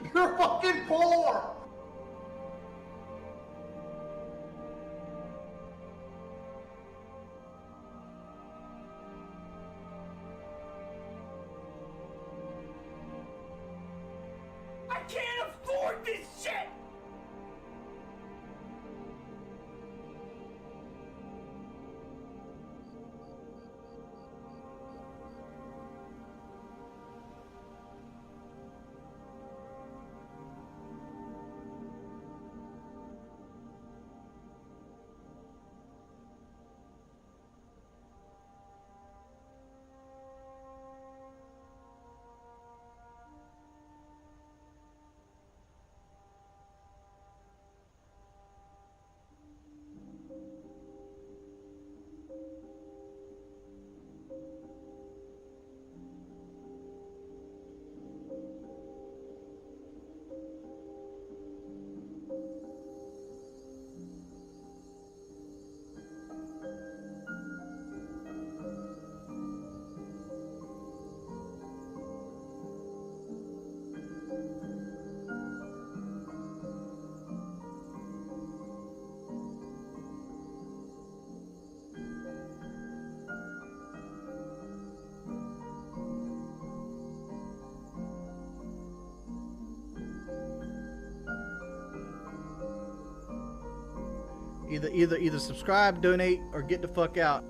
You're fucking poor! I can't afford this shit! Either subscribe, donate, or get the fuck out.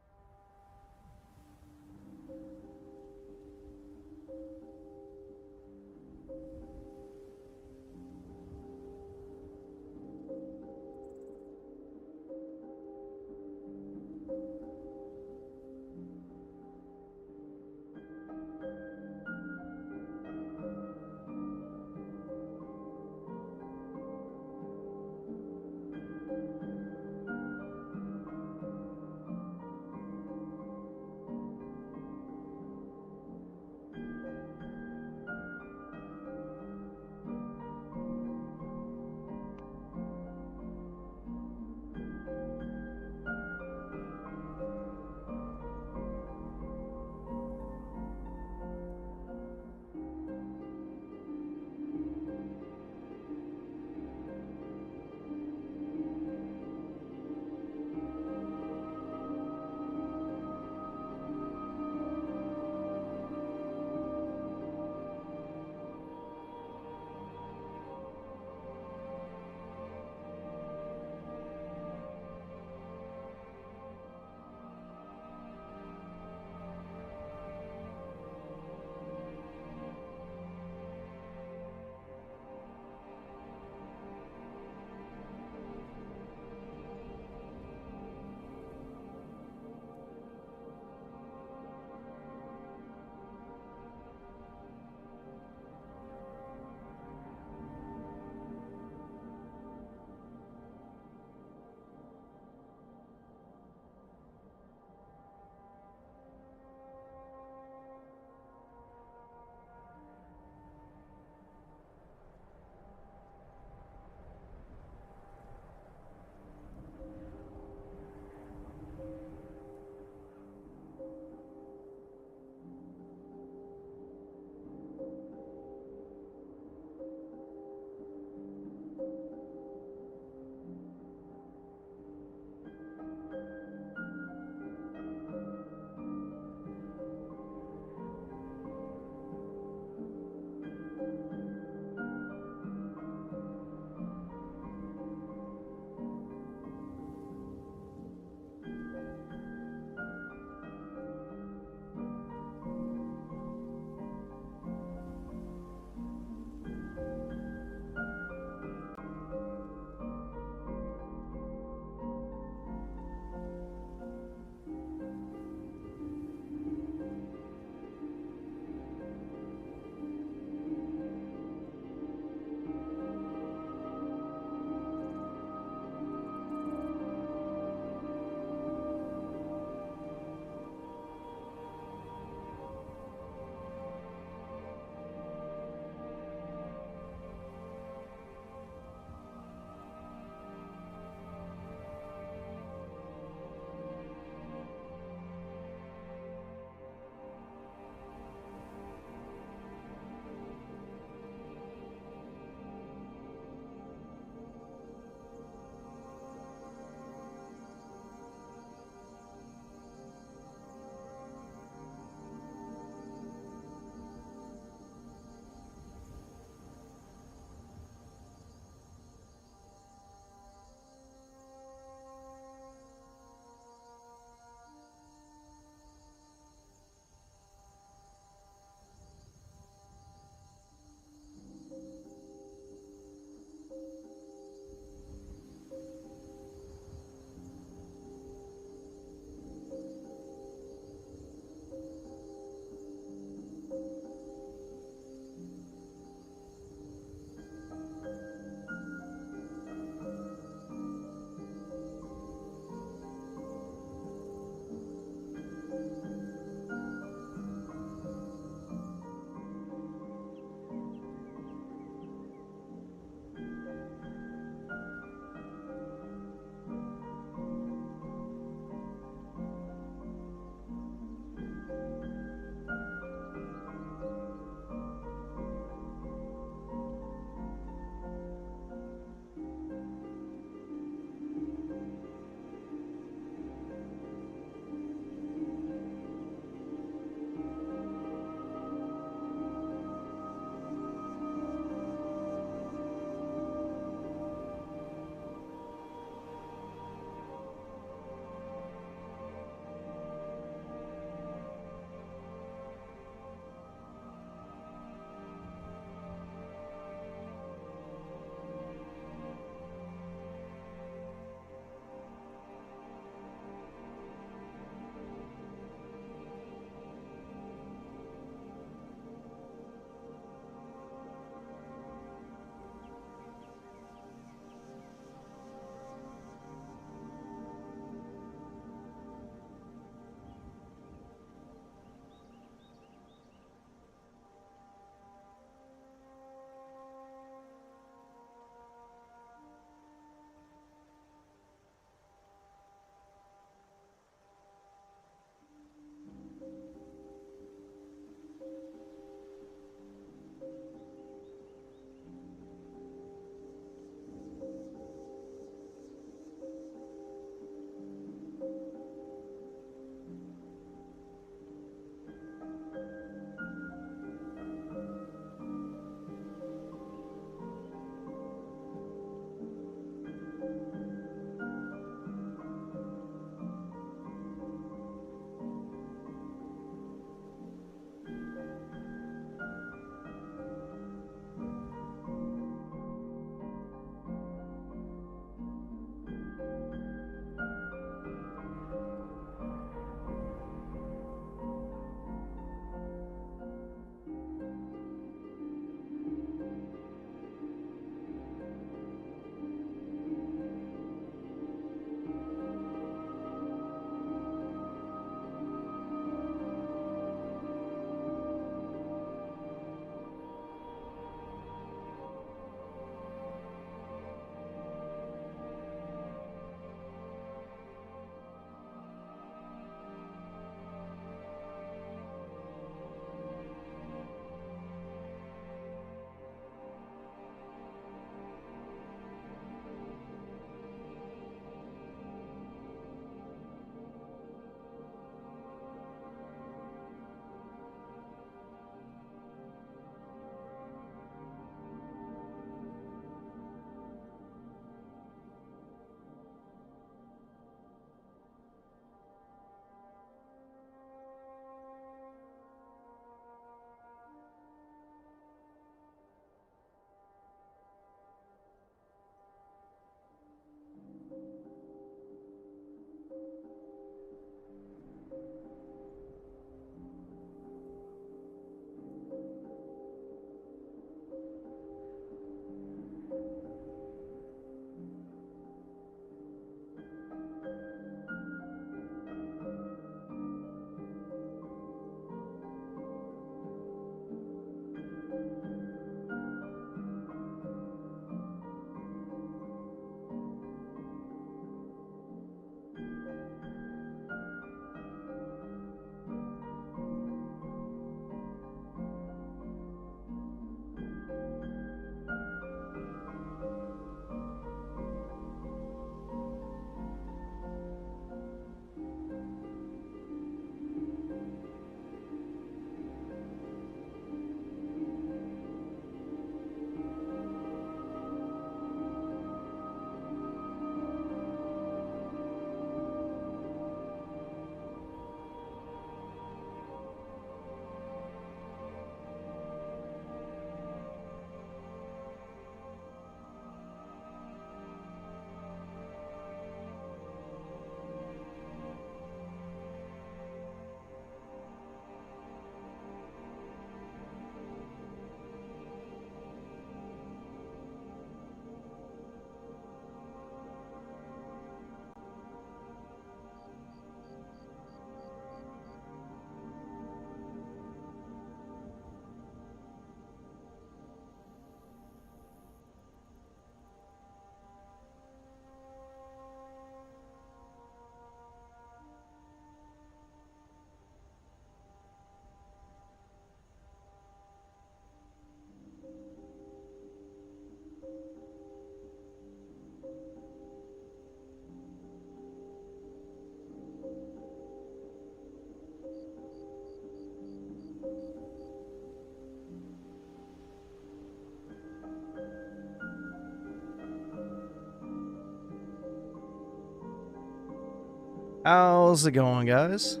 How's it going, guys?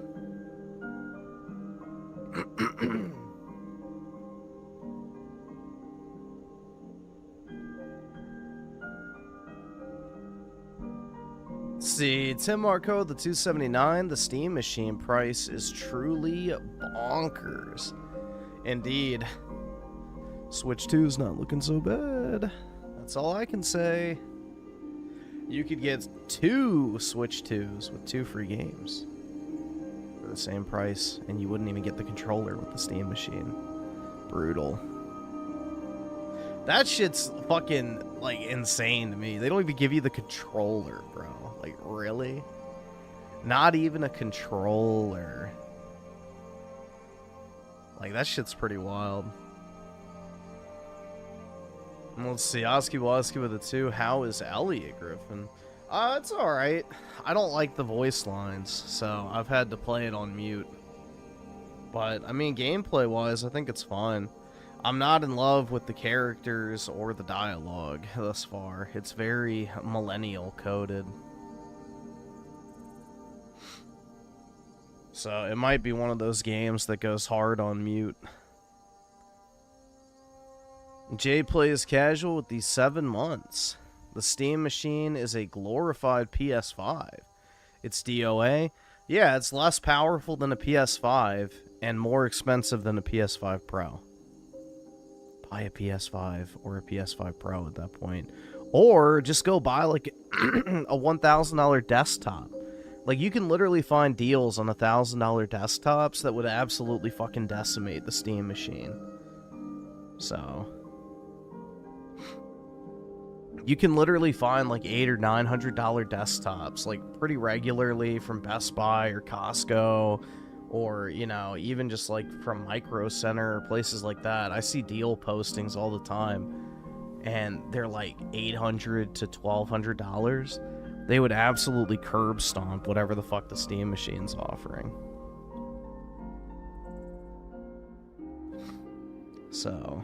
See, Tim Marco, the 279, the Steam Machine price is truly bonkers. Indeed. Switch 2's not looking so bad. That's all I can say. You could get 2 Switch 2s with 2 free games for the same price, and you wouldn't even get the controller with the Steam Machine. Brutal. That shit's fucking, like, insane to me. They don't even give you the controller, bro. Like, really? Not even a controller. Like, that shit's pretty wild. Let's see, Oski Woski with a 2. How is Elliot, Griffin? It's alright. I don't like the voice lines, so I've had to play it on mute. But, I mean, gameplay-wise, I think it's fine. I'm not in love with the characters or the dialogue thus far. It's very millennial-coded. So, it might be one of those games that goes hard on mute. Jay plays casual with these 7 months. The Steam Machine is a glorified PS5. It's DOA. Yeah, it's less powerful than a PS5 and more expensive than a PS5 Pro. Buy a PS5 or a PS5 Pro at that point. Or just go buy like a $1,000 desktop. Like, you can literally find deals on $1,000 desktops that would absolutely fucking decimate the Steam Machine. So... you can literally find like $800 or $900 desktops like pretty regularly from Best Buy or Costco, or, you know, even just like from Micro Center or places like that. I see deal postings all the time, and they're like $800 to $1,200. They would absolutely curb stomp whatever the fuck the Steam Machine's offering. So...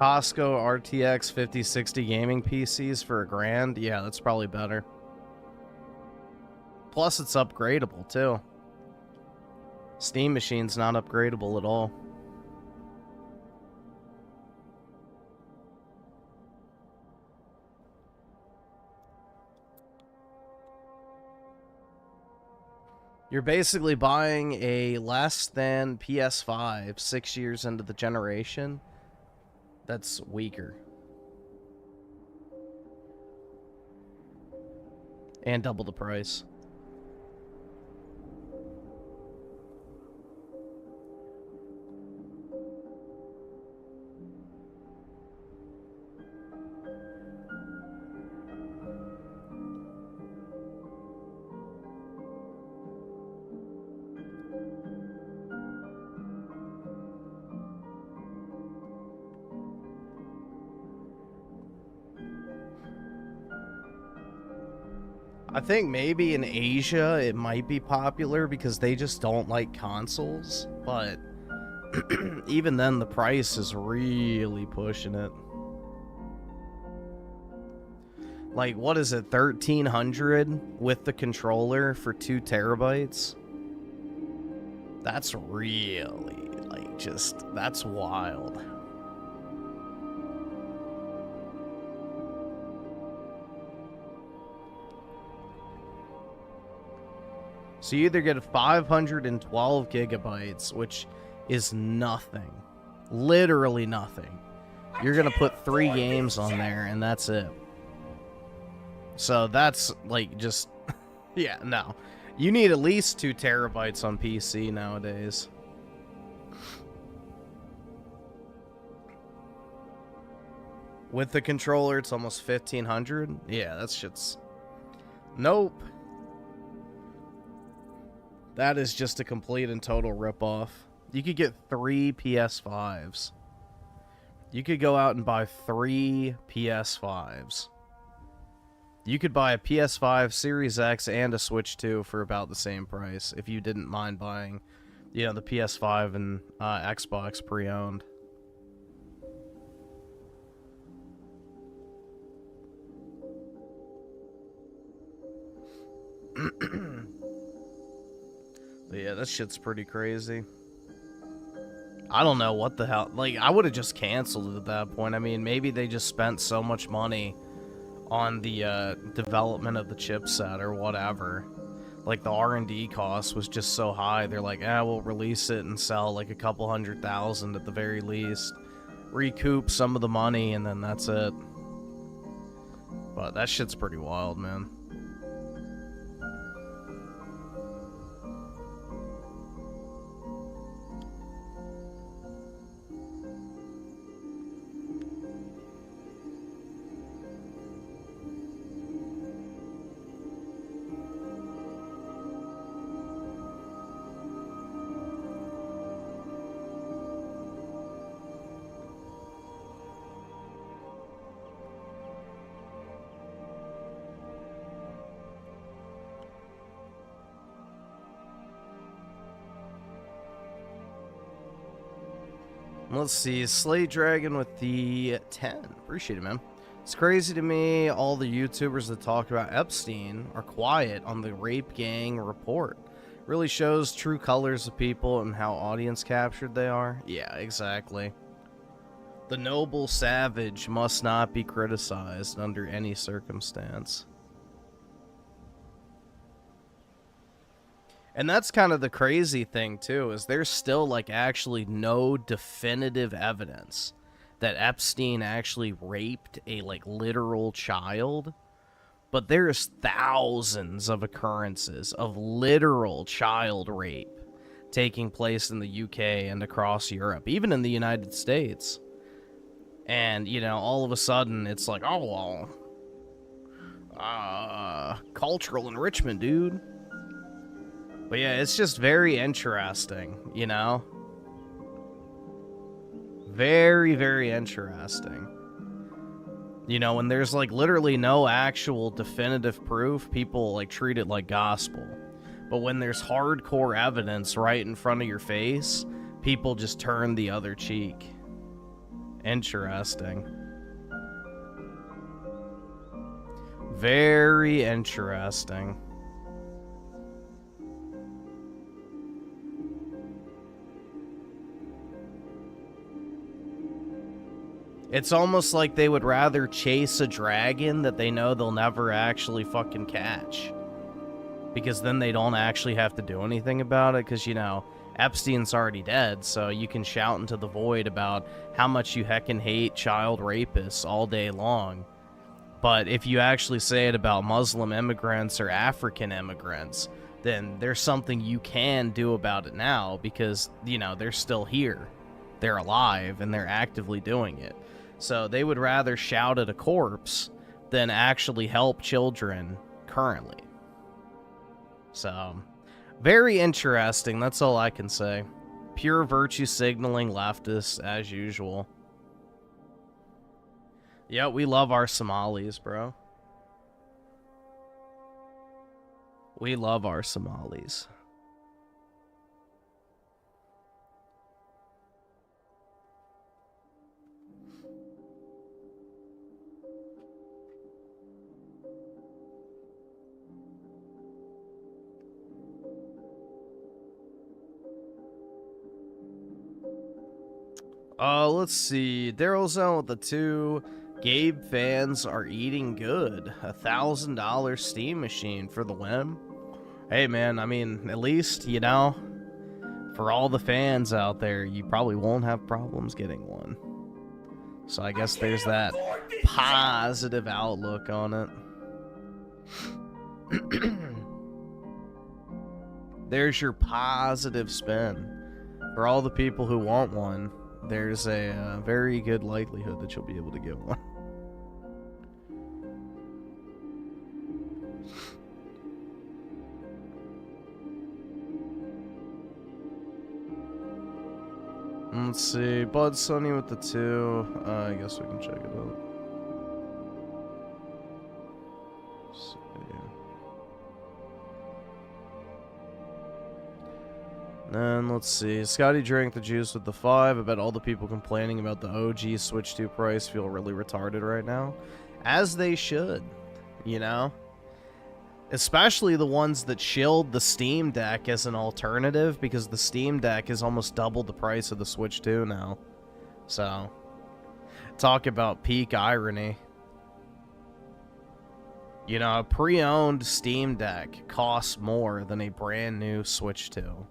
Costco RTX 5060 gaming PCs for $1,000? Yeah, that's probably better. Plus, it's upgradable, too. Steam Machine's not upgradable at all. You're basically buying a less than PS5 6 years into the generation. That's weaker. And double the price. I think maybe in Asia it might be popular because they just don't like consoles, but even then the price is really pushing it. Like, what is it, 1,300 with the controller for 2 terabytes? That's really, like, just, that's wild. So you either get 512 gigabytes, which is nothing. Literally nothing. You're going to put 3 games on there, and that's it. So that's, like, just... yeah, no. You need at least 2 terabytes on PC nowadays. With the controller, it's almost 1,500. Yeah, that shit's... Nope. That is just a complete and total ripoff. You could get 3 PS5s. You could go out and buy 3 PS5s. You could buy a PS5, Series X, and a Switch 2 for about the same price if you didn't mind buying, you know, the PS5 and Xbox pre-owned. But yeah, that shit's pretty crazy. I don't know what the hell. Like, I would have just canceled it at that point. I mean, maybe they just spent so much money on the development of the chipset or whatever. Like, the R&D cost was just so high. They're like, we'll release it and sell like a couple $100,000 at the very least. Recoup some of the money, and then that's it. But that shit's pretty wild, man. Let's see, Slay Dragon with the 10. Appreciate it, man. It's crazy to me all the YouTubers that talk about Epstein are quiet on the rape gang report. Really shows true colors of people and how audience captured they are. Yeah, exactly. The noble savage must not be criticized under any circumstance. And that's kind of the crazy thing, too, is there's still, like, actually no definitive evidence that Epstein actually raped a, like, literal child. But there's thousands of occurrences of literal child rape taking place in the UK and across Europe, even in the United States. And, you know, all of a sudden, it's like, oh, well, cultural enrichment, dude. But yeah, it's just very interesting, you know? Very, very interesting. You know, when there's, like, literally no actual definitive proof, people, like, treat it like gospel. But when there's hardcore evidence right in front of your face, people just turn the other cheek. Interesting. Very interesting. It's almost like they would rather chase a dragon that they know they'll never actually fucking catch. Because then they don't actually have to do anything about it, because, you know, Epstein's already dead, so you can shout into the void about how much you heckin' hate child rapists all day long. But if you actually say it about Muslim immigrants or African immigrants, then there's something you can do about it now, because, you know, they're still here. They're alive, and they're actively doing it. So they would rather shout at a corpse than actually help children currently. So, very interesting, that's all I can say. Pure virtue signaling leftists, as usual. Yeah, we love our Somalis, bro. We love our Somalis. Let's see. Daryl Zone with the 2. Gabe fans are eating good. $1,000 Steam machine for the win. Hey, man, I mean, at least, you know, for all the fans out there, you probably won't have problems getting one. So I guess there's that positive outlook on it. There's your positive spin. For all the people who want one, there's a very good likelihood that you'll be able to get one. Let's see. Bud Sunny with the 2. I guess we can check it out. Let's see. And let's see. Scotty drank the juice with the 5. I bet all the people complaining about the OG Switch 2 price feel really retarded right now. As they should, you know? Especially the ones that shilled the Steam Deck as an alternative, because the Steam Deck is almost double the price of the Switch 2 now. So, talk about peak irony. You know, a pre-owned Steam Deck costs more than a brand new Switch 2.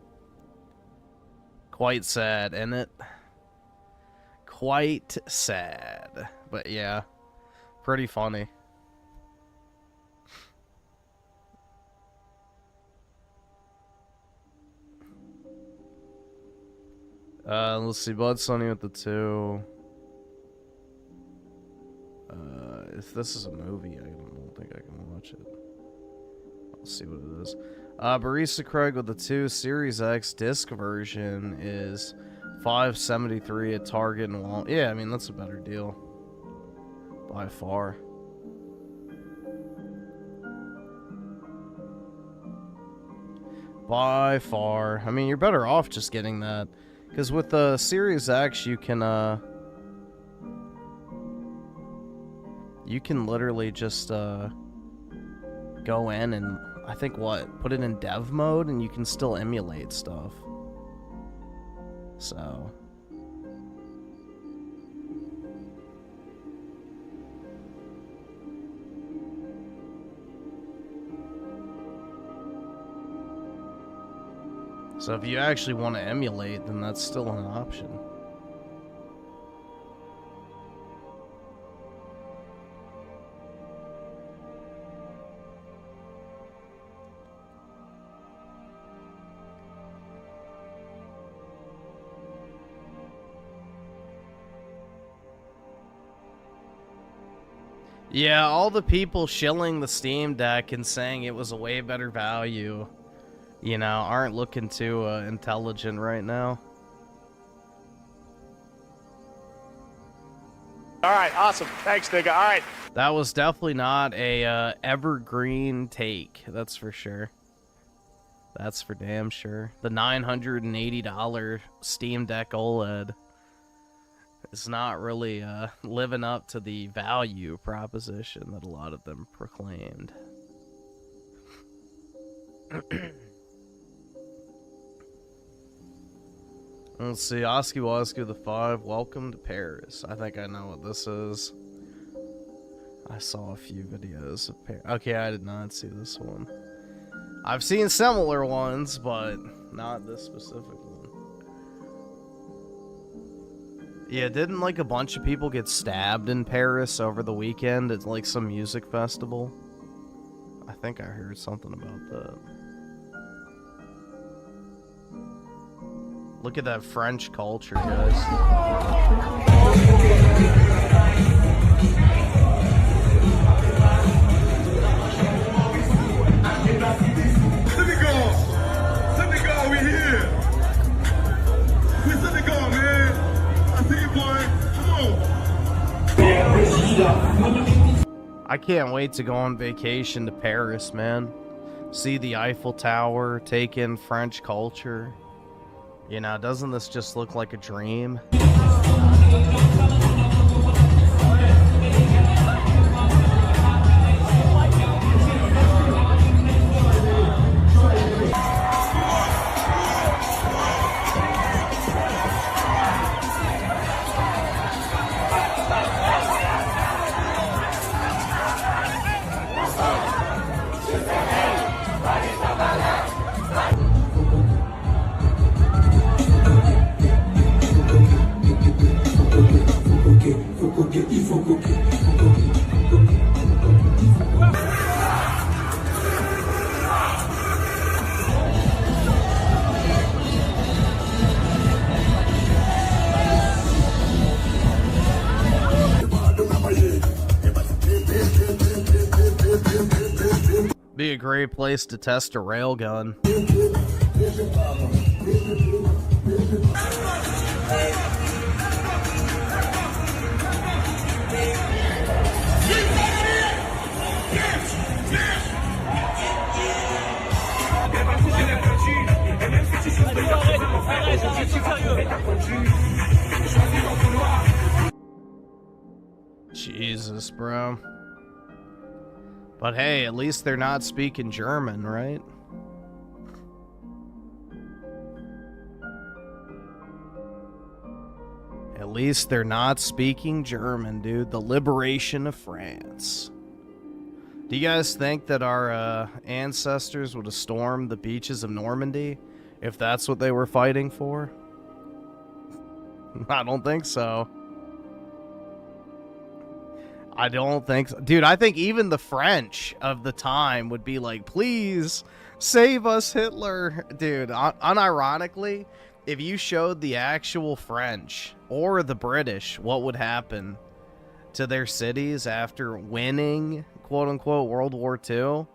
Quite sad, isn't it? Quite sad. But yeah, pretty funny. Let's see, Blood Sunny with the 2. If this is a movie, I don't think I can watch it. I'll see what it is. Barista Craig with the 2. Series X disc version is $5.73 at Target and Walmart. Yeah, I mean, that's a better deal. By far. By far. I mean, you're better off just getting that. Because with the Series X, you can literally just, go in and, I think, put it in dev mode, and you can still emulate stuff. So. So if you actually want to emulate, then that's still an option. Yeah, all the people shilling the Steam Deck and saying it was a way better value, you know, aren't looking too intelligent right now. All right, awesome. Thanks, nigga. All right. That was definitely not a evergreen take, that's for sure. That's for damn sure. The $980 Steam Deck OLED is not really living up to the value proposition that a lot of them proclaimed. Let's see, Oski Woski the 5, welcome to Paris. I think I know what this is. I saw a few videos of Paris. Okay, I did not see this one. I've seen similar ones, but not this specific one. Yeah, didn't like a bunch of people get stabbed in Paris over the weekend at like some music festival? I think I heard something about that. Look at that French culture, guys. Senegal, we here. We Senegal, man. I see you, boy. Come on. I can't wait to go on vacation to Paris, man. See the Eiffel Tower, take in French culture. You know, doesn't this just look like a dream? Be a great place to test a railgun. Jesus, bro. But hey, at least they're not speaking German, right? At least they're not speaking German, dude. The liberation of France. Do you guys think that our ancestors would have stormed the beaches of Normandy if that's what they were fighting for? I don't think so. I don't think so. Dude, I think even the French of the time would be like, please save us, Hitler. Dude, unironically, if you showed the actual French or the British what would happen to their cities after winning, quote-unquote, World War II,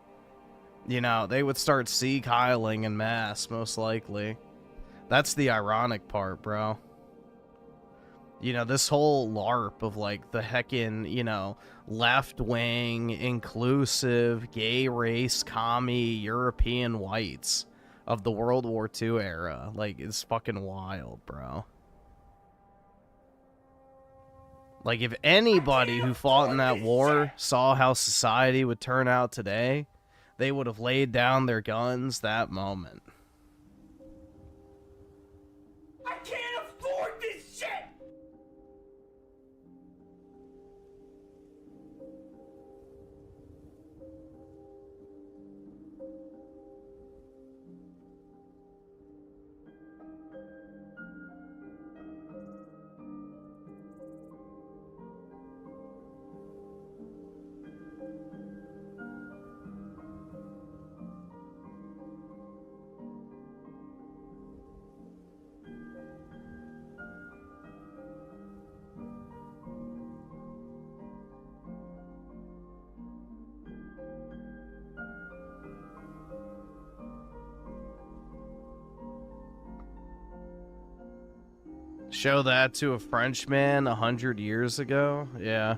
you know, they would start sea-kiling en masse, most likely. That's the ironic part, bro. You know, this whole LARP of, like, the heckin', you know, left-wing, inclusive, gay race, commie, European whites of the World War II era, like, it's fucking wild, bro. Like, if anybody who fought in that war saw how society would turn out today, they would have laid down their guns that moment. I can't afford this shit! Show that to a Frenchman 100 years ago? Yeah.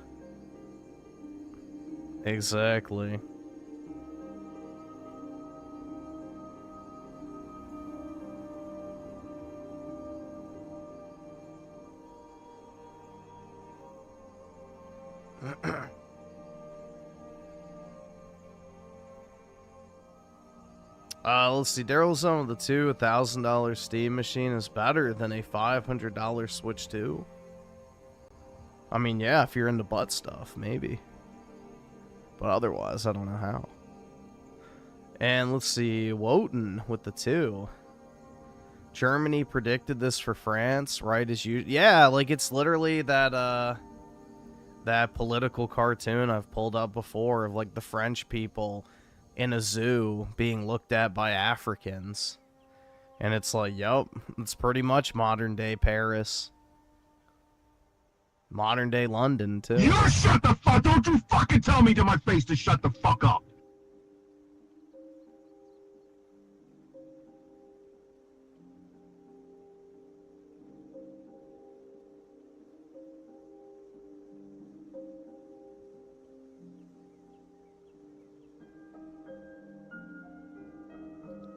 Exactly. Let's see. Daryl Zone of the two, $1,000 Steam machine is better than a $500 Switch 2. I mean, yeah, if you're into butt stuff, maybe. But otherwise, I don't know how. And let's see. Wotan with the 2. Germany predicted this for France, right as you... Yeah, like, it's literally that, that political cartoon I've pulled up before of, like, the French people in a zoo being looked at by Africans. And it's like, yup, it's pretty much modern day Paris. Modern day London, too. You shut the fuck! Don't you fucking tell me to my face to shut the fuck up!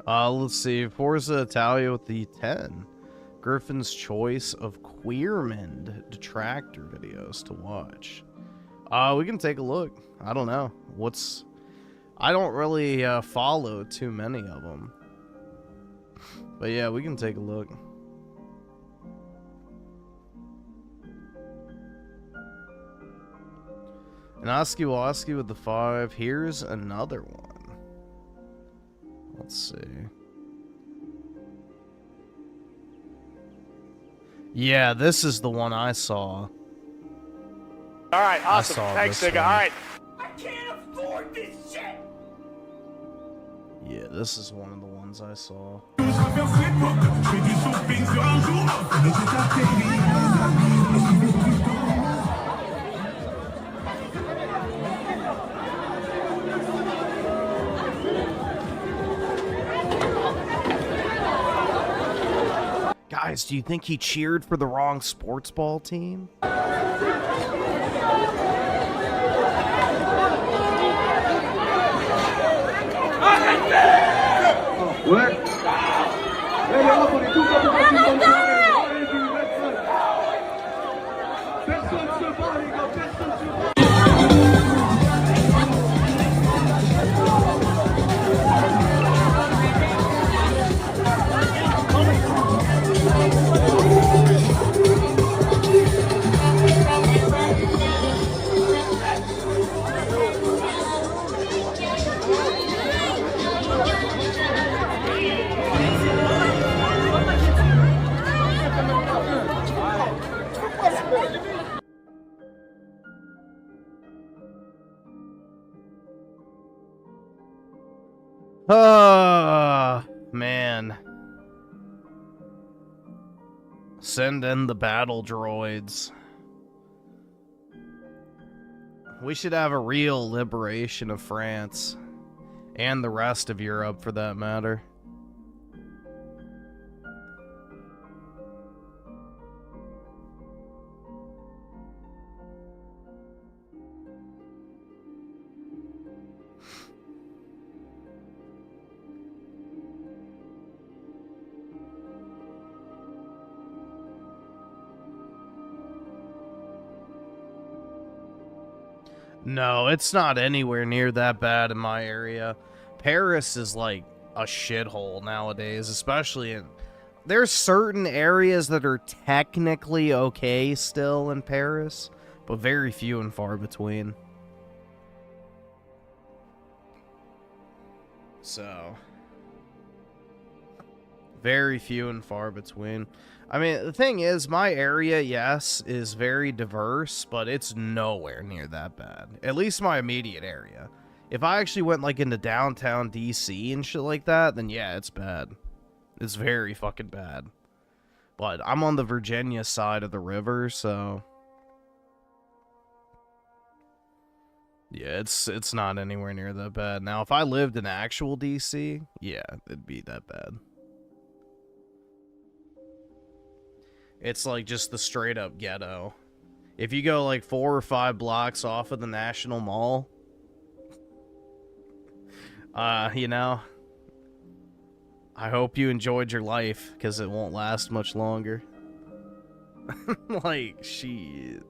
Let's see. Forza Italia with the 10. Griffin's choice of Queermend detractor videos to watch. We can take a look. I don't know. I don't really follow too many of them. But yeah, we can take a look. And Oski Woski with the 5. Here's another one. Let's see. Yeah, this is the one I saw. All right, awesome. Thanks, nigga. All right. I can't afford this shit! Yeah, this is one of the ones I saw. Guys, France. Do you think he cheered for the wrong sports ball team? What? Man. Send in the battle droids. We should have a real liberation of France. And the rest of Europe, for that matter. No, it's not anywhere near that bad in my area. Paris is like a shithole nowadays, especially in... There's certain areas that are technically okay still in Paris, but very few and far between. So... very few and far between. I mean, the thing is, my area, yes, is very diverse, but it's nowhere near that bad. At least my immediate area. If I actually went, like, into downtown DC and shit like that, then yeah, it's bad. It's very fucking bad. But I'm on the Virginia side of the river, so... yeah, it's not anywhere near that bad. Now, if I lived in actual DC, yeah, it'd be that bad. It's like just the straight up ghetto. If you go like 4 or 5 blocks off of the National Mall, you know, I hope you enjoyed your life, because it won't last much longer. Like, shit.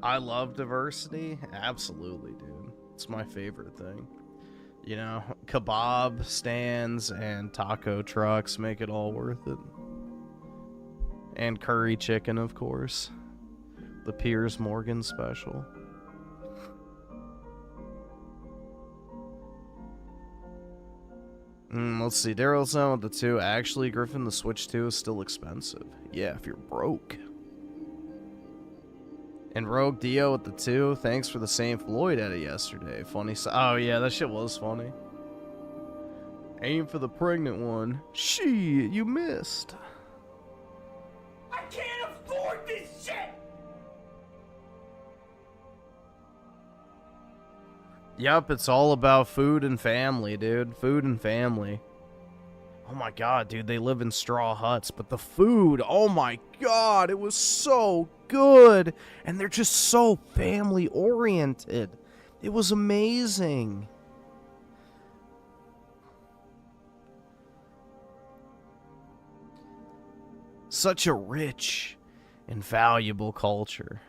I love diversity. Absolutely, dude. It's my favorite thing. You know, kebab stands and taco trucks make it all worth it. And curry chicken, of course. The Piers Morgan special. Let's see. Daryl's on with the 2. Actually, Griffin, the Switch 2 is still expensive. Yeah, if you're broke. And Rogue Dio with the 2. Thanks for the St. Floyd edit yesterday. Funny. Oh, yeah, that shit was funny. Aim for the pregnant one. Shit, you missed. I can't afford this shit! Yup, it's all about food and family, dude. Food and family. Oh my god, dude, they live in straw huts, but the food, oh my god, it was so good. And they're just so family oriented. It was amazing. Such a rich and valuable culture.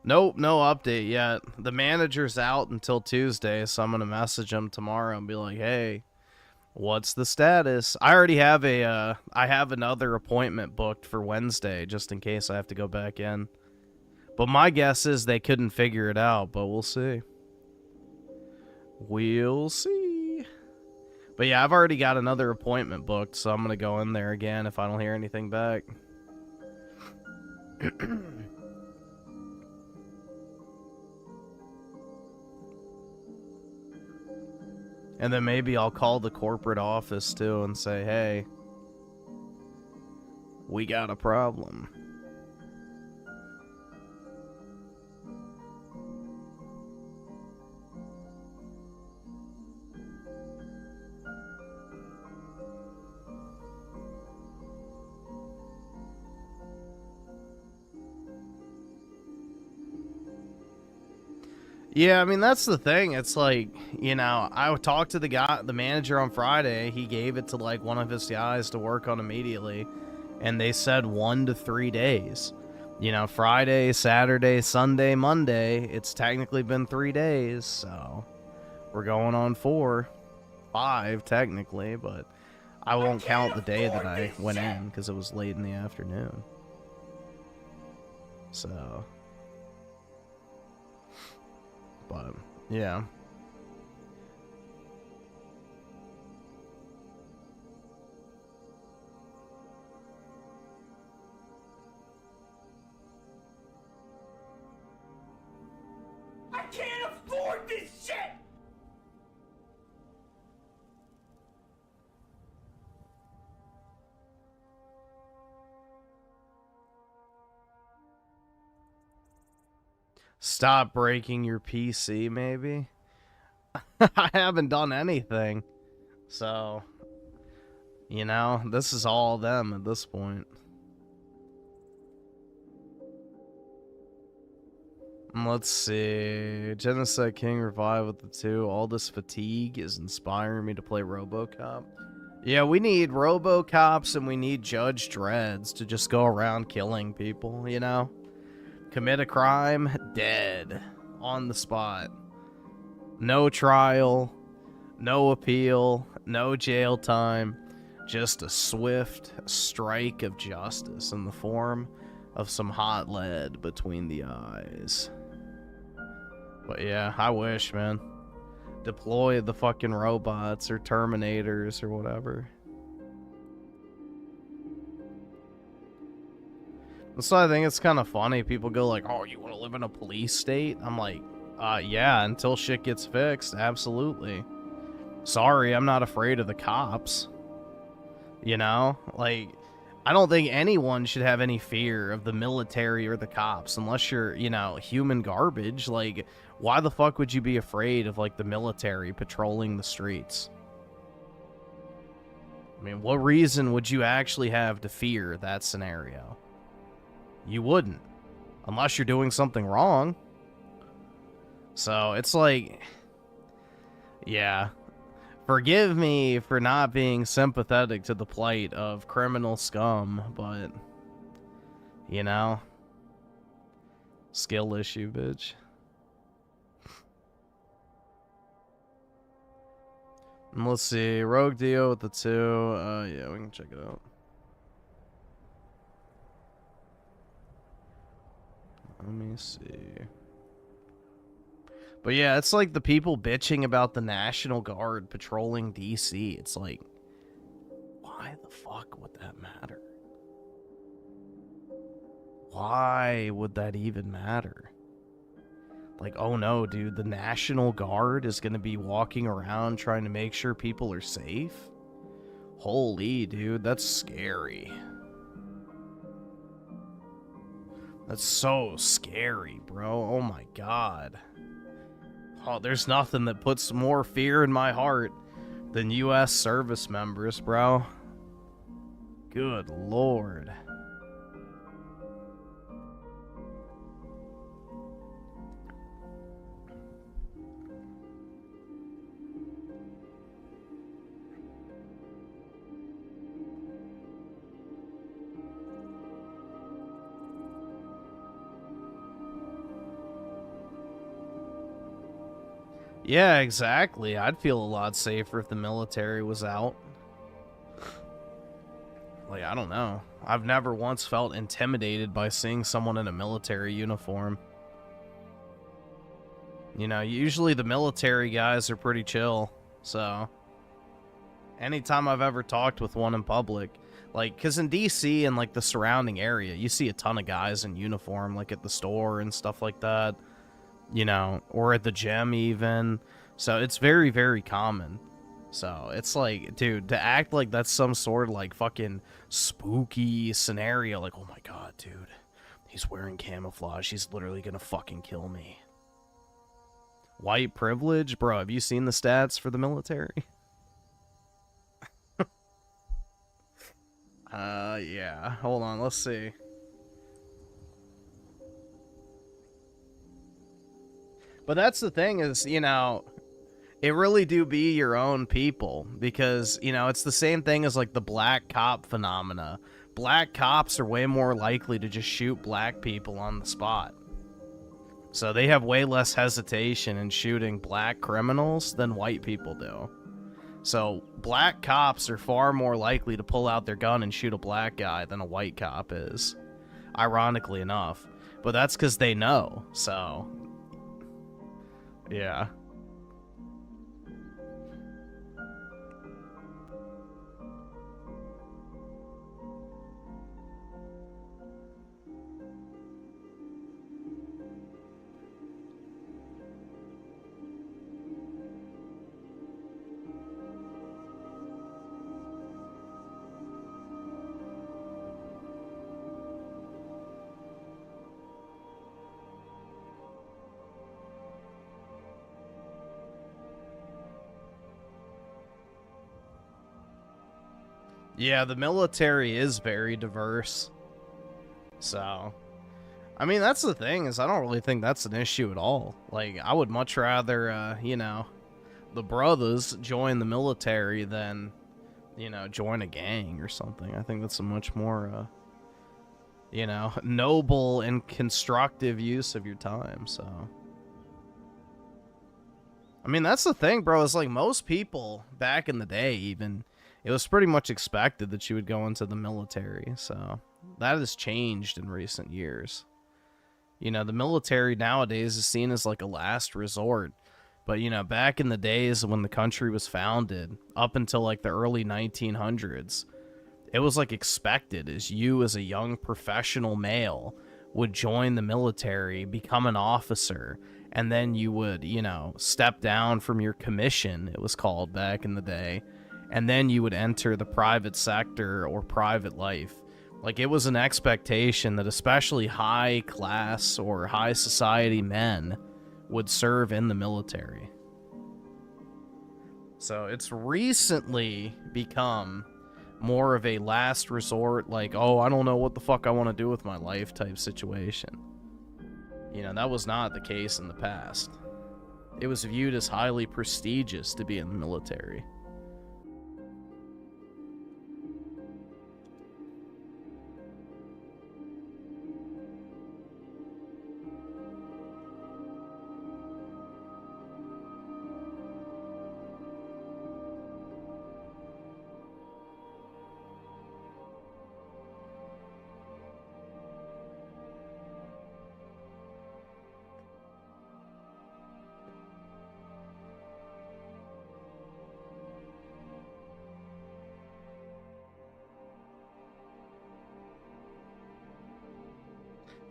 Nope, no update yet. The manager's out until Tuesday, so I'm gonna message him tomorrow and be like, hey, what's the status? I already have I have another appointment booked for Wednesday, just in case I have to go back in. But my guess is they couldn't figure it out, but we'll see. We'll see. But yeah, I've already got another appointment booked, so I'm gonna go in there again if I don't hear anything back. And then maybe I'll call the corporate office too and say, hey, we got a problem. Yeah, I mean, that's the thing. It's like, you know, I talked to the manager on Friday. He gave it to like one of his guys to work on immediately, and they said 1 to 3 days. You know, Friday, Saturday, Sunday, Monday. It's technically been 3 days, so we're going on 4, 5 technically, but I won't count the day that I went in because it was late in the afternoon. So, but yeah. I can't afford this shit! Stop breaking your PC, maybe? I haven't done anything. So, you know, this is all them at this point. Let's see. Genocide King revive with the 2. All this fatigue is inspiring me to play RoboCop. Yeah, we need RoboCops and we need Judge Dredds to just go around killing people, you know? Commit a crime, dead. On the spot. No trial, no appeal, no jail time. Just a swift strike of justice in the form of some hot lead between the eyes. But yeah, I wish, man. Deploy the fucking robots or Terminators or whatever. So I think it's kind of funny. People go like, oh, you want to live in a police state? I'm like, yeah, until shit gets fixed. Absolutely. Sorry, I'm not afraid of the cops. You know? Like, I don't think anyone should have any fear of the military or the cops unless you're, you know, human garbage. Like, why the fuck would you be afraid of, like, the military patrolling the streets? I mean, what reason would you actually have to fear that scenario? You wouldn't. Unless you're doing something wrong. So, it's like... Yeah. Forgive me for not being sympathetic to the plight of criminal scum, but... You know? Skill issue, bitch. And let's see. Rogue Dio with the 2. Yeah, we can check it out. Let me see. But yeah, it's like the people bitching about the National Guard patrolling DC. It's like, why the fuck would that matter? Why would that even matter? Like, oh no, dude, the National Guard is going to be walking around trying to make sure people are safe? Holy, dude, that's scary. That's so scary, bro. Oh my god. Oh, there's nothing that puts more fear in my heart than U.S. service members, bro. Good lord. Yeah, exactly. I'd feel a lot safer if the military was out. Like, I don't know. I've never once felt intimidated by seeing someone in a military uniform. You know, usually the military guys are pretty chill, so... Anytime I've ever talked with one in public, like, because in DC and, like, the surrounding area, you see a ton of guys in uniform, like, at the store and stuff like that. You know, or at the gym even. So it's very, very common. So it's like, dude, to act like that's some sort of like fucking spooky scenario. Like, oh my god, dude, he's wearing camouflage. He's literally gonna fucking kill me. White privilege? Bro, have you seen the stats for the military? Yeah. Hold on, let's see. But that's the thing is, you know, it really do be your own people because, you know, it's the same thing as like the black cop phenomena. Black cops are way more likely to just shoot black people on the spot. So they have way less hesitation in shooting black criminals than white people do. So black cops are far more likely to pull out their gun and shoot a black guy than a white cop is, ironically enough. But that's because they know, so yeah. Yeah, the military is very diverse. So, I mean, that's the thing is I don't really think that's an issue at all. Like, I would much rather, you know, the brothers join the military than, you know, join a gang or something. I think that's a much more, you know, noble and constructive use of your time, so. I mean, that's the thing, bro. It's like most people back in the day even, it was pretty much expected that you would go into the military, so that has changed in recent years. You know, the military nowadays is seen as like a last resort, but you know, back in the days when the country was founded, up until like the early 1900s, it was like expected as you as a young professional male would join the military, become an officer, and then you would, you know, step down from your commission, it was called back in the day, and then you would enter the private sector or private life. Like, it was an expectation that especially high class or high society men would serve in the military. So it's recently become more of a last resort, like, oh, I don't know what the fuck I want to do with my life type situation. You know, that was not the case in the past. It was viewed as highly prestigious to be in the military.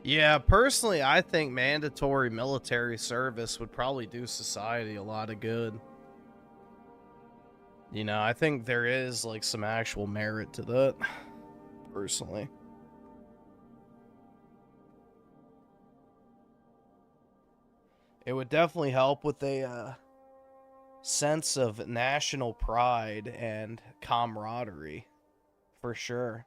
Yeah, personally, I think mandatory military service would probably do society a lot of good. You know, I think there is, like, some actual merit to that, personally. It would definitely help with a sense of national pride and camaraderie, for sure.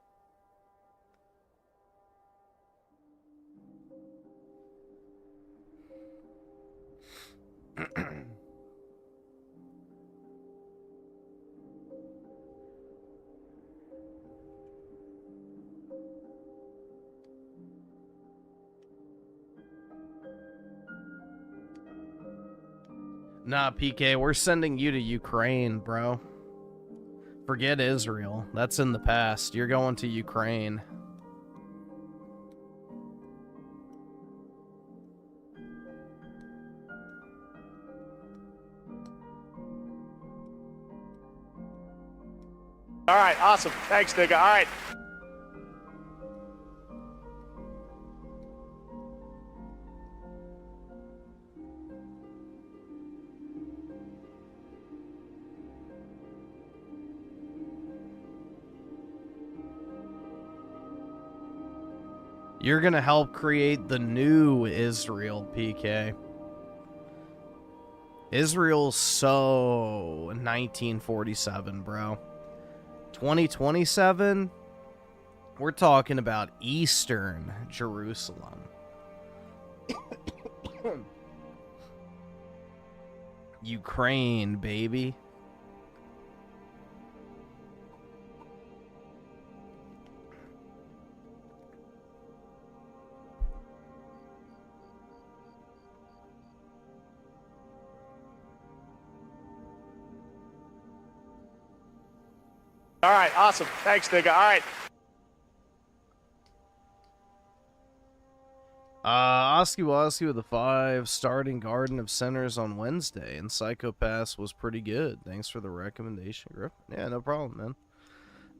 Nah, PK, we're sending you to Ukraine, bro. Forget Israel. That's in the past. You're going to Ukraine. All right, awesome. Thanks, nigga. All right. You're gonna help create the new Israel, PK. Israel's so 1947, bro. 2027, we're talking about Eastern Jerusalem. Ukraine, baby. All right, awesome. Thanks, nigga. All right. Oski Woski with the 5, starting Garden of Sinners on Wednesday, and Psychopaths was pretty good. Thanks for the recommendation, Griffin. Yeah, no problem,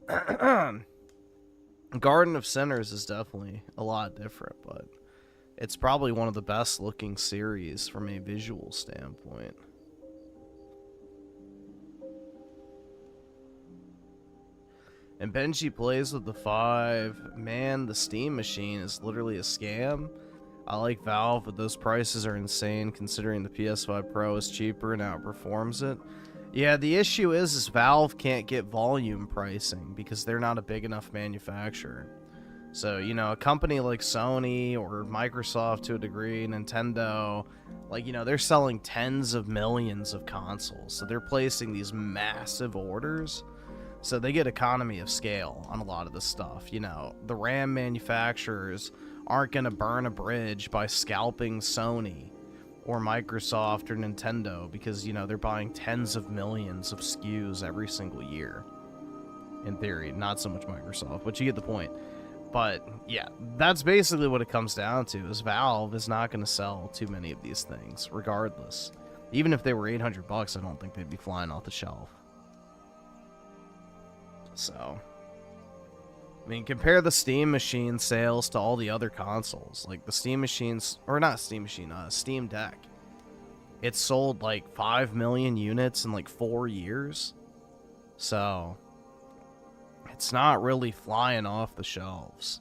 man. Garden of Sinners is definitely a lot different, but it's probably one of the best looking series from a visual standpoint. And Benji plays with the 5. Man, the Steam machine is literally a scam. I like Valve, but those prices are insane considering the PS5 Pro is cheaper and outperforms it. Yeah, the issue is Valve can't get volume pricing because they're not a big enough manufacturer. So, you know, a company like Sony or Microsoft to a degree, Nintendo, like, you know, they're selling tens of millions of consoles. So they're placing these massive orders. So they get economy of scale on a lot of this stuff. You know, the RAM manufacturers aren't going to burn a bridge by scalping Sony or Microsoft or Nintendo because, you know, they're buying tens of millions of SKUs every single year. In theory, not so much Microsoft, but you get the point. But, yeah, that's basically what it comes down to, is Valve is not going to sell too many of these things, regardless. Even if they were $800, I don't think they'd be flying off the shelf. So, I mean, compare the Steam Machine sales to all the other consoles. Like, the Steam Machines, or not Steam Machine, Steam Deck. It sold, like, 5 million units in, like, 4 years. So, it's not really flying off the shelves.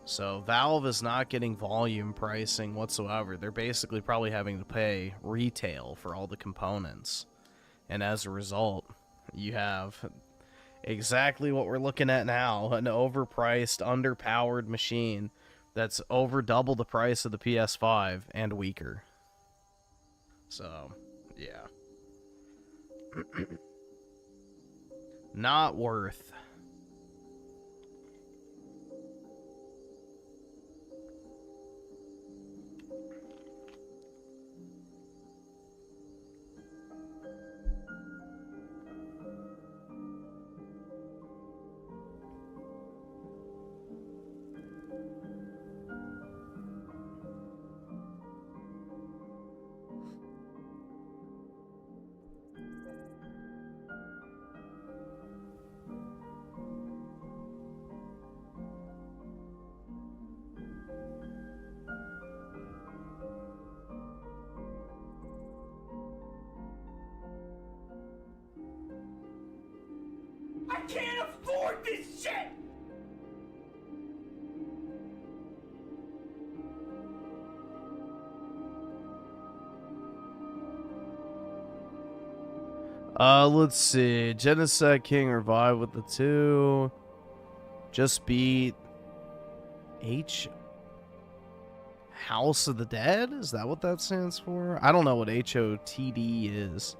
So, Valve is not getting volume pricing whatsoever. They're basically probably having to pay retail for all the components. And as a result, you have exactly what we're looking at now, an overpriced, underpowered machine that's over double the price of the PS5 and weaker. So, yeah. Not worth. I can't afford this shit! Let's see. Genocide King Revive with the 2. Just beat House of the Dead? Is that what that stands for? I don't know what HOTD is.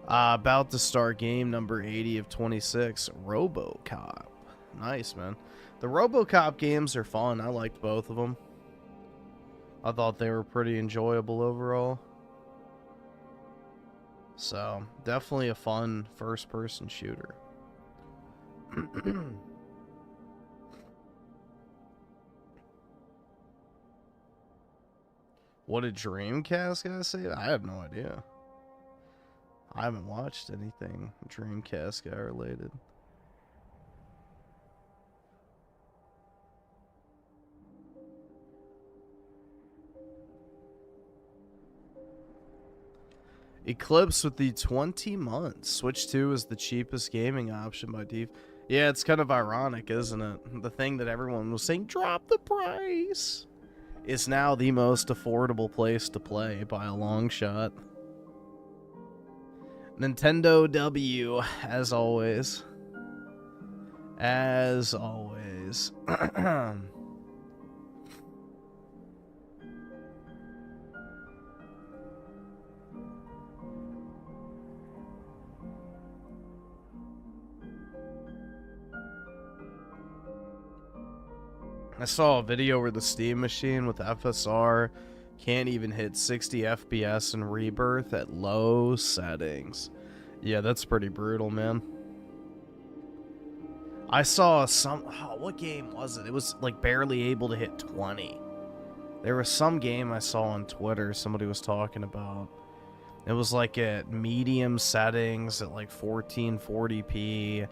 About to start game number 80 of 26, RoboCop. Nice, man. The RoboCop games are fun. I liked both of them. I thought they were pretty enjoyable overall. So, definitely a fun first-person shooter. What did Dreamcast guys say? I have no idea. I haven't watched anything Dreamcast guy related. Eclipse with the 20 months. Switch 2 is the cheapest gaming option by default. Yeah, it's kind of ironic, isn't it? The thing that everyone was saying, drop the price, is now the most affordable place to play by a long shot. Nintendo W, as always. As always. I saw a video where the Steam machine with FSR can't even hit 60 FPS in Rebirth at low settings. Yeah, that's pretty brutal, man. I saw some... Oh, what game was it? It was, like, barely able to hit 20. There was some game I saw on Twitter somebody was talking about. It was, like, at medium settings at, like, 1440p,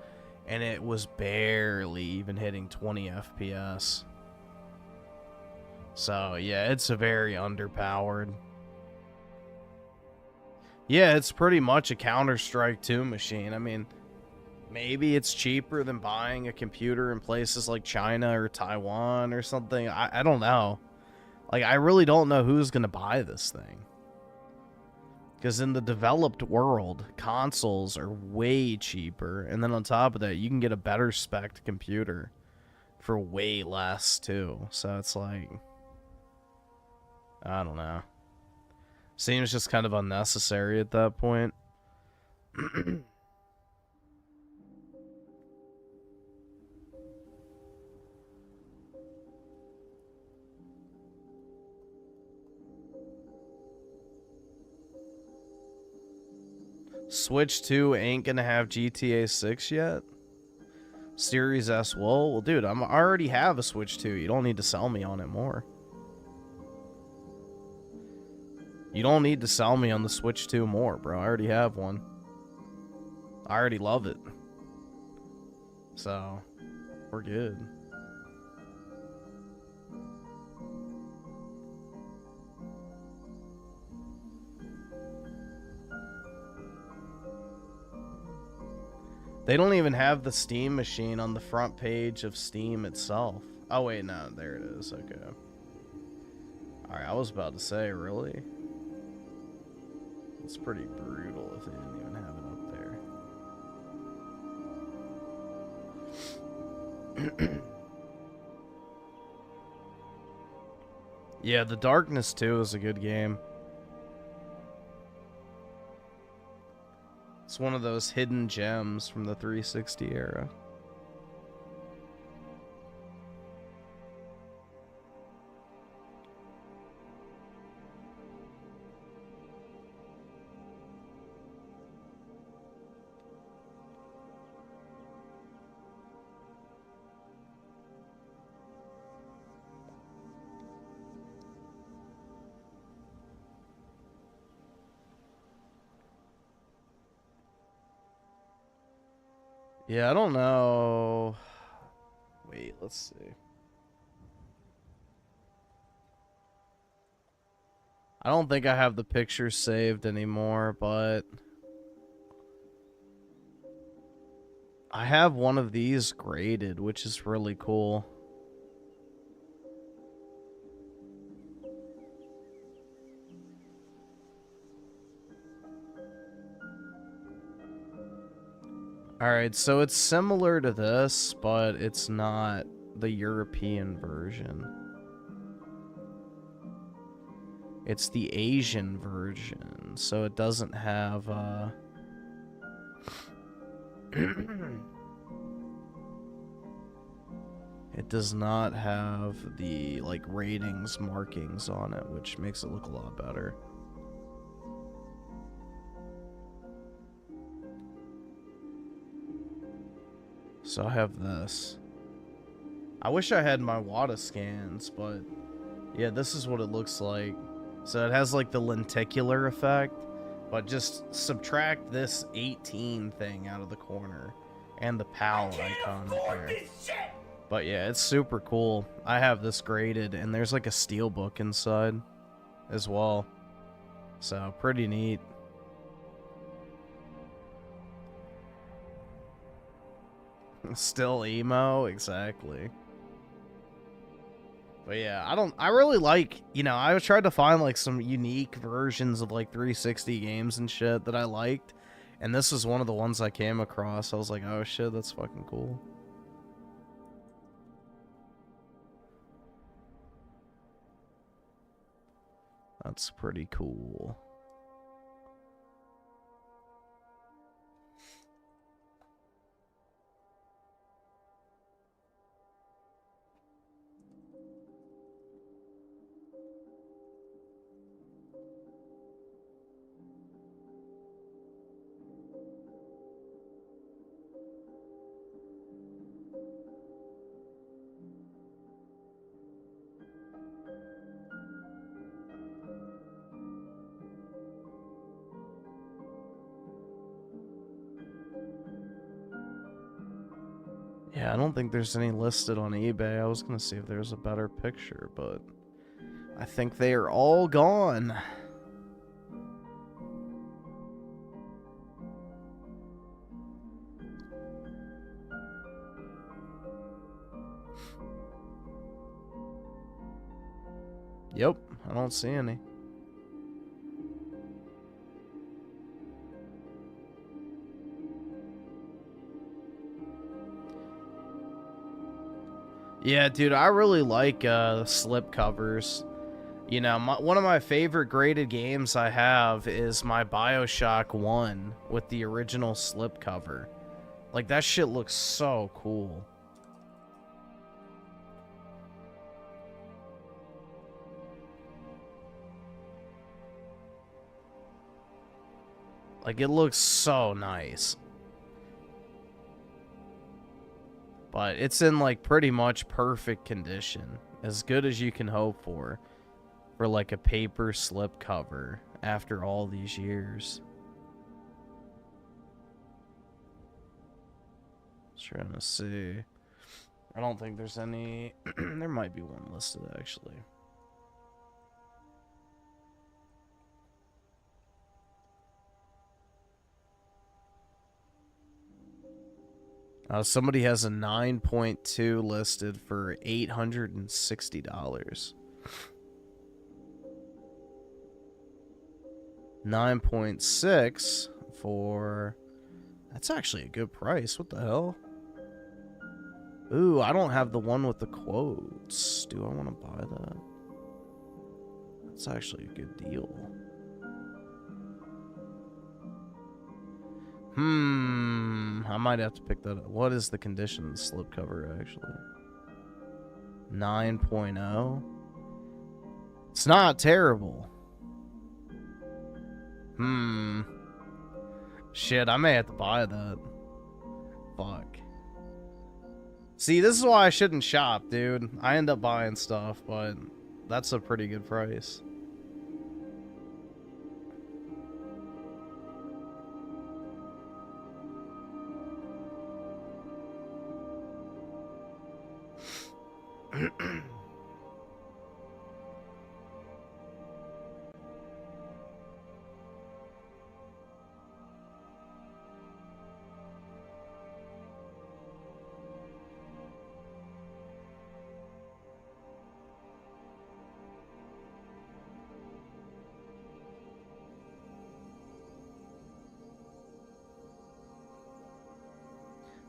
and it was barely even hitting 20 FPS. So, yeah, it's a very underpowered. Yeah, it's pretty much a Counter-Strike 2 machine. I mean... Maybe it's cheaper than buying a computer in places like China or Taiwan or something. I don't know. Like, I really don't know who's going to buy this thing. Because in the developed world, consoles are way cheaper. And then on top of that, you can get a better spec'd computer for way less, too. So it's like... I don't know. Seems just kind of unnecessary at that point. Switch 2 ain't gonna have GTA 6 yet? Series S will? Well, dude, I already have a Switch 2. You don't need to sell me on it more. You don't need to sell me on the Switch 2 more, bro. I already have one. I already love it. So, we're good. They don't even have the Steam machine on the front page of Steam itself. Oh, wait, no. There it is. Okay. Alright, I was about to say, really? It's pretty brutal if they didn't even have it up there. Yeah, The Darkness 2 is a good game. It's one of those hidden gems from the 360 era. Yeah, I don't know. Wait, let's see. I don't think I have the picture saved anymore, but I have one of these graded, which is really cool. Alright, so it's similar to this, but it's not the European version. It's the Asian version, so it doesn't have, it does not have the, like, ratings markings on it, which makes it look a lot better. So I have this. I wish I had my WADA scans, but yeah, this is what it looks like. So it has like the lenticular effect, but just subtract this 18 thing out of the corner and the PAL icon there. But yeah, it's super cool. I have this graded, and there's like a steel book inside as well. So pretty neat. Still emo, exactly. But yeah, I really like, you know, I tried to find like some unique versions of like 360 games and shit that I liked, and this was one of the ones I came across. I was like, oh shit, that's fucking cool. That's pretty cool. Yeah, I don't think there's any listed on eBay. I was gonna see if there's a better picture, but I think they are all gone. Yep, I don't see any. Yeah, dude, I really like slip covers. You know, one of my favorite graded games I have is my BioShock 1 with the original slip cover. Like, that shit looks so cool. Like, it looks so nice. But it's in, like, pretty much perfect condition. As good as you can hope for like, a paper slip cover after all these years. Just trying to see. I don't think there's any... There might be one listed, actually. Somebody has a 9.2 listed for $860. 9.6 for... That's actually a good price. What the hell? Ooh, I don't have the one with the quotes. Do I want to buy that? That's actually a good deal. I might have to pick that up. What is the condition of the slipcover, actually? 9.0? It's not terrible. Shit, I may have to buy that. Fuck. See, this is why I shouldn't shop, dude. I end up buying stuff, but that's a pretty good price.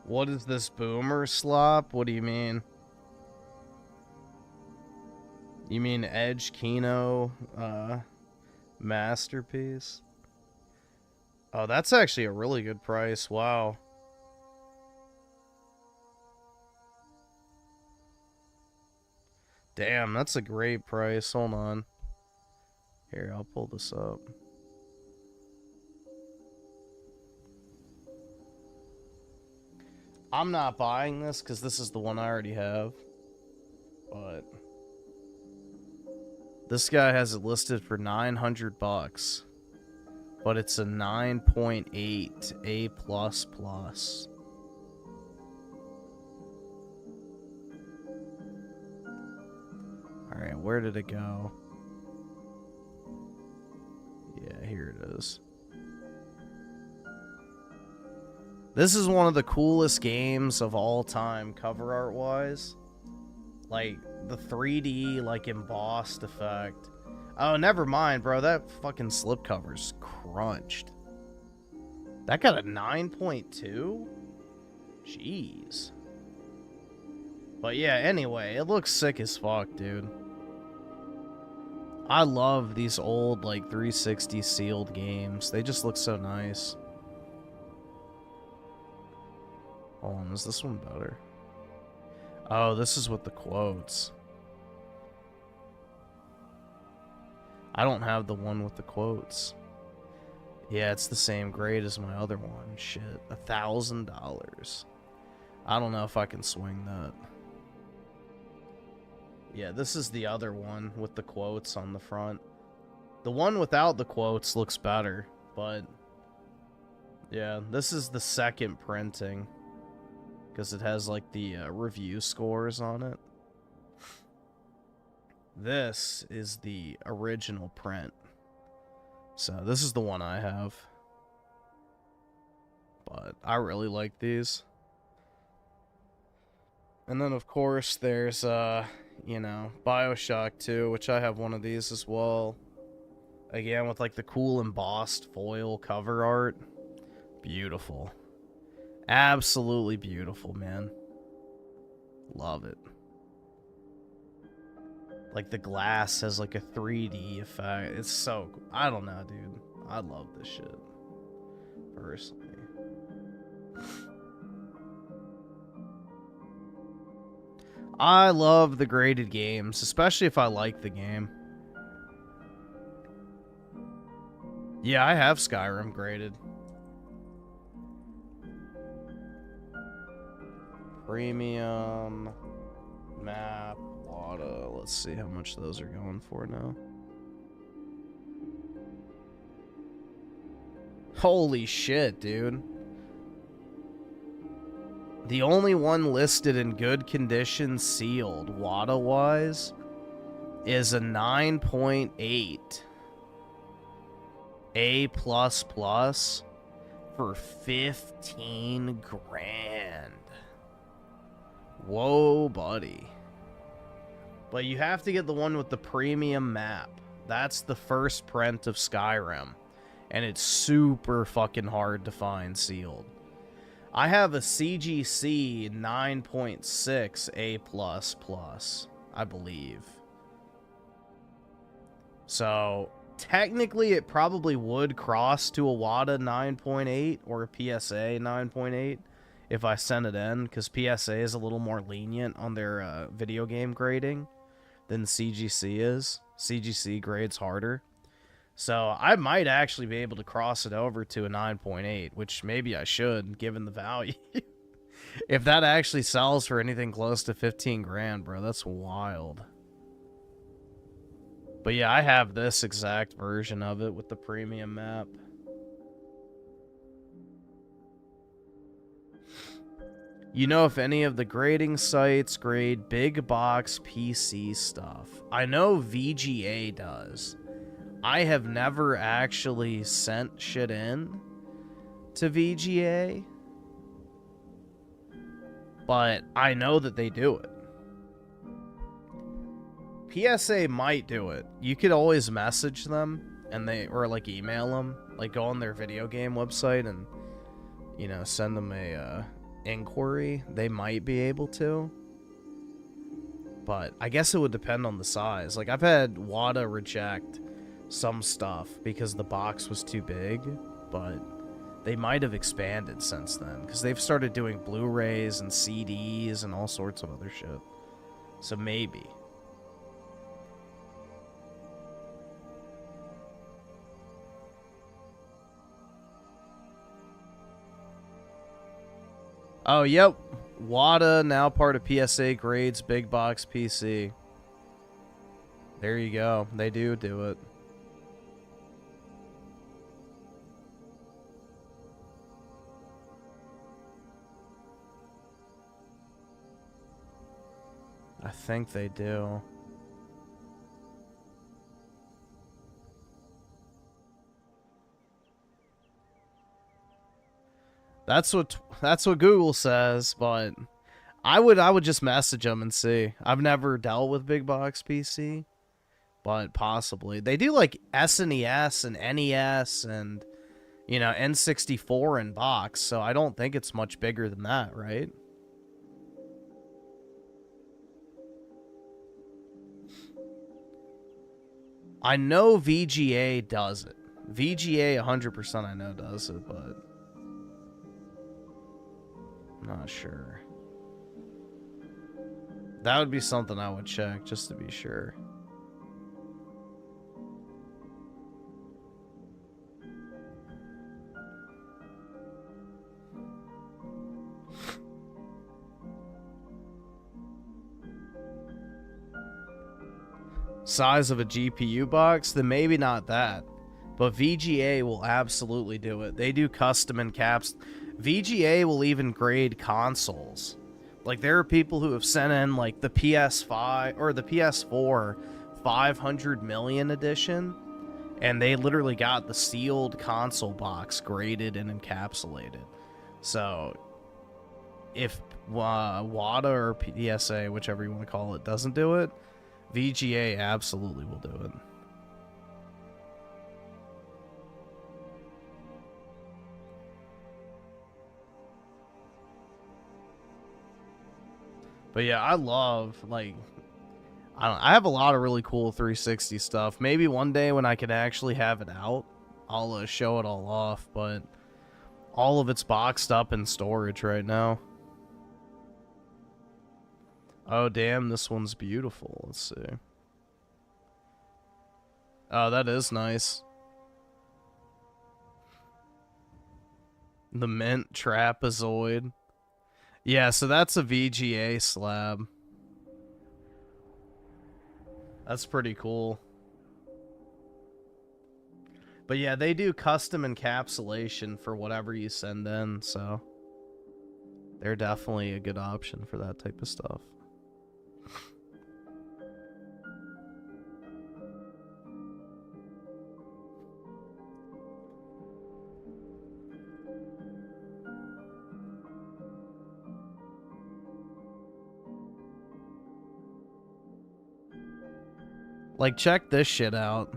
What is this boomer slop? What do you mean? You mean Edge Kino masterpiece? Oh, that's actually a really good price. Wow. Damn, that's a great price. Hold on. Here, I'll pull this up. I'm not buying this because this is the one I already have. But this guy has it listed for $900. But it's a 9.8 A++. Alright, where did it go? Yeah, here it is. This is one of the coolest games of all time, cover art wise. Like, the 3D, like, embossed effect. Oh, never mind, bro. That fucking slipcover's crunched. That got a 9.2? Jeez. But yeah, anyway, it looks sick as fuck, dude. I love these old, like, 360 sealed games. They just look so nice. Hold on, is this one better? Oh, this is with the quotes. I don't have the one with the quotes. Yeah, it's the same grade as my other one. Shit, $1,000. I don't know if I can swing that. Yeah, this is the other one with the quotes on the front. The one without the quotes looks better, but... yeah, this is the second printing. because it has like the review scores on it. This is the original print. So this is the one I have. But I really like these. And then of course there's you know, BioShock 2, which I have one of these as well. Again with like the cool embossed foil cover art. Beautiful. Absolutely beautiful, man. Love it. Like the glass has like a 3D effect. It's so cool. I don't know, dude. I love this shit. Personally. I love the graded games, especially if I like the game. Yeah, I have Skyrim graded. Premium map Wada. Let's see how much those are going for now. Holy shit, dude. The only one listed in good condition sealed, Wada-wise, is a 9.8 A++ for 15 grand. Whoa, buddy. But you have to get the one with the premium map. That's the first print of Skyrim. And it's super fucking hard to find sealed. I have a CGC 9.6 A++, I believe. So, technically it probably would cross to a WADA 9.8 or a PSA 9.8 if I sent it in, because PSA is a little more lenient on their video game grading than CGC is. CGC grades harder. So I might actually be able to cross it over to a 9.8, which maybe I should, given the value. If that actually sells for anything close to 15 grand, bro, that's wild. But yeah, I have this exact version of it with the premium map. You know if any of the grading sites grade big box PC stuff? I know VGA does. I have never actually sent shit in to VGA, but I know that they do it. PSA might do it. You could always message them and or like email them, like go on their video game website and, you know, send them a inquiry. They might be able to, but I guess it would depend on the size. Like I've had WADA reject some stuff because the box was too big, but they might have expanded since then because they've started doing Blu-rays and CDs and all sorts of other shit. So maybe. Oh, yep. WADA, now part of PSA grades big box PC. There you go. They do it. I think they do. That's what Google says, but I would just message them and see. I've never dealt with big box PC, but possibly. They do like SNES and NES and, you know, N64 in box, so I don't think it's much bigger than that, right? I know VGA does it. VGA 100% I know does it, but I'm not sure. That would be something I would check just to be sure. Size of a GPU box, then maybe not that. But VGA will absolutely do it. They do custom and caps. VGA will even grade consoles. Like, there are people who have sent in, like, the PS5 or the PS4 500 million edition, and they literally got the sealed console box graded and encapsulated. So, if WADA or PSA, whichever you want to call it, doesn't do it, VGA absolutely will do it. But yeah, I love, like, I have a lot of really cool 360 stuff. Maybe one day when I can actually have it out, I'll show it all off, but all of it's boxed up in storage right now. Oh, damn, this one's beautiful. Let's see. Oh, that is nice. The mint trapezoid. Yeah, so that's a VGA slab. That's pretty cool. But yeah, they do custom encapsulation for whatever you send in, so they're definitely a good option for that type of stuff. Like, check this shit out.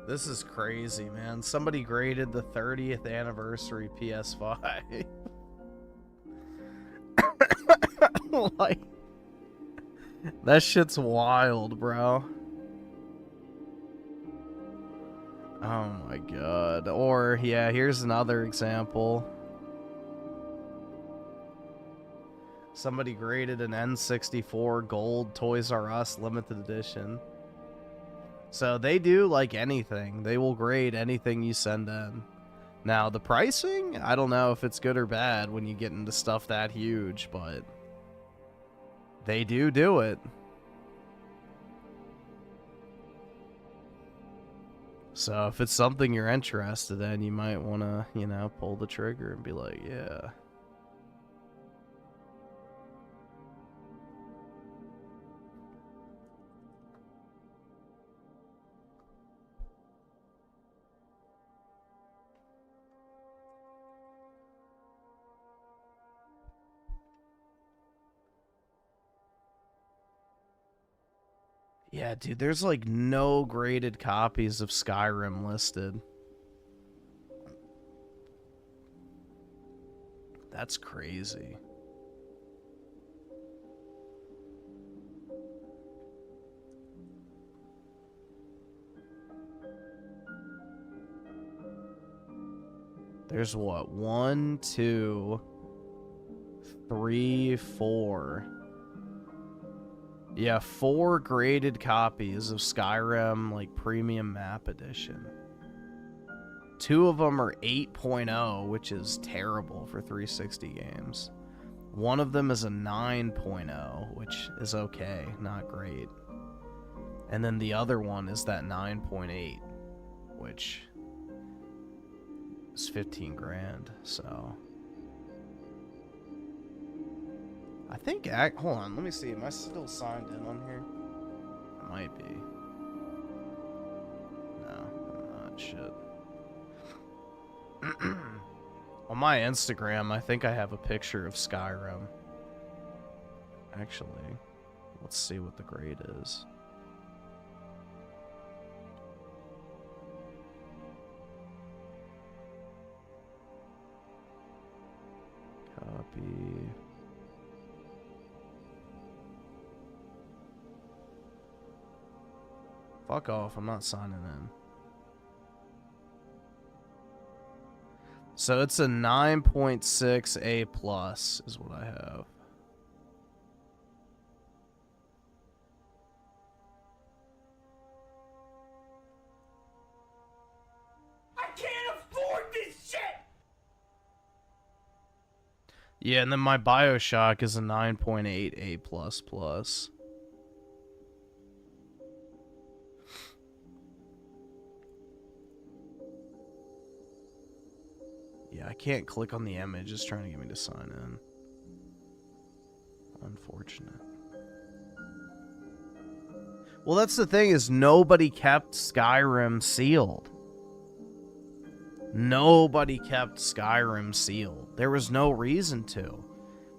This is crazy, man. Somebody graded the 30th anniversary PS5. Like, that shit's wild, bro. Oh my god. Or, yeah, here's another example. Somebody graded an N64 gold Toys R Us limited edition. So they do like anything. They will grade anything you send in. Now, the pricing, I don't know if it's good or bad when you get into stuff that huge, but they do it. So if it's something you're interested in, you might want to, you know, pull the trigger and be like, yeah. Yeah, dude, there's like no graded copies of Skyrim listed. That's crazy. There's what? 1, 2, 3, 4. Yeah, 4 graded copies of Skyrim, like, Premium Map Edition. 2 of them are 8.0, which is terrible for 360 games. One of them is a 9.0, which is okay, not great. And then the other one is that 9.8, which is 15 grand, so... I think, hold on, let me see, am I still signed in on here? I might be. No, I'm not, shit. On my Instagram, I think I have a picture of Skyrim. Actually, let's see what the grade is. Copy... Fuck off, I'm not signing in. So it's a 9.6 A+ is what I have. I can't afford this shit! Yeah, and then my BioShock is a 9.8 A++. Yeah, I can't click on the image. It's trying to get me to sign in. Unfortunate. Well, that's the thing, is nobody kept Skyrim sealed. Nobody kept Skyrim sealed. There was no reason to.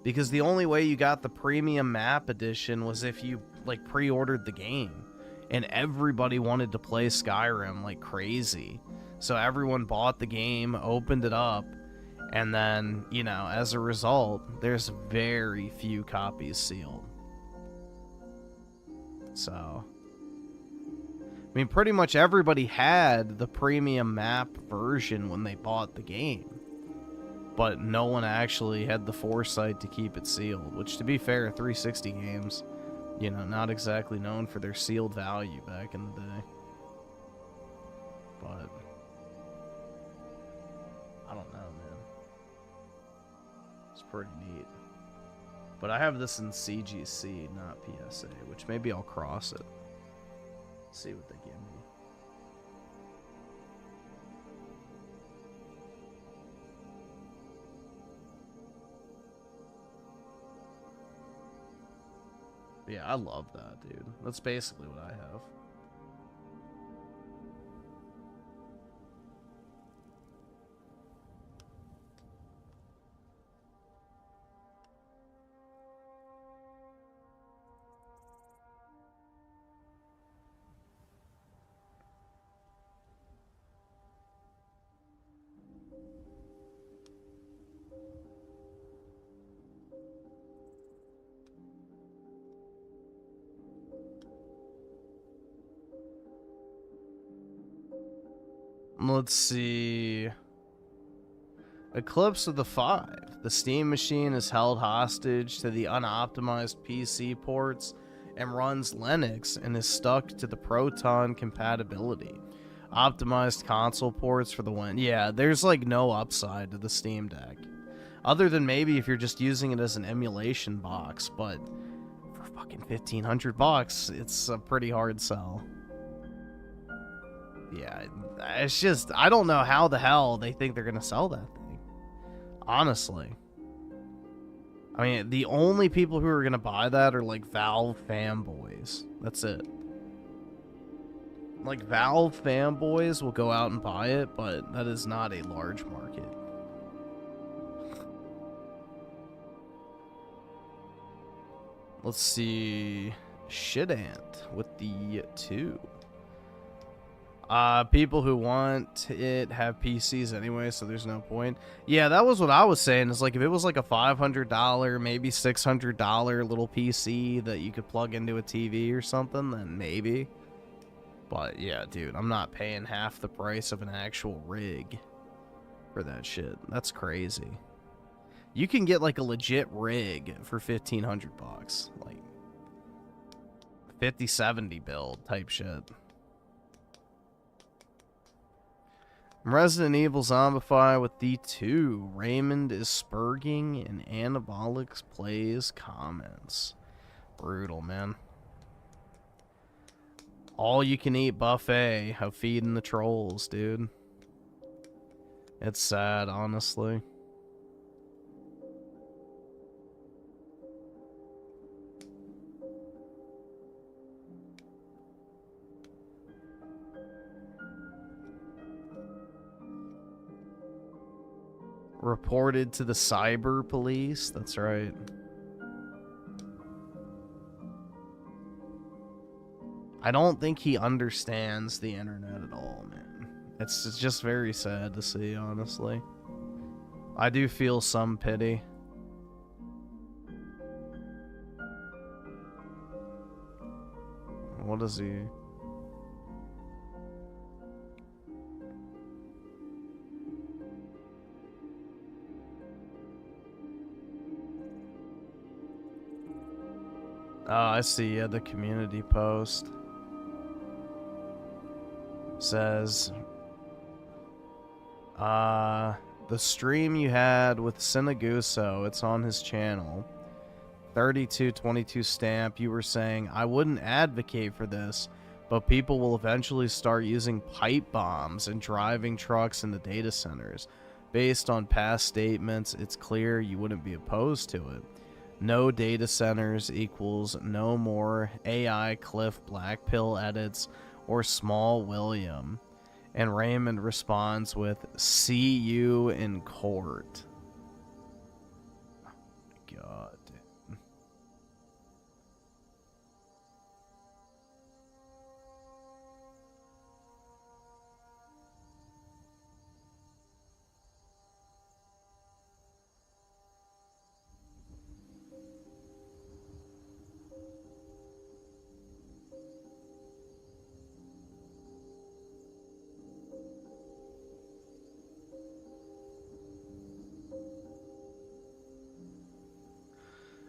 Because the only way you got the premium map edition was if you, like, pre-ordered the game. And everybody wanted to play Skyrim like crazy. So everyone bought the game, opened it up, and then, you know, as a result, there's very few copies sealed. So, I mean, pretty much everybody had the premium map version when they bought the game. But no one actually had the foresight to keep it sealed. Which, to be fair, 360 games, you know, not exactly known for their sealed value back in the day. But I don't know, man. It's pretty neat. But I have this in CGC, not PSA, which maybe I'll cross it. See what they give me. Yeah, I love that, dude. That's basically what I have. Let's see. Eclipse of the 5. The Steam machine is held hostage to the unoptimized PC ports and runs Linux and is stuck to the Proton compatibility. Optimized console ports for the win. Yeah, there's like no upside to the Steam Deck. Other than maybe if you're just using it as an emulation box, but for fucking $1,500, it's a pretty hard sell. Yeah, it's just, I don't know how the hell they think they're going to sell that thing. Honestly. I mean, the only people who are going to buy that are, like, Valve fanboys. That's it. Like, Valve fanboys will go out and buy it, but that is not a large market. Let's see. Shit Ant with the 2. People who want it have PCs anyway, so there's no point. Yeah, that was what I was saying. It's like if it was like a $500, maybe $600 little PC that you could plug into a TV or something, then maybe. But yeah, dude, I'm not paying half the price of an actual rig for that shit. That's crazy. You can get like a legit rig for $1,500, like 5070 build type shit. Resident Evil Zombify with the 2. Raymond is spurging and Anabolics plays comments. Brutal, man. All you can eat buffet of feeding the trolls, dude. It's sad, honestly. Reported to the cyber police. That's right. I don't think he understands the internet at all, man. It's just very sad to see, honestly. I do feel some pity. What is he? Oh, I see. Yeah, the community post says, the stream you had with Sinaguso, it's on his channel. 3222 stamp, you were saying, I wouldn't advocate for this, but people will eventually start using pipe bombs and driving trucks in the data centers. Based on past statements, it's clear you wouldn't be opposed to it. No data centers equals no more AI Cliff Black Pill edits or Small William. And Raymond responds with, "See you in court." Oh my God.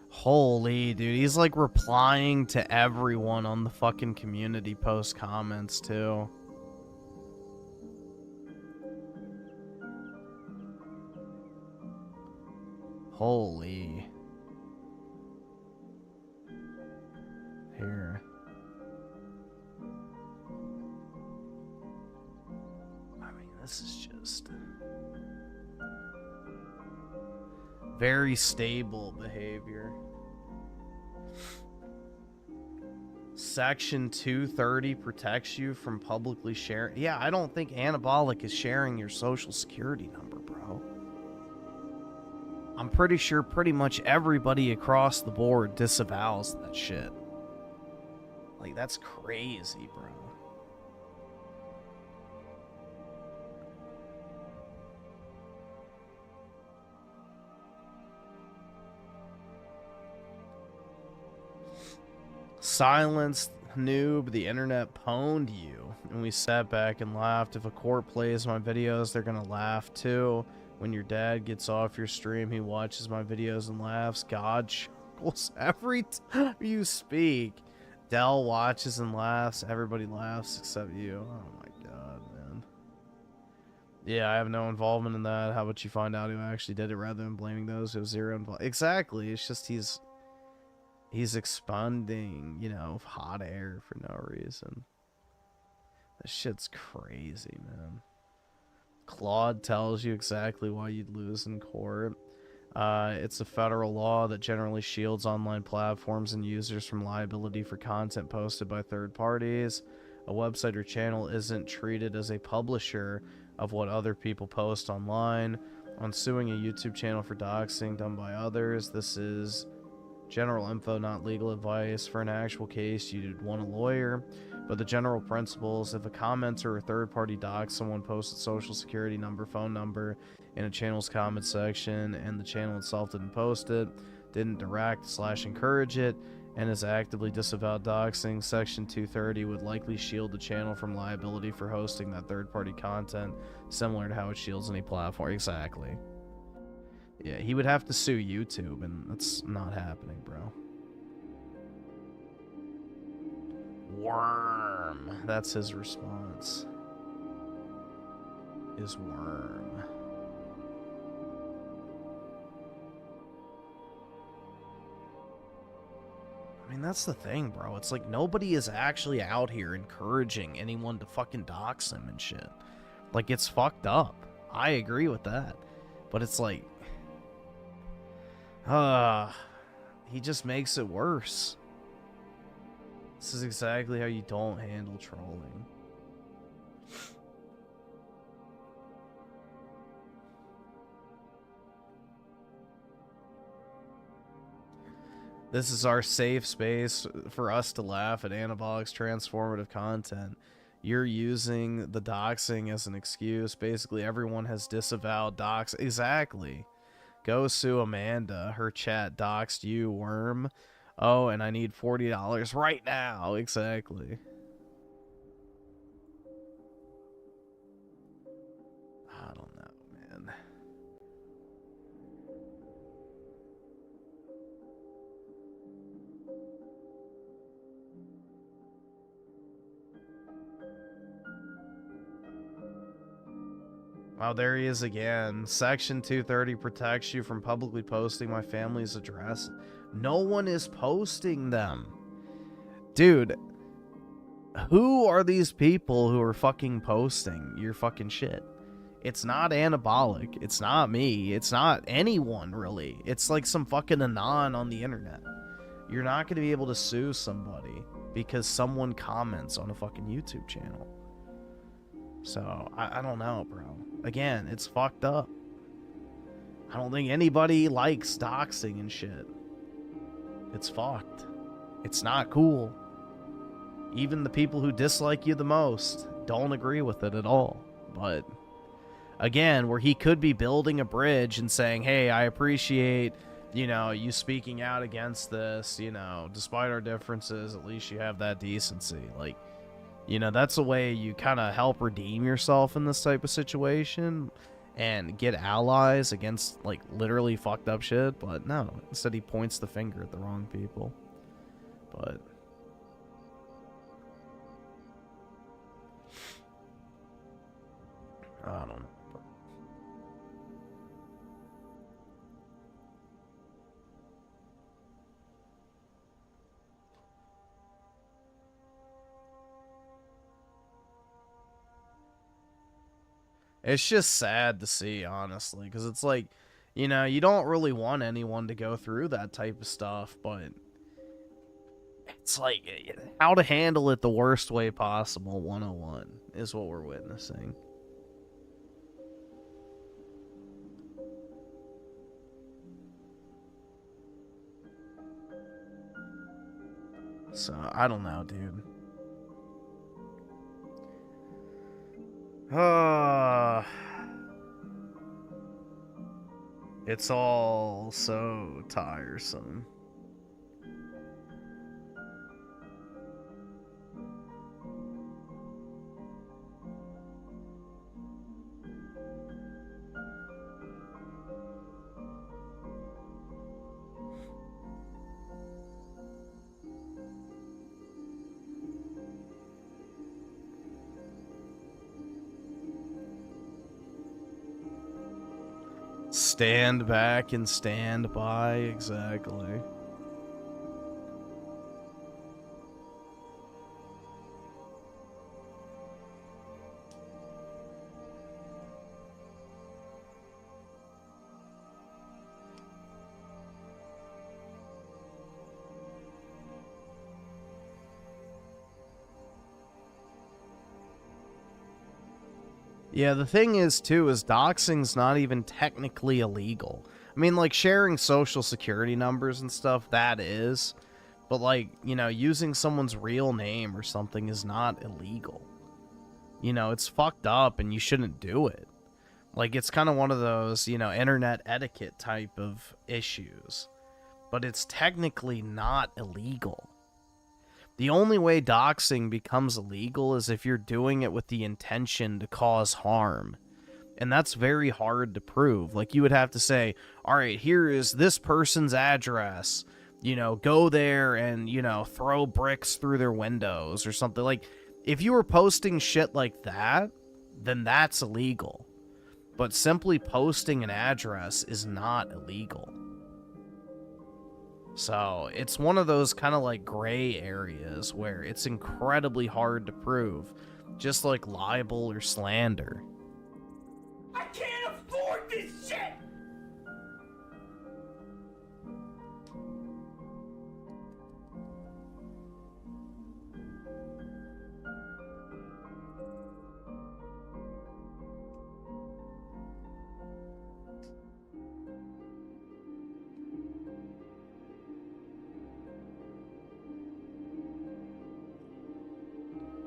Holy, dude, he's like replying to everyone on the fucking community post comments too. Holy. Here. I mean, this is just very stable behavior. Section 230 protects you from publicly sharing. Yeah, I don't think Anabolic is sharing your social security number, bro. I'm pretty sure pretty much everybody across the board disavows that shit. Like, that's crazy, bro. Silence, noob, the internet pwned you. And we sat back and laughed. If a court plays my videos, they're gonna laugh too. When your dad gets off your stream, he watches my videos and laughs. God chuckles every time you speak. Dell watches and laughs. Everybody laughs except you. Oh my God, man. Yeah, I have no involvement in that. How about you find out who actually did it rather than blaming those who have zero involvement? Exactly. It's just he's expunging, you know, hot air for no reason. That shit's crazy, man. Claude tells you exactly why you'd lose in court. It's a federal law that generally shields online platforms and users from liability for content posted by third parties. A website or channel isn't treated as a publisher of what other people post online. On suing a YouTube channel for doxing done by others, this is general info, not legal advice. For an actual case, you'd want a lawyer. But the general principles, if a commenter or third-party docs someone posted social security number, phone number in a channel's comment section, and the channel itself didn't post it, didn't direct/encourage it, and is actively disavowed doxing, Section 230 would likely shield the channel from liability for hosting that third-party content, similar to how it shields any platform. Exactly. Yeah, he would have to sue YouTube, and that's not happening, bro. Worm. That's his response. Is worm. I mean, that's the thing, bro. It's like nobody is actually out here encouraging anyone to fucking dox him and shit. Like, it's fucked up. I agree with that. But it's like, he just makes it worse. This is exactly how you don't handle trolling. This is our safe space for us to laugh at Anabolic's transformative content. You're using the doxing as an excuse. Basically, everyone has disavowed dox. Exactly. Go sue Amanda. Her chat doxed you, worm. Oh, and I need $40 right now. Exactly. I don't know, man. Oh, there he is again. Section 230 protects you from publicly posting my family's address. No one is posting them. Dude, who are these people who are fucking posting your fucking shit? It's not anabolic. It's not me. It's not anyone, really. It's like some fucking anon on the internet. You're not going to be able to sue somebody because someone comments on a fucking YouTube channel. So, I don't know, bro. Again, it's fucked up. I don't think anybody likes doxing and shit. It's fucked. It's not cool. Even the people who dislike you the most don't agree with it at all. But again, where he could be building a bridge and saying, hey, I appreciate, you know, you speaking out against this, you know, despite our differences, at least you have that decency. Like, you know, that's a way you kind of help redeem yourself in this type of situation and get allies against, like, literally fucked up shit. But no, instead he points the finger at the wrong people. But I don't know. It's just sad to see, honestly, because it's like, you know, you don't really want anyone to go through that type of stuff, but it's like how to handle it the worst way possible 101 is what we're witnessing. So, I don't know, dude. It's all so tiresome. Stand back and stand by, exactly. Yeah, the thing is, too, is doxing's not even technically illegal. I mean, like, sharing social security numbers and stuff, that is. But, like, you know, using someone's real name or something is not illegal. You know, it's fucked up and you shouldn't do it. Like, it's kind of one of those, you know, internet etiquette type of issues. But it's technically not illegal. The only way doxing becomes illegal is if you're doing it with the intention to cause harm. And that's very hard to prove. Like, you would have to say, all right, here is this person's address. You know, go there and, you know, throw bricks through their windows or something. Like, if you were posting shit like that, then that's illegal. But simply posting an address is not illegal. So, it's one of those kind of like gray areas where it's incredibly hard to prove, just like libel or slander. I can't afford this shit!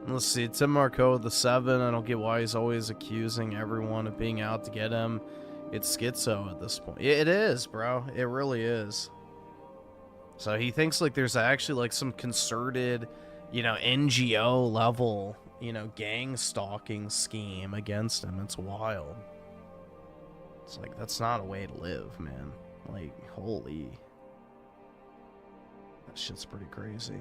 Let's see, Tim Marco, the 7. I don't get why he's always accusing everyone of being out to get him. It's schizo at this point. It is, bro. It really is. So he thinks like there's actually like some concerted, you know, NGO level, you know, gang stalking scheme against him. It's wild. It's like, that's not a way to live, man. Like, holy. That shit's pretty crazy.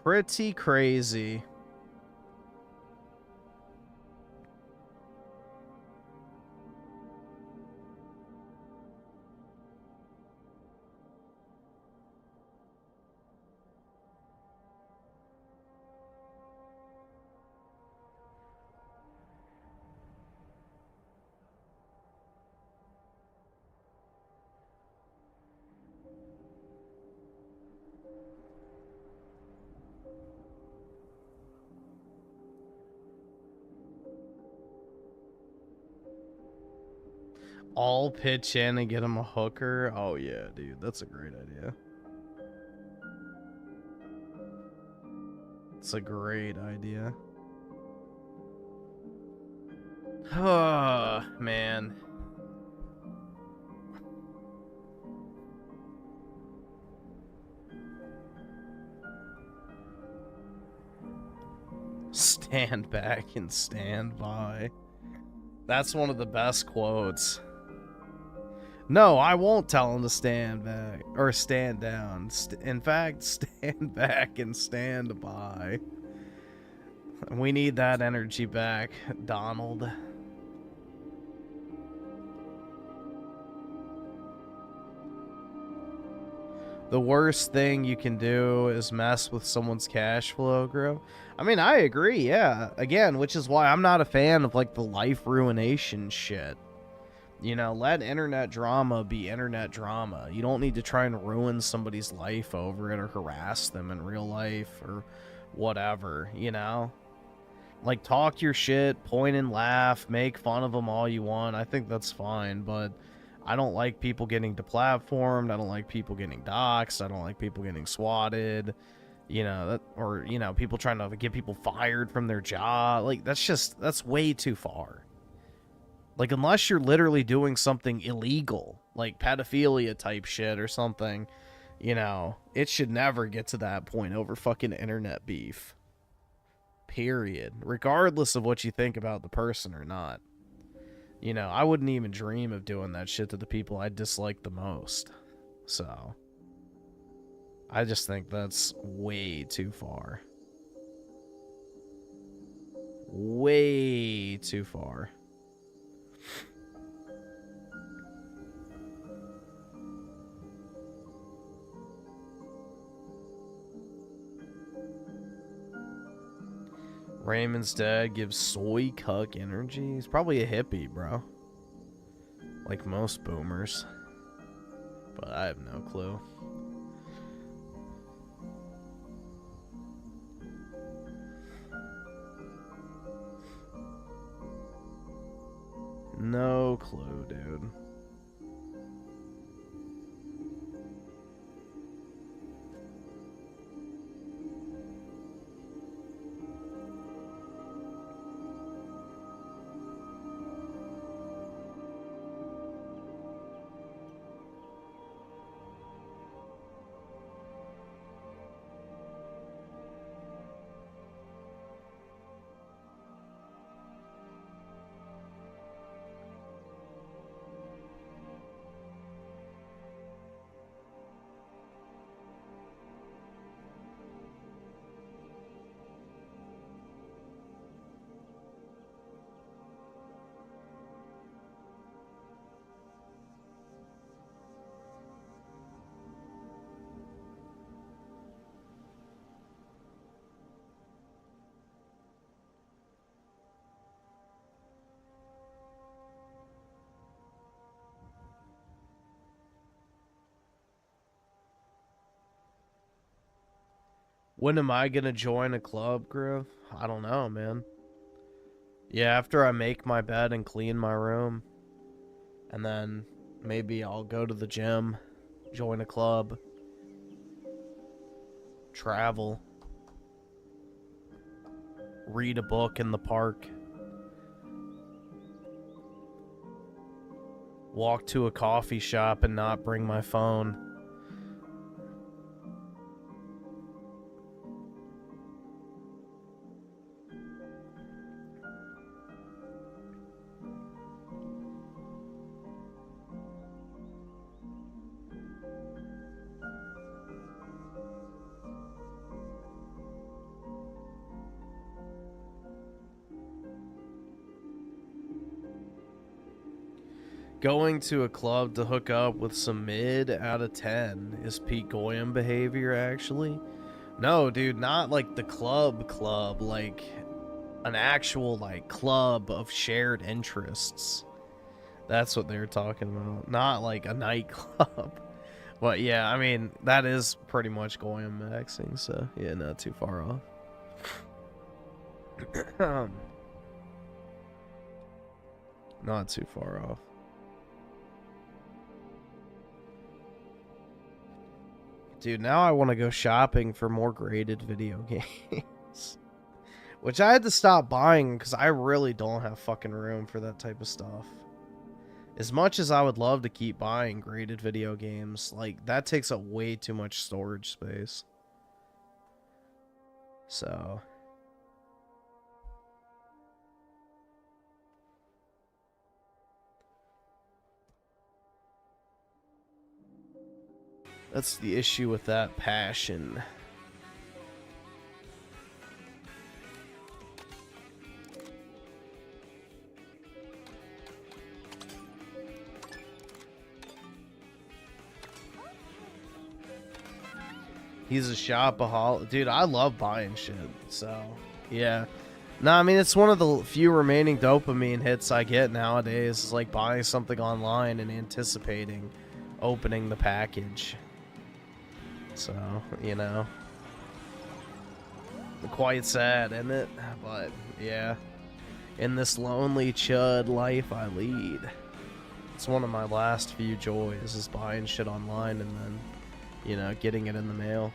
Pretty crazy. All pitch in and get him a hooker. Oh yeah, dude, that's a great idea. It's a great idea. Oh, man. Stand back and stand by. That's one of the best quotes. No, I won't tell him to stand back or stand down. In fact, stand back and stand by. We need that energy back, Donald. The worst thing you can do is mess with someone's cash flow, Griff. I mean, I agree, yeah. Again, which is why I'm not a fan of, like, the life ruination shit. You know, let internet drama be internet drama. You don't need to try and ruin somebody's life over it or harass them in real life or whatever, you know? Like, talk your shit, point and laugh, make fun of them all you want. I think that's fine, but I don't like people getting deplatformed. I don't like people getting doxxed. I don't like people getting swatted, you know, that, or, you know, people trying to get people fired from their job. Like, that's way too far. Like, unless you're literally doing something illegal, like pedophilia type shit or something, you know, it should never get to that point over fucking internet beef. Period. Regardless of what you think about the person or not. You know, I wouldn't even dream of doing that shit to the people I dislike the most. So, I just think that's way too far. Way too far. Raymond's dad gives soy cuck energy. He's probably a hippie, bro. Like most boomers. But I have no clue. No clue, dude. When am I gonna join a club, Griff? I don't know, man. Yeah, after I make my bed and clean my room. And then maybe I'll go to the gym, join a club, travel, read a book in the park, walk to a coffee shop and not bring my phone. Going to a club to hook up with some mid out of 10 is Pete Goyam behavior, actually. No, dude, not like the club, like an actual, like, club of shared interests. That's what they're talking about. Not like a nightclub. But yeah, I mean, that is pretty much Goyam maxing, so yeah, not too far off. Not too far off. Dude, now I want to go shopping for more graded video games. Which I had to stop buying because I really don't have fucking room for that type of stuff. As much as I would love to keep buying graded video games, like, that takes up way too much storage space. So... that's the issue with that passion. He's a shopaholic. Dude, I love buying shit, so, yeah. No, I mean, it's one of the few remaining dopamine hits I get nowadays, is like buying something online and anticipating opening the package. So, you know. Quite sad, isn't it? But, yeah. In this lonely chud life I lead. It's one of my last few joys, is buying shit online and then, you know, getting it in the mail.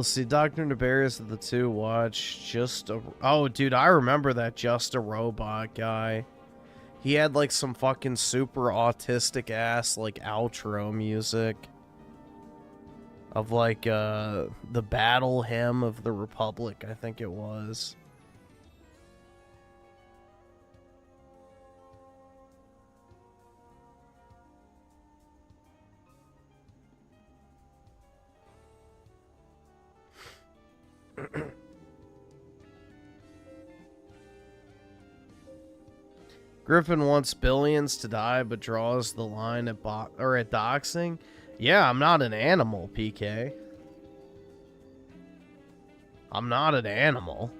Let's see. Dr. Nefarious of the two watch just a... oh, dude, I remember that Just a Robot guy. He had, like, some fucking super autistic-ass, like, outro music. Of, like, the Battle Hymn of the Republic, I think it was. Griffin wants billions to die, but draws the line at at doxing. Yeah, I'm not an animal, PK. I'm not an animal.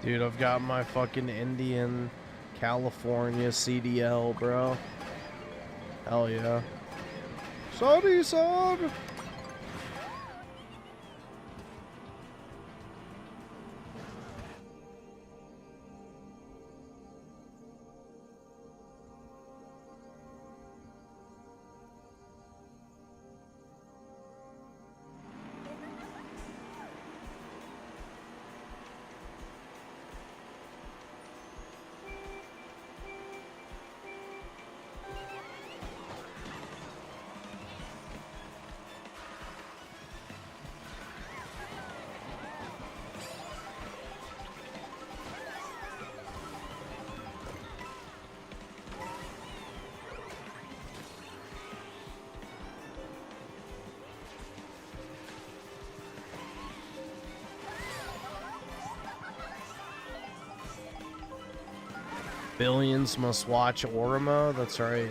Dude, I've got my fucking Indian California CDL, bro. Hell yeah. Sorry, son! Billions must watch Orimo. That's right.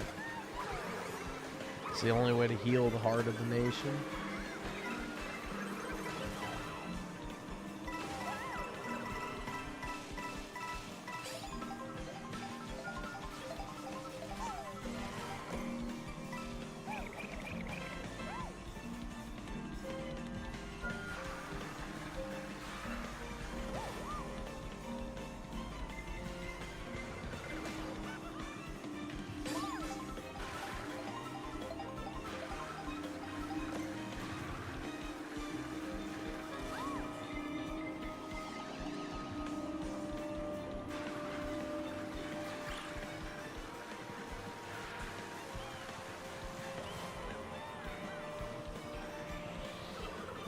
It's the only way to heal the heart of the nation.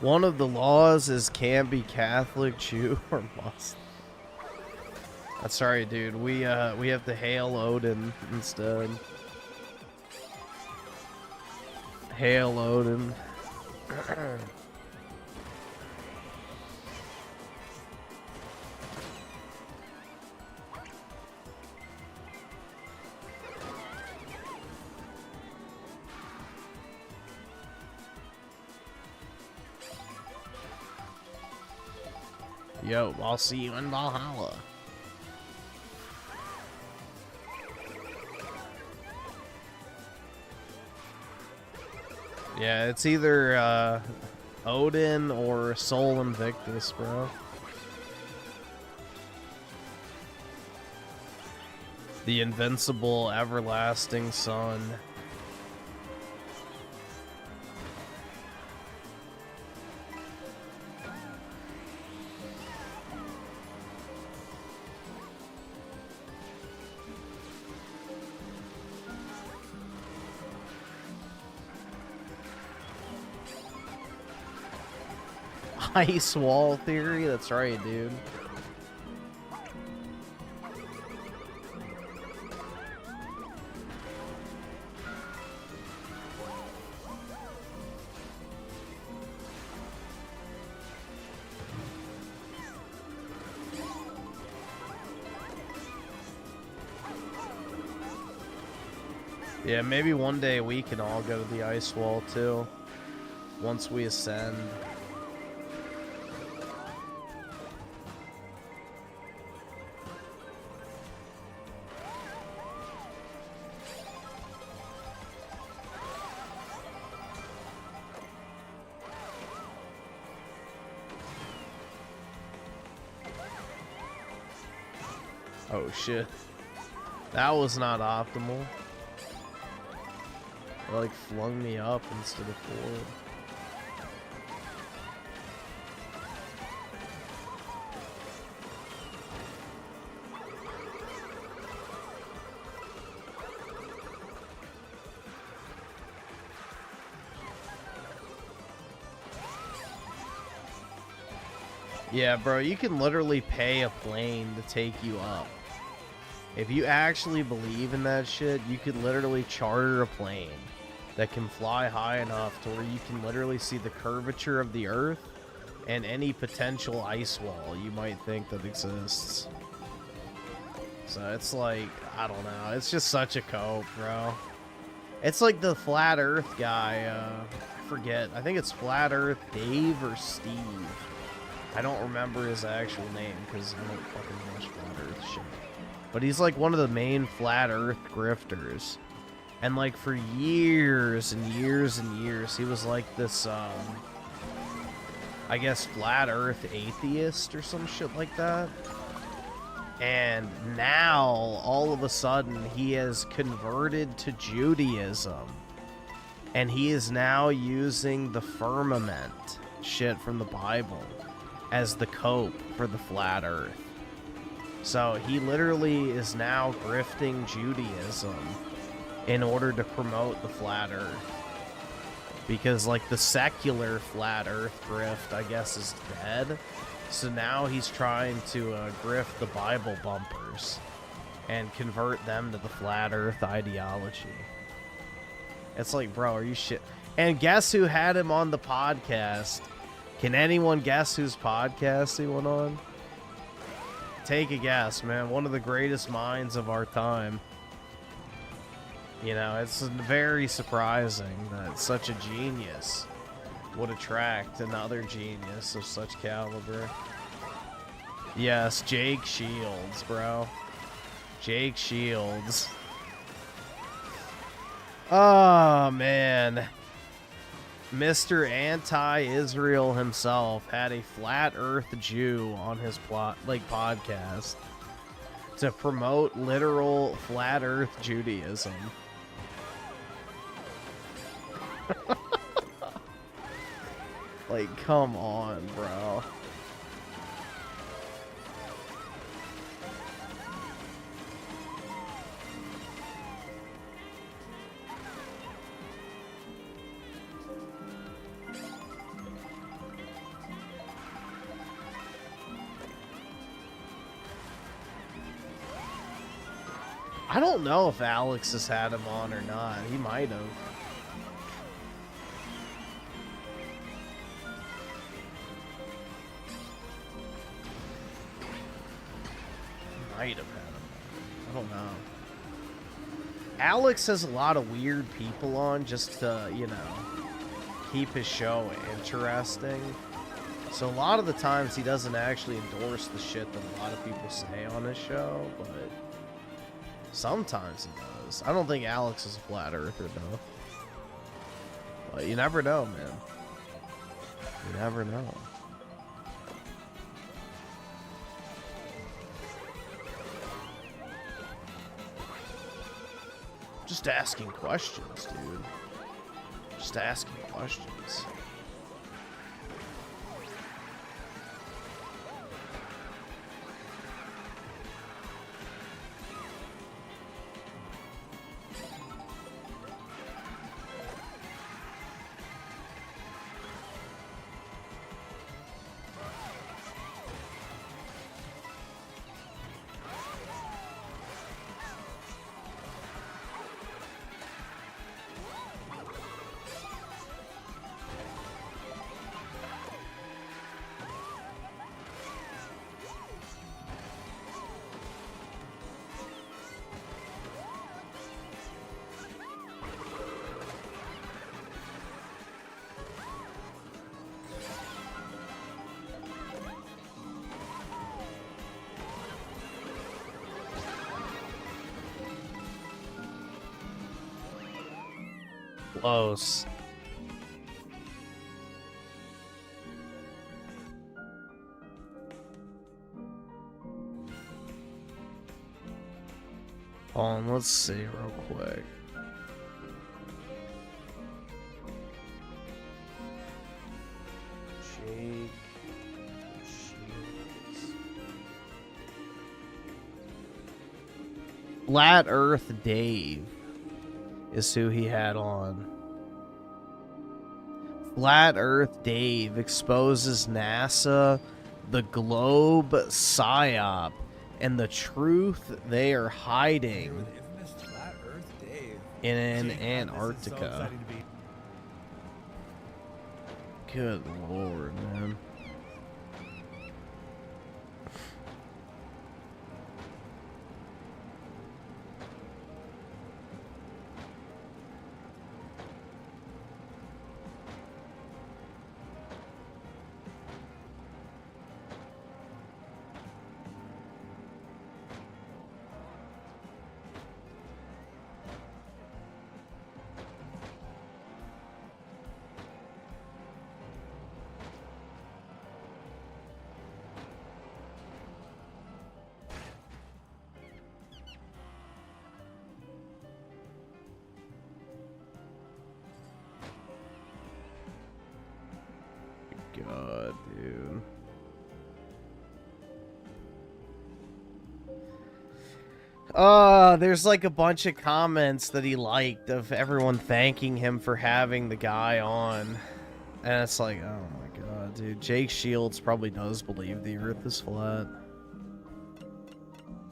One of the laws is can't be Catholic, Jew, or Muslim. That's right, dude. We have to hail Odin instead. Hail Odin. Yo, I'll see you in Valhalla. Yeah, it's either Odin or Sol Invictus, bro. The invincible, everlasting sun. Ice wall theory? That's right, dude. Yeah, maybe one day we can all go to the ice wall too. Once we ascend. Oh shit. That was not optimal. It like flung me up instead of forward. Yeah, bro, you can literally pay a plane to take you up. If you actually believe in that shit, you could literally charter a plane that can fly high enough to where you can literally see the curvature of the Earth and any potential ice wall you might think that exists. So it's like, I don't know, it's just such a cope, bro. It's like the Flat Earth guy, I forget, I think it's Flat Earth Dave or Steve. I don't remember his actual name because I don't fucking watch Flat Earth shit. But he's like one of the main Flat Earth grifters. And like for years and years and years, he was like this, I guess, Flat Earth atheist or some shit like that. And now, all of a sudden, he has converted to Judaism. And he is now using the firmament shit from the Bible as the cope for the Flat Earth. So he literally is now grifting Judaism in order to promote the Flat Earth. Because like the secular Flat Earth grift, I guess, is dead. So now he's trying to grift the Bible bumpers and convert them to the Flat Earth ideology. It's like, bro, are you shit? And guess who had him on the podcast? Can anyone guess whose podcast he went on? Take a guess, man. One of the greatest minds of our time. You know, it's very surprising that such a genius would attract another genius of such caliber. Yes, Jake Shields, bro. Jake Shields. Oh, man. Mr. Anti-Israel himself had a Flat Earth Jew on his podcast to promote literal Flat Earth Judaism. Like, come on, bro. I don't know if Alex has had him on or not. He might have. Might have had him. I don't know. Alex has a lot of weird people on just to, you know, keep his show interesting. So a lot of the times he doesn't actually endorse the shit that a lot of people say on his show, but sometimes he does. I don't think Alex is a flat earther though. But you never know, man. You never know. Just asking questions, dude. Just asking questions. Close. Hold on, let's see real quick. Jake Shields. Flat Earth Dave is who he had on. Flat Earth Dave exposes NASA, the globe psyop, and the truth they are hiding in Antarctica. Good lord, man. God, dude. There's like a bunch of comments that he liked of everyone thanking him for having the guy on. And it's like, oh my god, dude. Jake Shields probably does believe the earth is flat.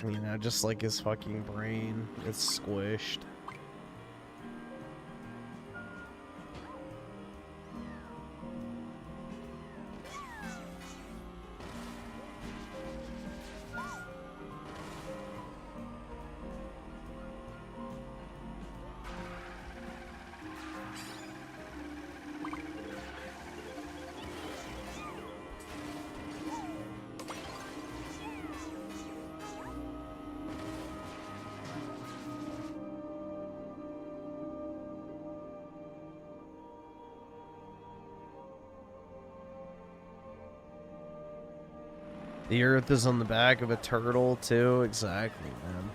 You know, just like his fucking brain. It's squished. The earth is on the back of a turtle, too. Exactly, man.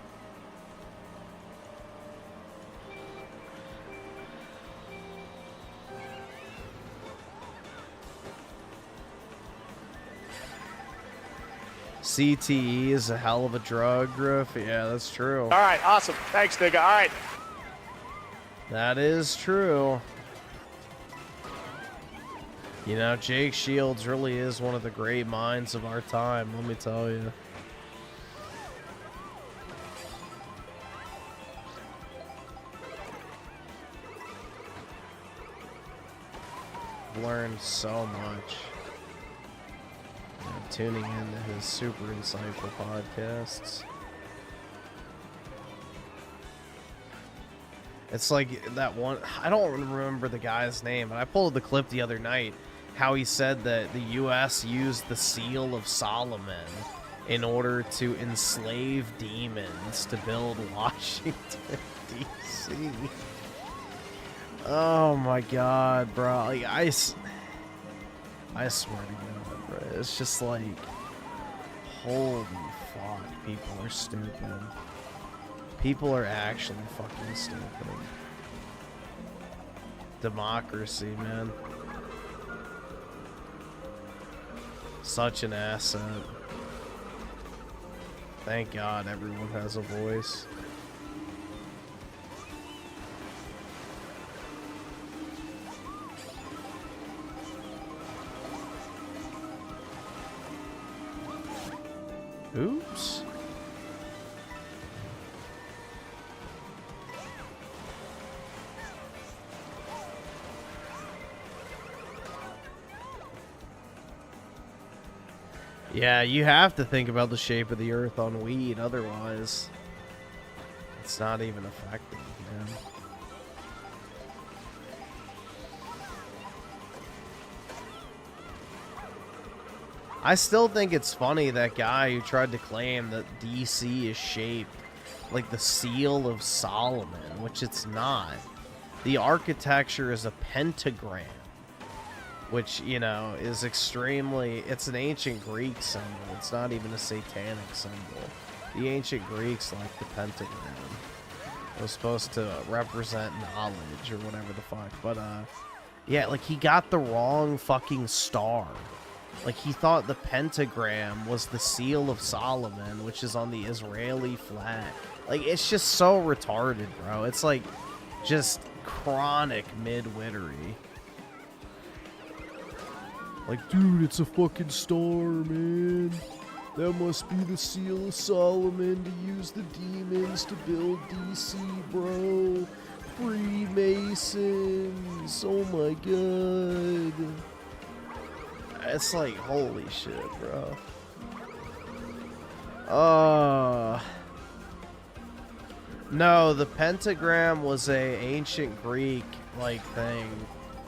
CTE is a hell of a drug, Griff. Yeah, that's true. All right, awesome. Thanks, nigga. All right. That is true. You know, Jake Shields really is one of the great minds of our time, let me tell you. I've learned so much. Tuning into his super insightful podcasts. It's like that one, I don't remember the guy's name, but I pulled the clip the other night, how he said that the U.S. used the Seal of Solomon in order to enslave demons to build Washington, D.C. Oh my god, bro. Like, I swear to God, bro. It's just like, holy fuck, people are stupid. People are actually fucking stupid. Democracy, man. Such an asset. Thank God everyone has a voice. Oops. Yeah, you have to think about the shape of the earth on weed, otherwise it's not even effective, man. I still think it's funny, that guy who tried to claim that DC is shaped like the Seal of Solomon, which it's not. The architecture is a pentagram, which, you know, is extremely, it's an ancient Greek symbol. It's not even a satanic symbol. The ancient Greeks liked the pentagram. It was supposed to represent knowledge or whatever the fuck. But, yeah, like, he got the wrong fucking star. Like, he thought the pentagram was the Seal of Solomon, which is on the Israeli flag. Like, it's just so retarded, bro. It's, like, just chronic midwittery. Like, dude, it's a fucking star, man. That must be the Seal of Solomon to use the demons to build DC, bro. Freemasons. Oh my god. It's like, holy shit, bro. No, the pentagram was a ancient Greek, like, thing.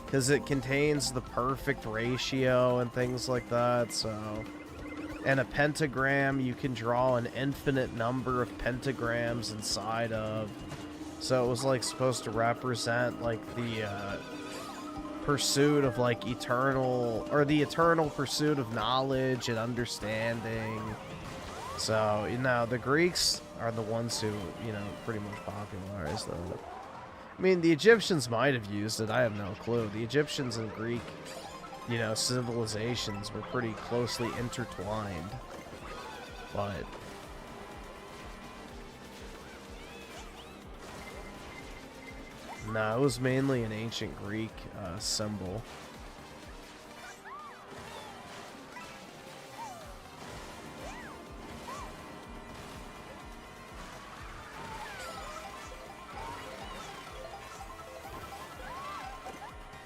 Because it contains the perfect ratio and things like that, so... And a pentagram, you can draw an infinite number of pentagrams inside of. So it was, like, supposed to represent, like, the, pursuit of, like, eternal... Or the eternal pursuit of knowledge and understanding. So, you know, the Greeks are the ones who, you know, pretty much popularized that. I mean, the Egyptians might have used it. I have no clue. The Egyptians and Greek, you know, civilizations were pretty closely intertwined. But... no, it was mainly an ancient Greek symbol.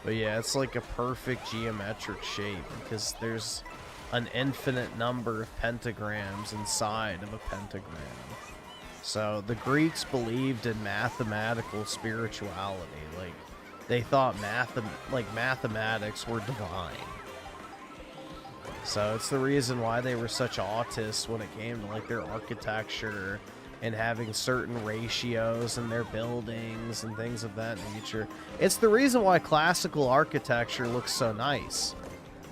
But yeah, it's like a perfect geometric shape because there's an infinite number of pentagrams inside of a pentagram. So the Greeks believed in mathematical spirituality. Like, they thought mathematics were divine. So it's the reason why they were such autists when it came to, like, their architecture and having certain ratios in their buildings and things of that nature. It's the reason why classical architecture looks so nice,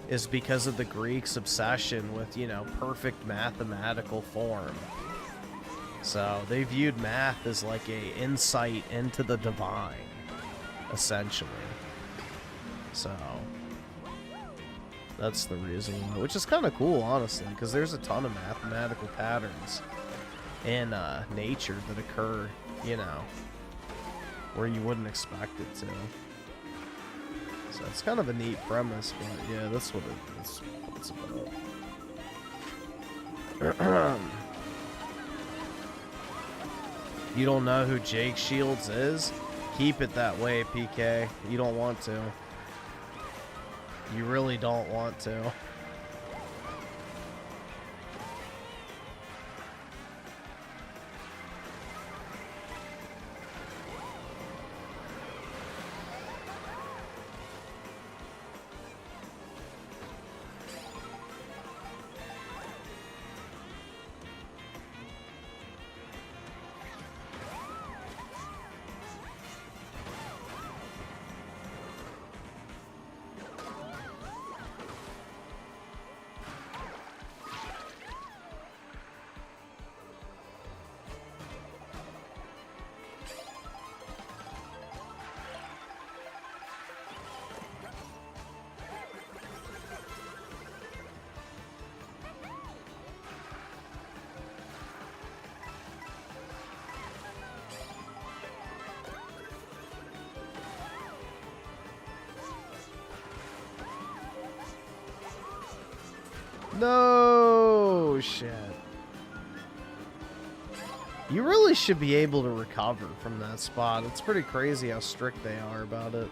is because of the Greeks' obsession with, you know, perfect mathematical form. So they viewed math as like a insight into the divine, essentially. So that's the reason why, which is kind of cool, honestly, because there's a ton of mathematical patterns in nature that occur, you know, where you wouldn't expect it to. So it's kind of a neat premise, but yeah, that's what it's about. You don't know who Jake Shields is? Keep it that way, PK. You don't want to. You really don't want to. No shit. You really should be able to recover from that spot. It's pretty crazy how strict they are about it.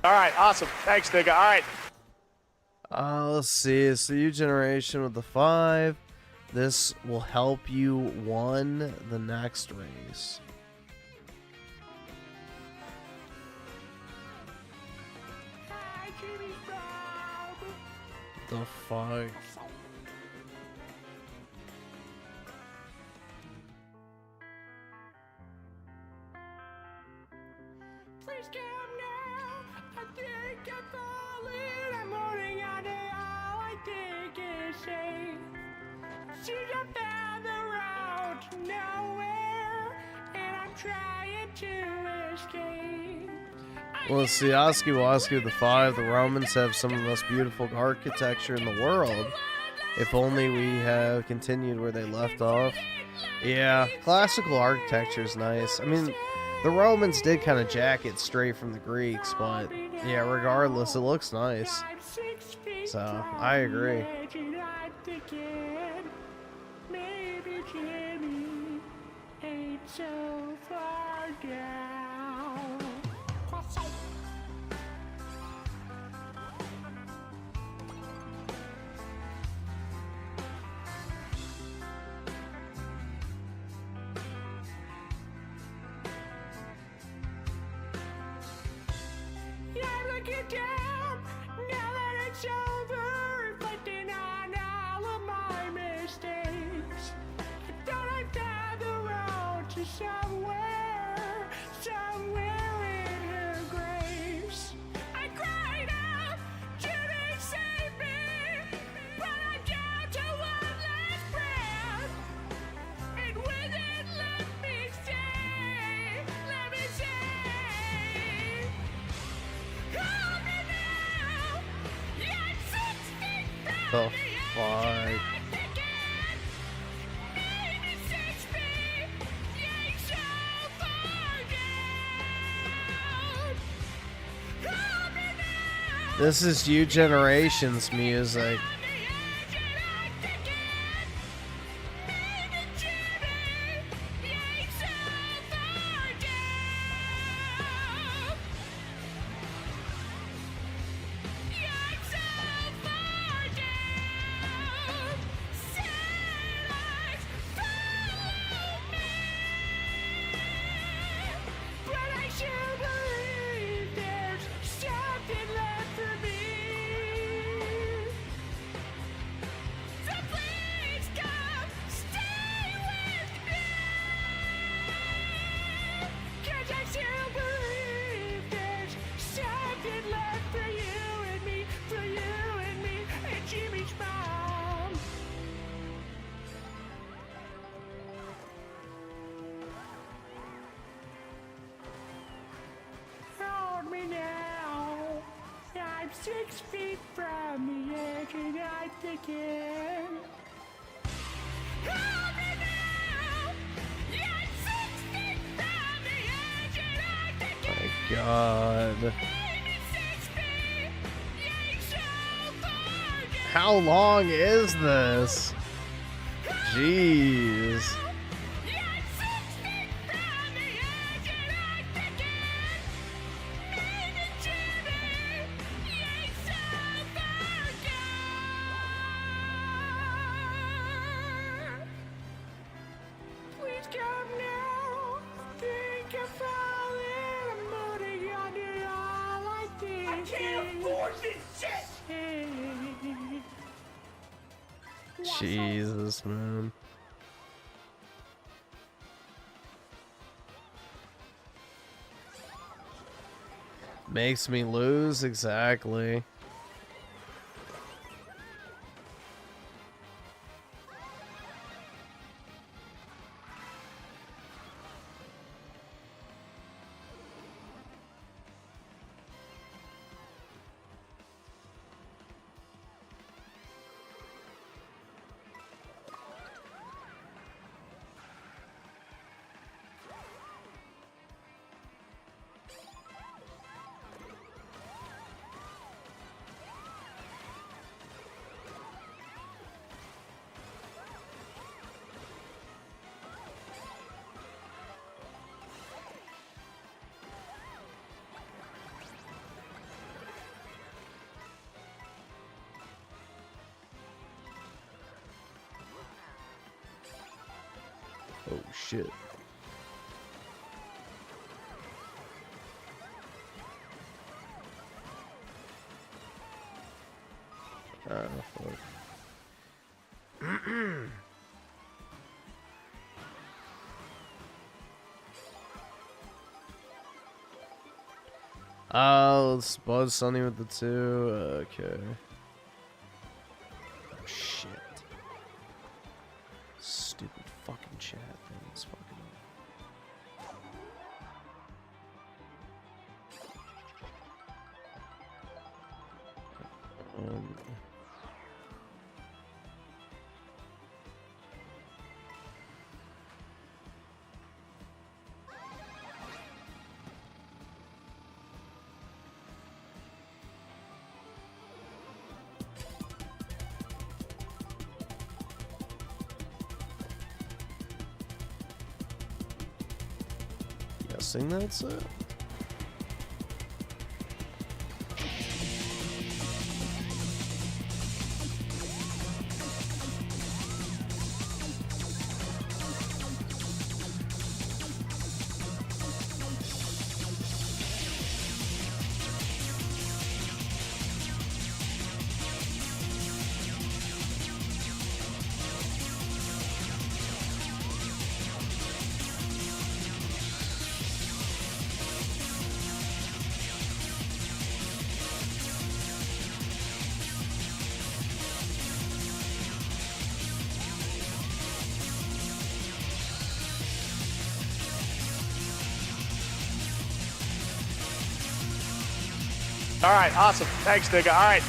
All right, awesome. Thanks, nigga. All right. Let's see. It's the U generation with the 5. This will help you won the next race. The fuck? Please come now. I think I'm falling. I'm holding on to all I think is safe. Since I found the road to nowhere, and I'm trying to escape. Well, let's see. Oski Woski with the 5. The Romans have some of the most beautiful architecture in the world. If only we have continued where they left off. Yeah, classical architecture is nice. I mean, the Romans did kind of jack it straight from the Greeks, but yeah, regardless, it looks nice. So, I agree. Maybe Jimmy ain't so far down. Yeah, I'm looking down, now that it's over, reflecting on all of my mistakes. I thought I found the road to somewhere in her grace. I cried out, Jimmy, save me, but I'm down to one last breath. And with it, let me say, hold me now. Yeah, 6 feet The from fuck? maybe 6 feet. Yeah, so far down. Hold me now. This is U Generation's music. I'm 6 feet from the edge and I begin. Help me now! Yeah, I'm 6 feet from the edge and I begin. My God. Maybe 6 feet, yeah, so far down. How long is this? Jeez. Yeah, I'm 6 feet from the edge and I begin. Maybe Jimmy, yeah, so far down. Please come now. Think of falling. I'm holding on to all I think. I can't afford this shit. Jesus, man. Makes me lose, exactly. Oh shit. Fuck. Let's buzz Sunny with the 2. Okay. Oh, shit. Stupid fucking chat thing. It's fucking guessing that's it. All right, awesome. Thanks, nigga. All right.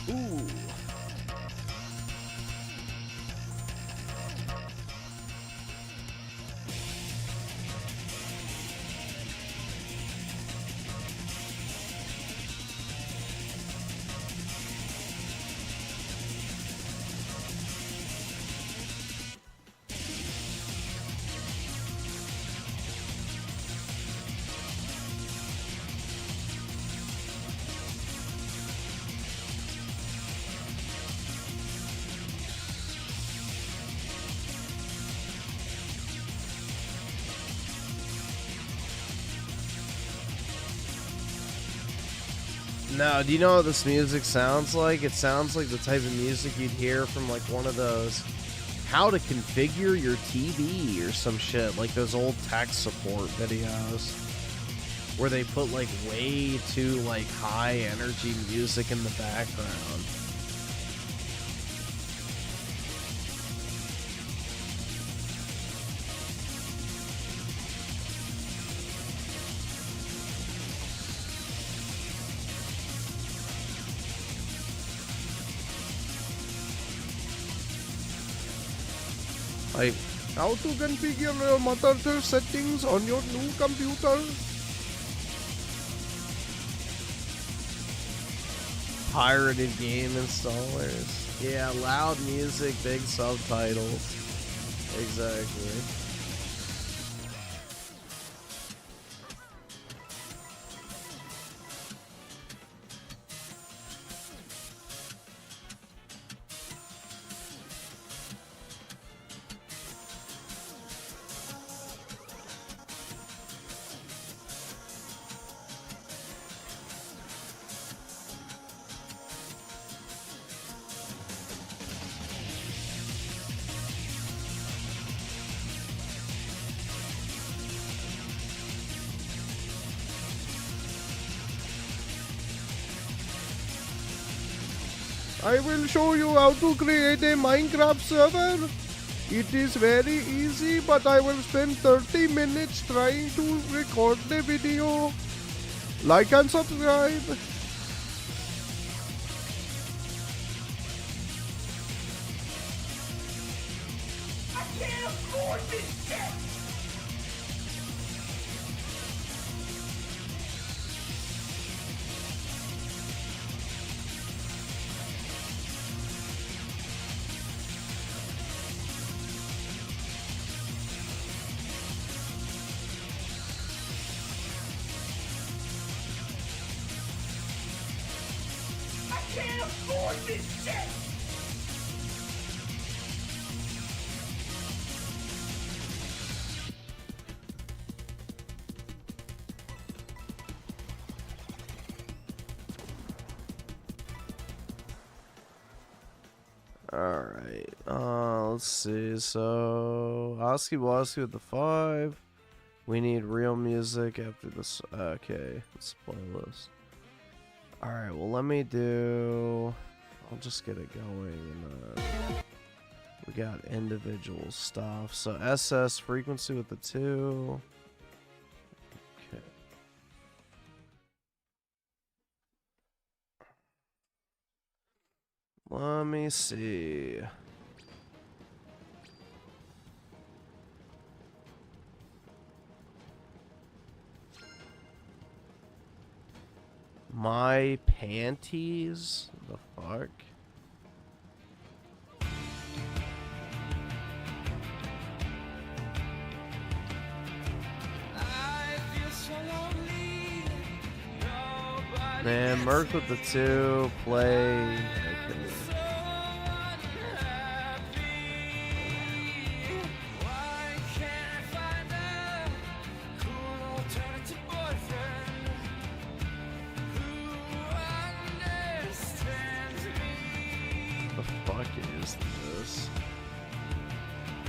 Ooh. No, do you know what this music sounds like? It sounds like the type of music you'd hear from like one of those how to configure your TV or some shit, like those old tech support videos where they put like way too like high energy music in the background. Like, how to configure your monitor settings on your new computer? Pirated game installers. Yeah, loud music, big subtitles. Exactly. I will show you how to create a Minecraft server. It is very easy, but I will spend 30 minutes trying to record the video. Like and subscribe. I can't afford this shit! I can't afford this shit! Alright, let's see. So, Oski Woski with the 5. We need real music after this. Okay, let's play this. Alright, well, let me do. I'll just get it going. We got individual stuff. So, SS frequency with the 2. Okay. Let me see. My panties? The fuck? Man, Merc with the 2, play. The fuck is this?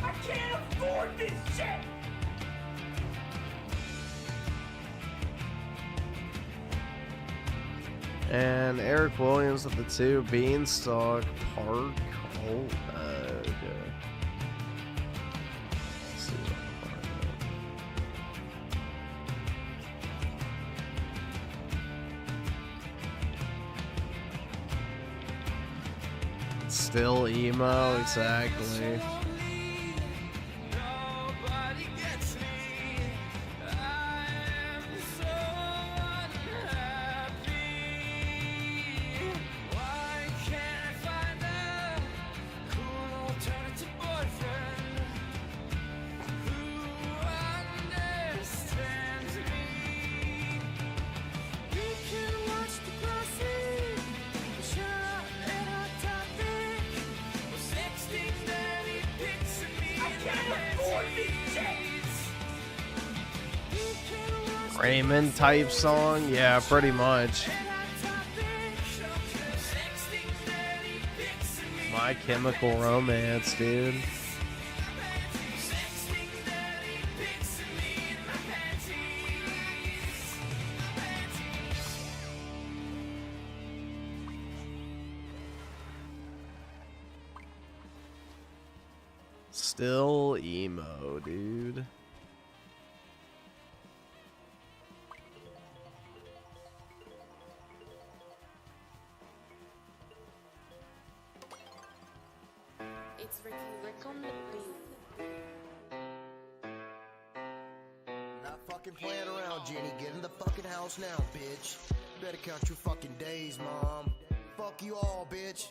I can't afford this shit! And Eric Williams with the 2, Beanstalk, Park. Oh, okay. Let's see what I can find out. Still emo, exactly. Raymond type song? Yeah, pretty much. My Chemical Romance, dude. Still emo, dude. It's Rick on the beat. Not fucking playing around, Jenny. Get in the fucking house now, bitch. Better count your fucking days, mom. Fuck you all, bitch.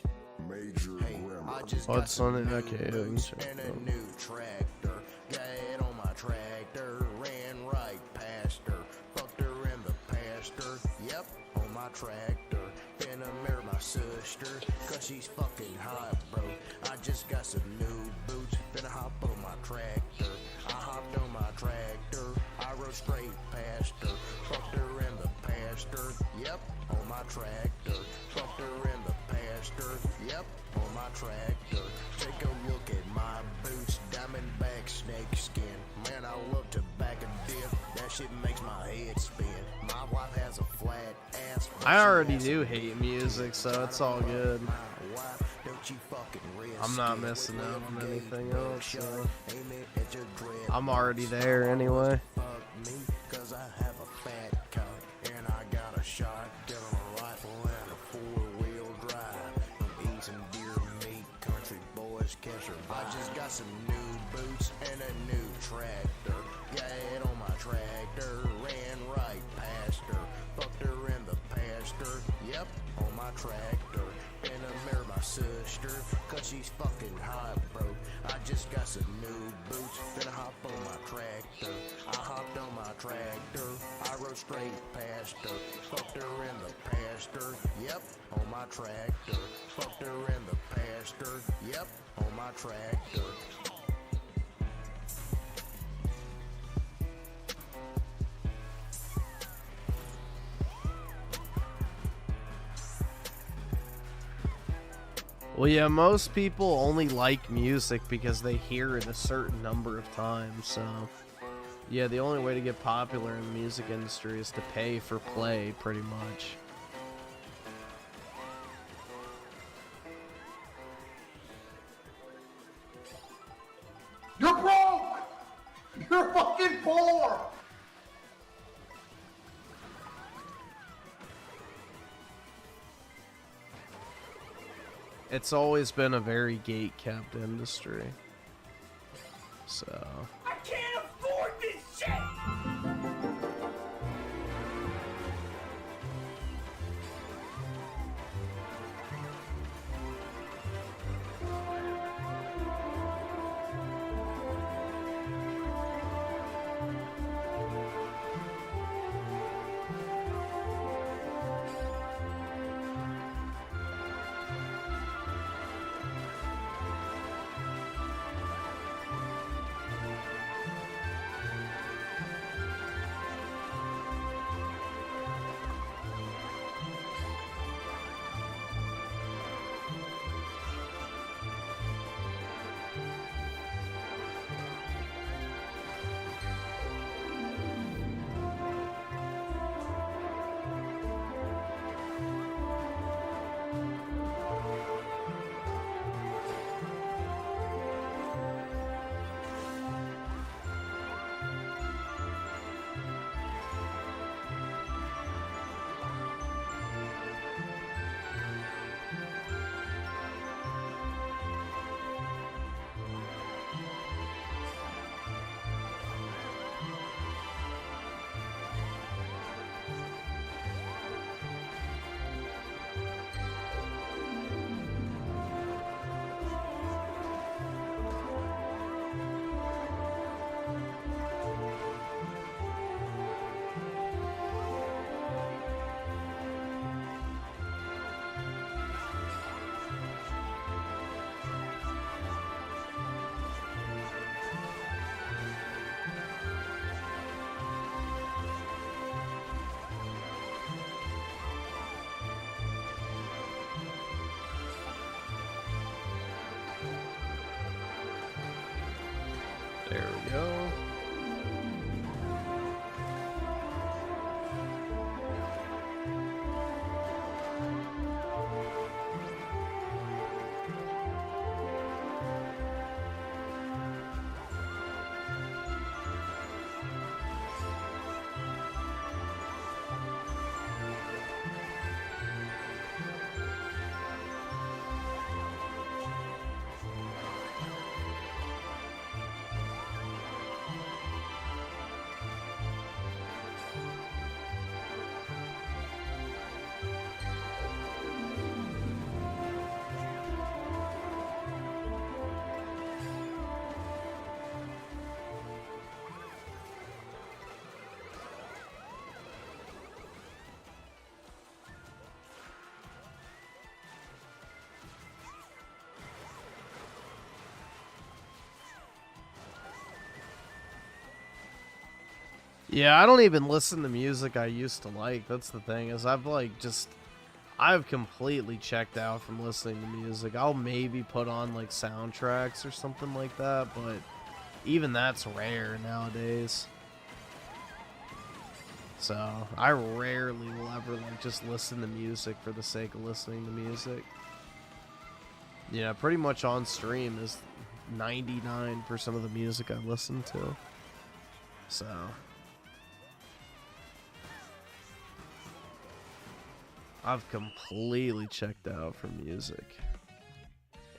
Major Hey, I just What's got some on it? new Okay, boots yeah, and a new tractor. Got it on my tractor, ran right past her. Fucked her in the pasture. Yep, on my tractor. Finna marry my sister, cause she's fucking hot, bro. I just got some new boots. Finna hop on my tractor. I hopped on my tractor. I rode straight past her. Fucked her in the pasture. Yep, on my tractor. Fucked her in the pasture. Yep, on my tractor. Take a look at my boots. Diamondback snake skin. Man, I love to back a dip. That shit makes my head spin. My wife has a flat ass. but I she already has do a hate big music, tits. so it's all good. My wife, don't you fucking risk I'm not it. missing out on Gay anything else, so buckshot, aim it at your dread. I'm already there anyway. Fuck me, cause I have a fat cock, and I got a shotgun, a rifle, and a four-wheel drive. I'm eating deer meat, country boys catch her. I just got some new boots and a new tractor. Got it on my tractor, ran right past her. Fucked her in the pasture, yep, on my tractor. Finna marry my sister, cause she's fucking hot, bro. I just got some new boots, finna hop on my tractor. I hopped on my tractor, I rode straight past her. Fucked her in the pasture, yep, on my tractor. Fucked her in the pasture, yep, on my tractor. Well, yeah, most people only like music because they hear it a certain number of times, so... Yeah, the only way to get popular in the music industry is to pay for play, pretty much. You're broke! You're fucking poor! It's always been a very gate-kept industry. So... I can't afford this shit! There we go. Yeah, I don't even listen to music I used to like. That's the thing, is I've completely checked out from listening to music. I'll maybe put on like soundtracks or something like that, but even that's rare nowadays. So I rarely will ever like just listen to music for the sake of listening to music. Yeah, pretty much on stream is 99% of the music I listen to. So I've completely checked out from music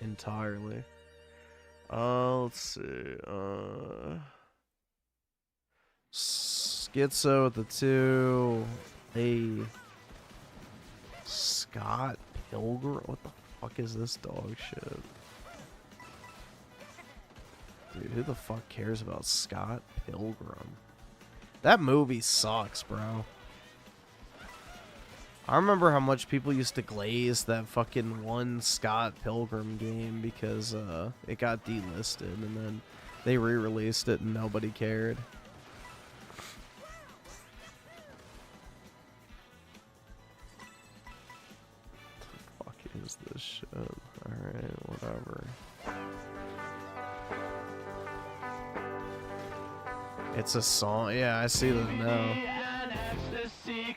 entirely. Let's see. Schizo with the 2. A Scott Pilgrim. What the fuck is this dog shit? Dude, who the fuck cares about Scott Pilgrim? That movie sucks, bro. I remember how much people used to glaze that fucking one Scott Pilgrim game because it got delisted, and then they re-released it and nobody cared. What the fuck is this shit? Alright, whatever. It's a song. Yeah, I see them now.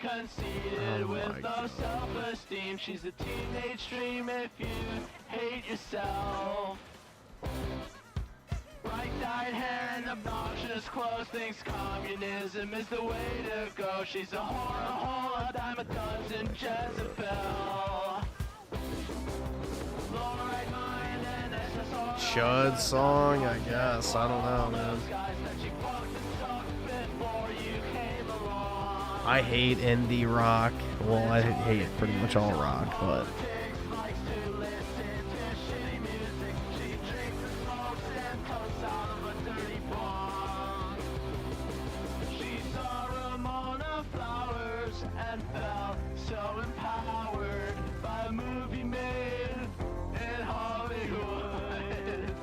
Conceited with low self-esteem. She's a teenage dream if you hate yourself. Bright-dyed hair and obnoxious clothes, thinks communism is the way to go. She's a whore, a dime a dozen Jezebel. Fluoride mind and SSR. Chud song, I guess. I don't know, man. I hate indie rock. Well, I hate pretty much all rock, but She saw Ramona Flowers and felt so empowered by a movie made in Hollywood.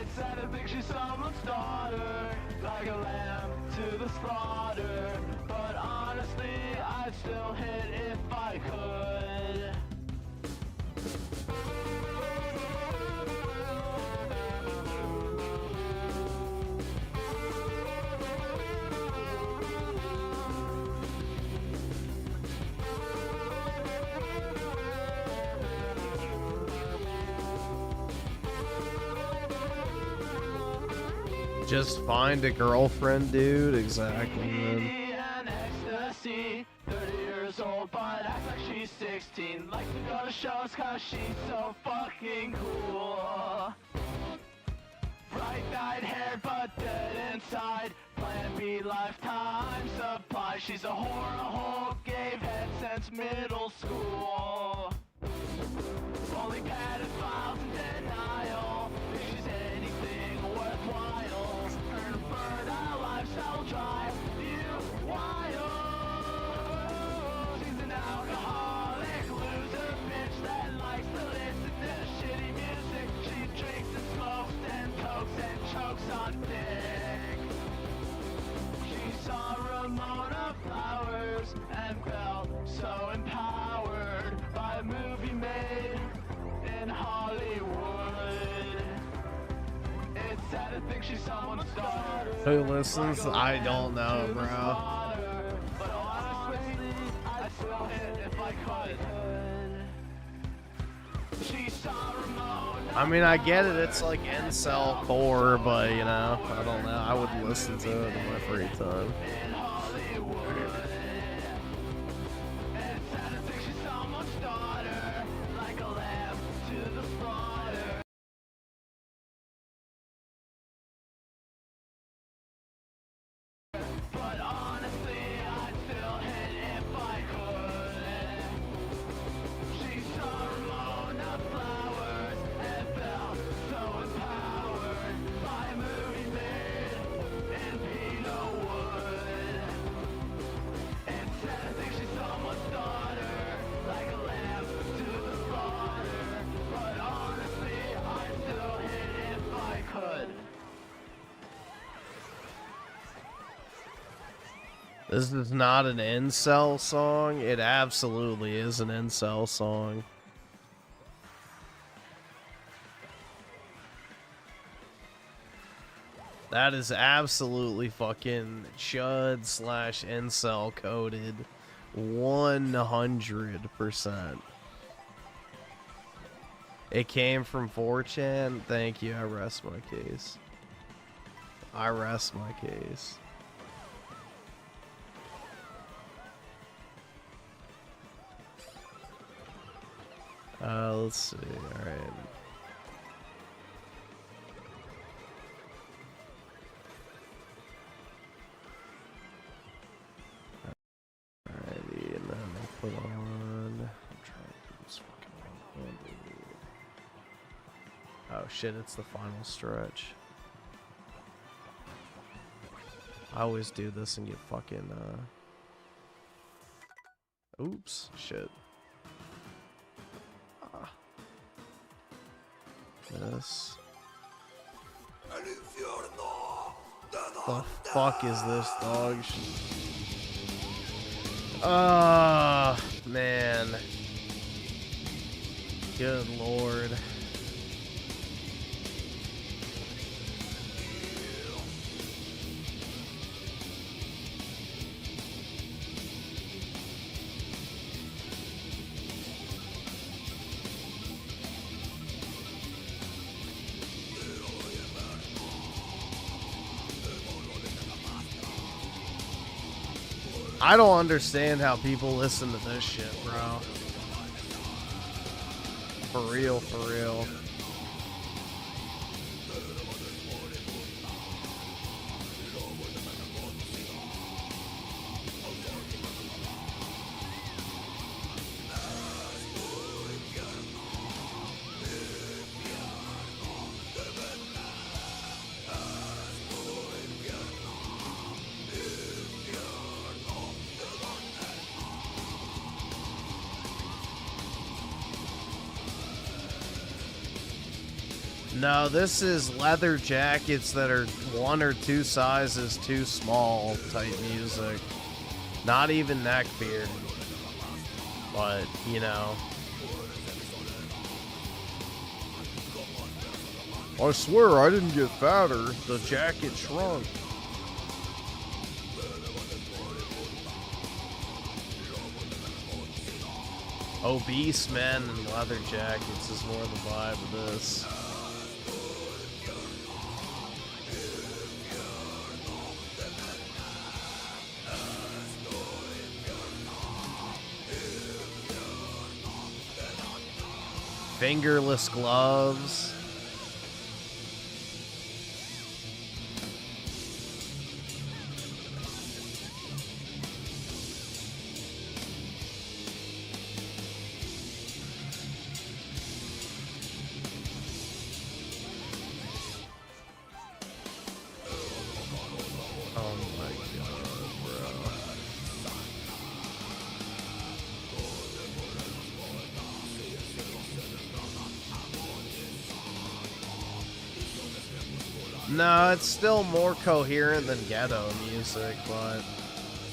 It's sad to think she's someone's daughter, like a lamb to the slaughter. But honestly, I'd still hit if I could. just find a girlfriend, dude. Exactly, man. 30 years old, but acts like she's 16. Likes to go to shows cause she's so fucking cool. Bright-eyed hair, but dead inside. Plan B lifetime supply. She's a whore gave head since middle school. Only pedophiles in denial. If she's anything worthwhile, her fertile lifestyle drive you wild. She's an alcoholic loser bitch that likes to listen to shitty music. She drinks and smokes and cokes and chokes on dick. She saw Ramona Flowers and felt so empowered by a movie made in Hollywood. It's sad to think she's someone's daughter. Who listens? I don't know, bro. But honestly, I'd still hit if I could. She saw Ramona. I mean, I get it. It's like incel core, but you know, I don't know. I would listen to it in my free time. In Hollywood. It's sad to think she's someone's daughter, like a lamb to the slaughter. But honestly, I'd still hit if I could. She saw Ramona Flowers and felt so empowered by a movie made in Pinowood. This is not an incel song. It absolutely is an incel song. That is absolutely fucking chud slash incel coded. 100%. It came from 4chan. Thank you. I rest my case. I rest my case. Let's see. All right. Alrighty, and then I'll put on. I'm trying to do this fucking one. Oh shit! It's the final stretch. I always do this and get fucking. Oops! Shit. This. The fuck is this, dog? Ah, man. Good lord. I don't understand how people listen to this shit, bro. For real, for real. No, this is leather jackets that are 1 or 2 sizes too small type music. Not even neckbeard. But, you know. I swear I didn't get fatter. The jacket shrunk. Obese men in leather jackets is more the vibe of this. Fingerless gloves. No, it's still more coherent than ghetto music, but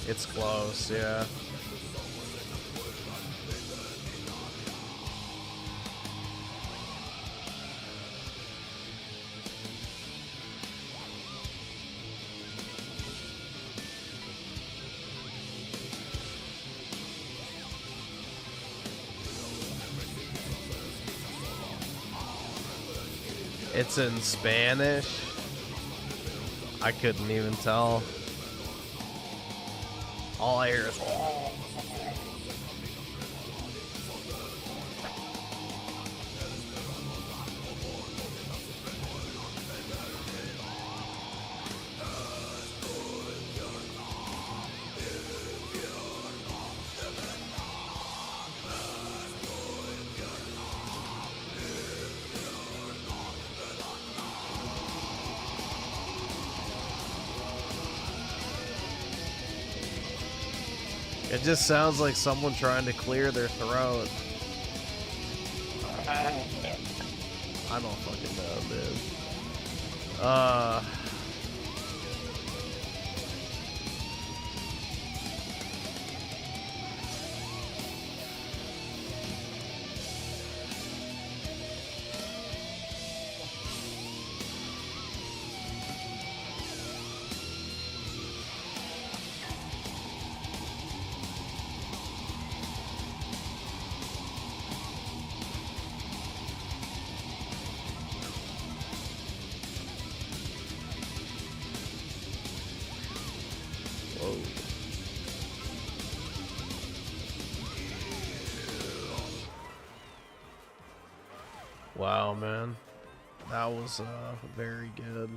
it's close, yeah. It's in Spanish. I couldn't even tell. All I hear is it just sounds like someone trying to clear their throat. I don't fucking know, dude. know, man. That was very good.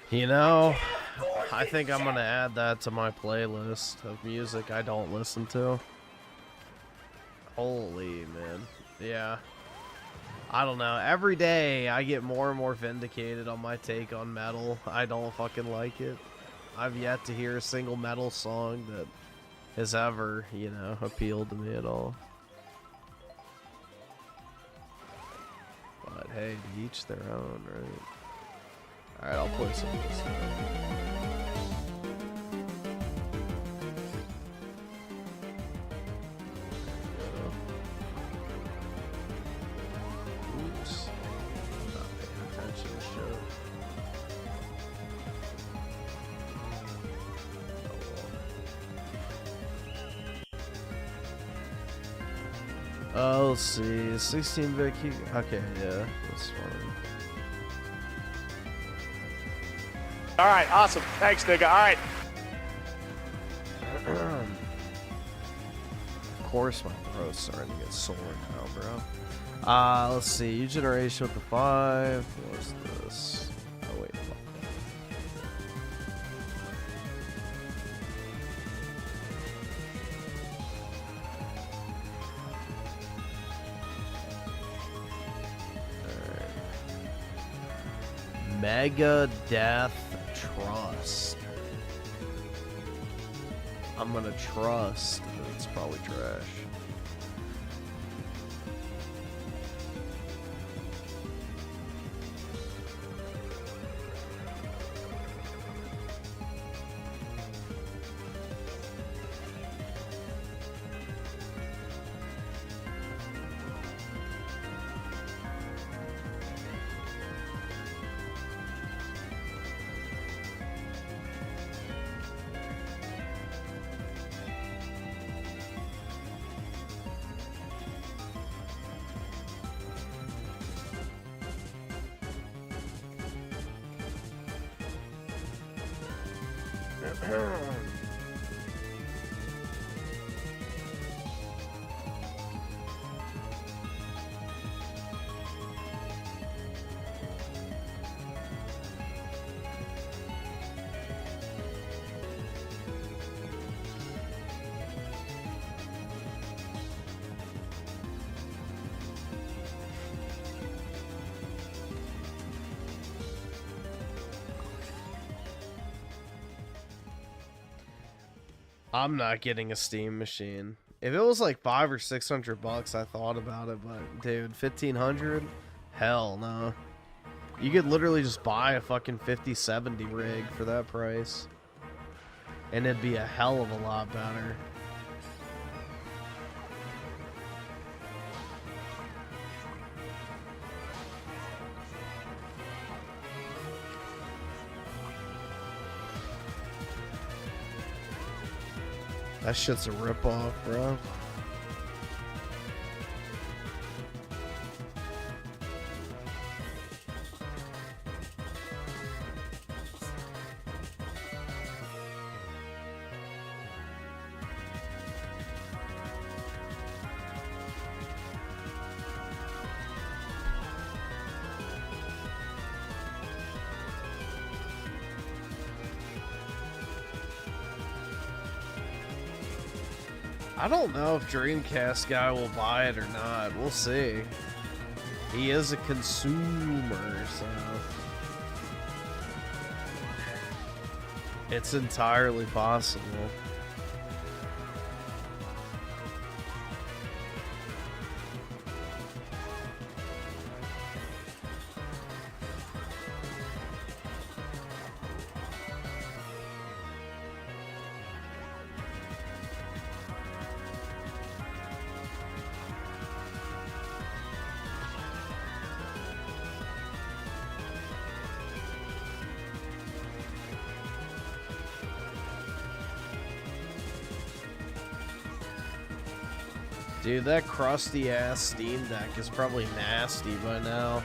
You know, I think I'm gonna add that to my playlist of music I don't listen to. Holy man. Yeah. I don't know. Every day I get more and more vindicated on my take on metal. I don't fucking like it. I've yet to hear a single metal song that has ever, you know, appealed to me at all. But hey, to each their own, right? Alright, I'll play some of this now. Oops. I'm not paying attention to shit. Oh, let's see. 16-bit key. Okay, yeah, that's fine. All right, awesome. Thanks, nigga. All right. Of course, my throat's starting to get sore now, bro. Let's see. U generation with the 5. What's this? Oh wait. Alright. Mega Death Trust. I'm gonna trust that it's probably trash. I'm not getting a Steam machine. If it was like $500 or $600, I thought about it, but dude, 1,500? Hell no. You could literally just buy a fucking 5070 rig for that price, and it'd be a hell of a lot better. That shit's a ripoff, bro. I don't know if Dreamcast guy will buy it or not. We'll see. He is a consumer, so it's entirely possible. Dude, that crusty ass Steam Deck is probably nasty by now.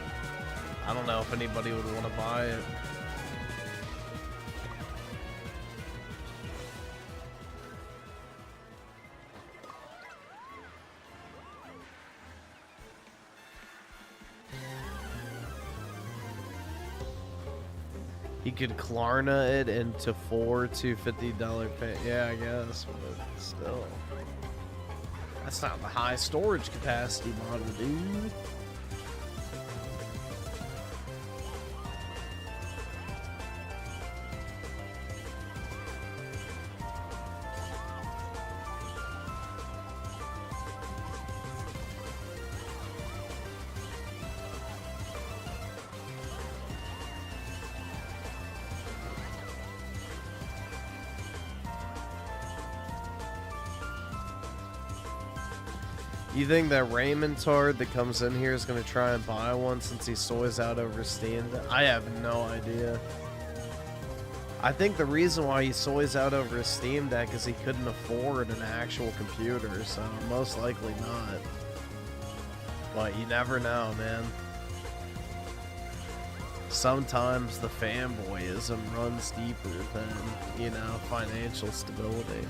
I don't know if anybody would want to buy it. He could Klarna it into 4 $250 pay. Yeah, I guess, but still. That's not the high storage capacity model, dude. You think that Raymond Tard that comes in here is going to try and buy one since he soys out over Steam? I have no idea. I think the reason why he soys out over his Steam Deck is he couldn't afford an actual computer, so most likely not. But you never know, man. Sometimes the fanboyism runs deeper than, you know, financial stability.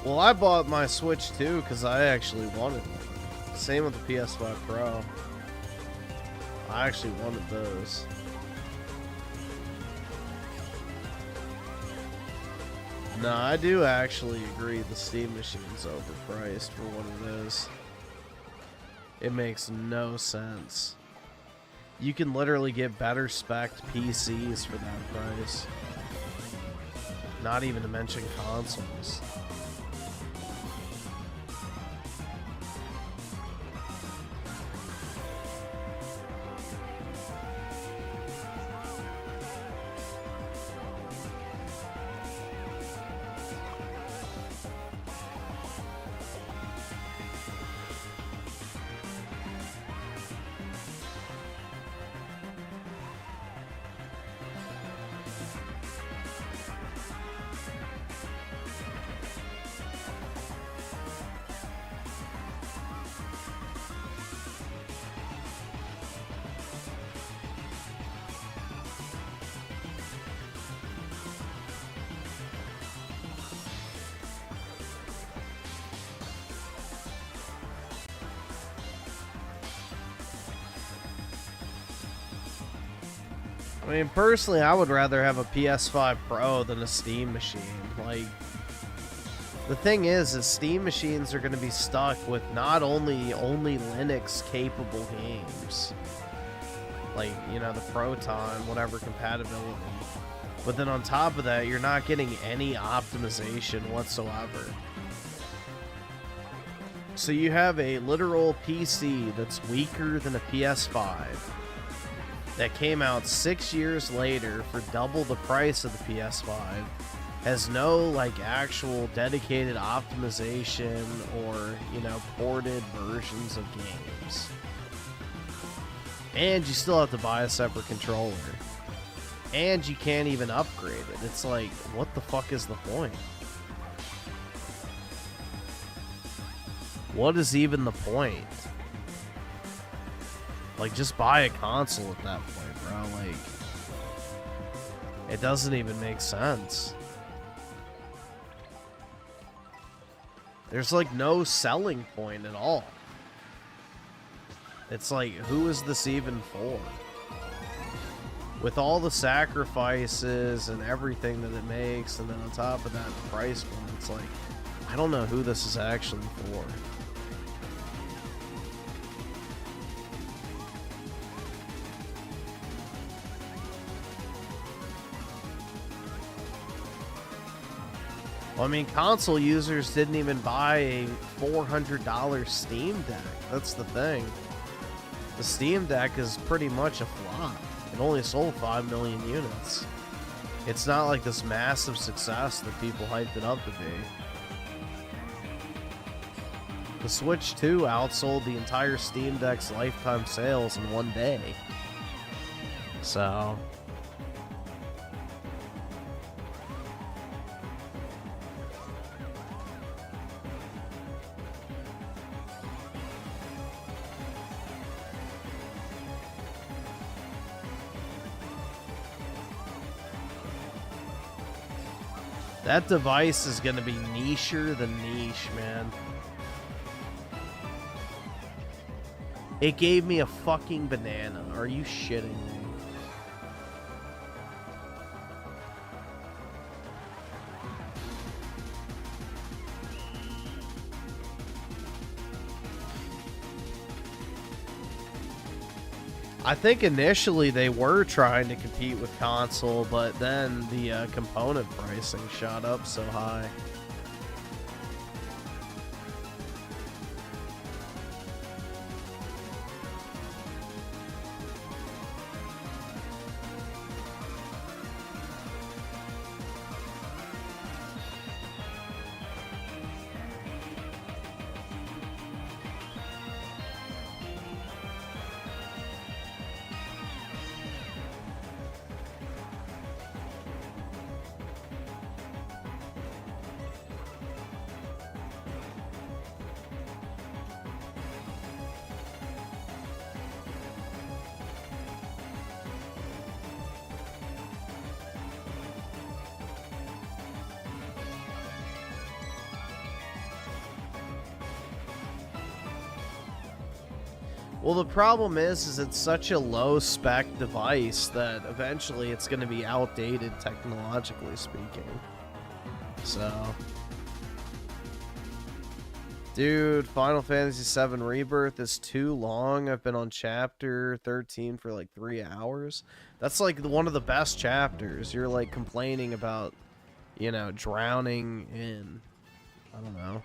Well, I bought my Switch too because I actually wanted it. Same with the PS5 Pro. I actually wanted those. No, I do actually agree the Steam Machine's overpriced for what it is. It makes no sense. You can literally get better spec'd PCs for that price. Not even to mention consoles. I mean, personally, I would rather have a PS5 Pro than a Steam machine. Like, the thing is Steam machines are going to be stuck with not only Linux-capable games, like, you know, the Proton, whatever compatibility, but then on top of that, you're not getting any optimization whatsoever. So you have a literal PC that's weaker than a PS5, that came out 6 years later for double the price of the PS5, has no, like, actual dedicated optimization or, you know, ported versions of games. And you still have to buy a separate controller. And you can't even upgrade it. It's like, what the fuck is the point? What is even the point? Like, just buy a console at that point, bro. Like, it doesn't even make sense. There's, like, no selling point at all. It's like, who is this even for? With all the sacrifices and everything that it makes, and then on top of that, the price point, it's like, I don't know who this is actually for. Well, I mean, console users didn't even buy a $400 Steam Deck. That's the thing. The Steam Deck is pretty much a flop. It only sold 5 million units. It's not like this massive success that people hyped it up to be. The Switch 2 outsold the entire Steam Deck's lifetime sales in one day. So... that device is going to be nicher than niche, man. It gave me a fucking banana. Are you shitting me? I think initially they were trying to compete with console, but then the component pricing shot up so high. Well, the problem is it's such a low-spec device that eventually it's going to be outdated technologically speaking. So... dude, Final Fantasy VII Rebirth is too long. I've been on chapter 13 for like 3 hours. That's like one of the best chapters. You're like complaining about, you know, drowning in... I don't know.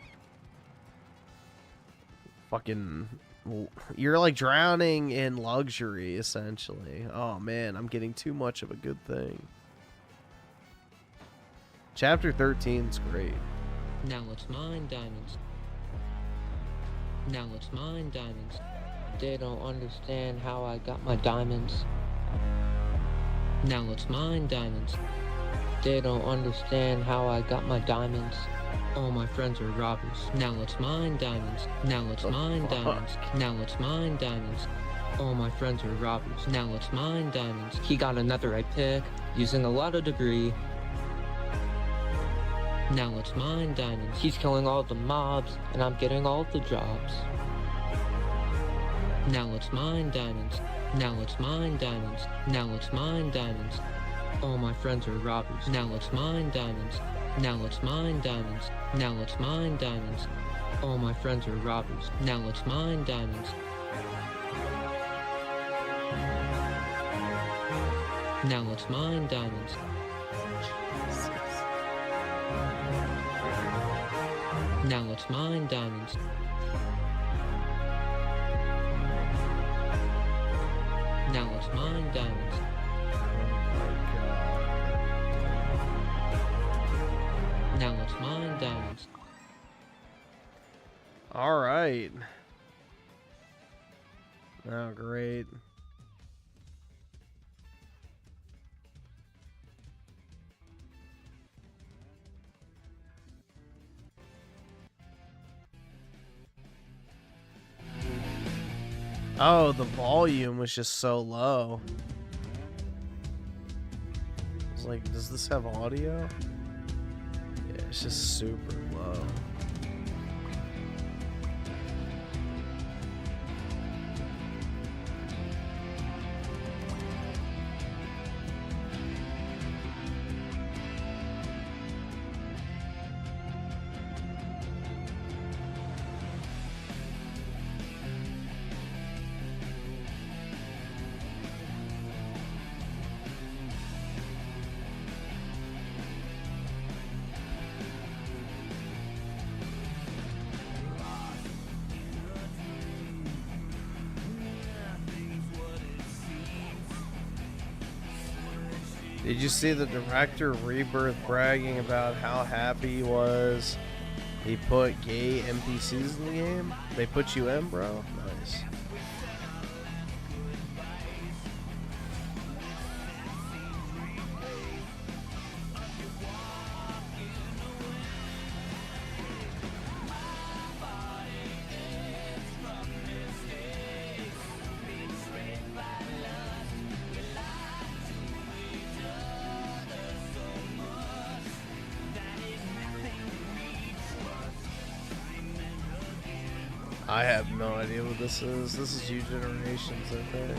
Fucking... you're like drowning in luxury, essentially. Oh man, I'm getting too much of a good thing. Chapter 13's great. Now let's mine diamonds. Now let's mine diamonds. They don't understand how I got my diamonds. Now let's mine diamonds. They don't understand how I got my diamonds. All my friends are robbers. Now let's mine diamonds. Now let's mine diamonds. Now let's mine diamonds. All my friends are robbers. Now let's mine diamonds. He got another right pick, using a lot of debris. Now let's mine diamonds. He's killing all the mobs, and I'm getting all the jobs. Now let's mine diamonds. Now let's mine diamonds. Now let's mine diamonds. All my friends are robbers. Now let's mine diamonds. Now let's mine diamonds. Now let's mine diamonds. All my friends are robbers. Now let's mine diamonds. Now let's mine diamonds. Now let's mine diamonds. Now let's mine diamonds. Now let's mine diamonds. All right. Oh, great. Oh, the volume was just so low. I was like, does this have audio? Yeah, it's just super low. Did you see the director of Rebirth bragging about how happy he was? He put gay NPCs in the game? They put you in, bro? Nice. I have no idea what this is. This is U Generations, I think.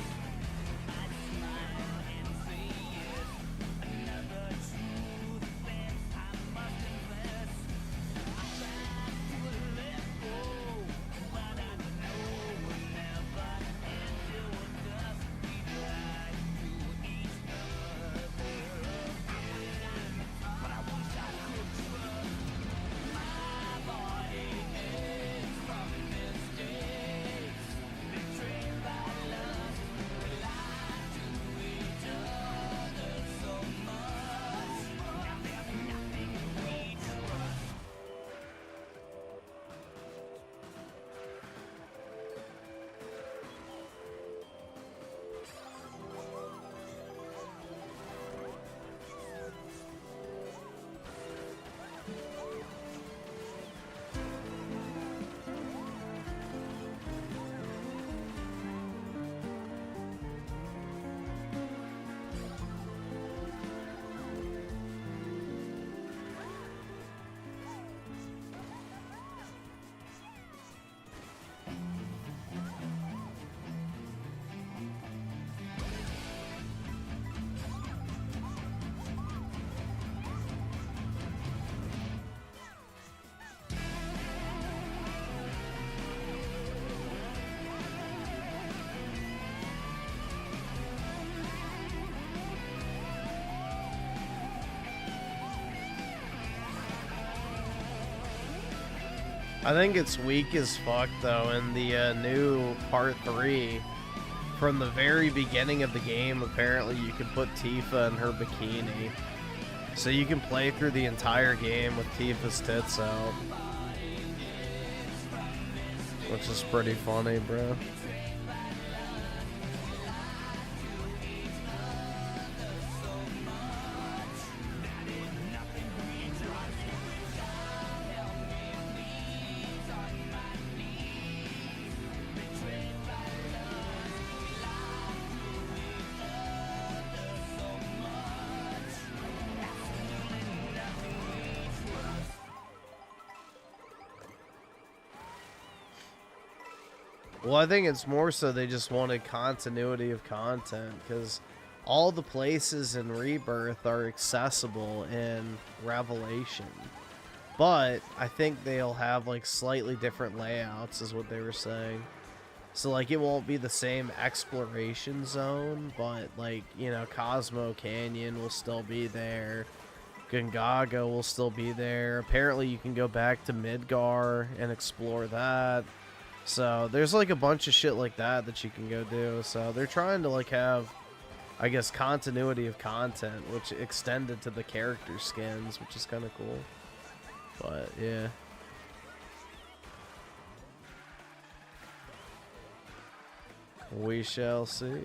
I think it's weak as fuck though in the new part 3. From the very beginning of the game, apparently you can put Tifa in her bikini. So you can play through the entire game with Tifa's tits out. Which is pretty funny, bro. Well, I think it's more so they just wanted continuity of content, because all the places in Rebirth are accessible in Revelation. But I think they'll have like slightly different layouts is what they were saying. So like it won't be the same exploration zone, but like, you know, Cosmo Canyon will still be there. Gungaga will still be there. Apparently you can go back to Midgar and explore that. So there's like a bunch of shit like that that you can go do. So they're trying to like have, I guess, continuity of content, which extended to the character skins, which is kind of cool. But yeah. We shall see.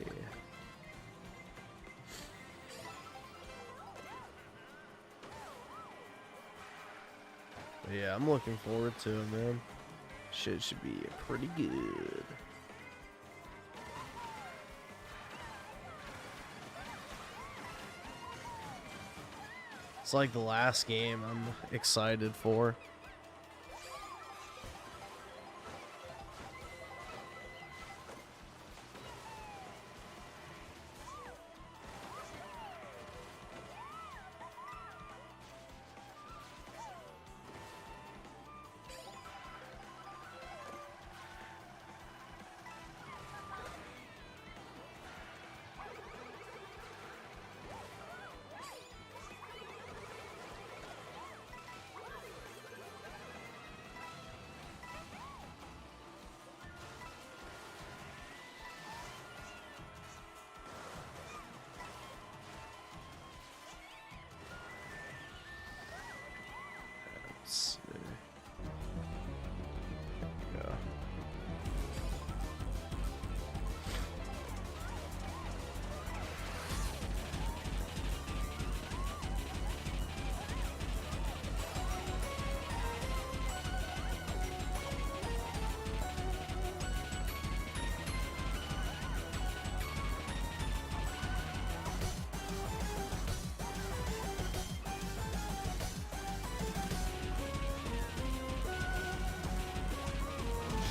But yeah, I'm looking forward to it, man. Shit should be pretty good. It's like the last game I'm excited for.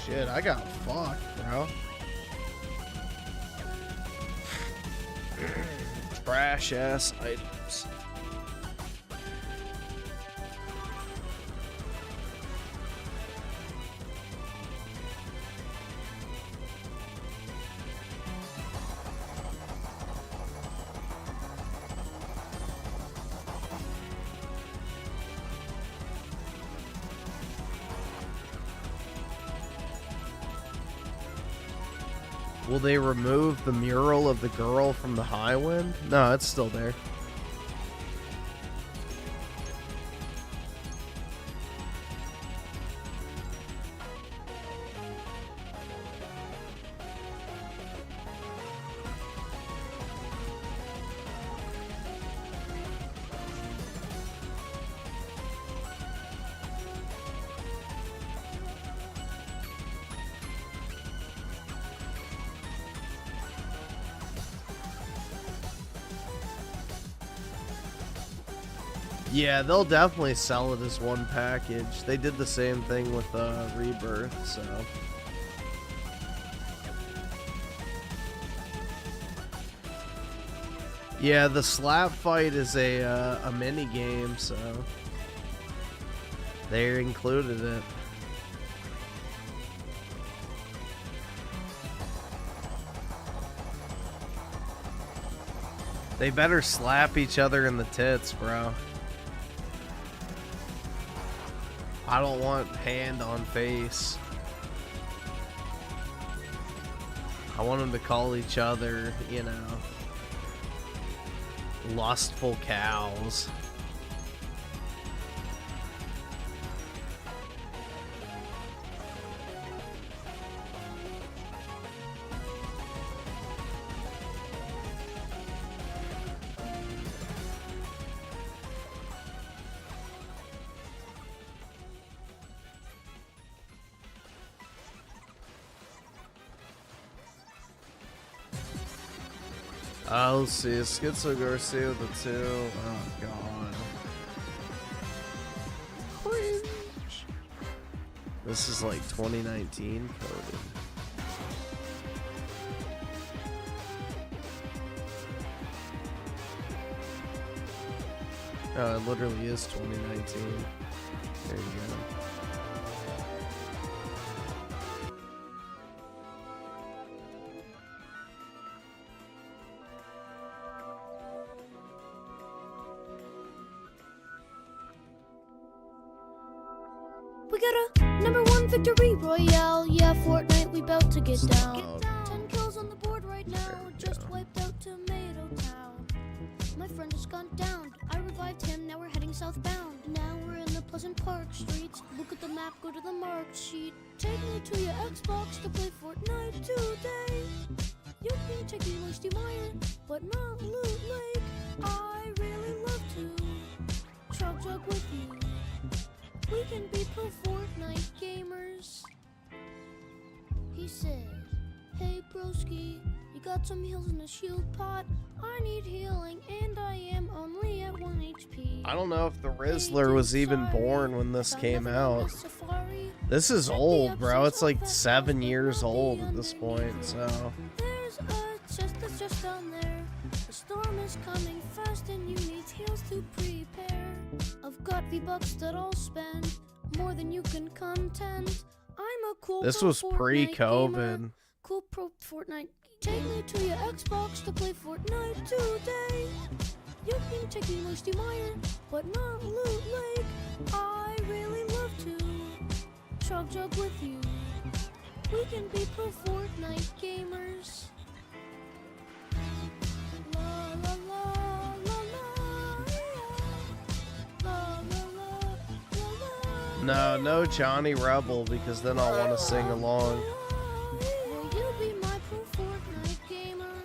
shit, I got fucked, bro. Trash ass items. Will they remove the mural of the girl from the Highwind? No, it's still there. Yeah, they'll definitely sell it as one package. They did the same thing with Rebirth, so. Yeah, the slap fight is a mini game, so they included it. They better slap each other in the tits, bro. I don't want hand on face. I want them to call each other, you know, lustful cows. Let's see, Schizo Garcia with the 2. Oh god. Cringe. This is like 2019 coded. Oh, it literally is 2019. There you go. We got a #1 victory royale. Yeah, Fortnite, we bout to get down. 10 kills on the board right now. Just wiped out Tomato Town. My friend has gone down. I revived him. Now we're heading southbound. Now we're in the Pleasant Park streets. Look at the map. Go to the marked sheet. Take me to your Xbox to play Fortnite today. You can take me Lusty Meyer, but not Loot Lake. I really love to chug jug with you. We can be pro Fortnite gamers. He said, hey broski, you got some heals in the shield pot? I need healing and I am only at 1 HP. I don't know if the Rizzler was even born when this came out. This is old, bro. It's like 7 years old at this point, so. There's a chest that's just down there. The storm is coming fast and you need heals to prepare. I've got V-Bucks that I'll spend more than you can contend. I'm a cool This pro was Fortnite pre-COVID. gamer. Cool pro Fortnite. Take me to your Xbox to play Fortnite today. You can take me Lusty Meyer, but not Loot Lake. I really love to chug jug with you. We can be pro Fortnite gamers. La la la la la, la la la la la. No Johnny Rebel, because then I'll want to sing along. Will you be my pro Fortnite gamer?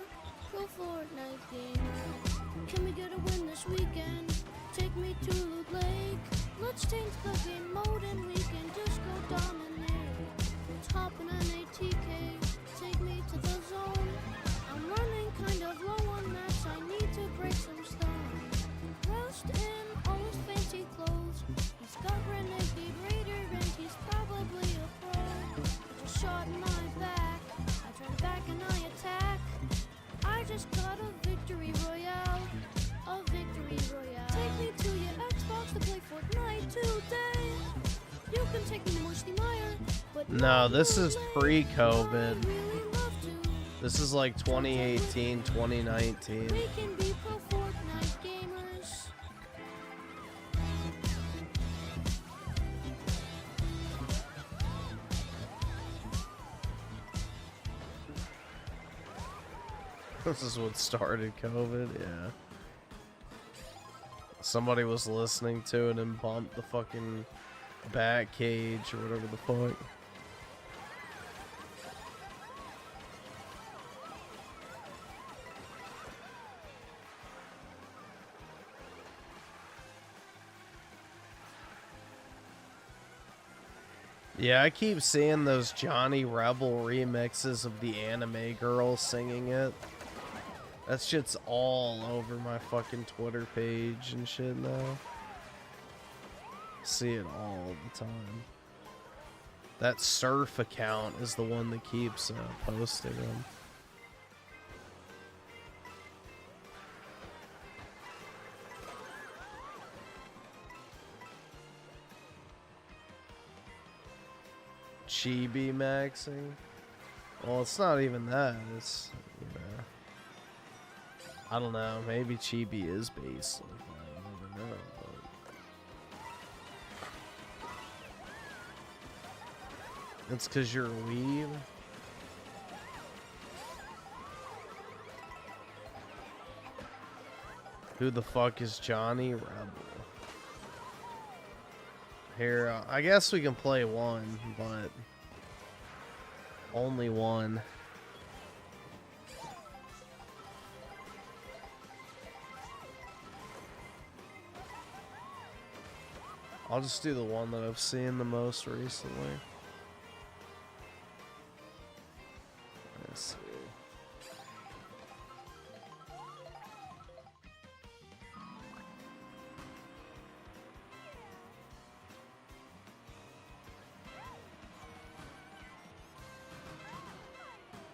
Pro Fortnite gamer. Can we get a win this weekend? Take me to Loot Lake. Let's change the game mode and we can just go dominate. Let's hop in an ATK. Take me to the zone. I'm running kind of low on mats. I need to break some stone. Roast in all his fancy clothes. He's got Renegade Raider and he's probably a pro. Just and I attack. I just got a victory royale. A victory royale. Take me to your Xbox to play Fortnite today. You can take me to Mushy Meyer, but No, this is late. pre-COVID. I really love to. This is like 2018, 2019. We can be pro Fortnite gamers. This is what started COVID, yeah. Somebody was listening to it and bumped the fucking bat cage or whatever the fuck. Yeah, I keep seeing those Johnny Rebel remixes of the anime girl singing it. That shit's all over my fucking Twitter page and shit now. See it all the time. That surf account is the one that keeps posting them. Chibi maxing? Well, it's not even that. It's, you know, I don't know. Maybe Chibi is based like that. I never know. But it's because you're a weeb. Who the fuck is Johnny Rebel? Here, I guess we can play one, but only one. I'll just do the one that I've seen the most recently. Let's see.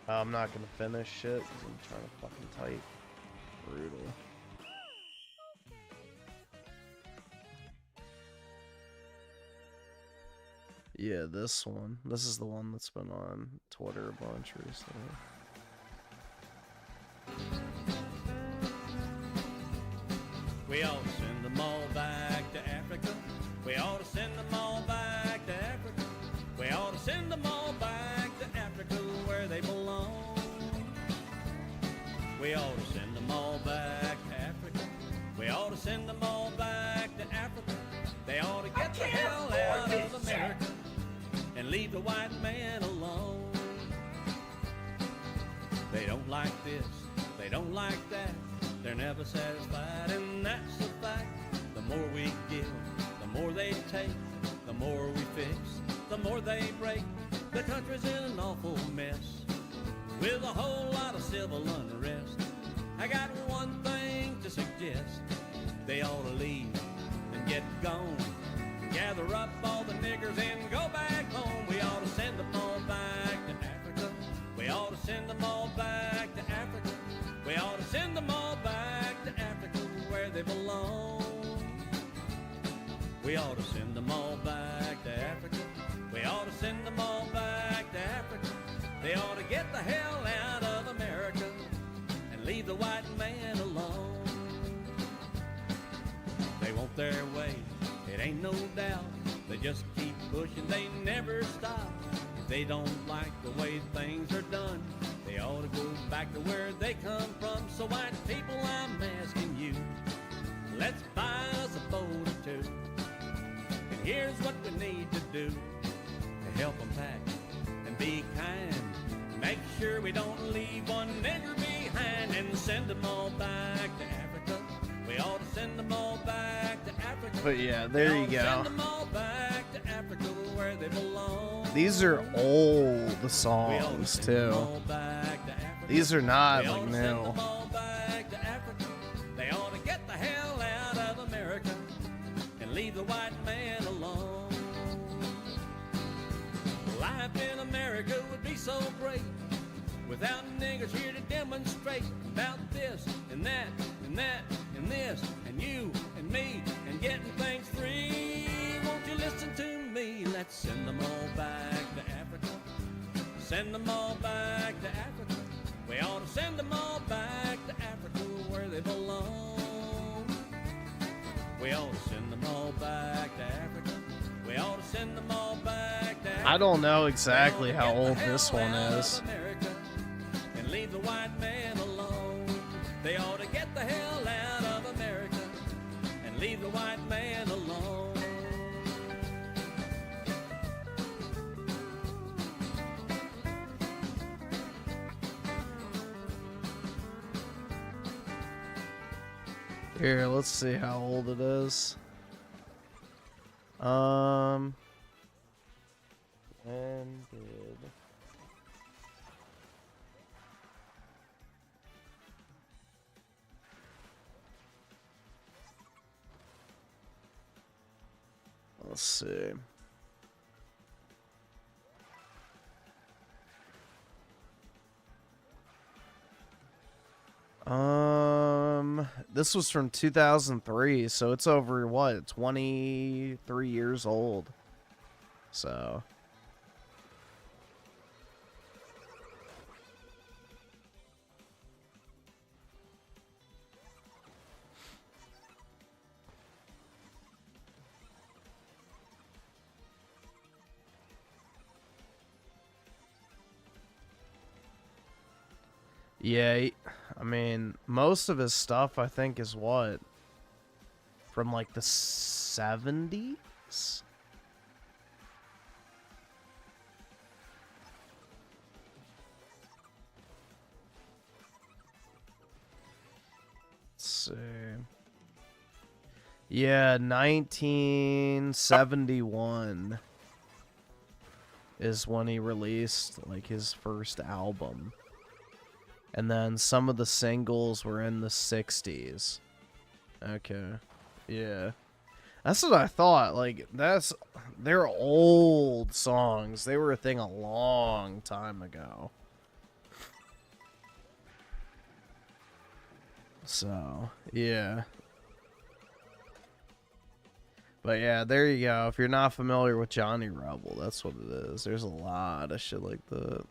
I'm not gonna finish shit because I'm trying to fucking type. Brutal. Yeah, this one. This is the one that's been on Twitter a bunch recently. We ought to send them all back to Africa. We ought to send them all back to Africa. We ought to send them all back to Africa where they belong. We ought to send them all back to Africa. We ought to send them all back to Africa. They ought to get the hell out of America and leave the white man alone. They don't like this, they don't like that. They're never satisfied, and that's the fact. The more we give, the more they take. The more we fix, the more they break. The country's in an awful mess with a whole lot of civil unrest. I got one thing to suggest. They ought to leave and get gone. Gather up all the niggers and go back home. We ought to send them all back to Africa. We ought to send them all back to Africa. We ought to send them all back to Africa where they belong. We ought to send them all back to Africa. We ought to send them all back to Africa. They ought to get the hell out of America and leave the white man alone. They want their way, it ain't no doubt. They just keep pushing, they never stop. If they don't like the way things are done, they ought to go back to where they come from. So white people, I'm asking you, let's buy us a boat or two. And here's what we need to do to help them pack and be kind. Make sure we don't leave one nigger behind and send them all back to Africa. We ought to send them all back to Africa. But yeah, there you go. Send them all back to Africa where they belong. These are old songs too. These are not like new. They ought to get the hell out of America and leave the white man alone. Life in America would be so great. without niggers here to demonstrate about this and that and that and this and you and me and getting things free. Won't you listen to me? Let's send them all back to Africa. Send them all back to Africa. We ought to send them all back to Africa where they belong. We ought to send them all back to Africa. We ought to send them all back to Africa. I don't know exactly how old this one is. And leave the white man alone. They ought to get the hell out of America and leave the white man alone. Here, let's see how old it is. When did... Let's see. This was from 2003, so it's over, what, 23 years old. So... Yeah, I mean, most of his stuff, I think, is what? From, like, the 70s? Let's see. Yeah, 1971 is when he released, like, his first album. And then some of the singles were in the 60s. Okay. Yeah. That's what I thought. Like, they're old songs. They were a thing a long time ago. So, yeah. But yeah, there you go. If you're not familiar with Johnny Rebel, that's what it is. There's a lot of shit like that.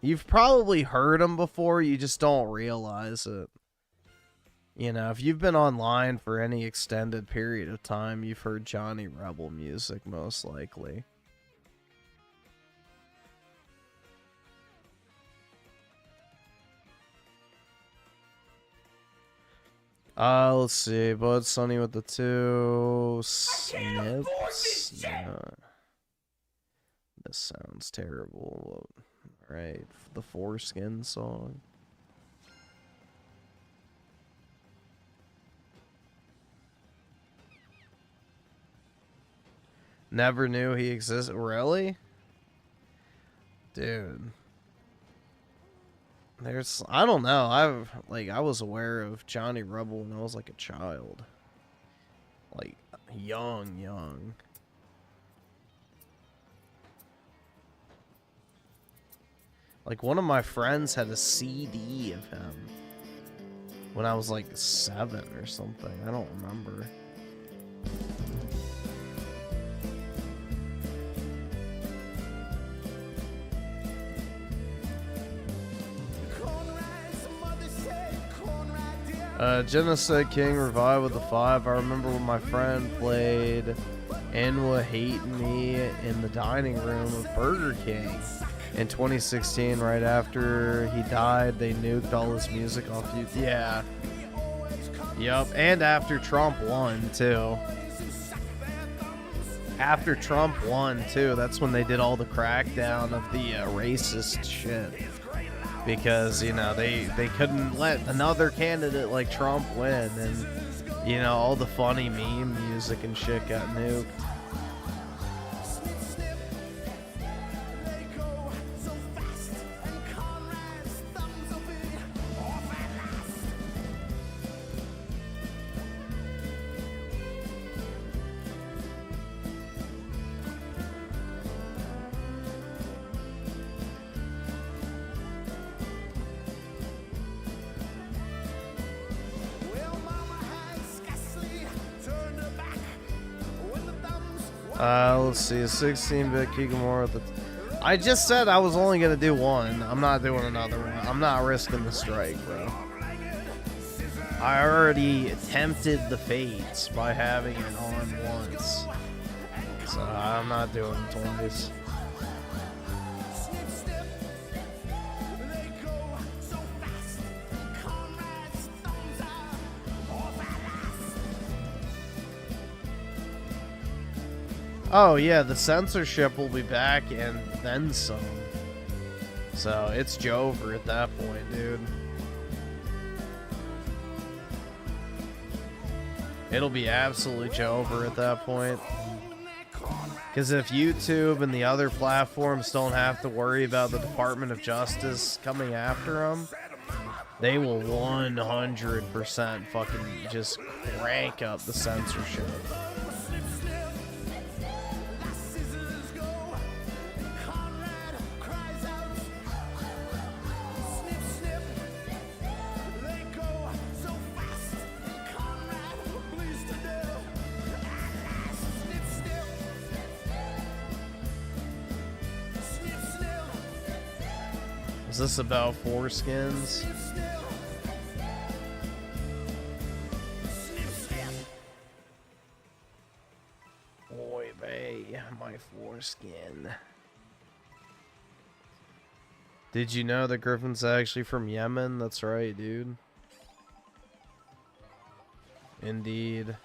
You've probably heard them before, you just don't realize it. You know, if you've been online for any extended period of time, you've heard Johnny Rebel music, most likely. Let's see. Bud Sunny with the 2 snips. No. This sounds terrible. Right, the Foreskin song. Never knew he existed. Really? Dude. I don't know. I was aware of Johnny Rebel when I was like a child. Like young. Like, one of my friends had a CD of him when I was, like, 7 or something. I don't remember. Genocide King Revive with the 5. I remember when my friend played Enwa Hate Me in the dining room of Burger King. In 2016, right after he died, they nuked all his music off YouTube. Yeah. Yep, and after Trump won, too. After Trump won, too, that's when they did all the crackdown of the racist shit. Because, you know, they couldn't let another candidate like Trump win, and, you know, all the funny meme music and shit got nuked. Let's see, 16-bit Kikamura with the... I just said I was only gonna do one. I'm not doing another one. I'm not risking the strike, bro. I already attempted the fates by having it on once. So I'm not doing it twice. Oh yeah, the censorship will be back and then some. So it's Jover at that point, dude. It'll be absolutely Jover at that point. Because if YouTube and the other platforms don't have to worry about the Department of Justice coming after them, they will 100% fucking just crank up the censorship. Is this about foreskins? Boy, bae, my foreskin. Did you know that Griffin's actually from Yemen? That's right, dude. Indeed.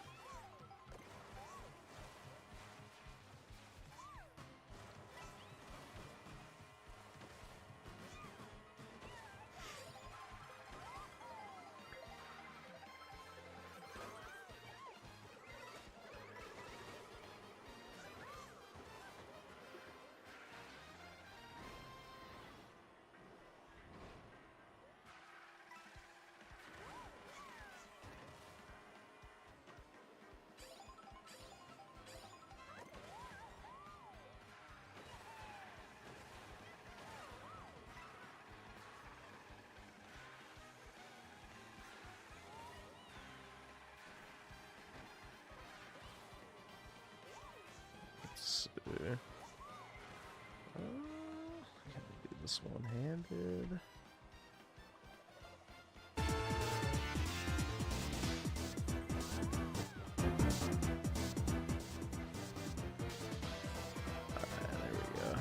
Can I do this one-handed? Alright, there we go.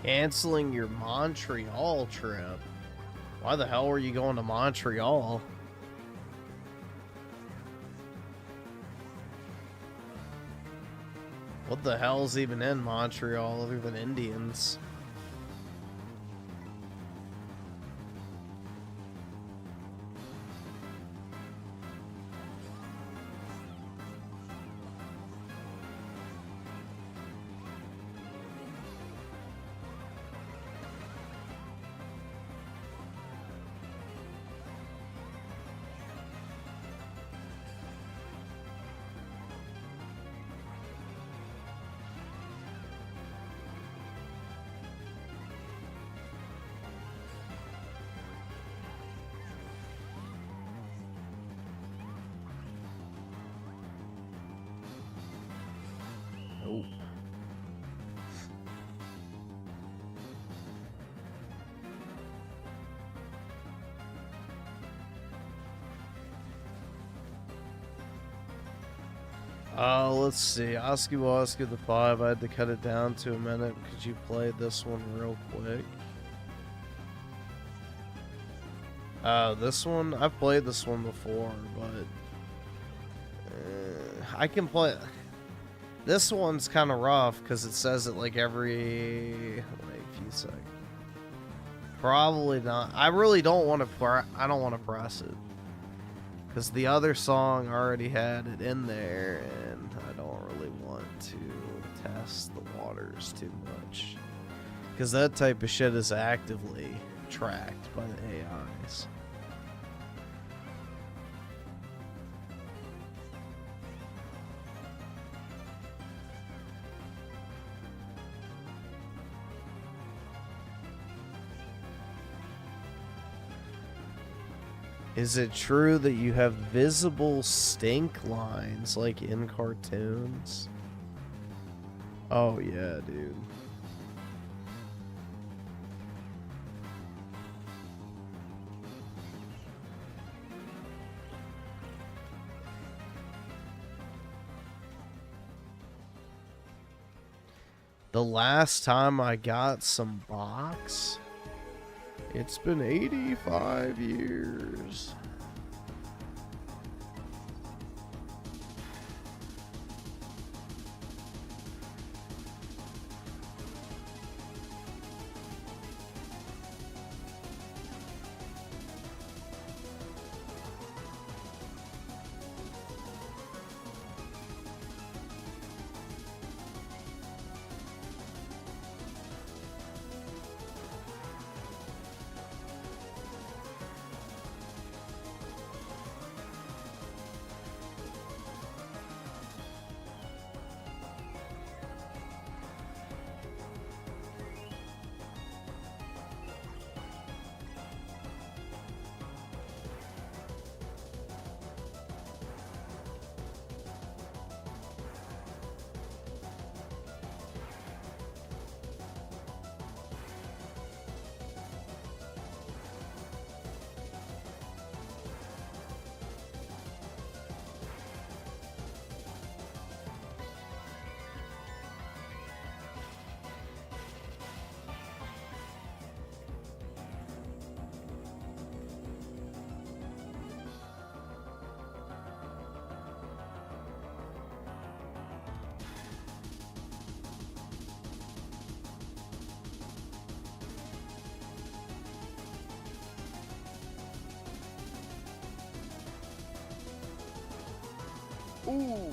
Canceling your Montreal trip. Why the hell were you going to Montreal? What the hell's even in Montreal other than Indians? Nope. Let's see. Oscar the 5. I had to cut it down to a minute. Could you play this one real quick? This one? I've played this one before, but I can play. This one's kind of rough because it says it like every few seconds. Probably not. I really don't want to. I don't want to press it because the other song already had it in there, and I don't really want to test the waters too much because that type of shit is actively tracked by the AIs. Is it true that you have visible stink lines like in cartoons? Oh yeah, dude. The last time I got some box, it's been 85 years. Ooh.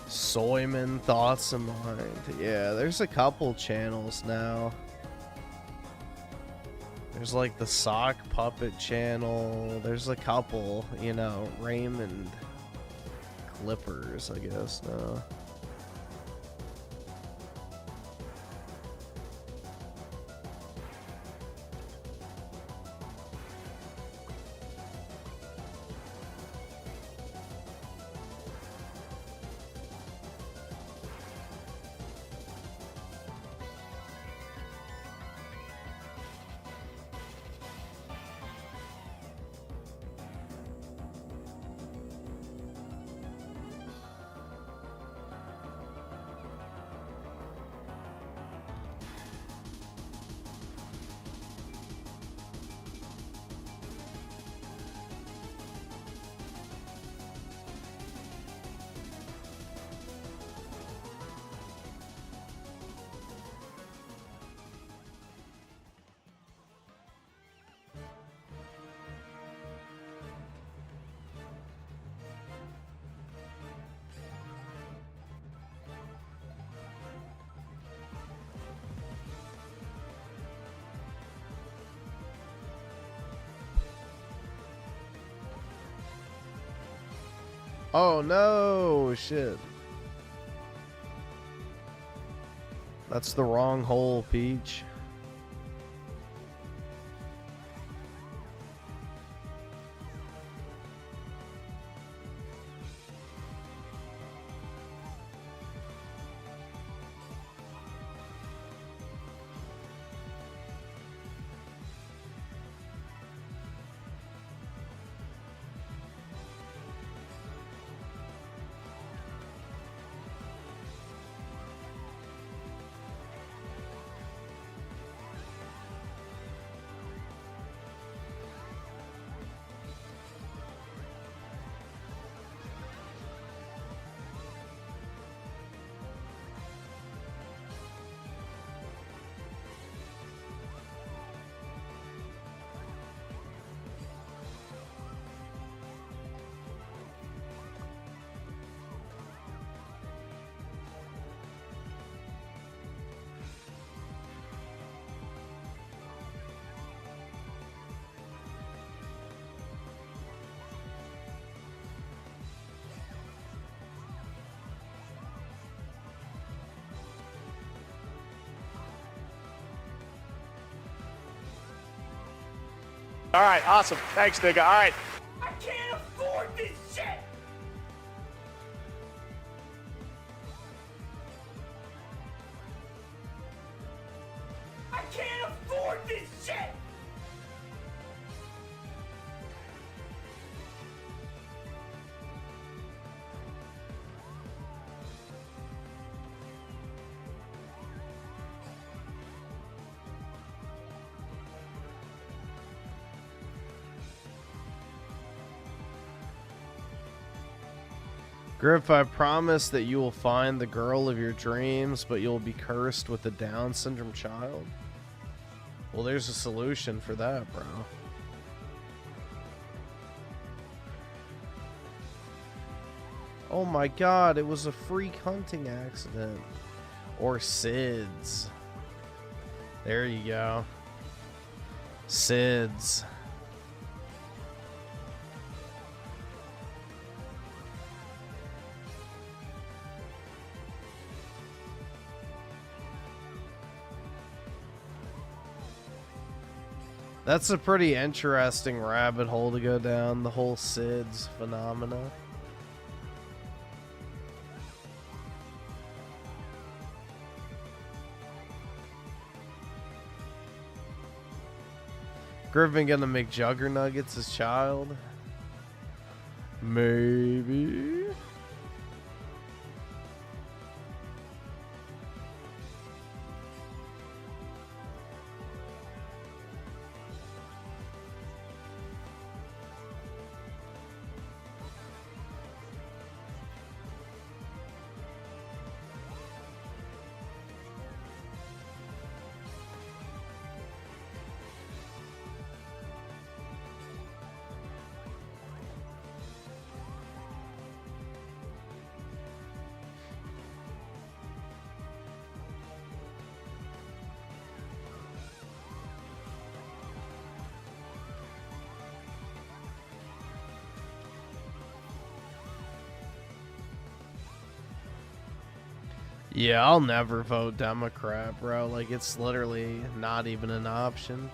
Soyman Thoughts of Mind. Yeah, there's a couple channels now. There's like the Sock Puppet channel. There's a couple, you know, Raymond Clippers, I guess, no. Oh no, shit. That's the wrong hole, Peach. All right, awesome. Thanks, nigga. All right. I can't afford this shit! I can't afford this shit! Griff, I promise that you will find the girl of your dreams, but you'll be cursed with a Down syndrome child. Well, there's a solution for that, bro. Oh my god, it was a freak hunting accident. Or SIDS. There you go. SIDS. That's a pretty interesting rabbit hole to go down, the whole SIDS phenomena. Griffin gonna make Juggernuggets his child? Maybe. Yeah, I'll never vote Democrat, bro. Like, it's literally not even an option.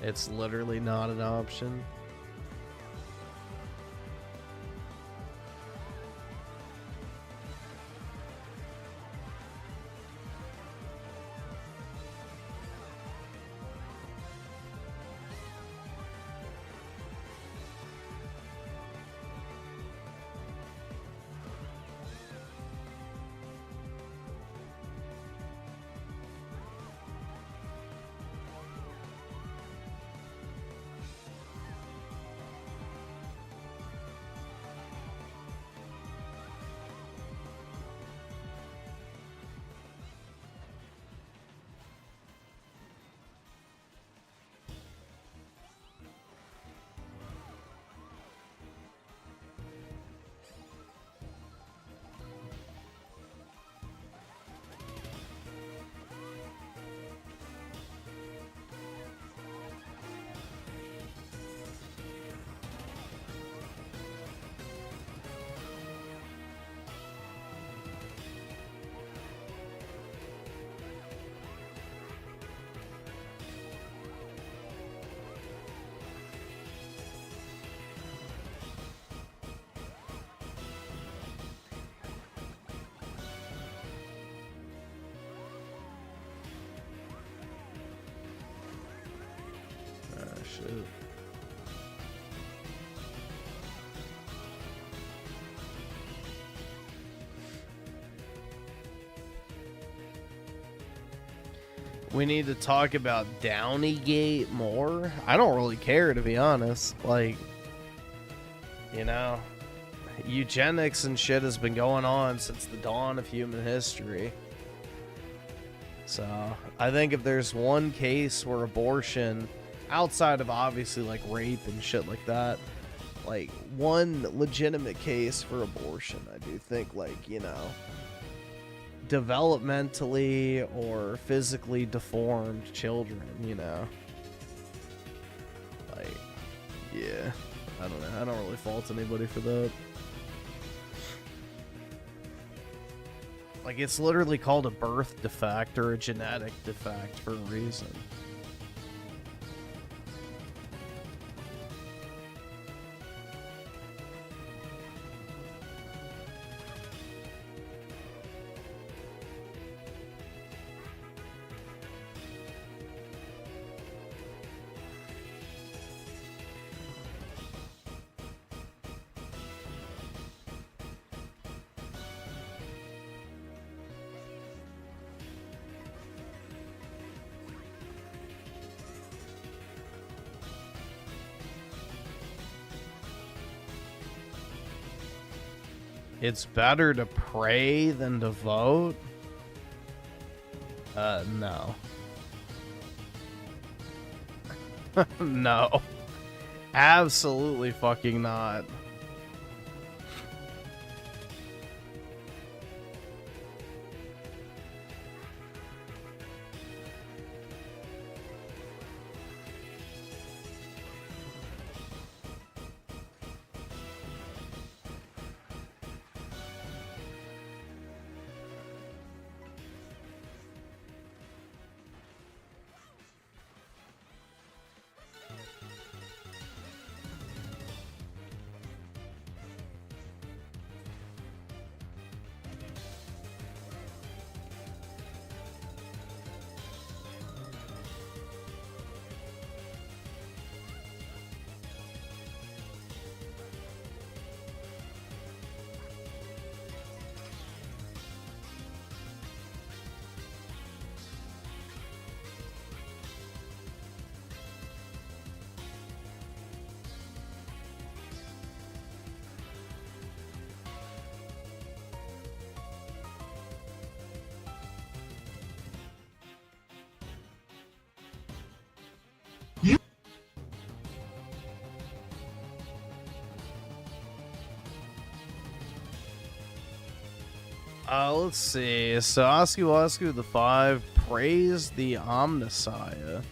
It's literally not an option. Shoot. We need to talk about Downeygate more. I don't really care, to be honest. Like, you know, eugenics and shit has been going on since the dawn of human history. So, I think if there's one case where abortion, outside of obviously like rape and shit like that, like one legitimate case for abortion, I do think, like, you know, developmentally or physically deformed children, you know, like, yeah, I don't know, I don't really fault anybody for that. Like, it's literally called a birth defect or a genetic defect for a reason. It's better to pray than to vote? No. No. Absolutely fucking not. Let's see. So Oscu the 5 praised the Omnissiah.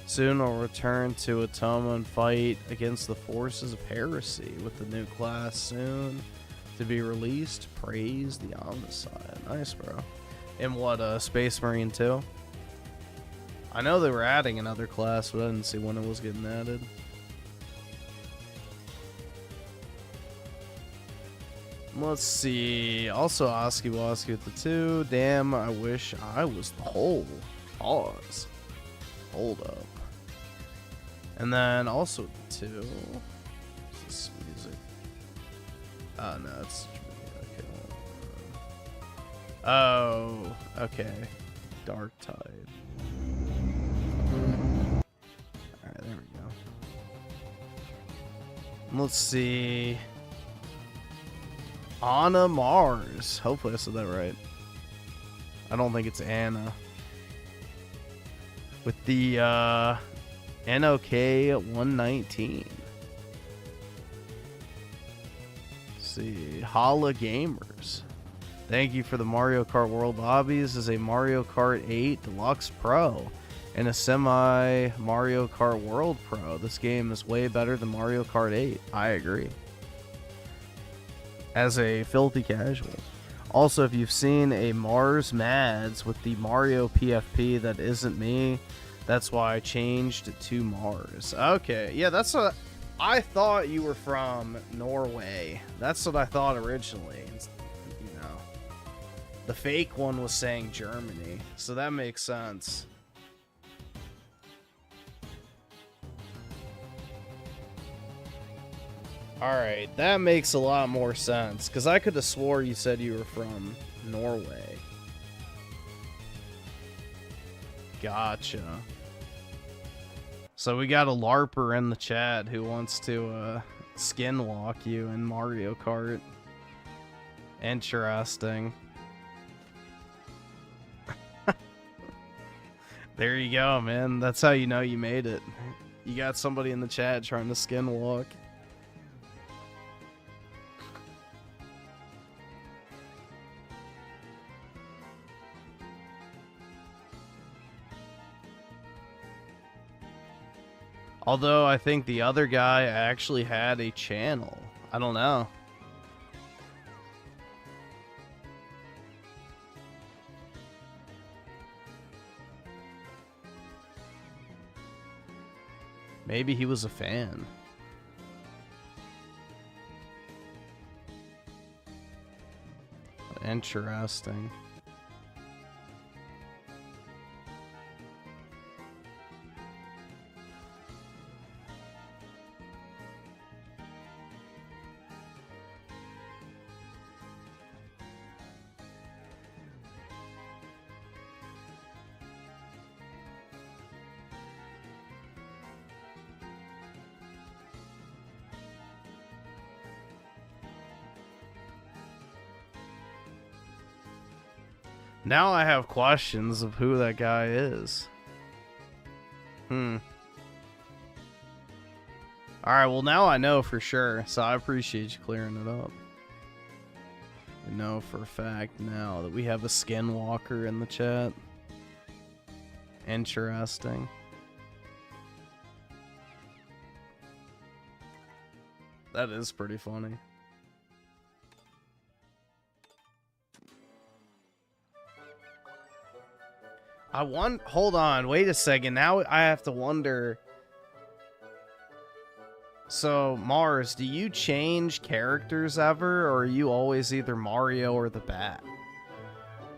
Soon will return to Atoma and fight against the forces of heresy with the new class soon to be released. Praise the Omnissiah. Nice, bro. In what, Space Marine 2? I know they were adding another class, but I didn't see when it was getting added. Let's see. Also, Oscu at the 2. Damn, I wish I was the whole. Pause. Hold up. And then also at the 2. What's this music? Oh, no, it's. Okay. Oh, okay. Dark Tide. Alright, there we go. Let's see. Anna Mars. Hopefully I said that right. I don't think it's Anna. With the NOK 119. Let's see. Hala Gamers. Thank you for the Mario Kart World lobbies as a Mario Kart 8 Deluxe Pro and a semi Mario Kart World Pro. This game is way better than Mario Kart 8. I agree. As a filthy casual. Also, if you've seen a Mars Mads with the Mario PFP that isn't me, that's why I changed to Mars. Okay, yeah, that's what I thought. You were from Norway. That's what I thought originally. You know, the fake one was saying Germany, so that makes sense. Alright, that makes a lot more sense, because I could have swore you said you were from Norway. Gotcha. So we got a LARPer in the chat who wants to skinwalk you in Mario Kart. Interesting. There you go, man. That's how you know you made it. You got somebody in the chat trying to skinwalk. Although I think the other guy actually had a channel. I don't know. Maybe he was a fan. Interesting. Now I have questions of who that guy is. Alright, well now I know for sure, so I appreciate you clearing it up. I know for a fact now that we have a skinwalker in the chat. Interesting. That is pretty funny. Hold on, wait a second. Now I have to wonder. So, Mars, do you change characters ever, or are you always either Mario or the Bat?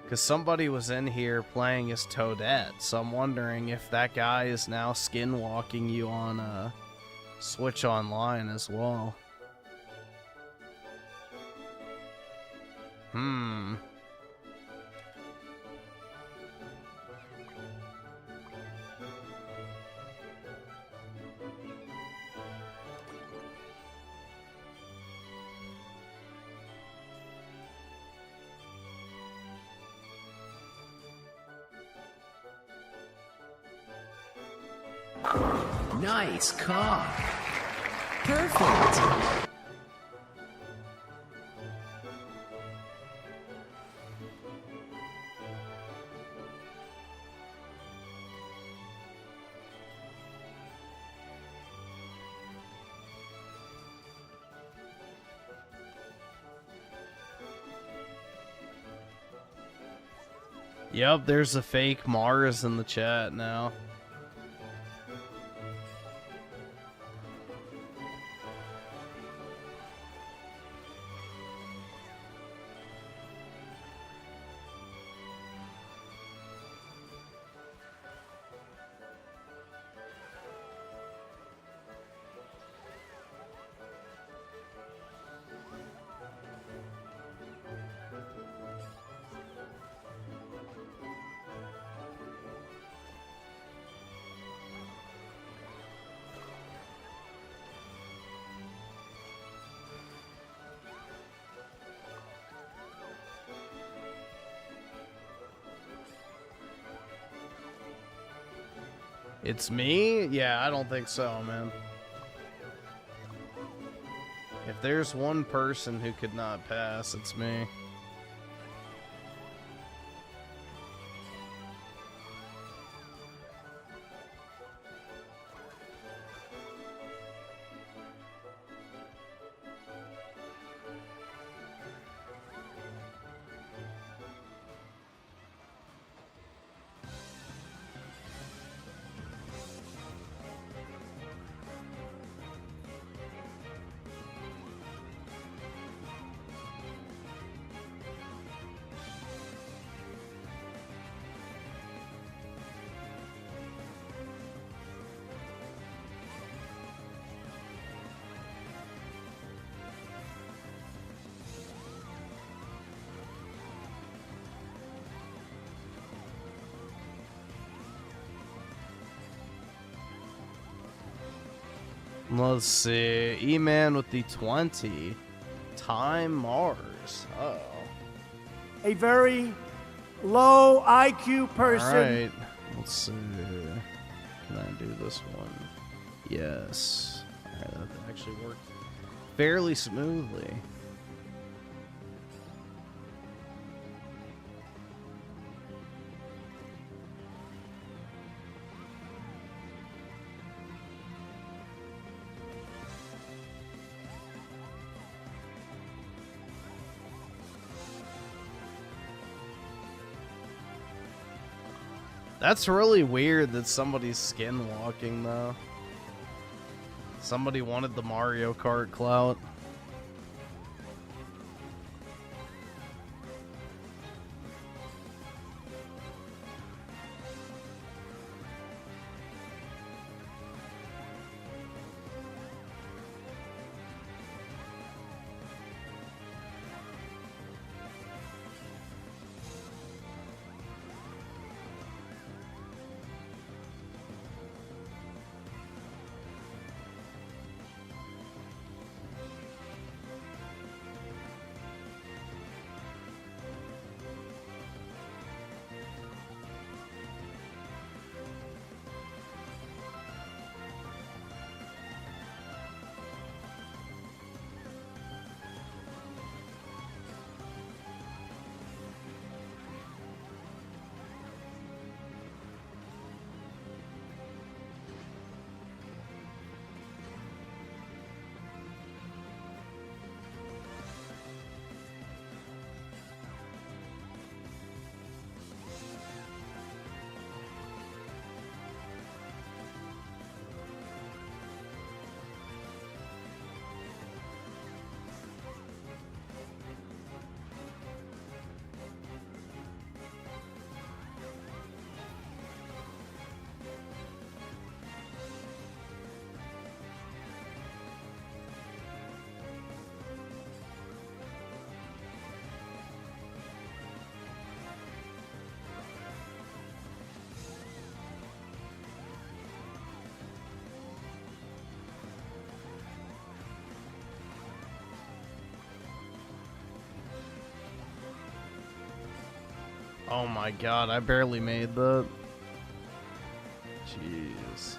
Because somebody was in here playing as Toadette, so I'm wondering if that guy is now skinwalking you on Switch Online as well. Nice car. Perfect. Yep, there's a fake Mars in the chat now. It's me? Yeah, I don't think so, man. If there's one person who could not pass, it's me. Let's see. E-Man with the 20. Time Mars. Uh-oh. A very low IQ person. Alright. Let's see. Can I do this one? Yes. Alright, that actually worked fairly smoothly. That's really weird that somebody's skinwalking, though. Somebody wanted the Mario Kart clout. Oh my god, I barely made that. Jeez.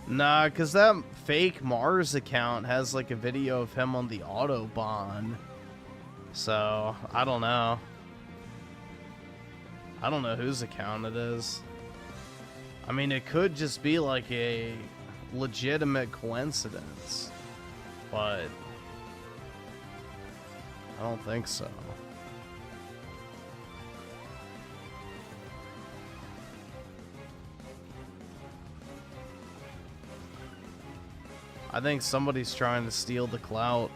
Nah, cause that fake Mars account has like a video of him on the Autobahn. So, I don't know. I don't know whose account it is. I mean, it could just be like a legitimate coincidence, but I don't think so. I think somebody's trying to steal the clout.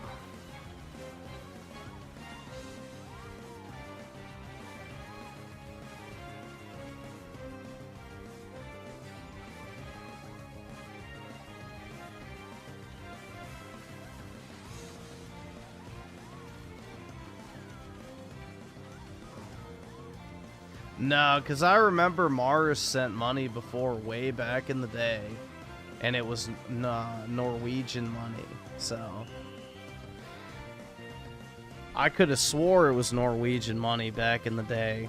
No, because I remember Mars sent money before way back in the day, and it was Norwegian money, so I could have swore it was Norwegian money back in the day,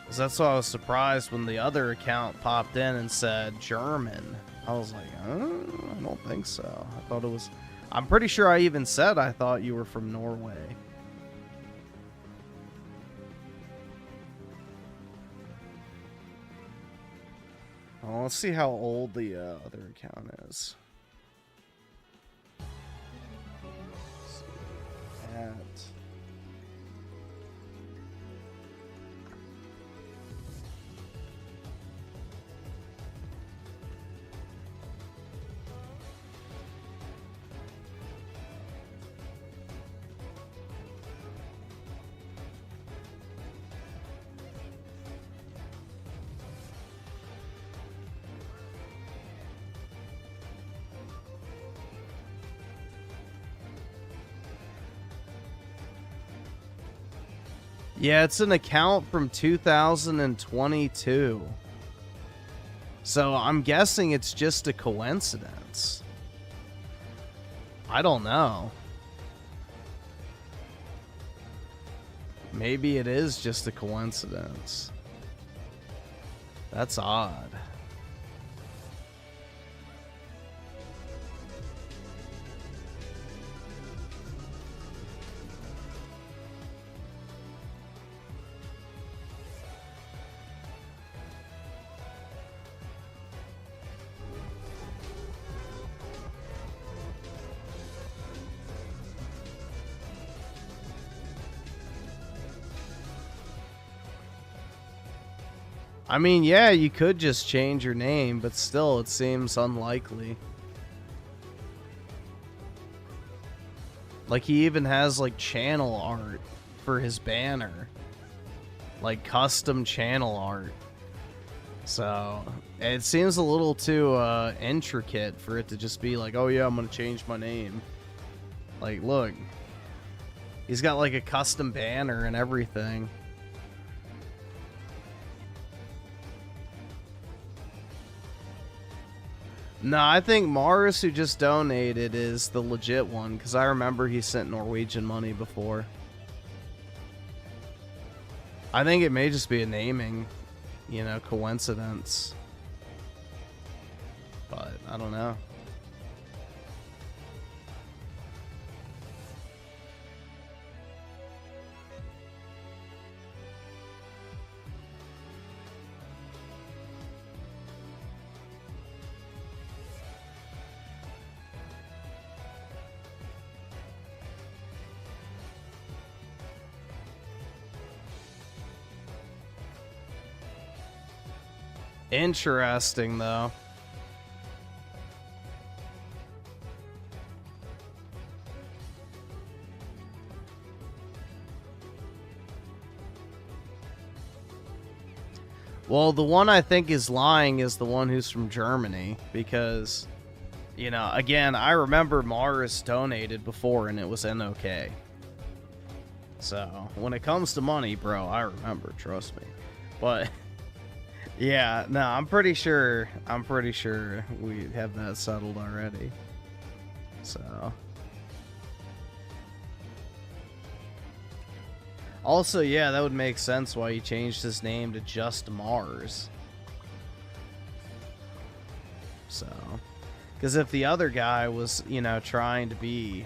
because that's why I was surprised when the other account popped in and said German. I was like, I don't think so. I thought it was, I'm pretty sure I even said I thought you were from Norway. Well, let's see how old the other account is. Let's see. At Yeah, it's an account from 2022. So I'm guessing it's just a coincidence. I don't know. Maybe it is just a coincidence. That's odd. I mean, yeah, you could just change your name, but still, it seems unlikely. Like, he even has, like, channel art for his banner. Like, custom channel art. So, it seems a little too intricate for it to just be like, oh yeah, I'm gonna change my name. Like, look. He's got, like, a custom banner and everything. No, I think Mars, who just donated, is the legit one, because I remember he sent Norwegian money before. I think it may just be a naming, you know, coincidence. But, I don't know. Interesting, though. Well, the one I think is lying is the one who's from Germany, because, you know, again, I remember Mars donated before and it was NOK. So, when it comes to money, bro, I remember, trust me. But... yeah, no, I'm pretty sure we have that settled already. So. Also, yeah, that would make sense why he changed his name to just Mars. So. Because if the other guy was, you know, trying to be,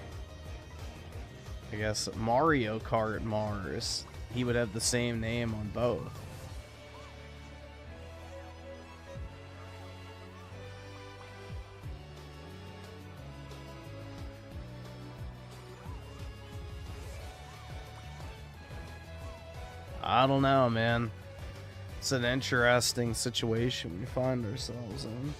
I guess, Mario Kart Mars, he would have the same name on both. I don't know, man. It's an interesting situation we find ourselves in.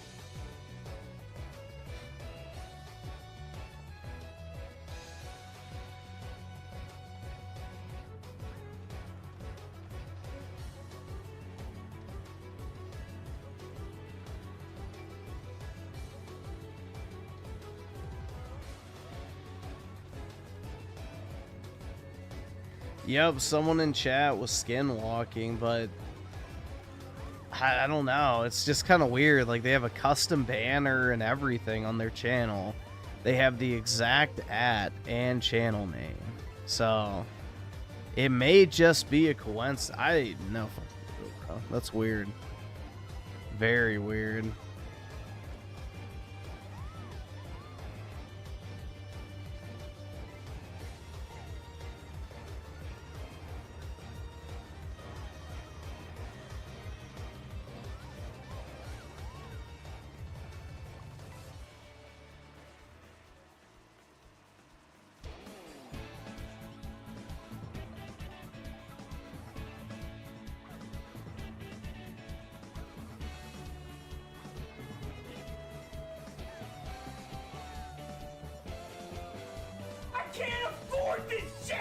Yep, someone in chat was skinwalking, but I don't know. It's just kind of weird. Like, they have a custom banner and everything on their channel. They have the exact @ and channel name. So, it may just be a coincidence. I know. That's weird. Very weird. Can't afford this shit!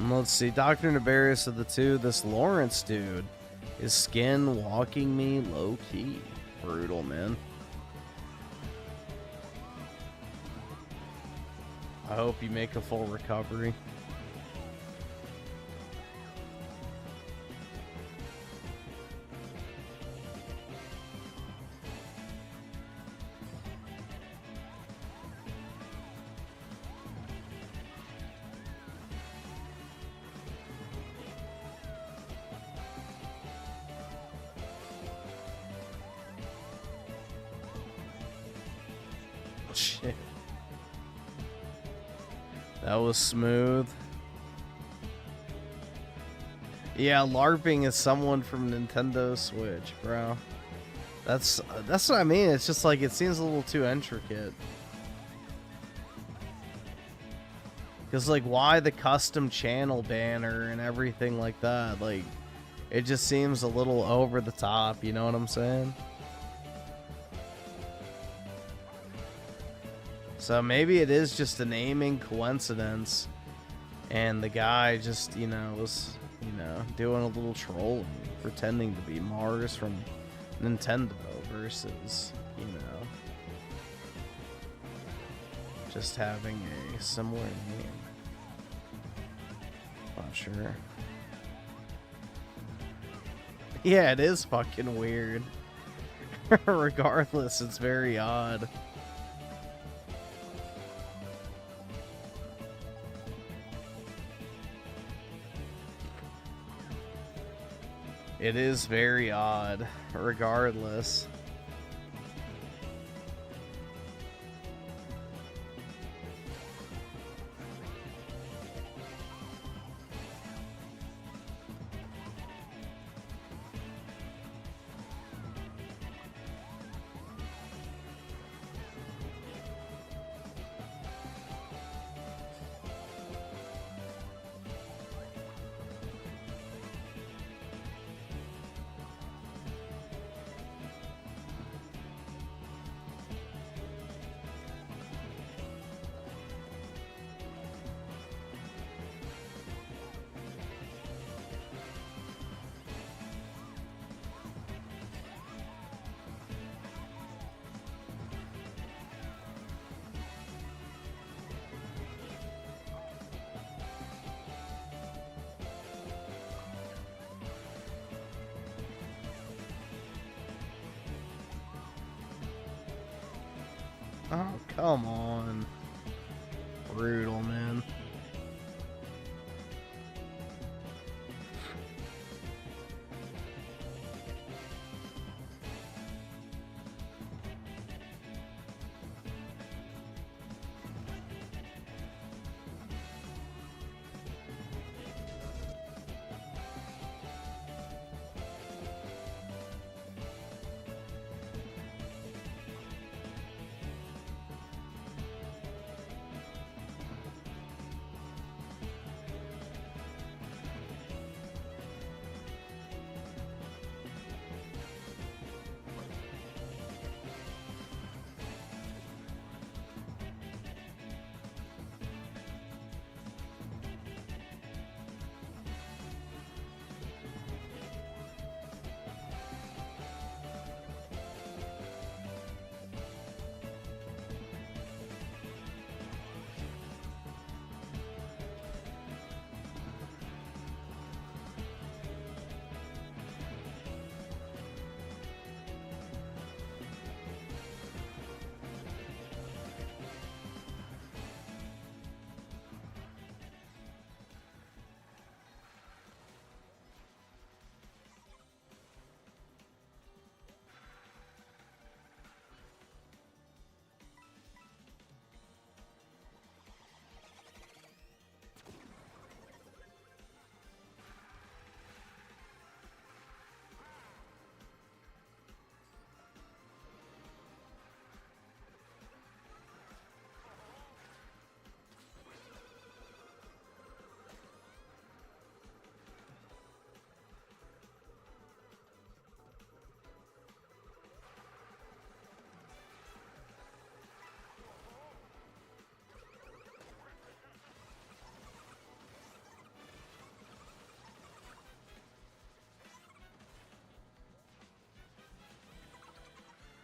Let's see, Dr. Nefarious of the two, this Lawrence dude is skin walking me low key. Brutal, man. I hope you make a full recovery. Shit. That was smooth. Yeah, LARPing is someone from Nintendo Switch, bro. That's what I mean. It's just like it seems a little too intricate. Cause like, why the custom channel banner and everything like that? Like, it just seems a little over the top. You know what I'm saying? So maybe it is just a naming coincidence, and the guy just, you know, was, you know, doing a little trolling, pretending to be Mars from Nintendo versus, you know, just having a similar name. Not sure. Yeah, it is fucking weird. Regardless, it's very odd. It is very odd, regardless. Oh, come on. Brutal, man.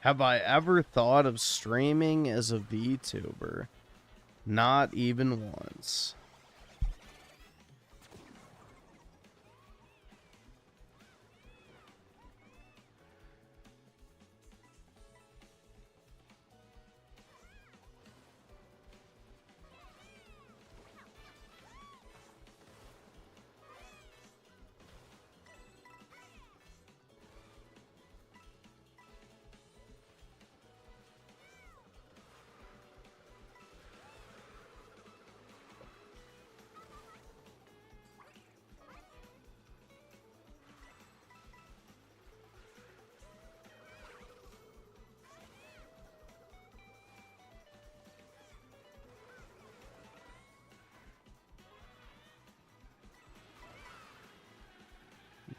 Have I ever thought of streaming as a VTuber? Not even once.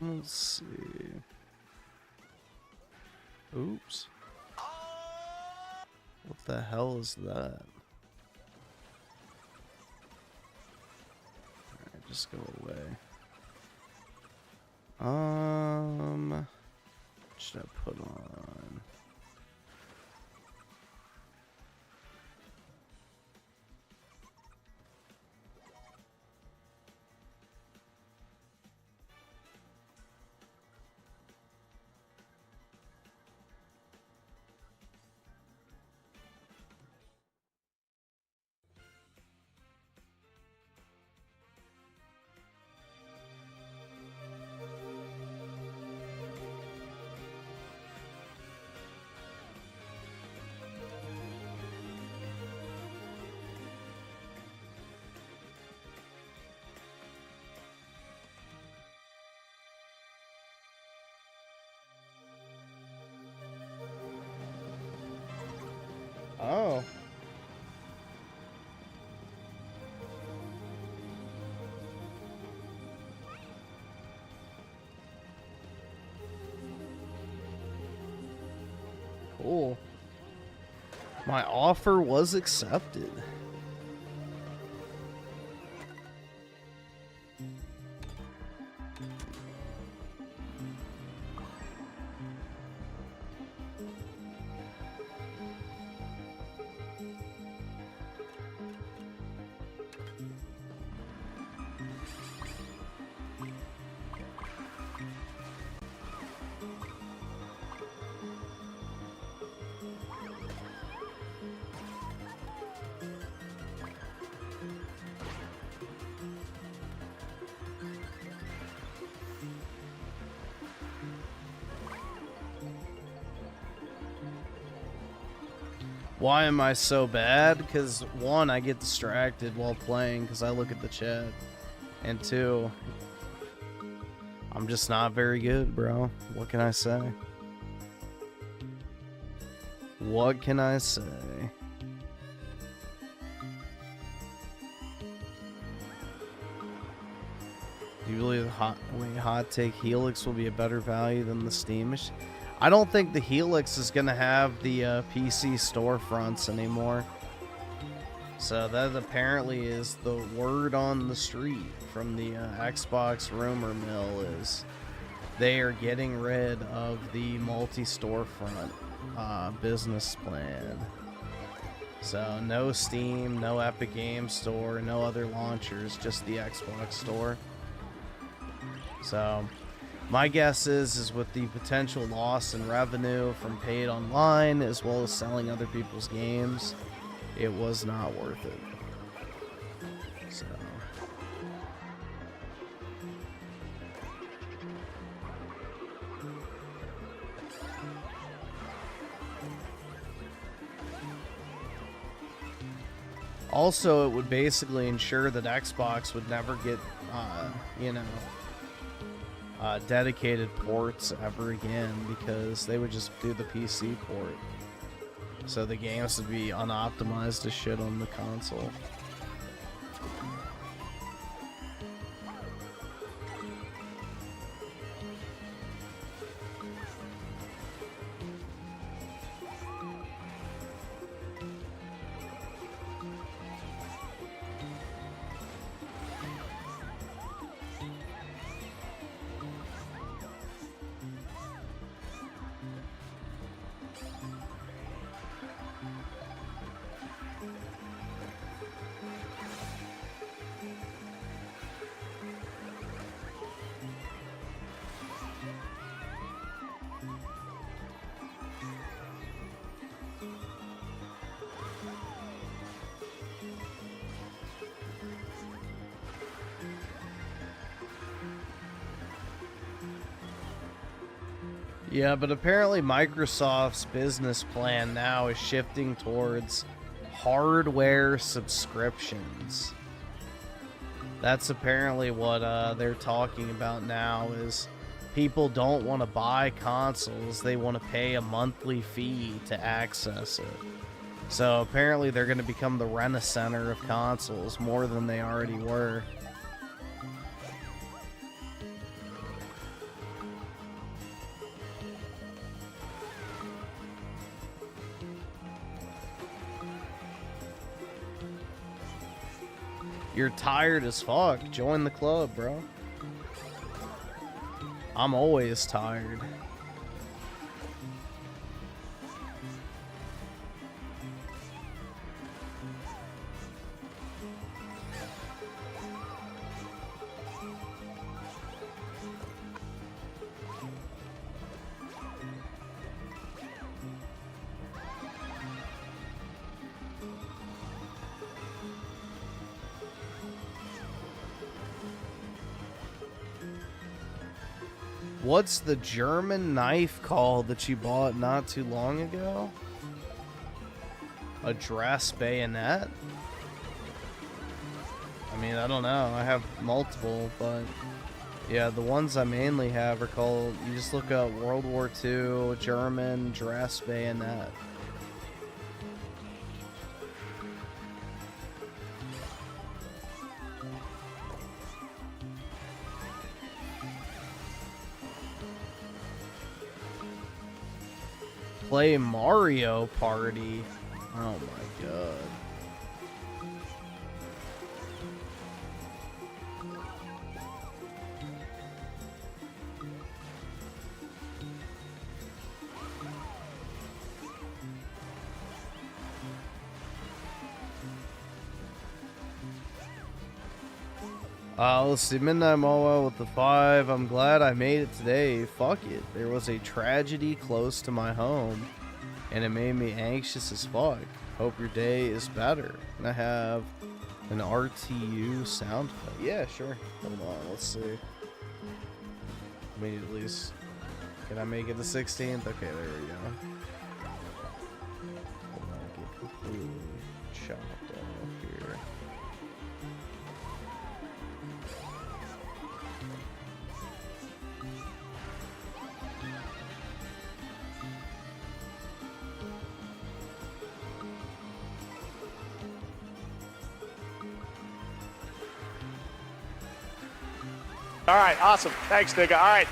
Let's see. Oops. What the hell is that? Alright, just go away. What should I put on? Oh. Cool. My offer was accepted. Why am I so bad? Because one, I get distracted while playing because I look at the chat. And two, I'm just not very good, bro. What can I say? What can I say? Do you believe hot take Helix will be a better value than the Steam machine? I don't think the Helix is going to have the PC storefronts anymore. So that apparently is the word on the street from the Xbox rumor mill is they are getting rid of the multi-storefront business plan. So no Steam, no Epic Games Store, no other launchers, just the Xbox Store. So my guess is with the potential loss in revenue from paid online as well as selling other people's games, it was not worth it. So also, it would basically ensure that Xbox would never get, dedicated ports ever again because they would just do the PC port. So the games would be unoptimized as shit on the console. Yeah, but apparently Microsoft's business plan now is shifting towards hardware subscriptions. That's apparently what they're talking about now, is people don't want to buy consoles, they want to pay a monthly fee to access it. So apparently they're going to become the Rent-A-Center of consoles more than they already were. You're tired as fuck. Join the club, bro. I'm always tired. What's the German knife called that you bought not too long ago? A dress bayonet? I mean, I don't know. I have multiple, but yeah, the ones I mainly have are called, you just look up World War II German dress bayonet. Play Mario Party. Oh my god. Let's see, Midnight Moa with the 5. I'm glad I made it today. Fuck it. There was a tragedy close to my home, and it made me anxious as fuck. Hope your day is better. And I have an RTU sound effect. Yeah, sure. Hold on, let's see. Let me at least... Can I make it the 16th? Okay, there we go. Hold on, get completely chopped off here. All right, awesome. Thanks, nigga. All right.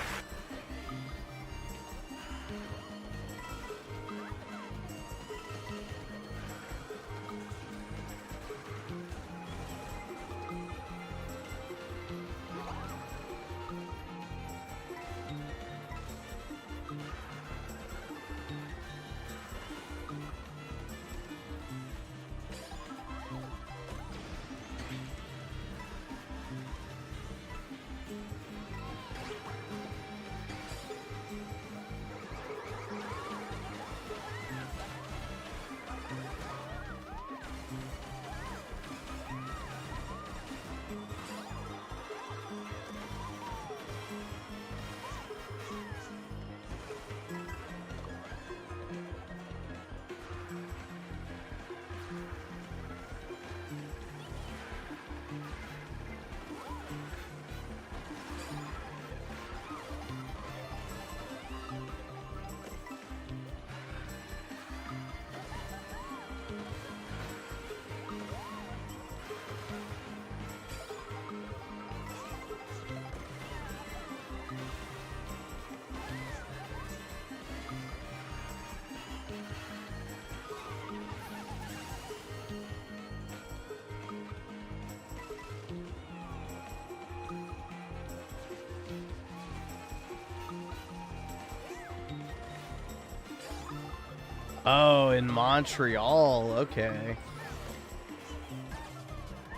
Oh, in Montreal. Okay.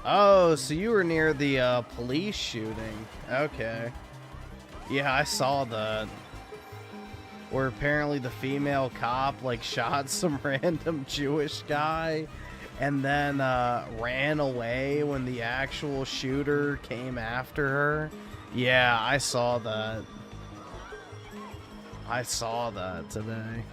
Oh, so you were near the police shooting. Okay. Yeah, I saw that. Where apparently the female cop like shot some random Jewish guy and then ran away when the actual shooter came after her. Yeah, I saw that. I saw that today.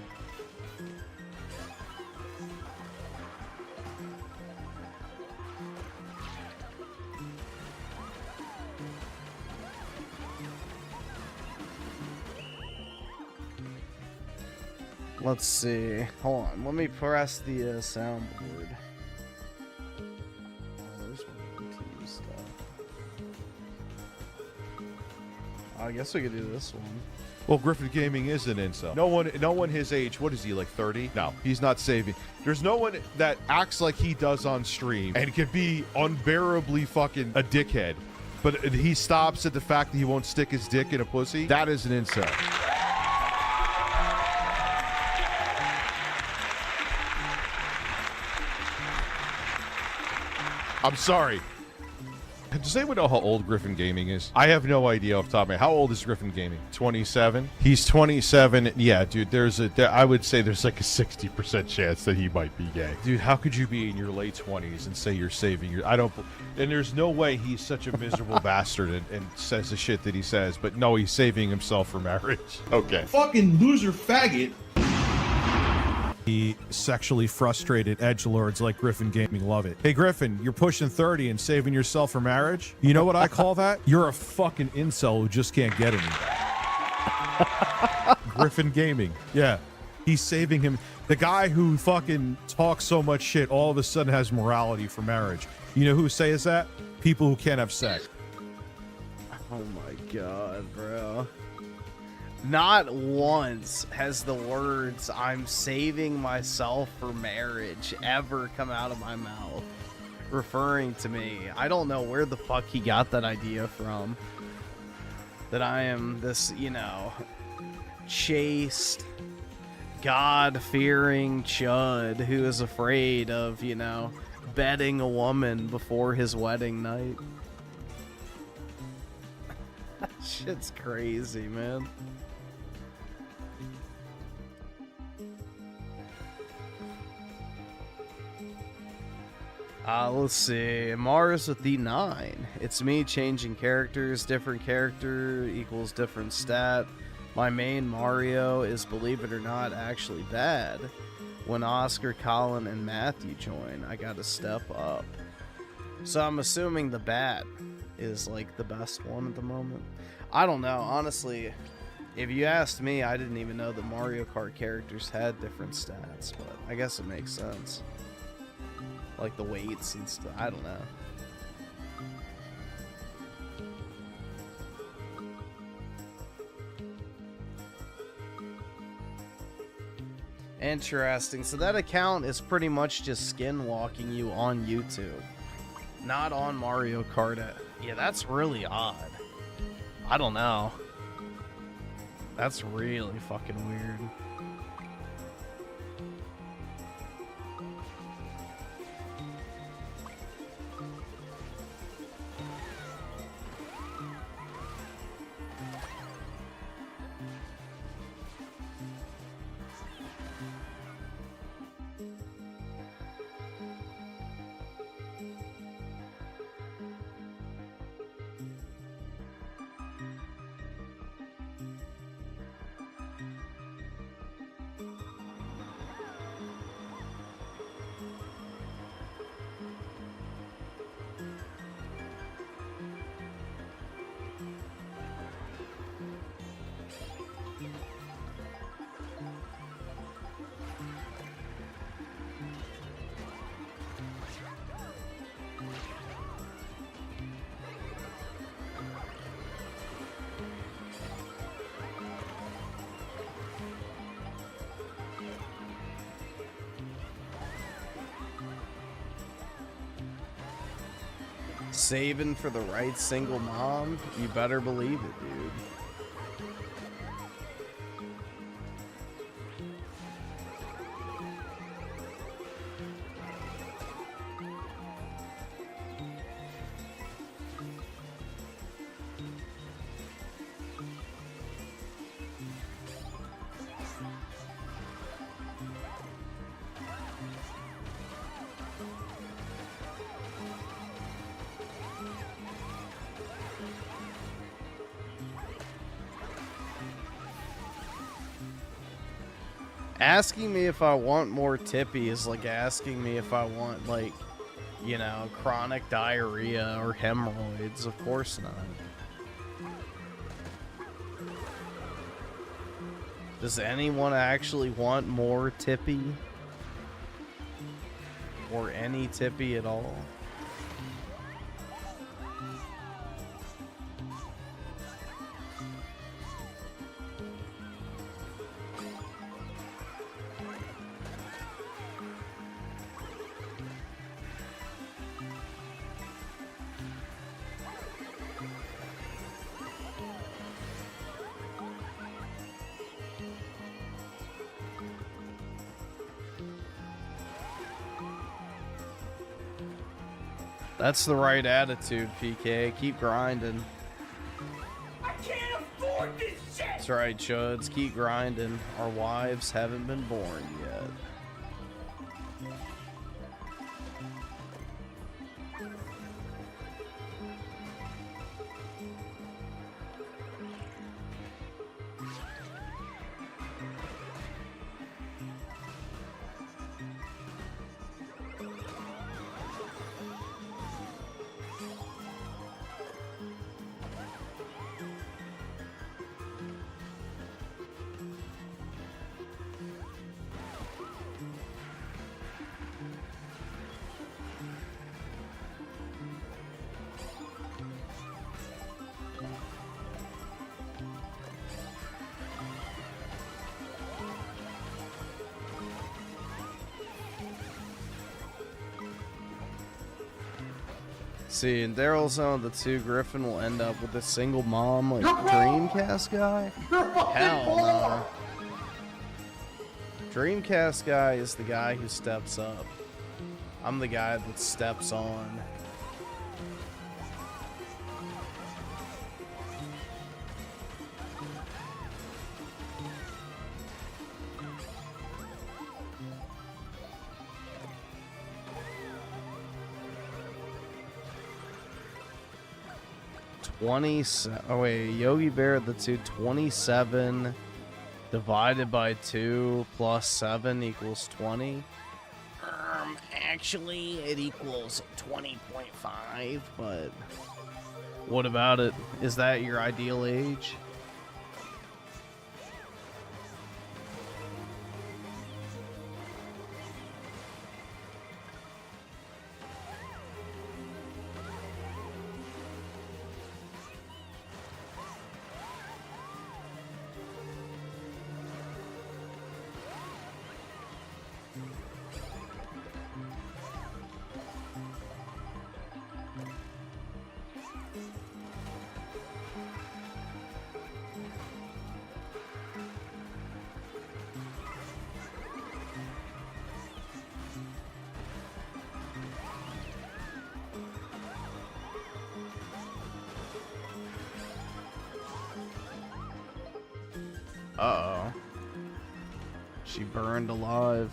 Let's see. Hold on. Let me press the soundboard. Oh, there's one team stuff. I guess we could do this one. Well, Griffin Gaming is an incel. No one his age. What is he, like 30? No, he's not saving. There's no one that acts like he does on stream and can be unbearably fucking a dickhead, but he stops at the fact that he won't stick his dick in a pussy. That is an incel. I'm sorry. Does anyone know how old Griffin Gaming is? I have no idea off the top of my head. How old is Griffin Gaming? 27? He's 27. Yeah, dude, I would say there's like a 60% chance that he might be gay. Dude, how could you be in your late 20s and say you're saving your... and there's no way he's such a miserable bastard and says the shit that he says, but no, he's saving himself for marriage. Okay. Fucking loser faggot. Sexually frustrated edgelords like Griffin Gaming love it. Hey Griffin, you're pushing 30 and saving yourself for marriage? You know what I call that? You're a fucking incel who just can't get any. Griffin Gaming. Yeah. He's saving him. The guy who fucking talks so much shit all of a sudden has morality for marriage. You know who says that? People who can't have sex. Oh my god, bro. Not once has the words "I'm saving myself for marriage" ever come out of my mouth referring to me. I don't know where the fuck he got that idea from. That I am this, you know, chaste, God-fearing chud who is afraid of, you know, bedding a woman before his wedding night. Shit's crazy, man. Let's see. Mars with the 9. It's me changing characters. Different character equals different stat. My main Mario is, believe it or not, actually bad. When Oscar, Colin, and Matthew join, I gotta step up. So I'm assuming the bat is like the best one at the moment. I don't know. Honestly, if you asked me, I didn't even know the Mario Kart characters had different stats, but I guess it makes sense. Like the weights and stuff. I don't know. Interesting. So that account is pretty much just skinwalking you on YouTube, not on Mario Kart. Yeah, that's really odd. I don't know. That's really fucking weird. Saving for the right single mom? You better believe it, dude. Asking me if I want more Tippy is like asking me if I want, like, you know, chronic diarrhea or hemorrhoids. Of course not. Does anyone actually want more Tippy? Or any Tippy at all? That's the right attitude, PK. Keep grinding. I can't afford this shit! That's right, Chuds. Keep grinding. Our wives haven't been born yet. See, in Daryl's zone, the two Griffin will end up with a single mom, like Dreamcast guy. Hell no. Dreamcast guy is the guy who steps up. I'm the guy that steps on. Oh wait, Yogi Bear the 27 divided by 2 plus 7 equals 20. Actually, it equals 20.5, but what about it? Is that your ideal age? Uh-oh. She burned alive.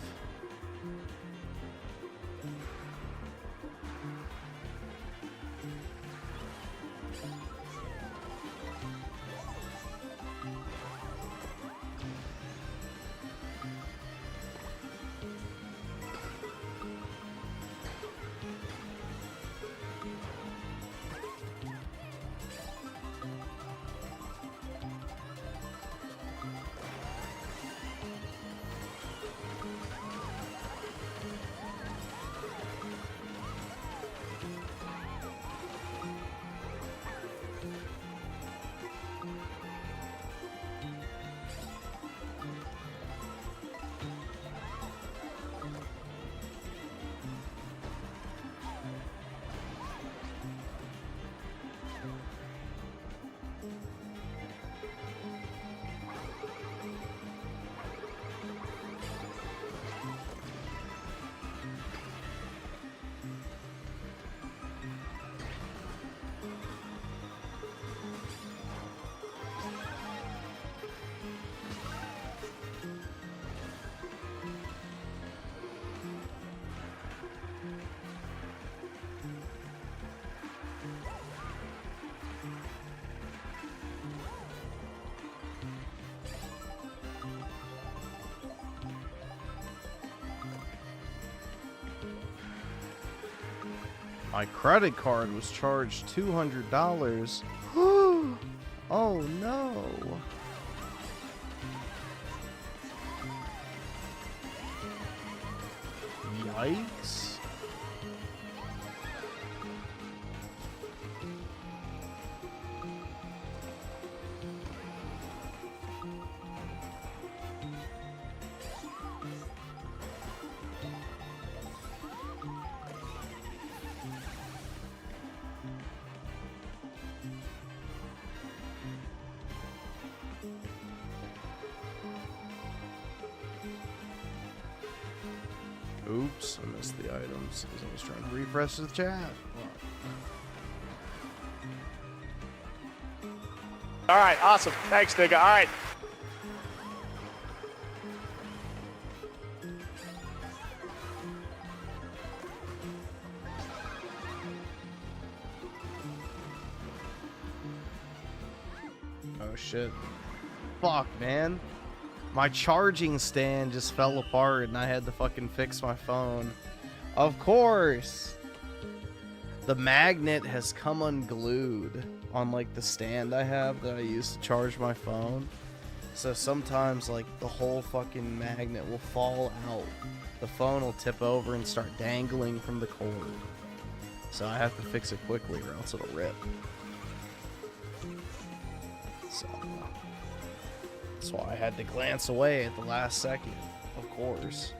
My credit card was charged $200. Oh no. Yikes. Oops, I missed the items because I was trying to refresh the chat. All right, awesome. Thanks, nigga. All right. Oh shit. Fuck, man. My charging stand just fell apart and I had to fucking fix my phone. Of course. The magnet has come unglued on like the stand I have that I use to charge my phone. So sometimes like the whole fucking magnet will fall out. The phone will tip over and start dangling from the cord. So I have to fix it quickly or else it'll rip. So that's why I had to glance away at the last second, of course.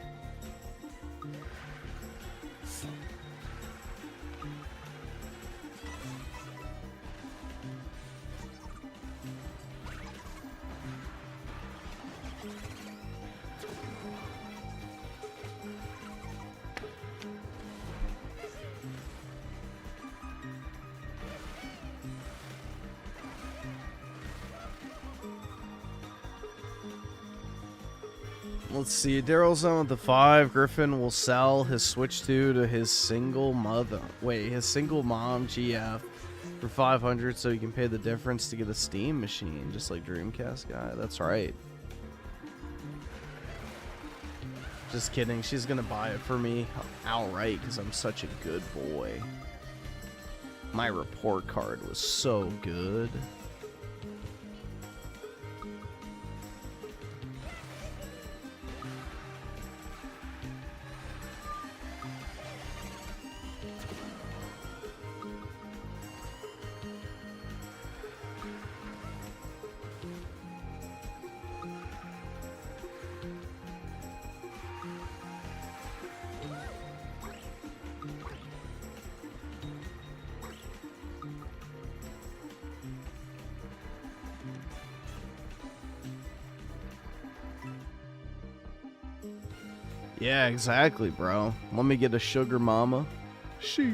Let's see. Daryl's on with the 5. Griffin will sell his Switch 2 to his single mother. Wait, his single mom GF for 500 so he can pay the difference to get a Steam machine, just like Dreamcast guy. That's right. Just kidding. She's gonna buy it for me outright because I'm such a good boy. My report card was so good. Yeah, exactly, bro. Let me get a sugar mama. She.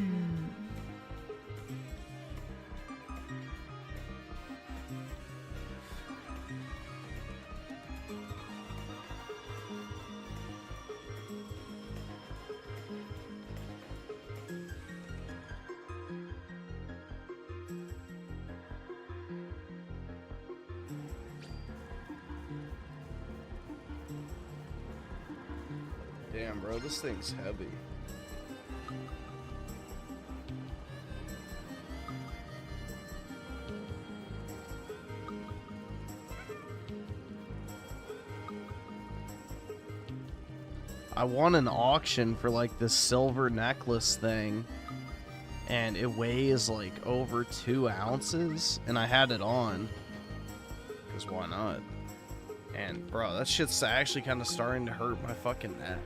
Damn, bro, this thing's heavy. I won an auction for like this silver necklace thing, and it weighs like over 2 ounces, and I had it on, because why not? And bro, that shit's actually kind of starting to hurt my fucking neck.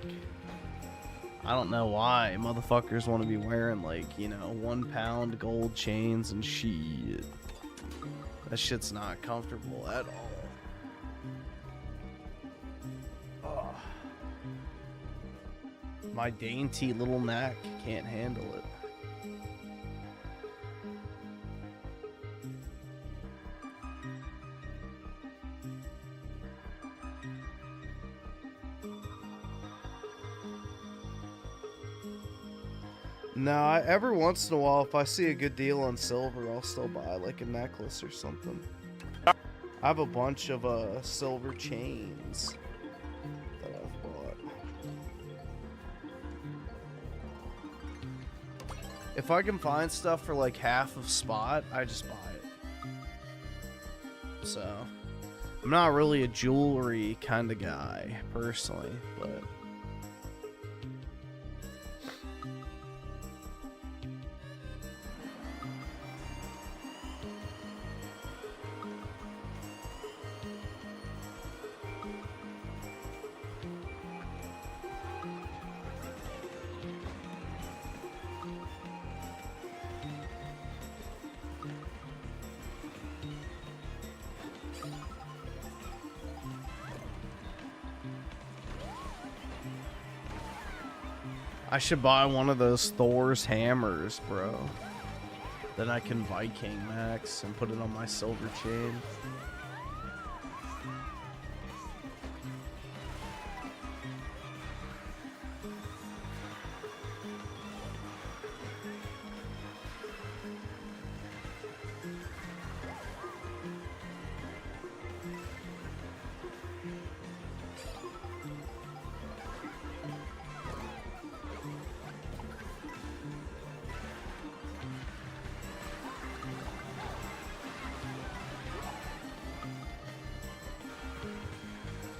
I don't know why motherfuckers want to be wearing like, you know, 1 pound gold chains and shit. That shit's not comfortable at all. Ugh. My dainty little neck can't handle it. No, every once in a while, if I see a good deal on silver, I'll still buy like a necklace or something. I have a bunch of silver chains that I've bought. If I can find stuff for like half of spot, I just buy it. So, I'm not really a jewelry kind of guy, personally, but... I should buy one of those Thor's hammers, bro. Then I can Viking Max and put it on my silver chain.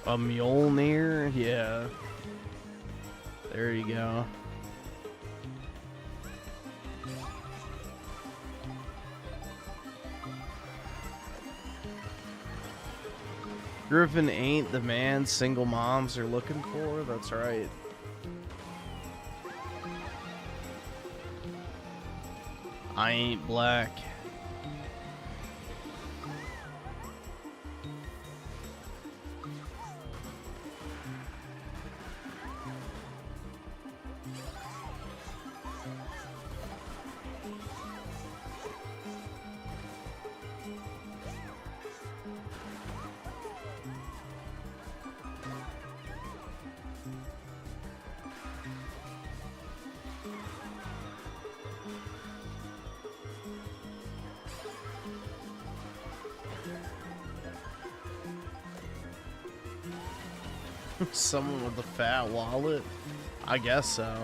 A Mjolnir? Yeah. There you go. Griffin ain't the man single moms are looking for. That's right. I ain't black. Someone with a fat wallet? I guess so.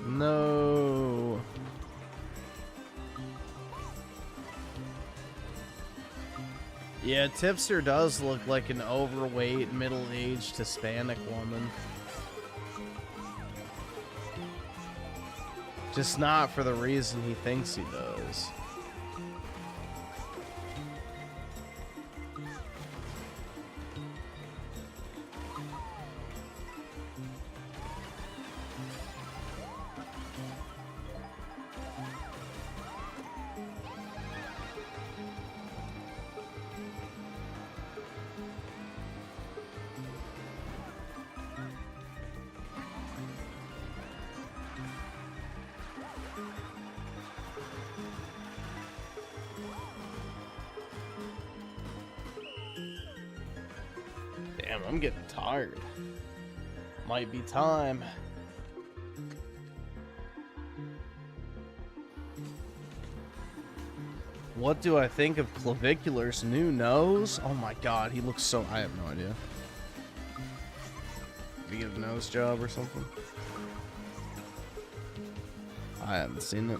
No. Yeah, Tipster does look like an overweight, middle-aged Hispanic woman. Just not for the reason he thinks he does. Damn, I'm getting tired. Might be time. What do I think of Clavicular's new nose? Oh my god, he looks so... I have no idea. Did he get a nose job or something? I haven't seen it.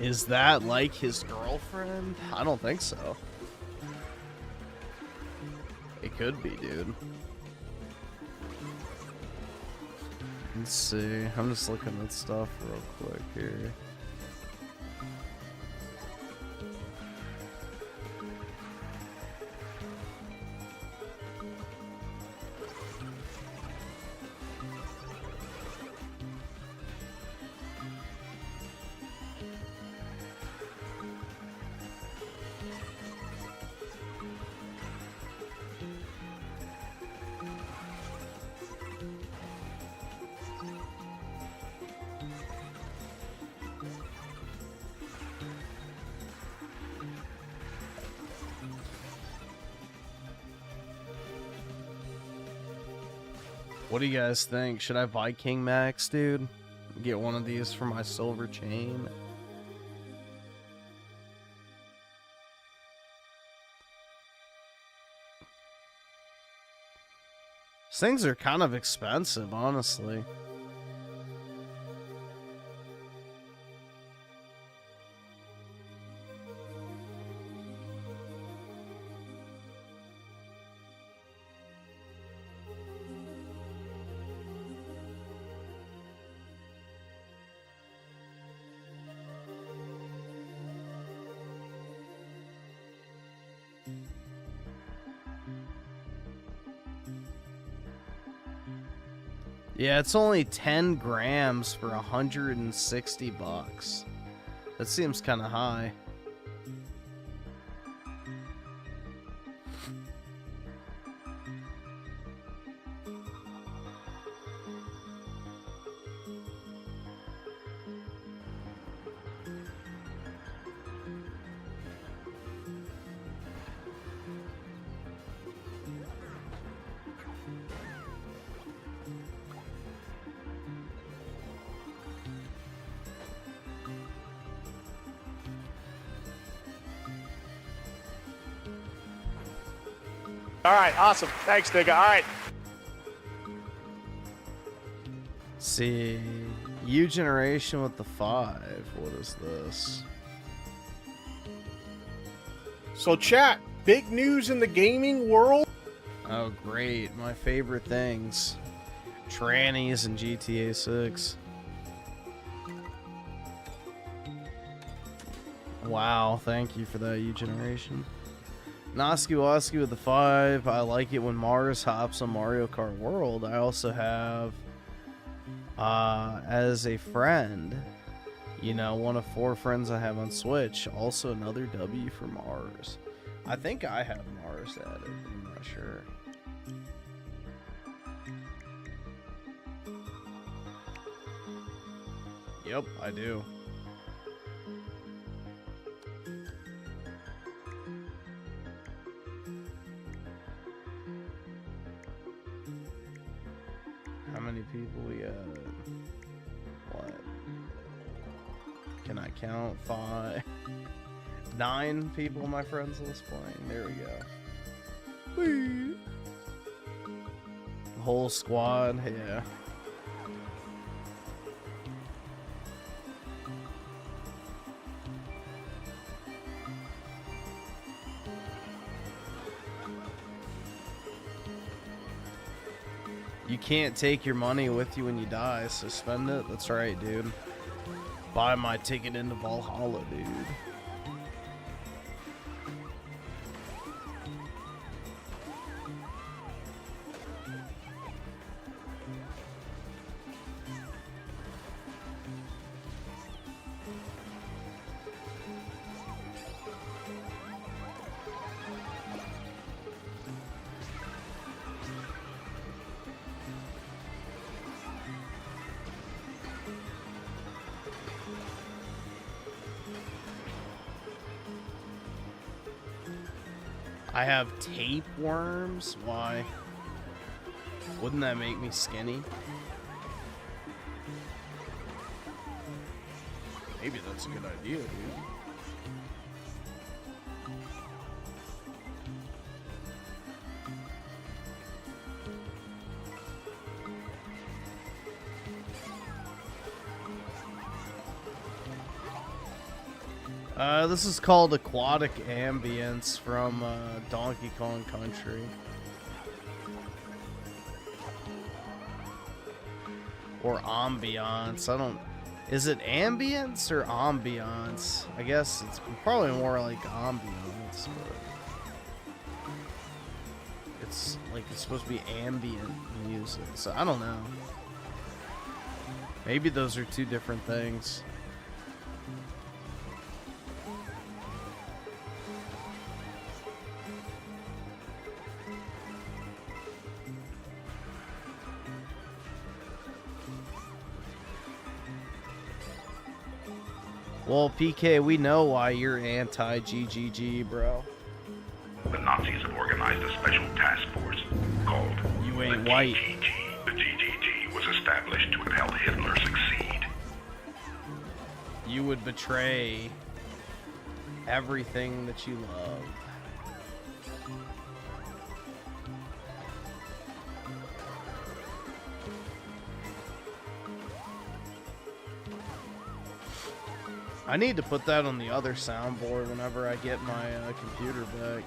Is that like his girlfriend? I don't think so. It could be, dude. Let's see. I'm just looking at stuff real quick here. What do you guys think? Should I buy King Max, dude? Get one of these for my silver chain? These things are kind of expensive, honestly. Yeah, it's only 10 grams for 160 bucks. That seems kind of high. All right, awesome. Thanks, nigga. All right. See, U generation with the 5. What is this? So, chat, big news in the gaming world. Oh, great. My favorite things. Trannies in GTA 6. Wow, thank you for that, U-Generation. Noski Woski with the 5. I like it when Mars hops on Mario Kart World. I also have, as a friend, you know, one of 4 friends I have on Switch. Also another W for Mars. I think I have Mars added. I'm not sure. Yep, I do. How many people we got? What? Can I count? 5, 9 people on my friends list playing. There we go. Whee! Whole squad, yeah. You can't take your money with you when you die, so spend it. That's right, dude. Buy my ticket into Valhalla, dude. I have tapeworms? Why? Wouldn't that make me skinny? Maybe that's a good idea, dude. This is called Aquatic Ambience from Donkey Kong Country. Or Ambiance. I don't... Is it Ambience or Ambiance? I guess it's probably more like Ambiance. But it's like it's supposed to be ambient music. So I don't know. Maybe those are two different things. Well, PK, we know why you're anti-GGG, bro. The Nazis have organized a special task force called You Ain't White. GGG. The GGG was established to help Hitler succeed. You would betray everything that you love. I need to put that on the other soundboard whenever I get my computer back.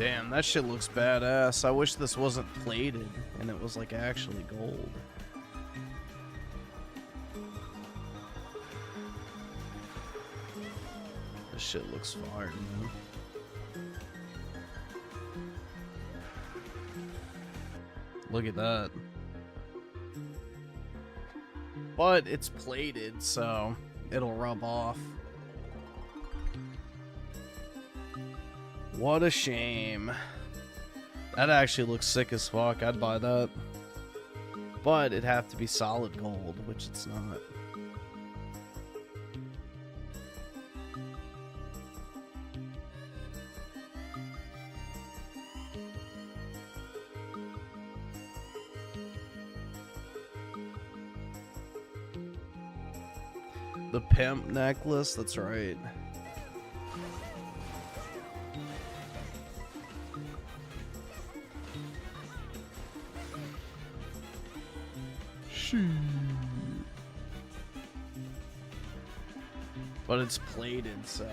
Damn, that shit looks badass. I wish this wasn't plated and it was like actually gold. This shit looks fire, man. Look at that. But it's plated, so it'll rub off. What a shame. That actually looks sick as fuck. I'd buy that. But it'd have to be solid gold, which it's not. The pimp necklace, that's right. But it's plated, so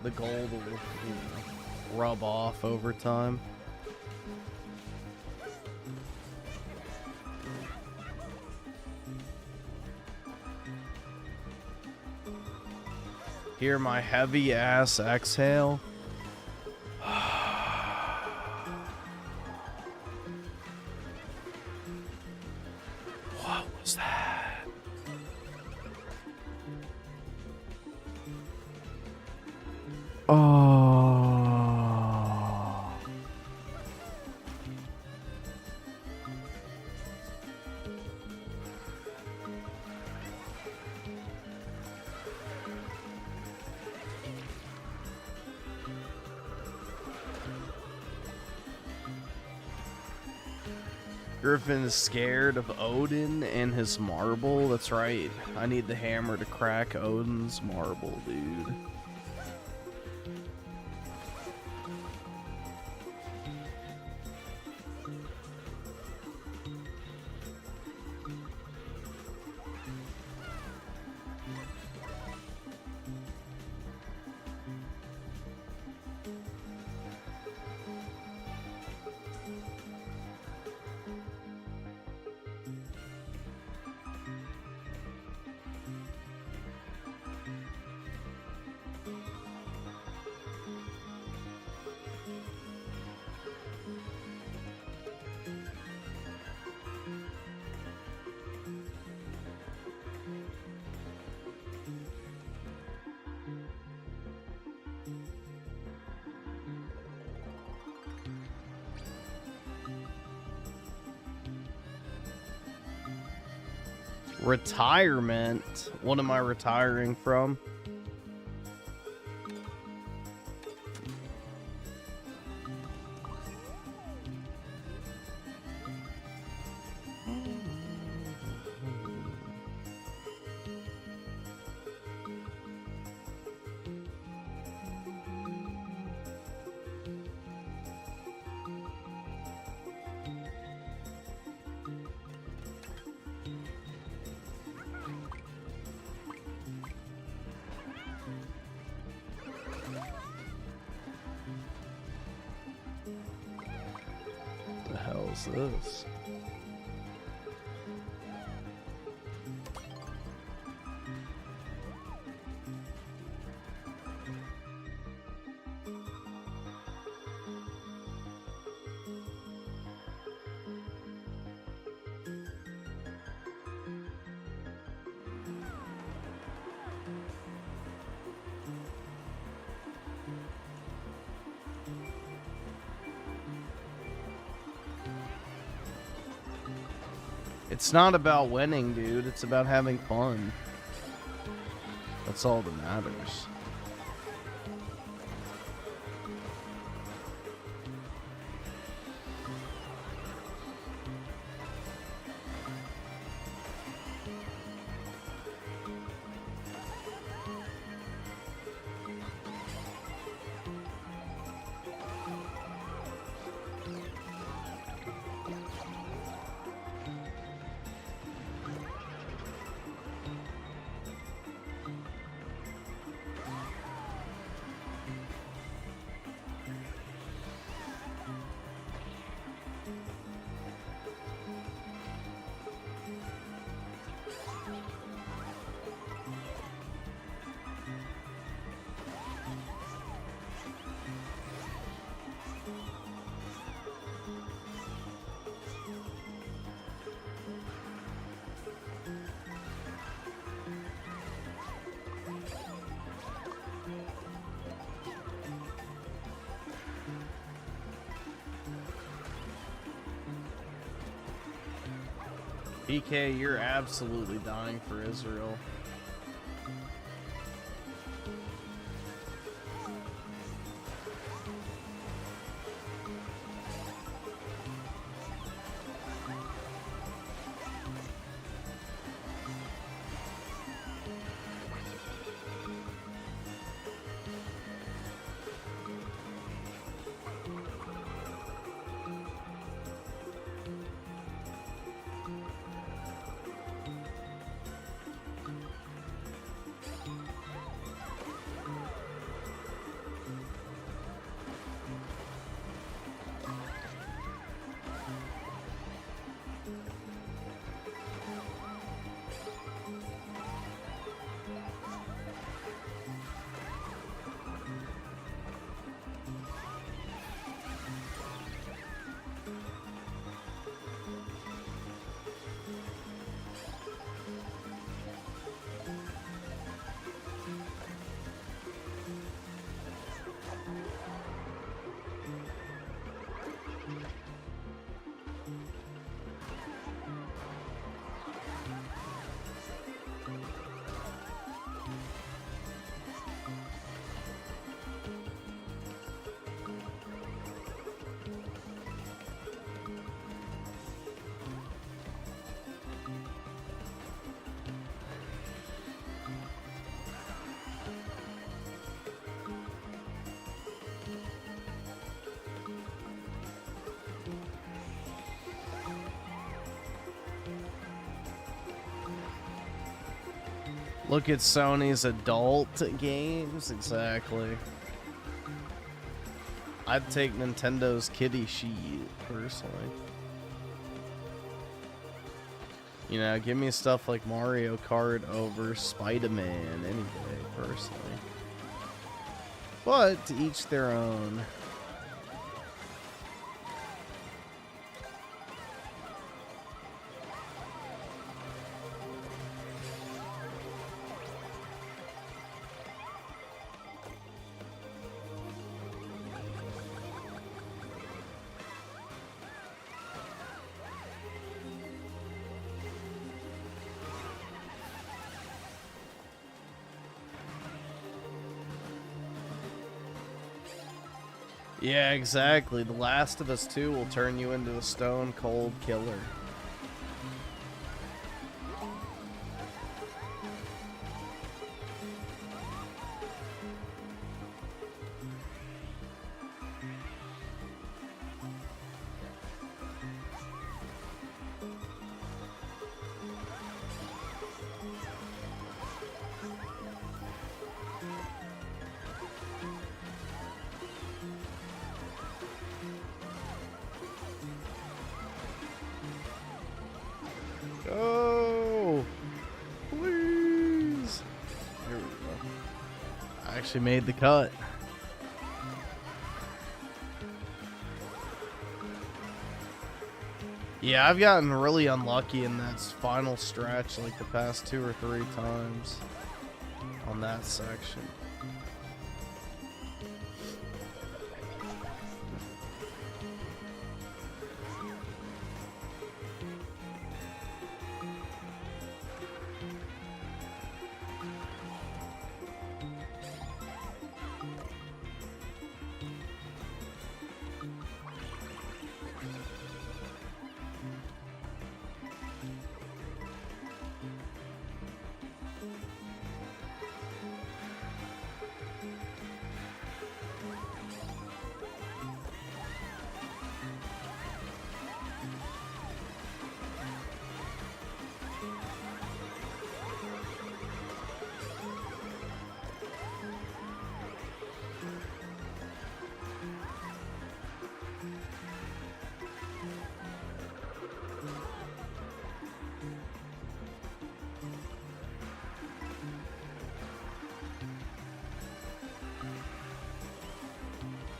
the gold will, rub off over time. Hear my heavy ass exhale. What was that? Oh. Griffin is scared of Odin and his marble. That's right. I need the hammer to crack Odin's marble, dude. Retirement? What am I retiring from? The hell is this? It's not about winning, dude. It's about having fun. That's all that matters. PK, you're absolutely dying for Israel. Look at Sony's adult games. Exactly. I'd take Nintendo's kiddie sheet, personally. You know, give me stuff like Mario Kart over Spider-Man any day, personally. But to each their own. Yeah, exactly. The Last of Us 2 will turn you into a stone cold killer. Go! Please! Here we go. I actually made the cut. Yeah, I've gotten really unlucky in that final stretch like the past 2 or 3 times on that section.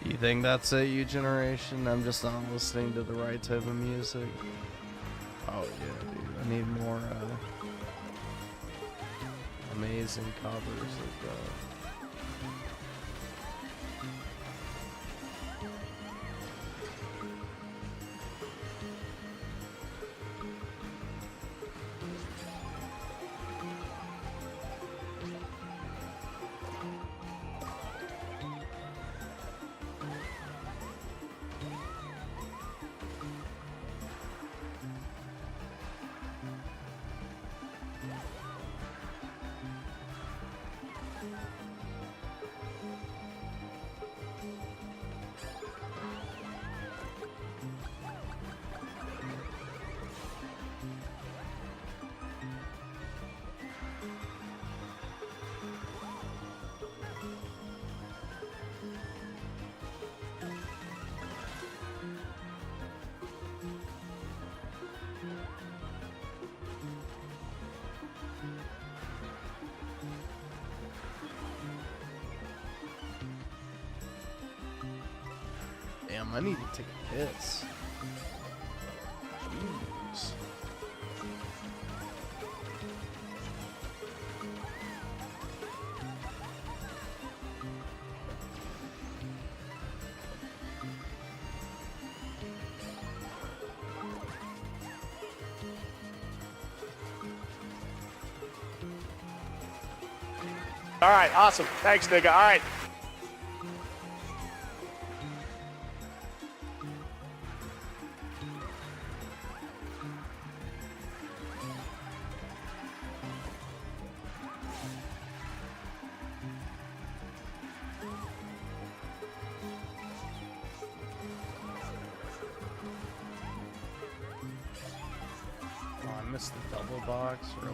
You think that's it, you generation? I'm just not listening to the right type of music. Oh yeah, dude. I need more amazing covers like that. Damn, I need to take a piss. Jeez. All right, awesome. Thanks, nigga. All right. Oh, I missed the double box, really.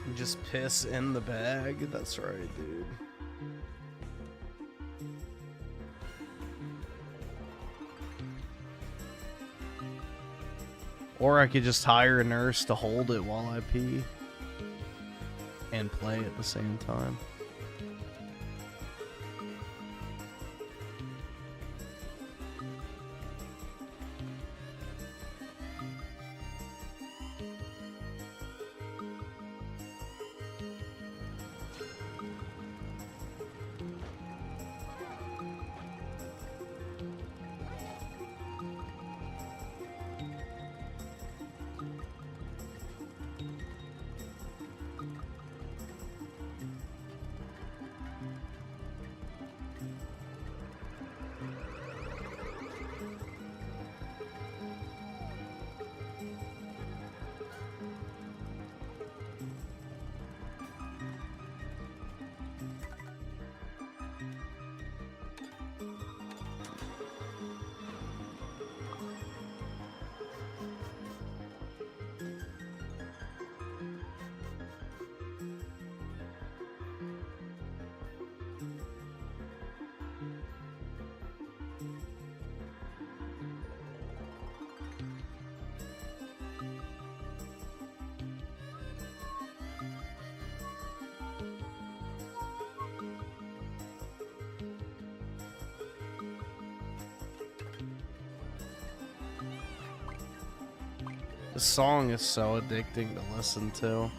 You just piss in the bag? That's right, dude. Or I could just hire a nurse to hold it while I pee and play at the same time. This song is so addicting to listen to.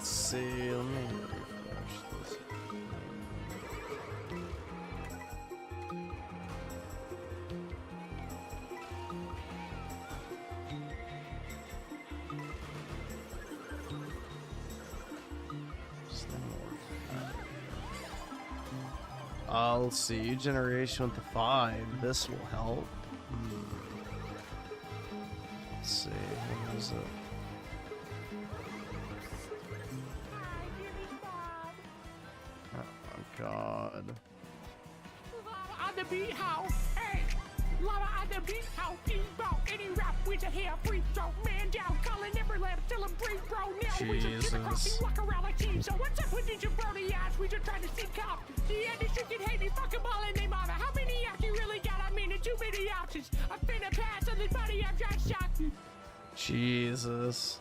Let's see. Let me refresh this. Let's see. Generation with the 5. This will help. Let's see. What is it? God. Lava on the beat, how? Hey! Lava on the beat, how? Bro, any rap, we just hear free throw. Man down, calling Neverland, till him breathe, bro. Now we just get across, we walk around like teams. So what's up with these jabroni ass? We just trying to see cop. The industry can hate me, fuck 'em all and they mama. How many outs you really got? I mean, it's too many ounces. I'm finna pass on this body, I'm trying to shock you. Jesus.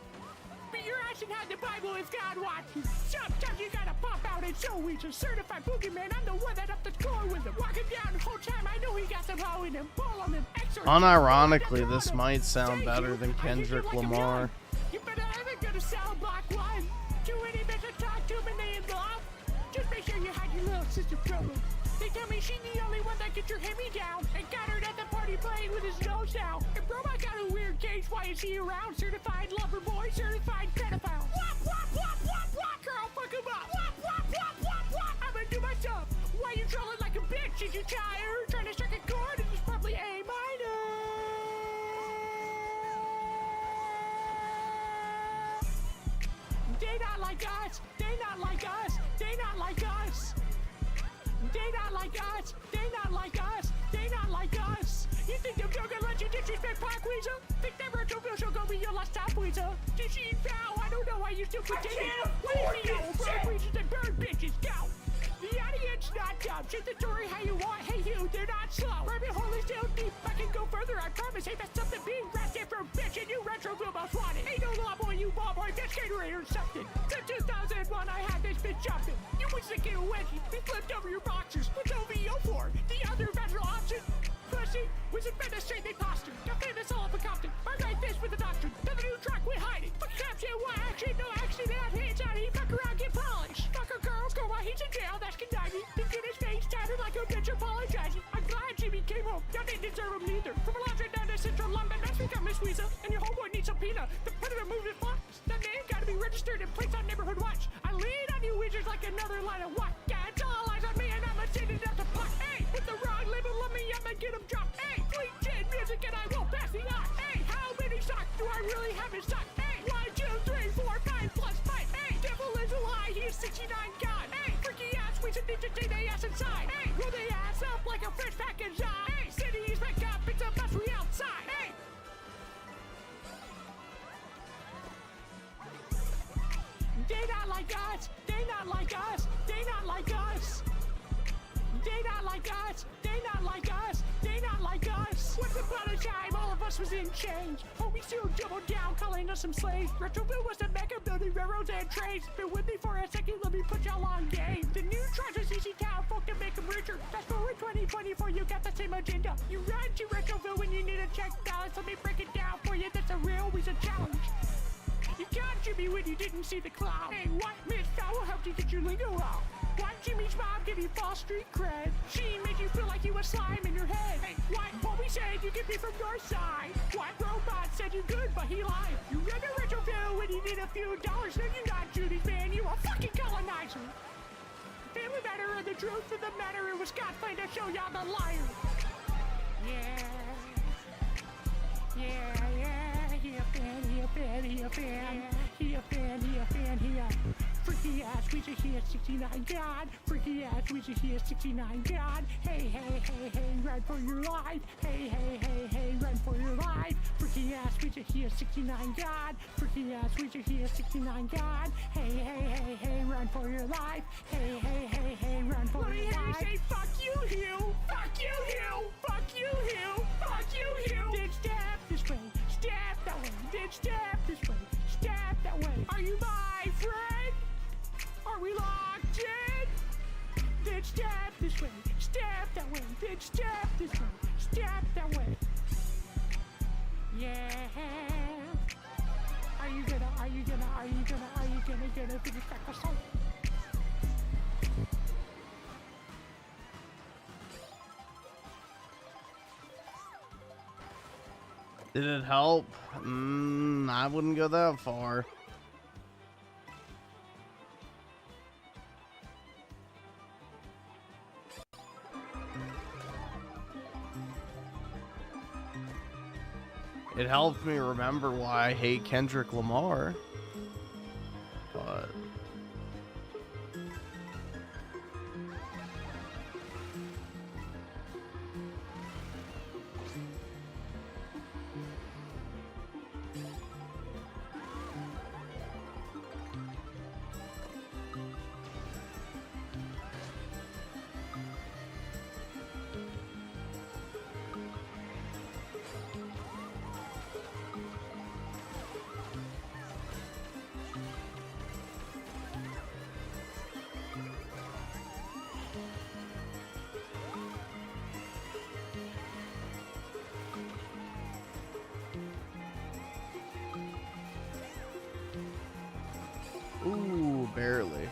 Beat your ass and hide the Bible if God watching. Sometimes you gotta pop out and show he's a certified boogeyman. I'm the one that up the score with him. Walking down the whole time, I know he got some hoe in him. Ball on him. Unironically, this might sound better than Kendrick Lamar. You better ever go to cell block 1. Do any bit of talk to him and they involved. Just make sure you hide your little sister problem. They tell me she's the only one that gets your hand-me down. And got her at the party playing with his nose out. And bro, I got a weird case. Why is he around? Certified lover boy, certified pedophile. Wop, wop, wop, wop, wop, girl, fuck him up. Wop, wop, wop, wop, wop. I'ma do my stuff. Why you trolling like a bitch? Is you tired? Trying to strike a chord and it's probably A minor. They not like us. They not like us. They not like us. They not like us. They not like us. They not like us. You think them gonna let you disrespect Park Weasel? Think never to feel so go be your last stop Weasel. Did she foul? I don't know why you still continue. What do you know? Bird weasels and bird bitches go. The audience not dumb. Shoot the story how you want. Hey you, they're not slow. Rabbit hole is still deep. I can go further. I promise. Hey, that's something being rested from bitch and you retro film most wanted. Ain't no law boy, you ball boy, bitch generator or something. Since 2001, I had this bitch jumping. You was thinking of wedgie. We flipped over your boxers. What's OVO for? The other vaginal option. Pussy was invented straight they posture. Got famous all up a Compton. I write this with a doctrine. Then the new track with hiding. Fuck caption, why action? No action, that hands out. He fuck around, get polished. Fuck a girl, score while he's in jail. That's conniving. Think in his face, tatted like a bitch apologizing. I'm glad Jimmy came home. Y'all didn't deserve him neither. From a laundry down to Central London, that's become Miss Weasel. And your homeboy needs a peanut. The predator moved his blocks. That name gotta be registered and placed on neighborhood watch. I lean on you wizards like another line of what? Yeah, it's all eyes on me and I'ma send it up to puck. Hey, with the wrong label, let me I'ma get him dropped. Hey, clean gin music and I won't pass the eye. Hey, how many socks do I really have in stock? Hey, 1, 2, 3, 4, 5 plus 5. Hey, devil is a lie, he is 69 God. Hey, freaky ass, we should need to take the ass inside. Hey, roll the ass up like a fresh package eye. Hey, cities back up, it's a bus we outside. Hey. They not like us. They not like us. They not like us. They not like us. They not like us. They not like us. Once upon a time, all of us was in chains. Homie still doubled down, calling us some slaves. Retroville was the mecca building railroads and trains. Been with me for a second, let me put y'all on game. The new tribes was easy town, folk to make them richer. Fast forward 2024, you got the same agenda. You run to Retroville when you need a check balance. Let me break it down for you, that's a real reason challenge. You got Jimmy when you didn't see the cloud. Hey, what Miss Fowl helped you get your lingo out? Why Jimmy's mom give you false street cred? She made you feel like you was slime in your head. Hey, why Bobby said you could be from your side? Why Robot said you good but he lied? You run to Retroville when you need a few dollars. No, you not Judy's man, you a fucking colonizer. Family Matter and the truth of the matter, it was Scott playing to show y'all the liar. Yeah. Yeah, yeah, he a fan, he a fan, he a fan, he a fan, he a fan, he a freaky ass, we should hear 69 God, freaky ass, we should hear 69 God, hey, hey, hey, hey, run for your life, hey, hey, hey, hey, run for your life, freaky ass, we should hear 69 God, freaky ass, we should hear 69 God, hey, hey, hey, hey, run for your life, hey, hey, hey, hey, run for your life. Let me hear you say, fuck you, Hugh, fuck you, Hugh, fuck you, Hugh, fuck you, Hugh. Then stab this way, stab that way, then stab this way, stab that way. Are you my friend? Are we locked in? Then stab this way, stab that way, then stab this way, stab that way. Yeah. gonna finish that croissant? Did it help? I wouldn't go that far. It helped me remember why I hate Kendrick Lamar. But ooh, barely.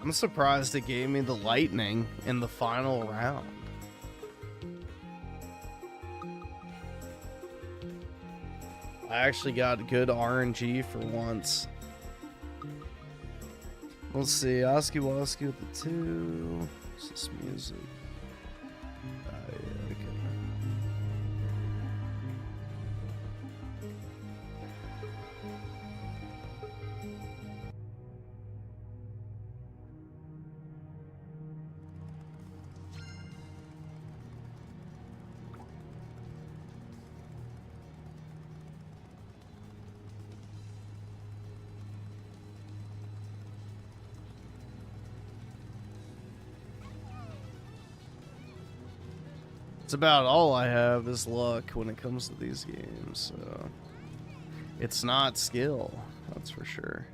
I'm surprised it gave me the lightning in the final round. I actually got good RNG for once. Let's see, Oski Woski with the 2. What's this music? Yeah, okay. It's about all I have is luck when it comes to these games, so it's not skill, that's for sure.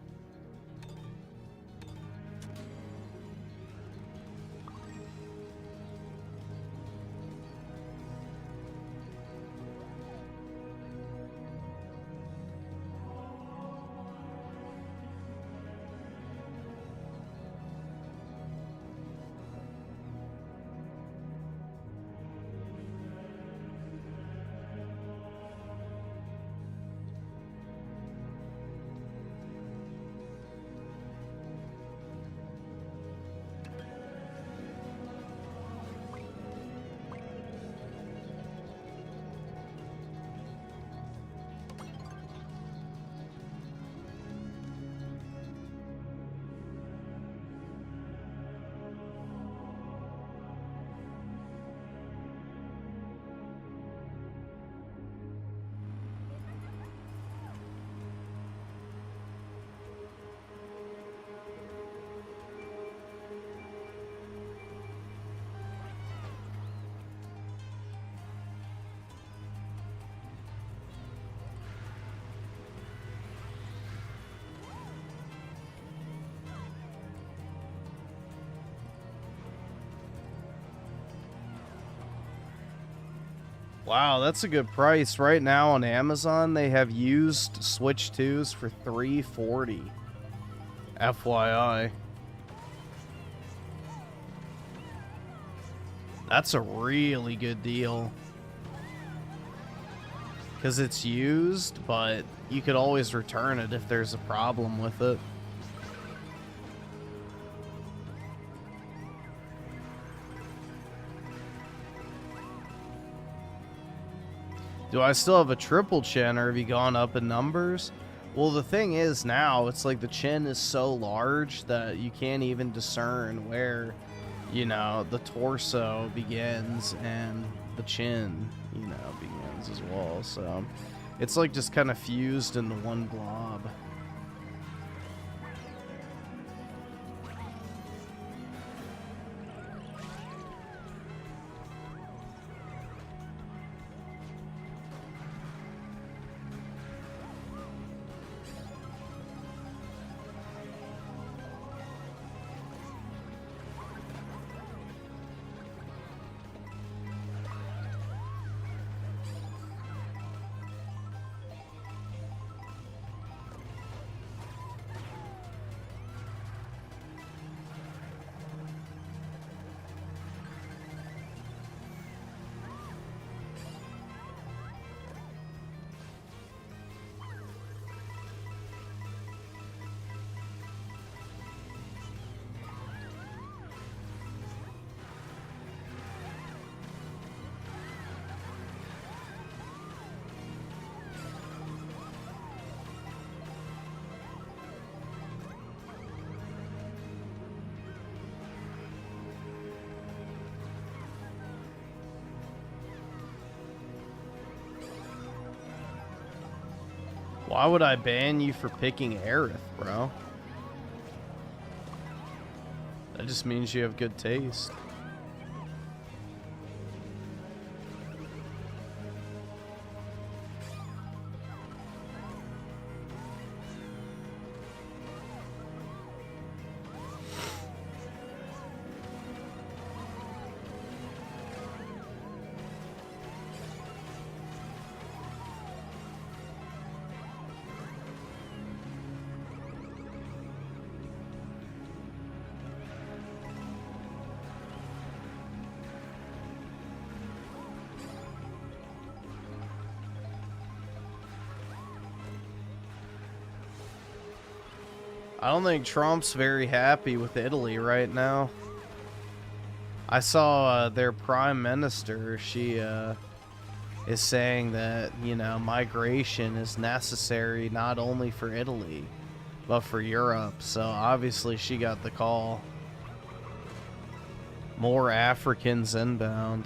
Wow, that's a good price. Right now on Amazon, they have used Switch 2s for $340. FYI. That's a really good deal. Because it's used, but you could always return it if there's a problem with it. Do I still have a triple chin, or have you gone up in numbers? Well, the thing is now, it's like the chin is so large that you can't even discern where, you know, the torso begins and the chin, you know, begins as well. So it's like just kind of fused into one blob. Why would I ban you for picking Aerith, bro? That just means you have good taste. I don't think Trump's very happy with Italy right now. I saw their prime minister, she is saying that, you know, migration is necessary not only for Italy, but for Europe. So obviously she got the call. More Africans inbound.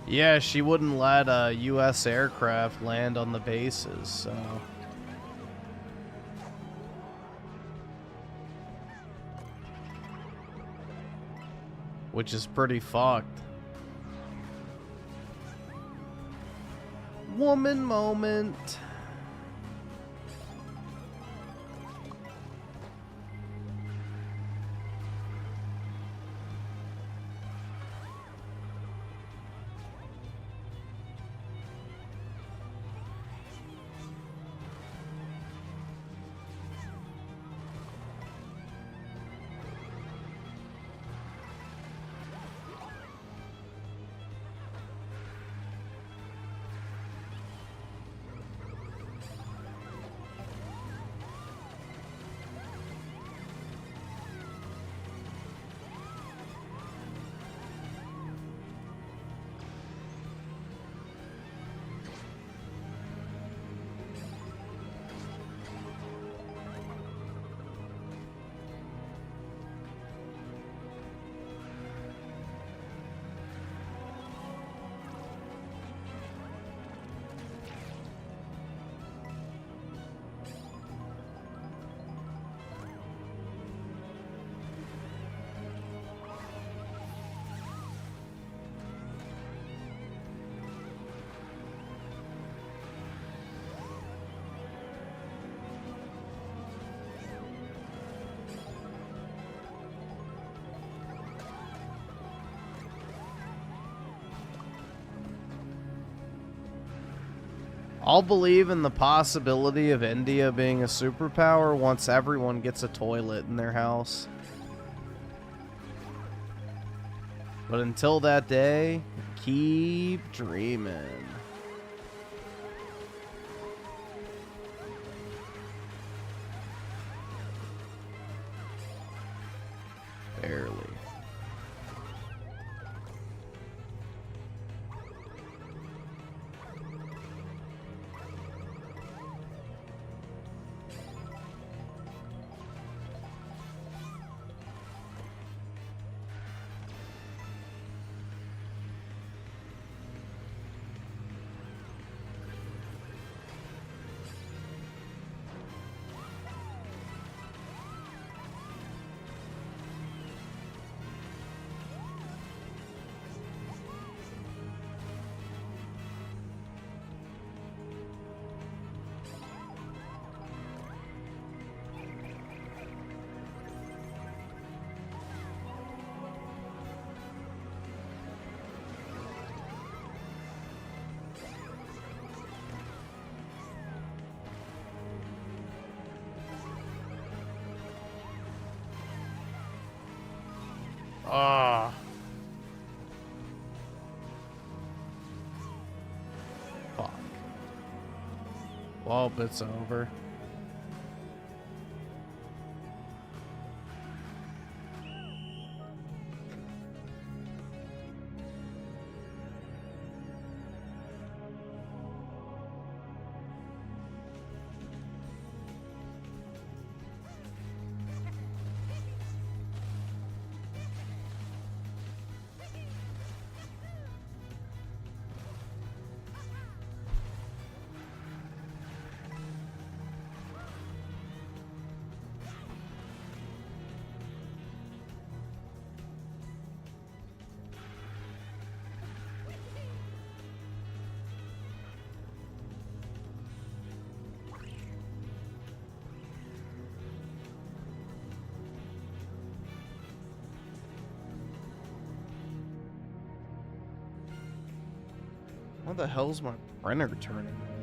Yeah, she wouldn't let a U.S. aircraft land on the bases, so... Which is pretty fucked. Woman moment. I'll believe in the possibility of India being a superpower once everyone gets a toilet in their house. But until that day, keep dreaming. Barely. Ah. Fuck. Well, it's over. What the hell's my printer turning on?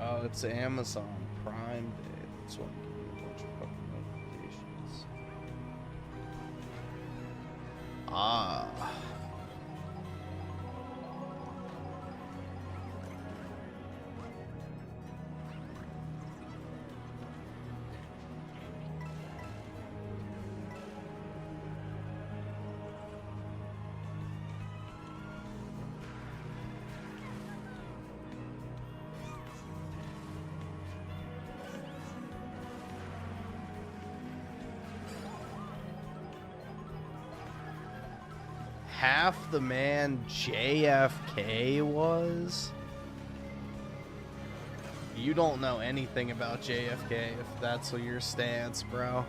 Oh, it's Amazon Prime Day. That's why I'm getting a bunch of fucking notifications. Ah. Half the man JFK was? You don't know anything about JFK if that's your stance, bro.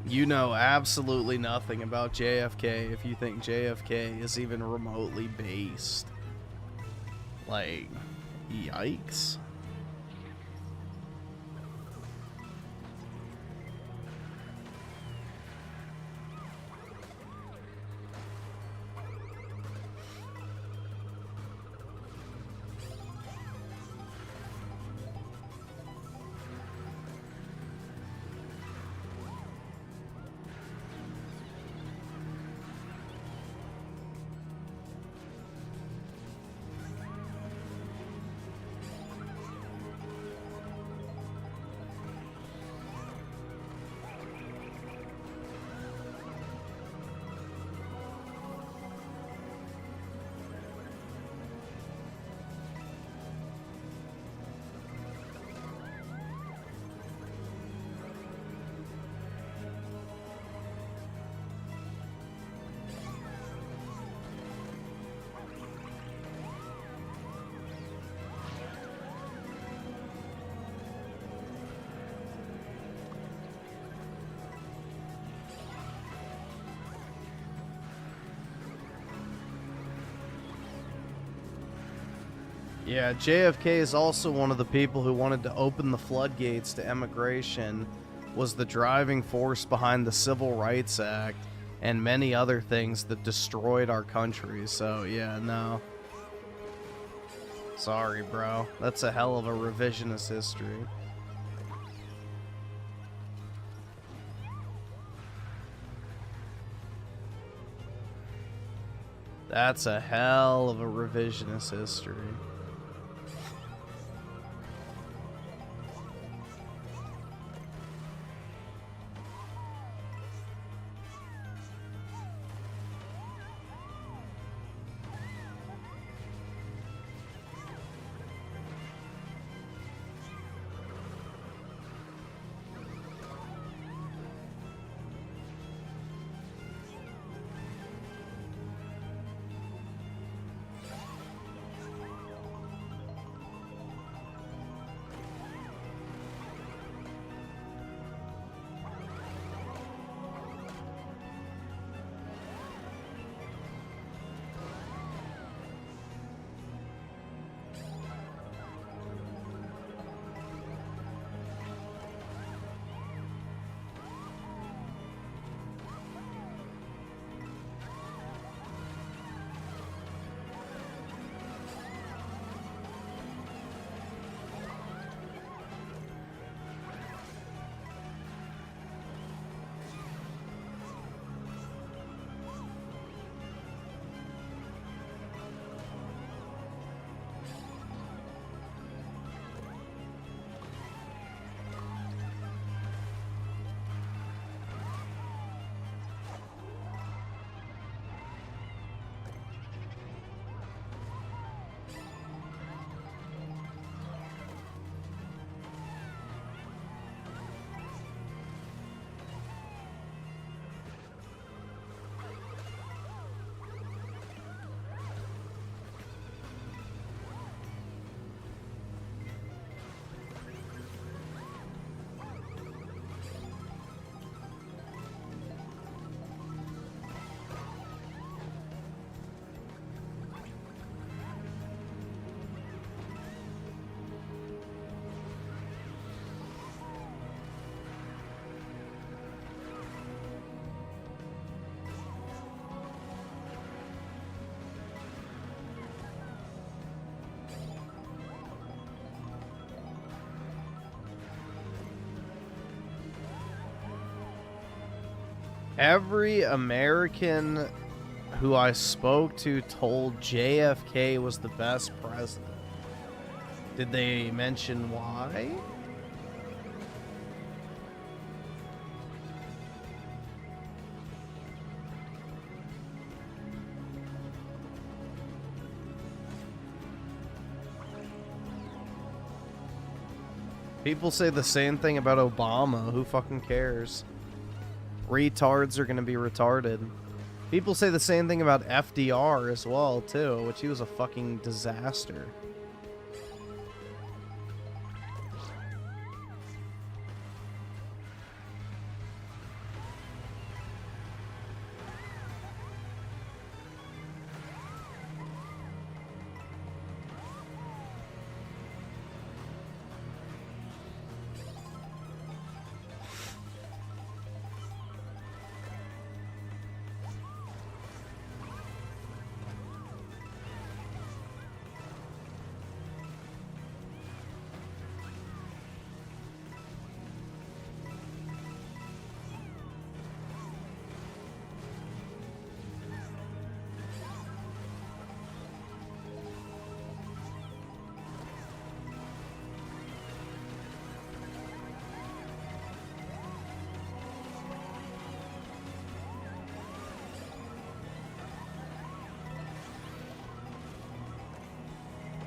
You know absolutely nothing about JFK if you think JFK is even remotely based. Like, yikes. Yeah, JFK is also one of the people who wanted to open the floodgates to immigration, was the driving force behind the Civil Rights Act, and many other things that destroyed our country. So, yeah, no. Sorry, bro. That's a hell of a revisionist history. That's a hell of a revisionist history. Every American who I spoke to told JFK was the best president. Did they mention why? People say the same thing about Obama. Who fucking cares? Retards are gonna be retarded. People say the same thing about FDR as well, too, which he was a fucking disaster.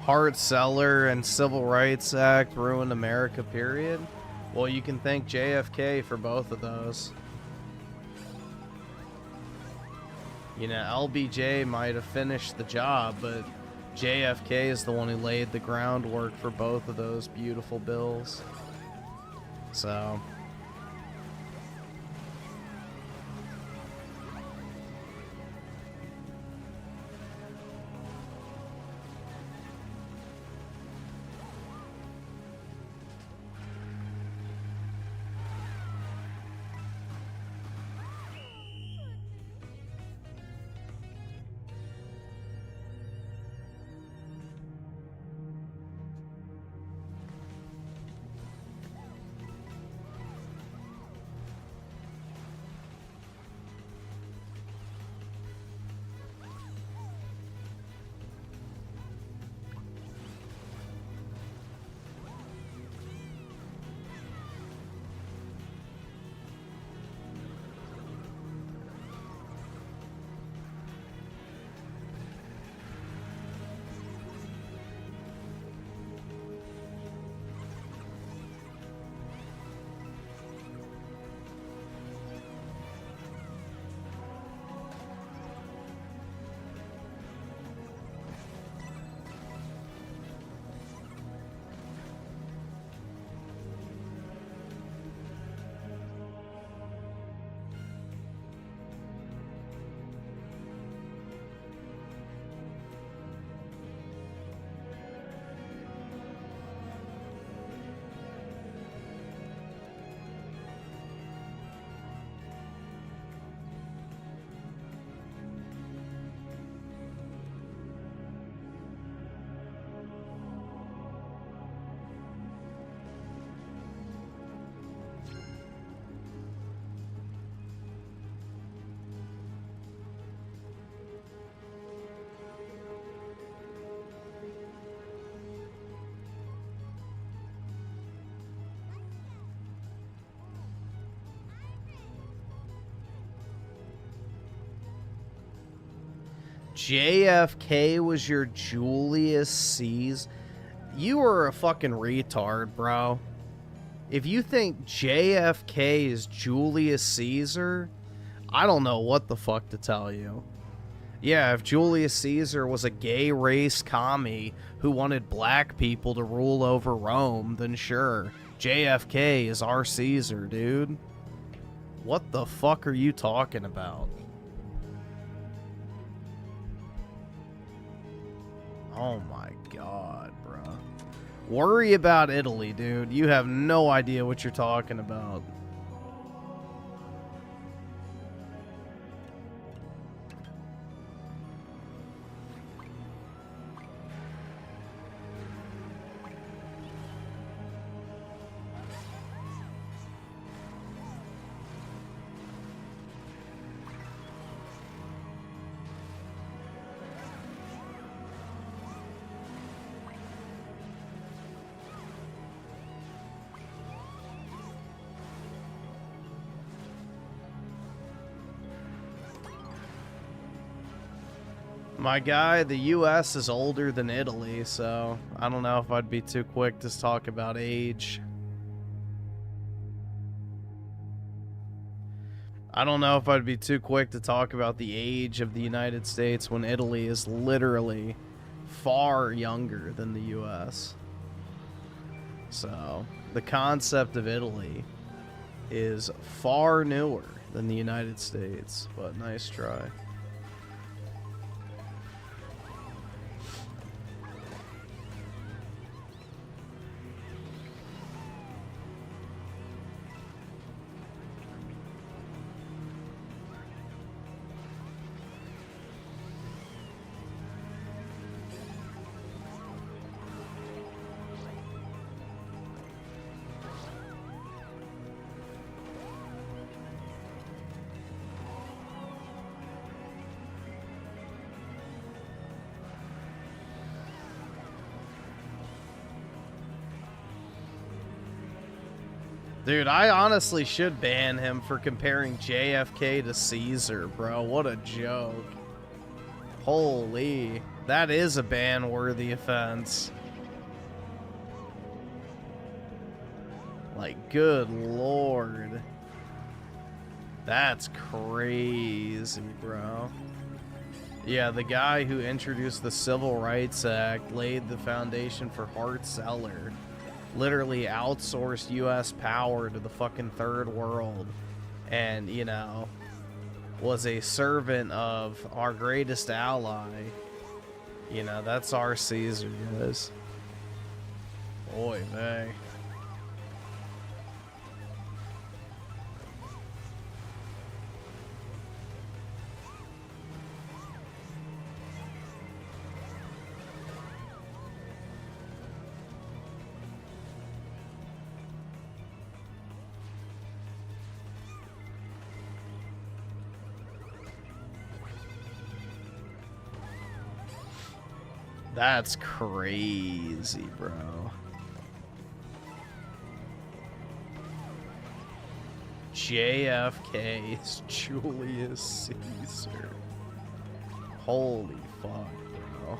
Hard Seller and Civil Rights Act ruined America, period. Well, you can thank JFK for both of those. You know, LBJ might have finished the job, but JFK is the one who laid the groundwork for both of those beautiful bills. So... JFK was your Julius Caesar? You are a fucking retard, bro. If you think JFK is Julius Caesar, I don't know what the fuck to tell you. Yeah, if Julius Caesar was a gay race commie who wanted black people to rule over Rome, then sure, JFK is our Caesar, dude. What the fuck are you talking about? Oh my god, bro. Worry about Italy, dude. You have no idea what you're talking about. My guy, the U.S. is older than Italy, so I don't know if I'd be too quick to talk about age. I don't know if I'd be too quick to talk about the age of the United States when Italy is literally far younger than the US. So, the concept of Italy is far newer than the United States, but nice try. Dude, I honestly should ban him for comparing JFK to Caesar, bro. What a joke. Holy. That is a ban-worthy offense. Like, good lord. That's crazy, bro. Yeah, the guy who introduced the Civil Rights Act laid the foundation for Hart-Celler. Literally outsourced U.S. power to the fucking third world, and, you know, was a servant of our greatest ally. You know, that's our Caesar, guys. Oy vey. That's crazy, bro. JFK is Julius Caesar. Holy fuck, bro.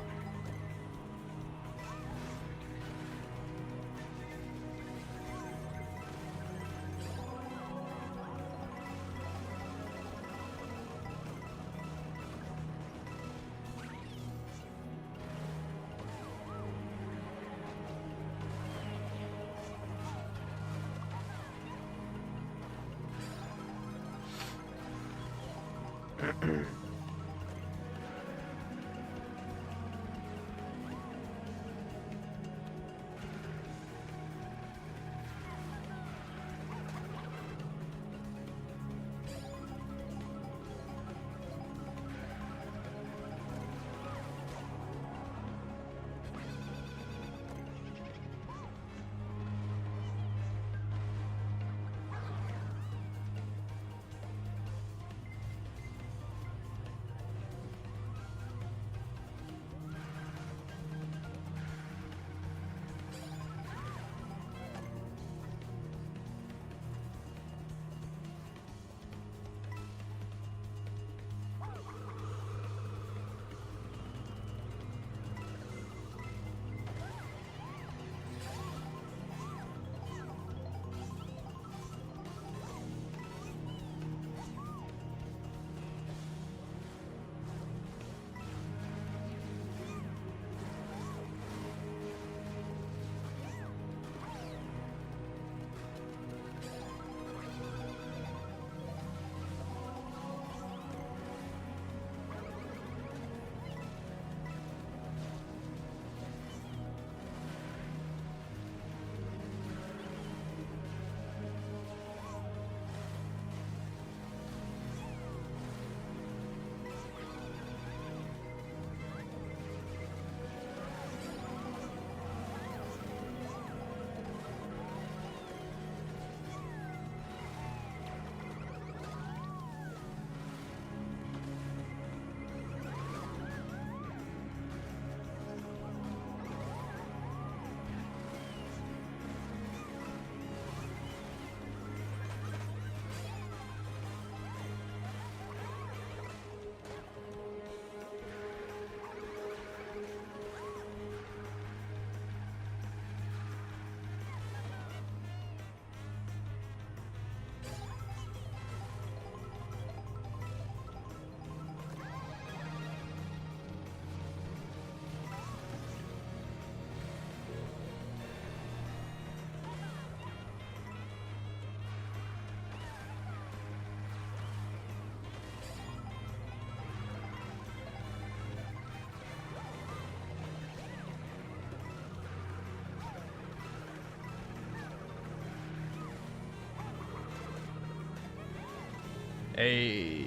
Hey.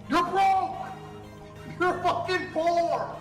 You're broke! You're fucking poor!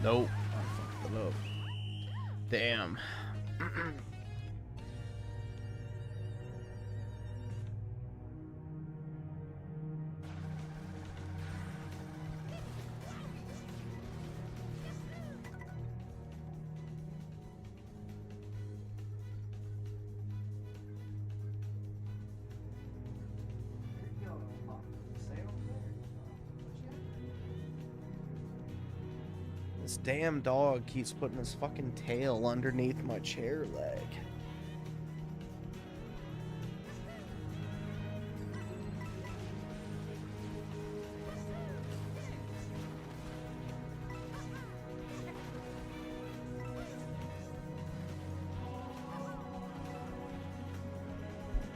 Nope. I fucked it up. Damn. This damn dog keeps putting his fucking tail underneath my chair leg.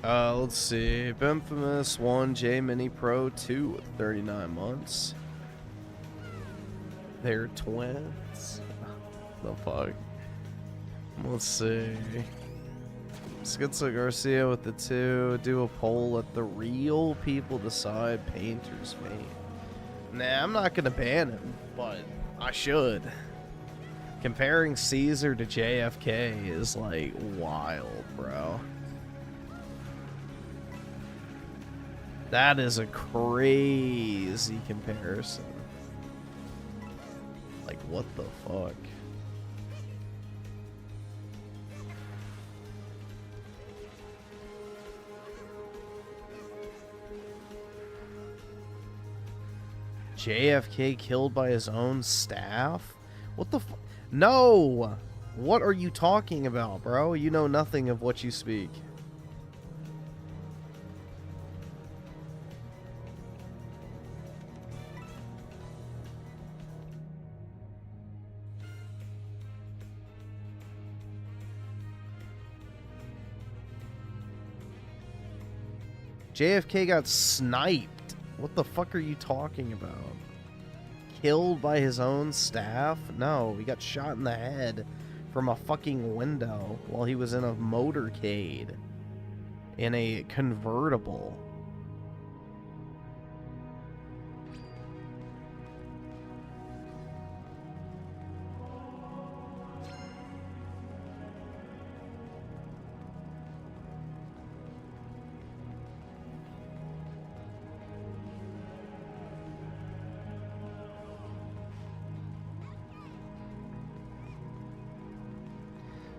Let's see. Infamous 1 J Mini Pro 2 with 39 months. They're twins. The fuck? Let's see. Schizo Garcia with the 2. Do a poll. Let the real people decide. Painter's mate. Nah, I'm not gonna ban him, but I should. Comparing Caesar to JFK is like wild, bro. That is a crazy comparison. Like, what the fuck? JFK killed by his own staff? What the fuck? No! What are you talking about, bro? You know nothing of what you speak. JFK got sniped. What the fuck are you talking about? Killed by his own staff? No, he got shot in the head from a fucking window while he was in a motorcade in a convertible.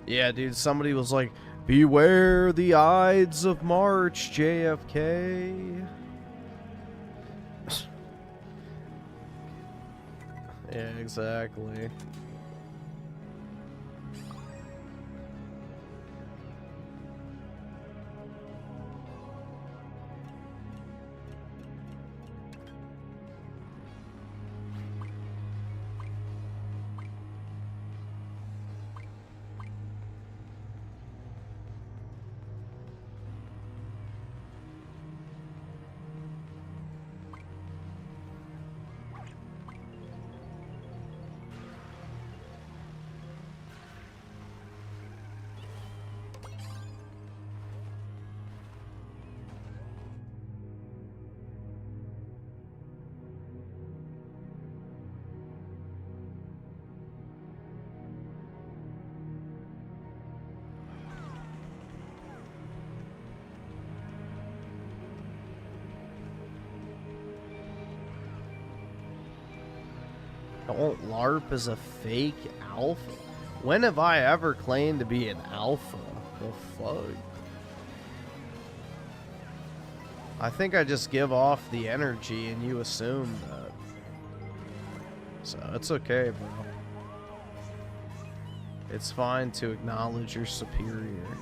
Yeah, dude, somebody was like, beware the Ides of March, JFK. Yeah, exactly. Don't LARP is a fake alpha. When have I ever claimed to be an alpha? The fuck? I think I just give off the energy and you assume that. So it's okay, bro. It's fine to acknowledge your superior.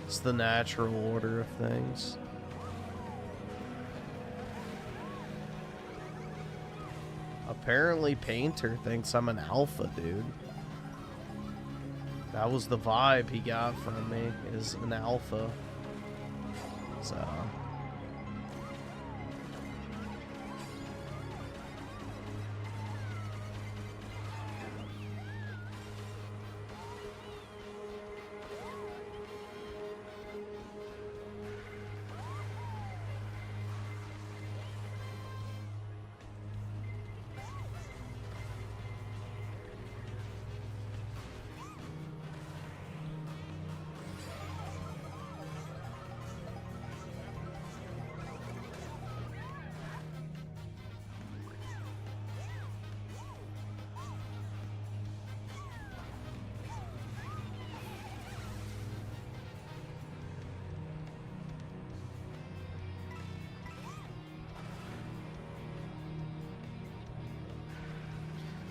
It's the natural order of things. Apparently Painter thinks I'm an alpha, dude. That was the vibe he got from me, is an alpha. So...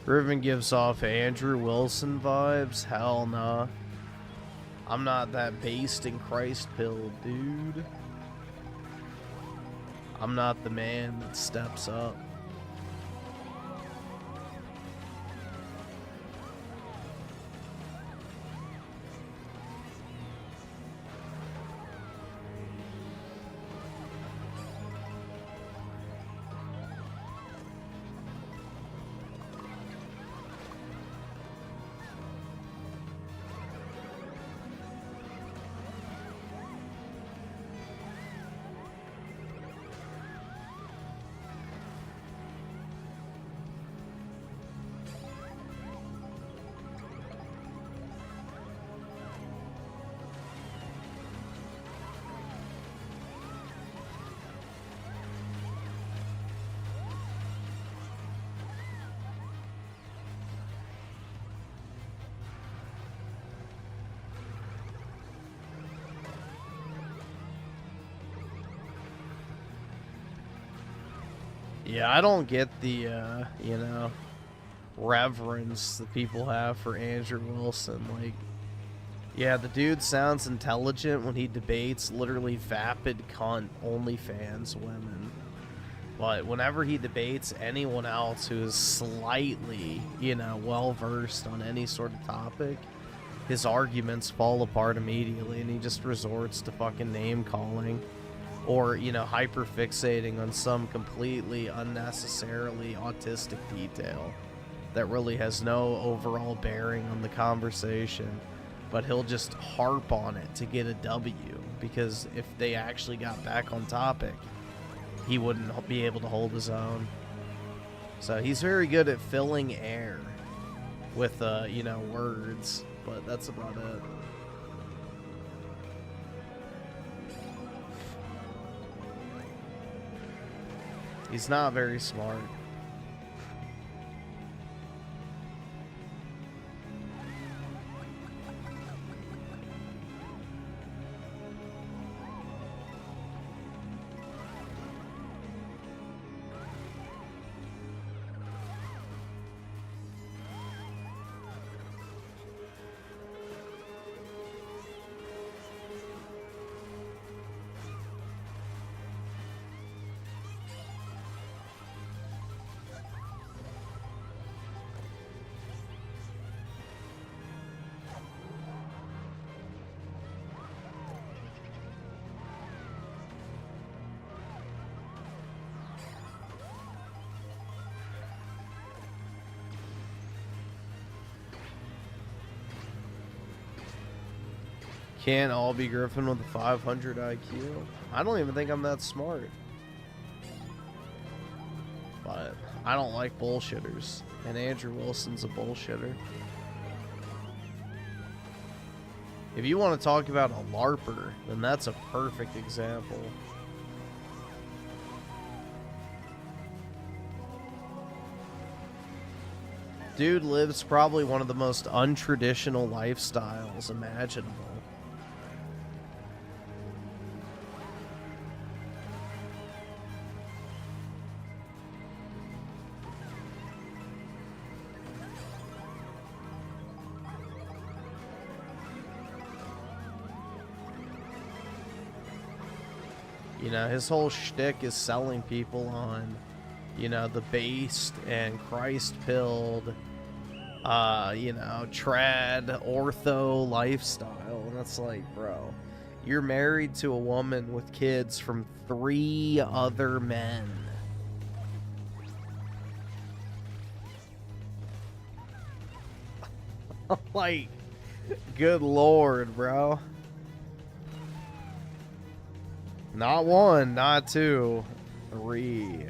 Griffin gives off Andrew Wilson vibes? Hell nah. I'm not that based in Christ pill, dude. I'm not the man that steps up. Yeah, I don't get the, you know, reverence that people have for Andrew Wilson. Like, yeah, the dude sounds intelligent when he debates literally vapid cunt OnlyFans women. But whenever he debates anyone else who is slightly, you know, well-versed on any sort of topic, his arguments fall apart immediately and he just resorts to fucking name-calling. Or, you know, hyper-fixating on some completely unnecessarily autistic detail that really has no overall bearing on the conversation. But he'll just harp on it to get a W, because if they actually got back on topic, he wouldn't be able to hold his own. So he's very good at filling air with, you know, words, but that's about it. He's not very smart. Can't all be Griffin with a 500 IQ. I don't even think I'm that smart. But I don't like bullshitters. And Andrew Wilson's a bullshitter. If you want to talk about a LARPer, then that's a perfect example. Dude lives probably one of the most untraditional lifestyles imaginable. You know, his whole shtick is selling people on, you know, the based and Christ-pilled, you know, trad, ortho lifestyle. And it's like, bro, you're married to a woman with kids from 3 other men. Like, good lord, bro. Not 1, not 2, 3.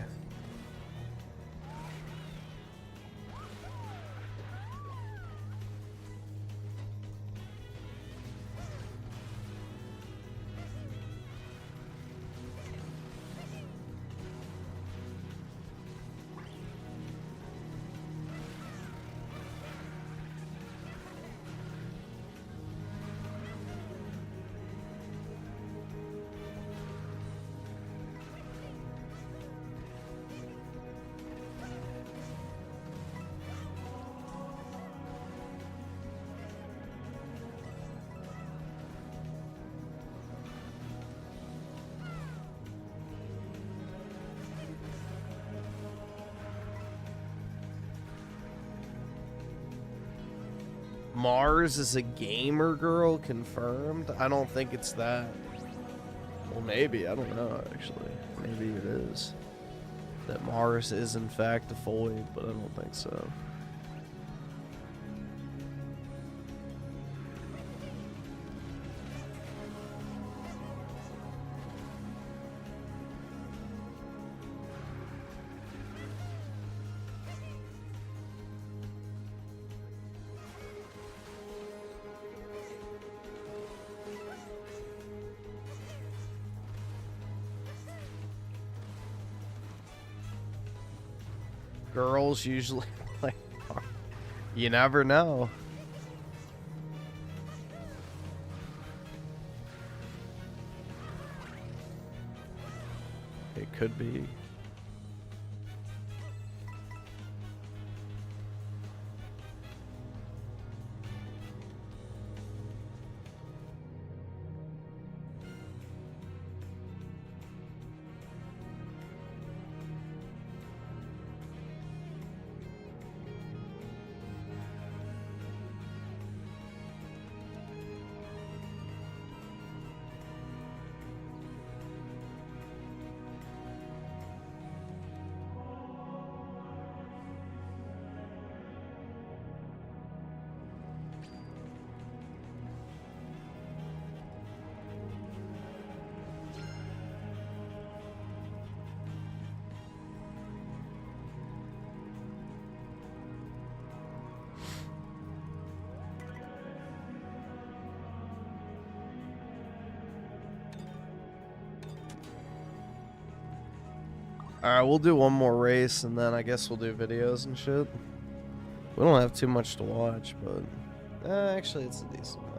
Mars is a gamer girl, confirmed? I don't think it's that. Well, maybe. I don't know, actually. Maybe it is. That Mars is, in fact, a void, but I don't think so. Girls usually play Kart. You never know. It could be. Alright, we'll do one more race, and then I guess we'll do videos and shit. We don't have too much to watch, but... actually, it's a decent amount.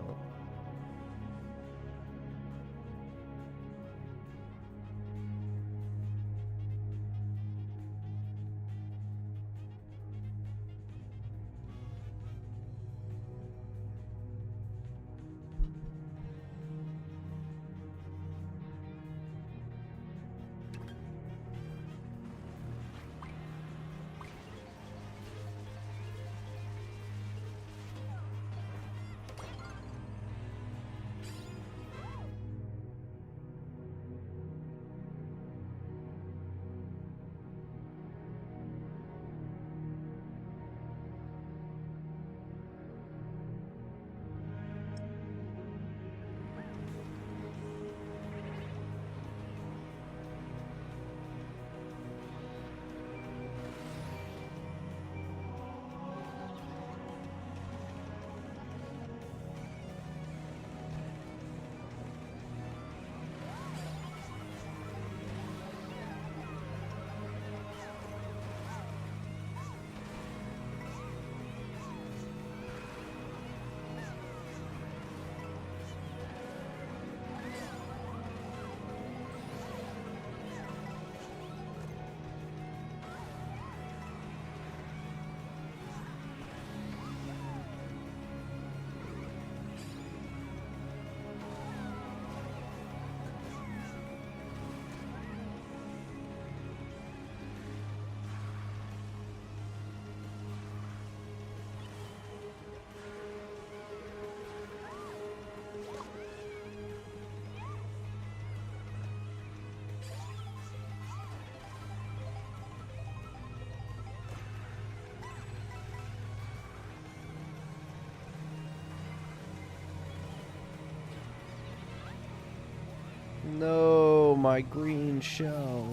my green show.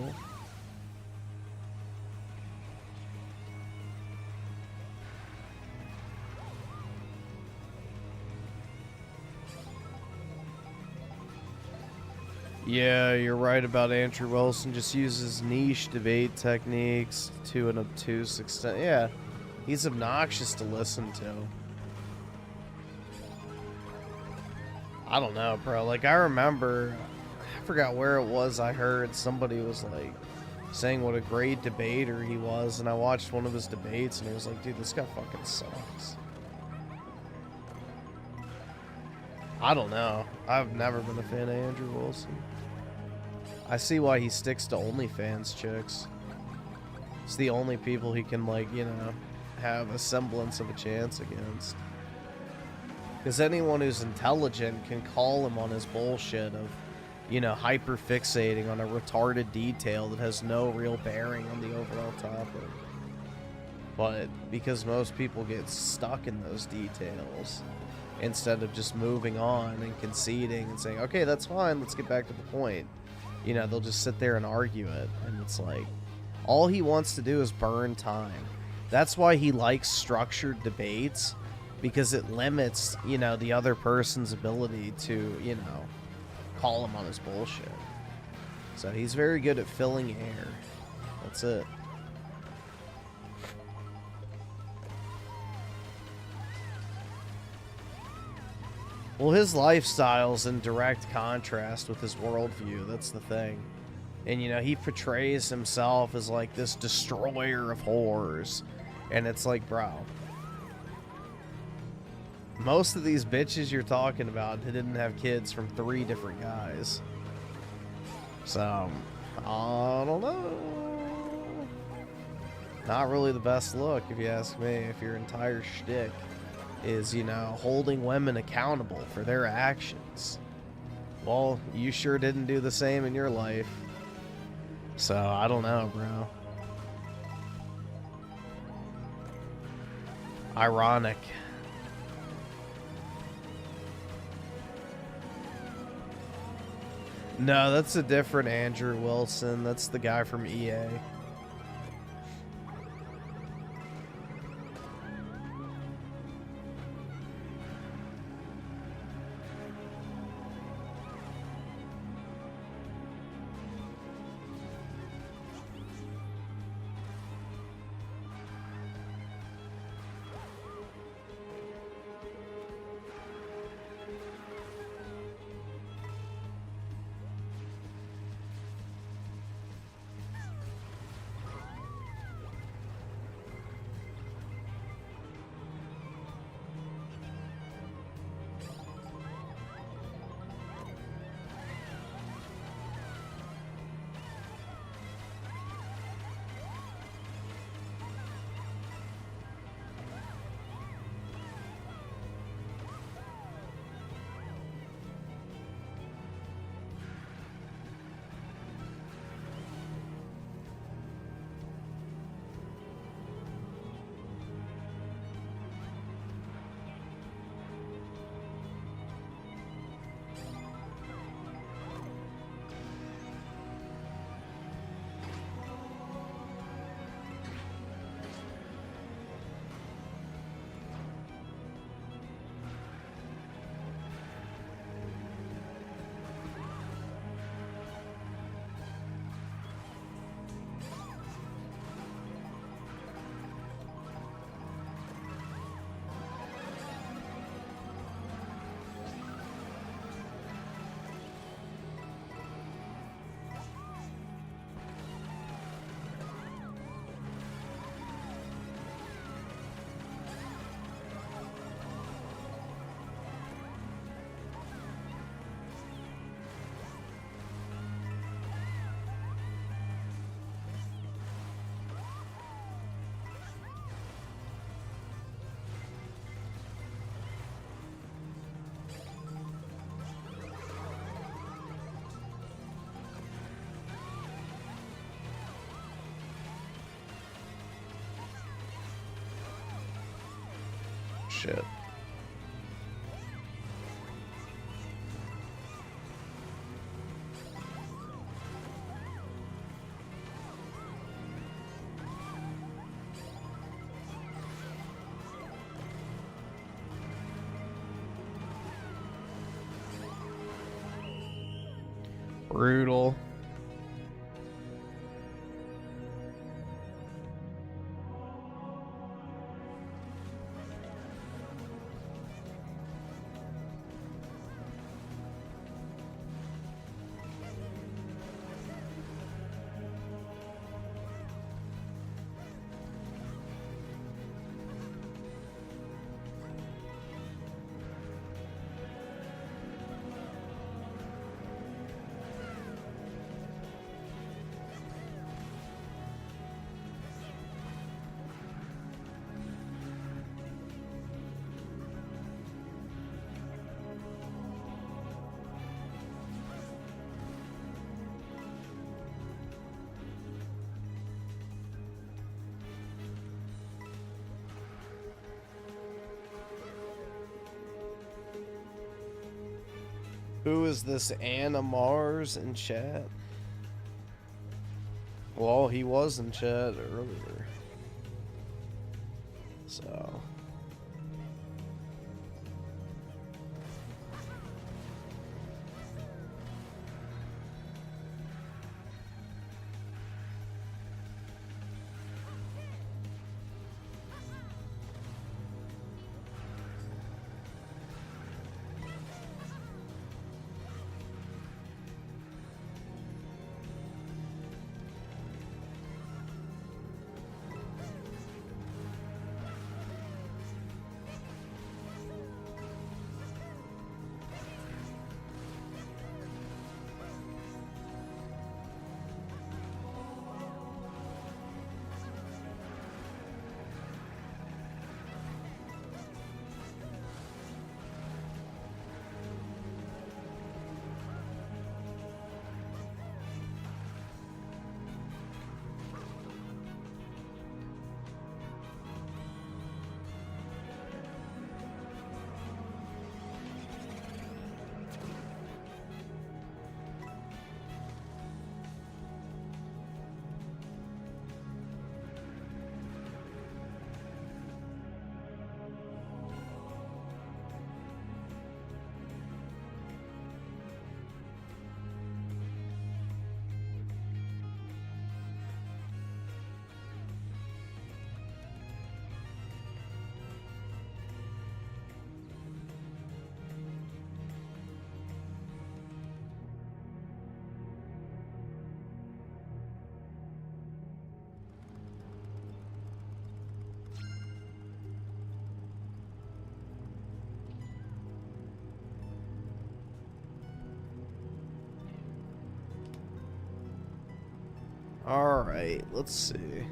Yeah, you're right about Andrew Wilson. Just uses niche debate techniques to an obtuse extent. Yeah, he's obnoxious to listen to. I don't know, bro. Like, I remember, I forgot where it was I heard somebody was, like, saying what a great debater he was, and I watched one of his debates, and it was like, dude, this guy fucking sucks. I don't know. I've never been a fan of Andrew Wilson. I see why he sticks to OnlyFans chicks. It's the only people he can, like, you know, have a semblance of a chance against. Because anyone who's intelligent can call him on his bullshit of, you know, hyper-fixating on a retarded detail that has no real bearing on the overall topic. But because most people get stuck in those details, instead of just moving on and conceding and saying, okay, that's fine, let's get back to the point. You know, they'll just sit there and argue it, and it's like, all he wants to do is burn time. That's why he likes structured debates, because it limits, you know, the other person's ability to, you know, call him on his bullshit. So he's very good at filling air. That's it. Well, his lifestyle's in direct contrast with his worldview. That's the thing. And, you know, he portrays himself as, like, this destroyer of whores. And it's like, bro, most of these bitches you're talking about didn't have kids from 3 different guys. So, I don't know. Not really the best look, if you ask me, if your entire shtick is, you know, holding women accountable for their actions. Well, you sure didn't do the same in your life. So, I don't know, bro. Ironic. No, that's a different Andrew Wilson. That's the guy from EA. Shit. Brutal. Who is this Anna Mars in chat? Well, he was in chat earlier. So. Alright, let's see.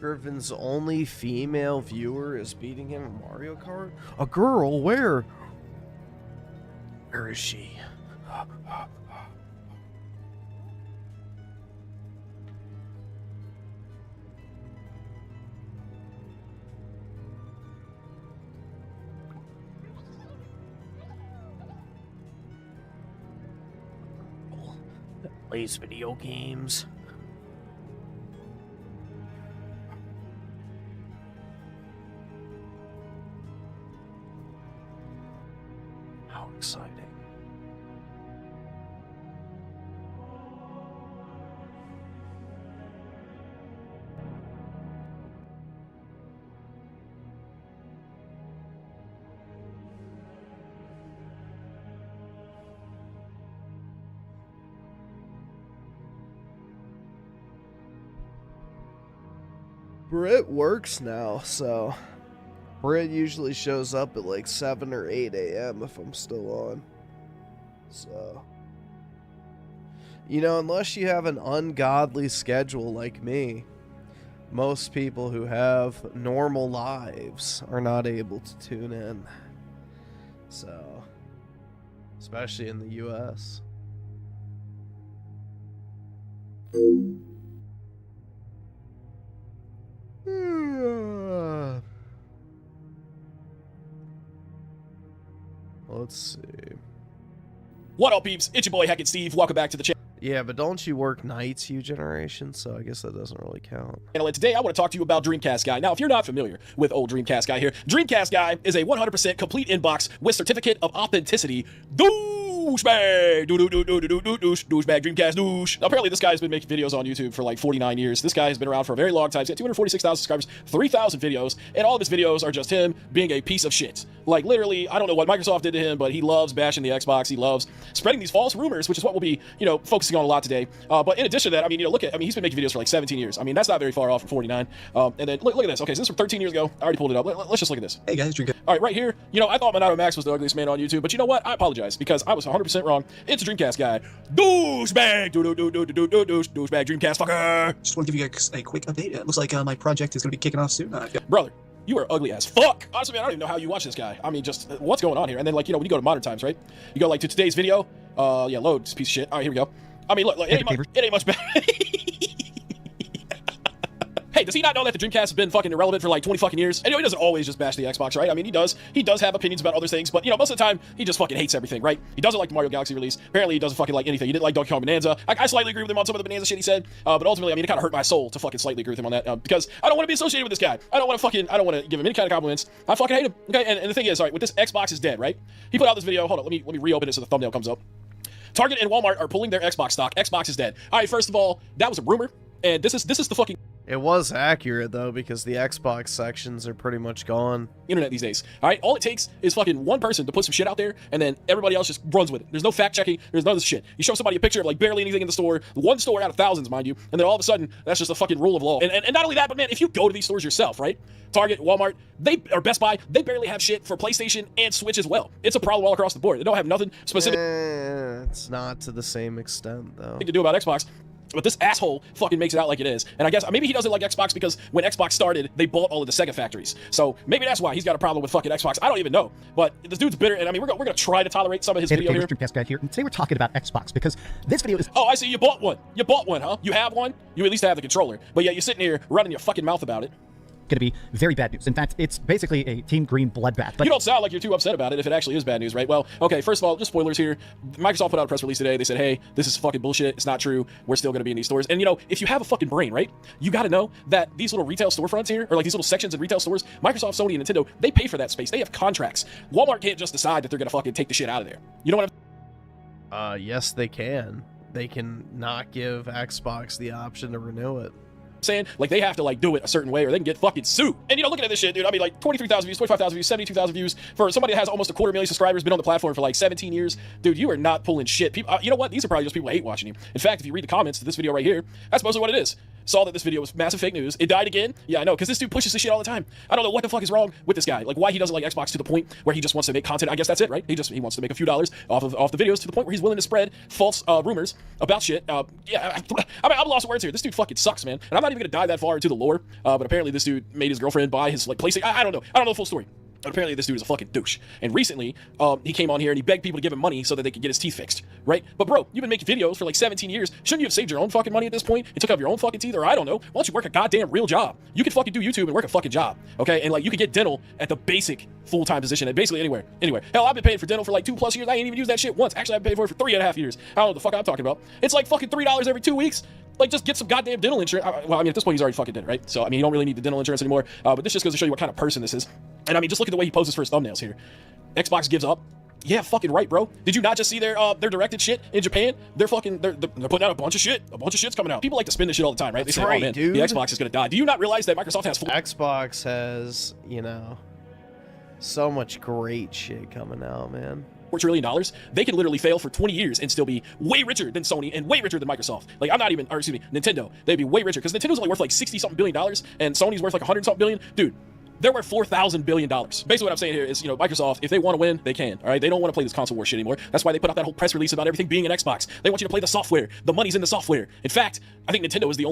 Griffin's only female viewer is beating him in Mario Kart? A girl? Where? Where is she? Plays video games. How exciting. Britt works now, so Britt usually shows up at like 7 or 8 a.m. if I'm still on. So, you know, unless you have an ungodly schedule like me, most people who have normal lives are not able to tune in. So, especially in the U.S. Let's see. What up, peeps? It's your boy Heckin Steve. Welcome back to the channel. Yeah, but don't you work nights, you generation? So I guess that doesn't really count. And today I want to talk to you about Dreamcast Guy. Now, if you're not familiar with old Dreamcast Guy here, Dreamcast Guy is a 100% complete inbox with certificate of authenticity. Douchebag! Douchebag, Dreamcast douche. Now, apparently this guy has been making videos on YouTube for like 49 years. This guy has been around for a very long time. He's got 246,000 subscribers, 3,000 videos, and all of his videos are just him being a piece of shit. Like, literally, I don't know what Microsoft did to him, but he loves bashing the Xbox. He loves spreading these false rumors, which is what we'll be, you know, focusing on a lot today. But in addition to that, I mean, you know, he's been making videos for like 17 years. I mean, that's not very far off from 49. And then look at this. Okay, so this is from 13 years ago. I already pulled it up. Let's just look at this. Hey guys, Dreamcast. All right, right here. You know, I thought Monado Max was the ugliest man on YouTube, but you know what? I apologize because I was 100% wrong. It's a Dreamcast Guy. Douchebag! Douchebag, Dreamcast fucker! Just want to give you guys a quick update. It looks like my project is going to be kicking off soon. Brother, you are ugly as fuck. Honestly, man, I don't even know how you watch this guy. I mean, just what's going on here? And then, like, you know, when you go to modern times, right? You go like to today's video. Yeah, load this piece of shit. All right, here we go. I mean, look, it ain't much better. Hey, does he not know that the Dreamcast has been fucking irrelevant for like 20 fucking years? And you know, he doesn't always just bash the Xbox, right? I mean, he does have opinions about other things, but you know, most of the time, he just fucking hates everything, right? He doesn't like the Mario Galaxy release. Apparently, he doesn't fucking like anything. He didn't like Donkey Kong Bonanza. I slightly agree with him on some of the Bonanza shit he said, but ultimately, I mean, it kind of hurt my soul to fucking slightly agree with him on that, because I don't want to be associated with this guy. I don't want to give him any kind of compliments. I fucking hate him, okay? And the thing is, all right, with this Xbox is dead, right? He put out this video. Hold on, let me reopen it so the thumbnail comes up. Target and Walmart are pulling their Xbox stock. Xbox is dead. All right, first of all, that was a rumor, and this is the fucking... It was accurate, though, because the Xbox sections are pretty much gone. Internet these days. All right, all it takes is fucking one person to put some shit out there, and then everybody else just runs with it. There's no fact checking. There's none of this shit. You show somebody a picture of like barely anything in the store, one store out of thousands, mind you, and then all of a sudden that's just a fucking rule of law. And not only that, but man, if you go to these stores yourself, right? Target, Walmart, or Best Buy, they barely have shit for PlayStation and Switch as well. It's a problem all across the board. They don't have nothing specific. It's not to the same extent, though. To do about Xbox. But this asshole fucking makes it out like it is. And I guess maybe he doesn't like Xbox because when Xbox started, they bought all of the Sega factories. So maybe that's why he's got a problem with fucking Xbox. I don't even know. But this dude's bitter, and I mean, we're gonna try to tolerate some of his video here. Dreamcast Guy here. And today we're talking about Xbox because this video is... Oh, I see. You bought one. You bought one, huh? You have one? You at least have the controller. But yeah, you're sitting here running your fucking mouth about it. Going to be very bad news. In fact, it's basically a Team Green bloodbath. But you don't sound like you're too upset about it if it actually is bad news, right? Well, okay, first of all, just spoilers here. Microsoft put out a press release today. They said, hey, this is fucking bullshit. It's not true. We're still going to be in these stores. And, you know, if you have a fucking brain, right, you got to know that these little retail storefronts here, or like these little sections in retail stores, Microsoft, Sony, and Nintendo, they pay for that space. They have contracts. Walmart can't just decide that they're going to fucking take the shit out of there. You know what I'm... Yes, they can. They can not give Xbox the option to renew it. Saying like they have to like do it a certain way or they can get fucking sued. And you know, looking at this shit, dude, I mean, like 23,000 views, 25,000 views, 72,000 views for somebody that has almost 250,000 subscribers, been on the platform for like 17 years. Dude, you are not pulling shit. People, you know what? These are probably just people who hate watching you. In fact, if you read the comments to this video right here, that's mostly what it is. Saw that this video was massive fake news. It died again. Yeah, I know, because this dude pushes this shit all the time. I don't know what the fuck is wrong with this guy. Like, why he doesn't like Xbox to the point where he just wants to make content. I guess that's it, right? He wants to make a few dollars off the videos to the point where he's willing to spread false rumors about shit. Yeah, I'm lost of words here. This dude fucking sucks, man. And I'm not even gonna dive that far into the lore. But apparently this dude made his girlfriend buy his like PlayStation. I don't know. I don't know the full story. But apparently this dude is a fucking douche. And recently, he came on here and he begged people to give him money so that they could get his teeth fixed, right? But bro, you've been making videos for like 17 years. Shouldn't you have saved your own fucking money at this point and took out your own fucking teeth? Or I don't know. Why don't you work a goddamn real job? You can fucking do YouTube and work a fucking job, okay? And like you could get dental at the basic full-time position at basically anywhere. Hell, I've been paying for dental for like 2+ years. I ain't even used that shit once. Actually, I've been paying for it for 3.5 years. I don't know what the fuck I'm talking about. It's like fucking $3 every 2 weeks. Like, just get some goddamn dental insurance. Well, I mean, at this point, he's already fucking dead, right? So, I mean, you don't really need the dental insurance anymore. But this just goes to show you what kind of person this is. And, I mean, just look at the way he poses for his thumbnails here. Xbox gives up. Yeah, fucking right, bro. Did you not just see their directed shit in Japan? They're putting out a bunch of shit. A bunch of shit's coming out. People like to spin this shit all the time, right? They say, right, oh, man, dude. the Xbox is going to die. Do you not realize that Microsoft has... Xbox has, you know, so much great shit coming out, man. $4 trillion, they can literally fail for 20 years and still be way richer than Sony and way richer than Microsoft. Like, I'm not even, or excuse me, Nintendo. They'd be way richer because Nintendo's only worth like 60-something billion dollars and Sony's worth like 100-something billion. Dude, they're worth $4,000 billion. Basically what I'm saying here is, you know, Microsoft, if they want to win, they can, all right? They don't want to play this console war shit anymore. That's why they put out that whole press release about everything being an Xbox. They want you to play the software. The money's in the software. In fact, I think Nintendo is the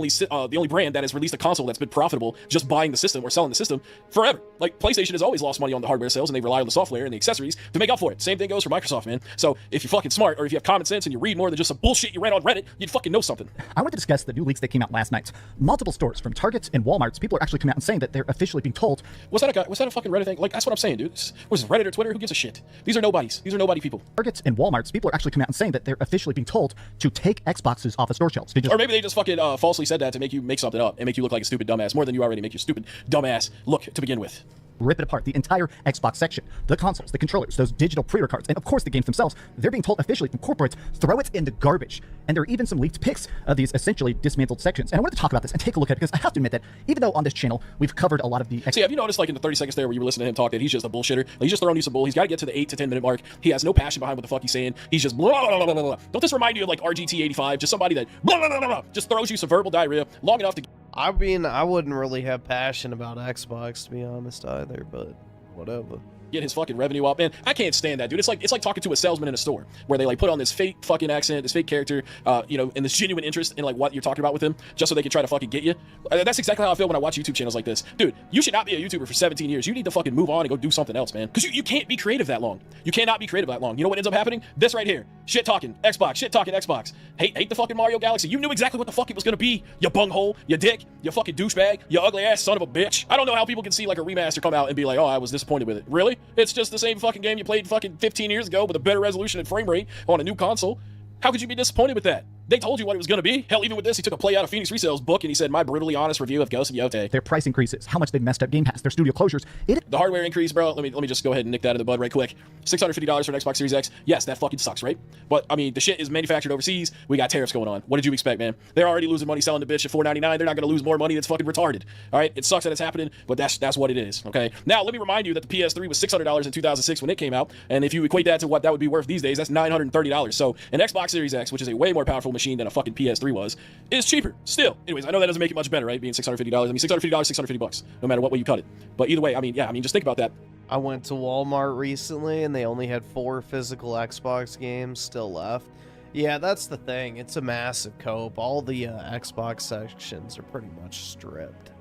only brand that has released a console that's been profitable just buying the system or selling the system forever. Like, PlayStation has always lost money on the hardware sales, and they rely on the software and the accessories to make up for it. Same thing goes for Microsoft, man. So if you're fucking smart, or if you have common sense and you read more than just some bullshit you read on Reddit, you'd fucking know something. I want to discuss the new leaks that came out last night. Multiple stores, from Targets and Walmarts, people are actually coming out and saying that they're officially being told. Was that a fucking Reddit thing? Like, that's what I'm saying, dude. Was it Reddit or Twitter? Who gives a shit? These are nobodies. These are nobody people. Targets and Walmarts, people are actually coming out and saying that they're officially being told to take Xboxes off of store shelves. Or maybe they just fucking falsely said that to make you make something up and make you look like a stupid dumbass more than you already make your stupid dumbass look to begin with. Rip it apart, the entire Xbox section, the consoles, the controllers, those digital pre-order cards, and of course the games themselves. They're being told officially from corporates, throw it in the garbage. And there are even some leaked pics of these essentially dismantled sections. And I wanted to talk about this and take a look at it because I have to admit that even though on this channel we've covered a lot of the... See, have you noticed, like, in the 30 seconds there where you were listening to him talk that he's just a bullshitter? Like, he's just throwing you some bull. He's got to get to the 8 to 10 minute mark. He has no passion behind what the fuck he's saying. He's just blah, blah, blah, blah, blah. Don't this remind you of, like, RGT85? Just somebody that blah, blah, blah, blah, blah, just throws you some verbal diarrhea long enough to... I mean, I wouldn't really have passion about Xbox, to be honest, either, but whatever. Get his fucking revenue up, man. I can't stand that, dude. It's like talking to a salesman in a store where they like put on this fake fucking accent, this fake character, you know, and this genuine interest in like what you're talking about with him, just so they can try to fucking get you. That's exactly how I feel when I watch YouTube channels like this, dude. You should not be a YouTuber for 17 years. You need to fucking move on and go do something else, man. Because you can't be creative that long. You cannot be creative that long. You know what ends up happening? This right here. Shit talking Xbox. Shit talking Xbox. Hate the fucking Mario Galaxy. You knew exactly what the fuck it was gonna be. You bunghole. You dick. You fucking douchebag. You ugly ass son of a bitch. I don't know how people can see like a remaster come out and be like, oh, I was disappointed with it. Really? It's just the same fucking game you played fucking 15 years ago with a better resolution and frame rate on a new console. How could you be disappointed with that? They told you what it was going to be. Hell, even with this, he took a play out of Phoenix Resale's book and he said, my brutally honest review of Ghost of Yote. Their price increases, how much they've messed up Game Pass, their studio closures. The hardware increase, bro, let me just go ahead and nick that in the bud right quick. $650 for an Xbox Series X. Yes, that fucking sucks, right? But, I mean, the shit is manufactured overseas. We got tariffs going on. What did you expect, man? They're already losing money selling the bitch at $499. They're not going to lose more money. That's fucking retarded. All right? It sucks that it's happening, but that's what it is, okay? Now, let me remind you that the PS3 was $600 in 2006 when it came out, and if you equate that to what that would be worth these days, that's $930. So, an Xbox Series X, which is a way more powerful machine than a fucking PS3 was, is cheaper still. Anyways, I know that doesn't make it much better, right? Being $650. I mean, $650, $650, no matter what way you cut it. But either way, I mean, yeah, I mean, just think about that. I went to Walmart recently and they only had 4 physical Xbox games still left. Yeah, that's the thing. It's a massive cope. All the Xbox sections are pretty much stripped.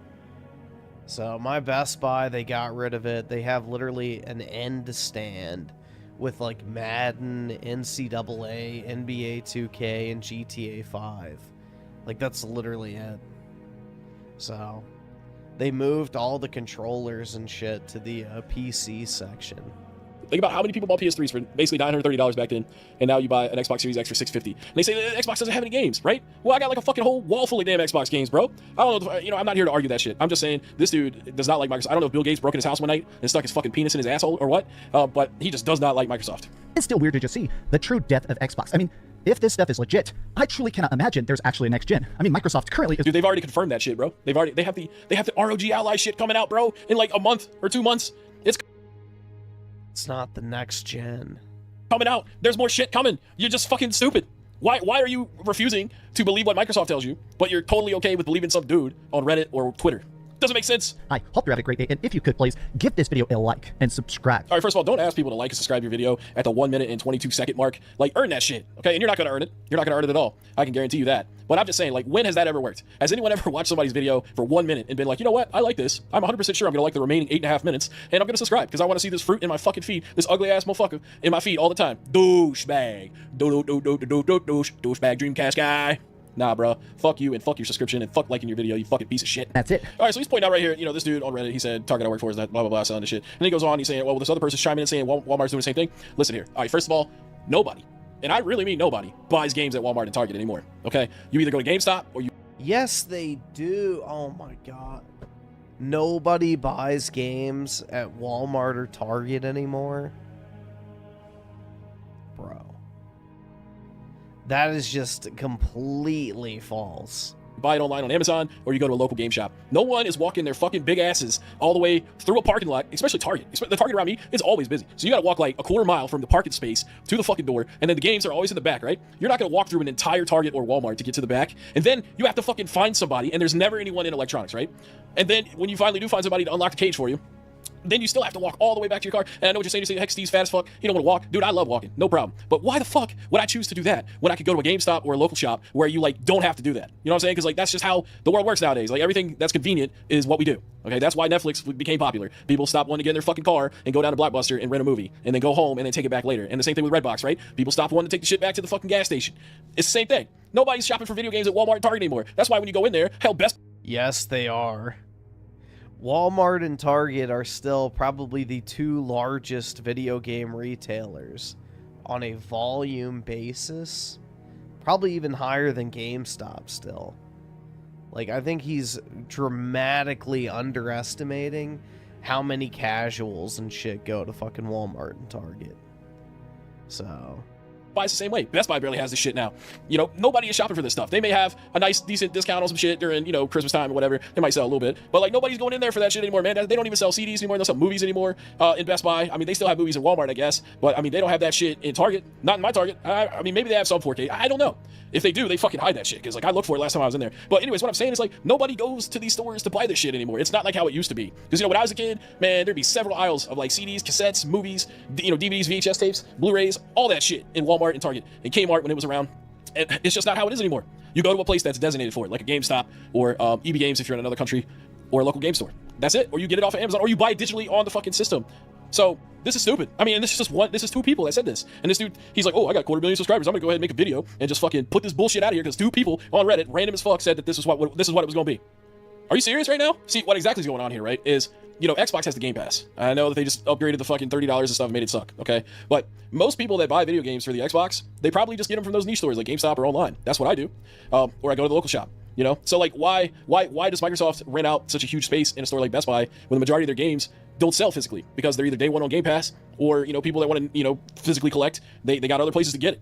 So my Best Buy, they got rid of it. They have literally an end stand with like Madden, NCAA, NBA 2K, and GTA 5. Like, that's literally it. So they moved all the controllers and shit to the PC section. Think about how many people bought PS3s for basically $930 back then, and now you buy an Xbox Series X for $650. And they say the Xbox doesn't have any games, right? Well, I got like a fucking whole wall full of damn Xbox games, bro. I don't know, you know, I'm not here to argue that shit. I'm just saying this dude does not like Microsoft. I don't know if Bill Gates broke in his house one night and stuck his fucking penis in his asshole or what, but he just does not like Microsoft. It's still weird to just see the true depth of Xbox. I mean, if this stuff is legit, I truly cannot imagine there's actually a next gen. I mean, Microsoft currently is... Dude, they've already confirmed that shit, bro. They have the ROG Ally shit coming out, bro, in like a month or 2 months. It's not the next gen. Coming out. There's more shit coming. You're just fucking stupid. Why are you refusing to believe what Microsoft tells you, but you're totally okay with believing some dude on Reddit or Twitter? Doesn't make sense. I hope you're having a great day, and if you could, please give this video a like and subscribe. All right, first of all, don't ask people to like and subscribe your video at the 1 minute and 22 second mark. Like, earn that shit, okay? And you're not going to earn it. You're not going to earn it at all. I can guarantee you that. But I'm just saying, like, when has that ever worked? Has anyone ever watched somebody's video for 1 minute and been like, you know what? I like this. I'm 100% sure I'm going to like the remaining 8.5 minutes, and I'm going to subscribe because I want to see this fruit in my fucking feed, this ugly-ass motherfucker in my feed all the time. Douchebag. Douchebag Dreamcast guy. Nah, bro. Fuck you and fuck your subscription and fuck liking your video, you fucking piece of shit. That's it. All right, so he's pointing out right here, you know, this dude on Reddit, he said, Target I work for is that blah, blah, blah, selling this shit. And he goes on, he's saying, well, this other person's chiming in saying Walmart's doing the same thing. Listen here. All right, first of all, nobody, and I really mean nobody, buys games at Walmart and Target anymore, okay? You either go to GameStop or you... Yes, they do. Oh, my God. Nobody buys games at Walmart or Target anymore? Bro. That is just completely false. buy it online on Amazon, or you go to a local game shop. No one is walking their fucking big asses all the way through a parking lot, especially Target. The Target around me, it's always busy. So you gotta walk like a quarter mile from the parking space to the fucking door, and then the games are always in the back, right? You're not gonna walk through an entire Target or Walmart to get to the back, and then you have to fucking find somebody, and there's never anyone in electronics, right? And then when you finally do find somebody to unlock the cage for you, then you still have to walk all the way back to your car. And I know what you're saying. You're saying, heck, Steve's fat as fuck. You don't want to walk. Dude, I love walking. No problem. But why the fuck would I choose to do that when I could go to a GameStop or a local shop where you, like, don't have to do that? You know what I'm saying? Because, like, that's just how the world works nowadays. Like, everything that's convenient is what we do. Okay? That's why Netflix became popular. People stopped wanting to get in their fucking car and go down to Blockbuster and rent a movie and then go home and then take it back later. And the same thing with Redbox, right? People stopped wanting to take the shit back to the fucking gas station. It's the same thing. Nobody's shopping for video games at Walmart and Target anymore. That's why when you go in there, hell, Best... Yes, they are. Walmart and Target are still probably the two largest video game retailers on a volume basis. Probably even higher than GameStop still. Like, I think he's dramatically underestimating how many casuals and shit go to fucking Walmart and Target. So... Buy's the same way. Best Buy barely has this shit now. You know, nobody is shopping for this stuff. They may have a nice, decent discount on some shit during, you know, Christmas time or whatever. They might sell a little bit. But, like, nobody's going in there for that shit anymore, man. They don't even sell CDs anymore. They don't sell movies anymore in Best Buy. I mean, they still have movies in Walmart, I guess. But, I mean, they don't have that shit in Target. Not in my Target. I mean, maybe they have some 4K. I don't know. If they do, they fucking hide that shit. Because, like, I looked for it last time I was in there. But anyways, what I'm saying is, like, nobody goes to these stores to buy this shit anymore. It's not like how it used to be. Because, you know, when I was a kid, man, there'd be several aisles of, like, CDs, cassettes, movies, you know, DVDs, VHS tapes, Blu-rays, all that shit in Walmart and Target. And Kmart when it was around. And it's just not how it is anymore. You go to a place that's designated for it, like a GameStop or EB Games if you're in another country, or a local game store. That's it. Or you get it off of Amazon, or you buy it digitally on the fucking system. So this is stupid. I mean, and this is just one. This is two people that said this. And this dude, he's like, oh, I got 250,000 subscribers. I'm gonna go ahead and make a video and just fucking put this bullshit out of here because two people on Reddit, random as fuck, said that this is what it was gonna be. Are you serious right now? See, what exactly is going on here, right? Is, you know, Xbox has the Game Pass. I know that they just upgraded the fucking $30 and stuff and made it suck, okay? But most people that buy video games for the Xbox, they probably just get them from those niche stores like GameStop or online. That's what I do. Or I go to the local shop, you know? So, like, why does Microsoft rent out such a huge space in a store like Best Buy when the majority of their games don't sell physically? Because they're either day one on Game Pass or, you know, people that want to, you know, physically collect, they got other places to get it.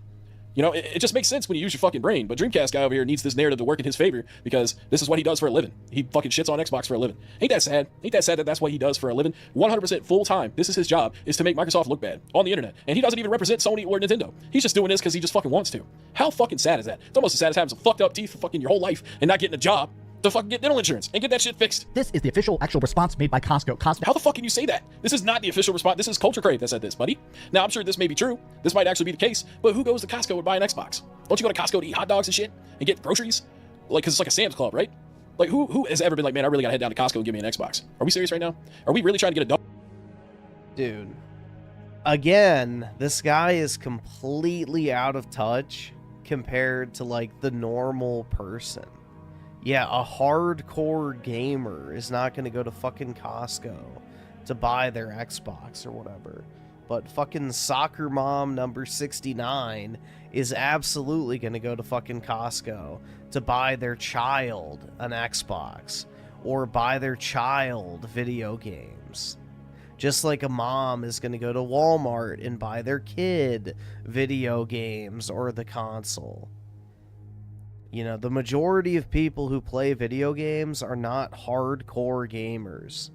You know, it just makes sense when you use your fucking brain. But Dreamcast guy over here needs this narrative to work in his favor because this is what he does for a living. He fucking shits on Xbox for a living. Ain't that sad? Ain't that sad that that's what he does for a living? 100% full time. This is his job, is to make Microsoft look bad on the internet. And he doesn't even represent Sony or Nintendo. He's just doing this because he just fucking wants to. How fucking sad is that? It's almost as sad as having some fucked up teeth for fucking your whole life and not getting a job to fucking get dental insurance and get that shit fixed. This is the official actual response made by Costco. How the fuck can you say that? This is not the official response. This is Culture Crave that said this, buddy. Now, I'm sure this may be true. This might actually be the case, but who goes to Costco and buy an Xbox? Don't you go to Costco to eat hot dogs and shit and get groceries? Like, because it's like a Sam's Club, right? Like, who has ever been like, man, I really gotta head down to Costco and give me an Xbox? Are we serious right now? Are we really trying to get a dog? Dude. Again, this guy is completely out of touch compared to, like, the normal person. Yeah, a hardcore gamer is not going to go to fucking Costco to buy their Xbox or whatever. But fucking soccer mom number 69 is absolutely going to go to fucking Costco to buy their child an Xbox or buy their child video games. Just like a mom is going to go to Walmart and buy their kid video games or the console. You know, the majority of people who play video games are not hardcore gamers.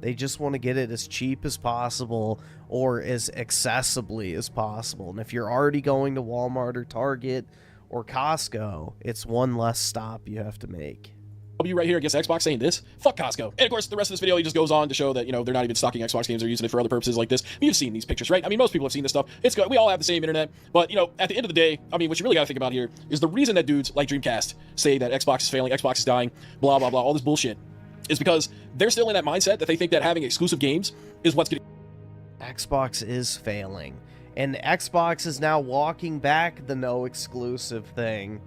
They just want to get it as cheap as possible or as accessibly as possible. And if you're already going to Walmart or Target or Costco, it's one less stop you have to make. W right here against Xbox saying this, fuck Costco. And of course, the rest of this video, he just goes on to show that, you know, they're not even stocking Xbox games, they're using it for other purposes like this. You've seen these pictures, right? I mean, most people have seen this stuff. It's good. We all have the same internet. But, you know, at the end of the day, I mean, what you really got to think about here is the reason that dudes like Dreamcast say that Xbox is failing, Xbox is dying, blah, blah, blah, all this bullshit, is because they're still in that mindset that they think that having exclusive games is what's getting... Xbox is failing. And Xbox is now walking back the no exclusive thing.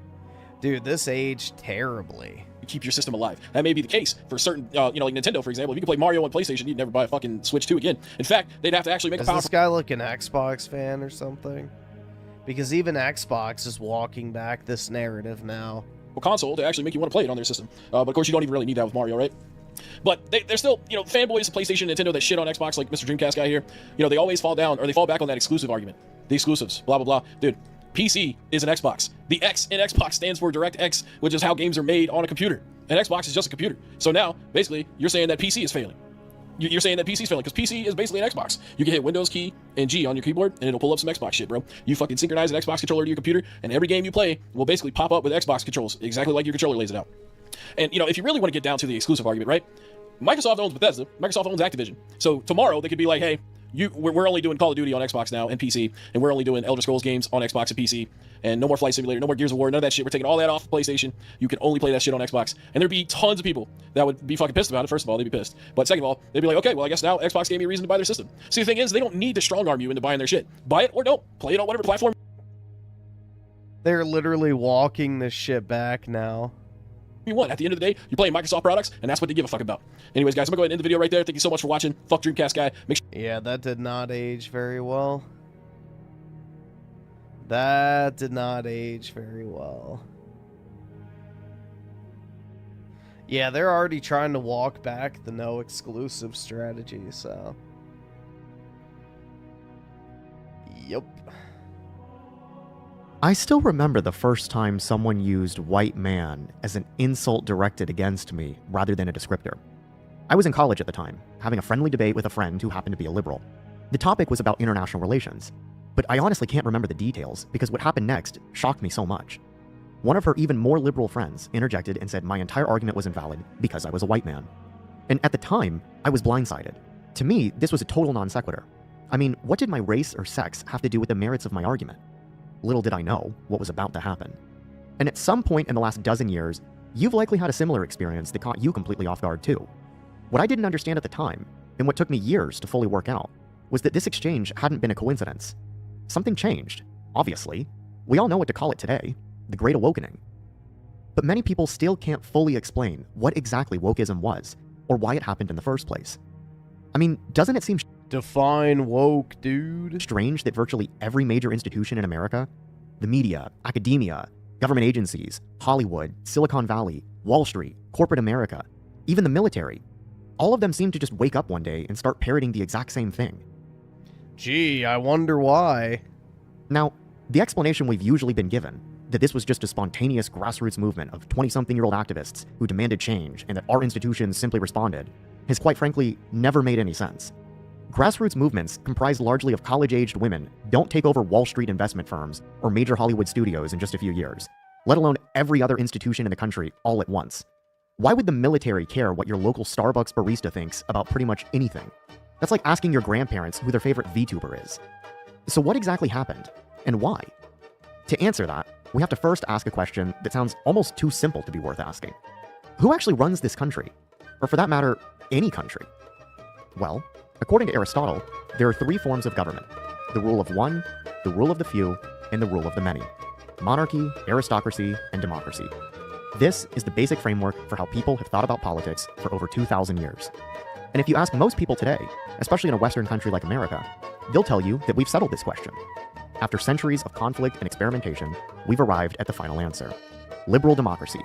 Dude, this aged terribly. Keep your system alive. That may be the case for certain, you know, like Nintendo, for example. If you can play Mario on PlayStation, you'd never buy a fucking Switch 2 again. In fact, they'd have to actually make a powerful... Is this guy like an Xbox fan or something? Because even Xbox is walking back this narrative now. Console to actually make you want to play it on their system. But of course, you don't even really need that with Mario, right? But they're still, you know, fanboys of PlayStation and Nintendo that shit on Xbox, like Mr. Dreamcast guy here. You know, they always fall down, or they fall back on that exclusive argument. The exclusives, blah, blah, blah. Dude, PC is an Xbox. The X in Xbox stands for DirectX, which is how games are made on a computer. And Xbox is just a computer. So now, basically, you're saying that PC is failing. You're saying that PC is failing because PC is basically an Xbox. You can hit Windows key and G on your keyboard and it'll pull up some Xbox shit, bro. You fucking synchronize an Xbox controller to your computer and every game you play will basically pop up with Xbox controls, exactly like your controller lays it out. And, you know, if you really want to get down to the exclusive argument, right? Microsoft owns Bethesda. Microsoft owns Activision. So tomorrow they could be like, hey, we're only doing Call of Duty on Xbox now and PC, and we're only doing Elder Scrolls games on Xbox and PC, and no more Flight Simulator, no more Gears of War, none of that shit. We're taking all that off PlayStation. You can only play that shit on Xbox. And there'd be tons of people that would be fucking pissed about it. First of all, they'd be pissed. But second of all, they'd be like, okay, well, I guess now Xbox gave me a reason to buy their system. See, the thing is, they don't need to strong arm you into buying their shit. Buy it or don't. Play it on whatever platform. They're literally walking this shit back now. You want. At the end of the day, you're playing Microsoft products, and that's what they give a fuck about. Anyways, guys, I'm gonna go ahead and end the video right there. Thank you so much for watching. Fuck Dreamcast guy. Make sure. Yeah, that did not age very well. That did not age very well. Yeah, they're already trying to walk back the no exclusive strategy, so. Yep. I still remember the first time someone used white man as an insult directed against me rather than a descriptor. I was in college at the time, having a friendly debate with a friend who happened to be a liberal. The topic was about international relations, but I honestly can't remember the details because what happened next shocked me so much. One of her even more liberal friends interjected and said my entire argument was invalid because I was a white man. And at the time, I was blindsided. To me, this was a total non sequitur. I mean, what did my race or sex have to do with the merits of my argument? Little did I know what was about to happen. And at some point in the last dozen years, you've likely had a similar experience that caught you completely off guard too. What I didn't understand at the time, and what took me years to fully work out, was that this exchange hadn't been a coincidence. Something changed, obviously. We all know what to call it today, the Great Awakening. But many people still can't fully explain what exactly wokeism was, or why it happened in the first place. I mean, doesn't it seem define woke, dude? Strange that virtually every major institution in America, the media, academia, government agencies, Hollywood, Silicon Valley, Wall Street, corporate America, even the military, all of them seem to just wake up one day and start parroting the exact same thing. Gee, I wonder why. Now, the explanation we've usually been given, that this was just a spontaneous grassroots movement of 20-something-year-old activists who demanded change and that our institutions simply responded, has quite frankly never made any sense. Grassroots movements, comprised largely of college-aged women, don't take over Wall Street investment firms or major Hollywood studios in just a few years, let alone every other institution in the country all at once. Why would the military care what your local Starbucks barista thinks about pretty much anything? That's like asking your grandparents who their favorite VTuber is. So what exactly happened, and why? To answer that, we have to first ask a question that sounds almost too simple to be worth asking. Who actually runs this country? Or for that matter, any country? Well, according to Aristotle, there are three forms of government: the rule of one, the rule of the few, and the rule of the many. Monarchy, aristocracy, and democracy. This is the basic framework for how people have thought about politics for over 2,000 years. And if you ask most people today, especially in a Western country like America, they'll tell you that we've settled this question. After centuries of conflict and experimentation, we've arrived at the final answer. Liberal democracy,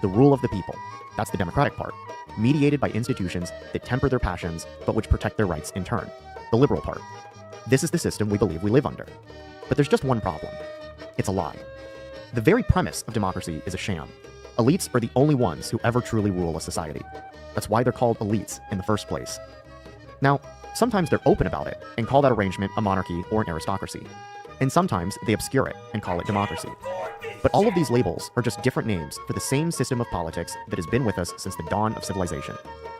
the rule of the people. That's the democratic part, mediated by institutions that temper their passions but which protect their rights in turn. The liberal part. This is the system we believe we live under. But there's just one problem. It's a lie. The very premise of democracy is a sham. Elites are the only ones who ever truly rule a society. That's why they're called elites in the first place. Now, sometimes they're open about it and call that arrangement a monarchy or an aristocracy. And sometimes they obscure it and call it democracy. But all of these labels are just different names for the same system of politics that has been with us since the dawn of civilization,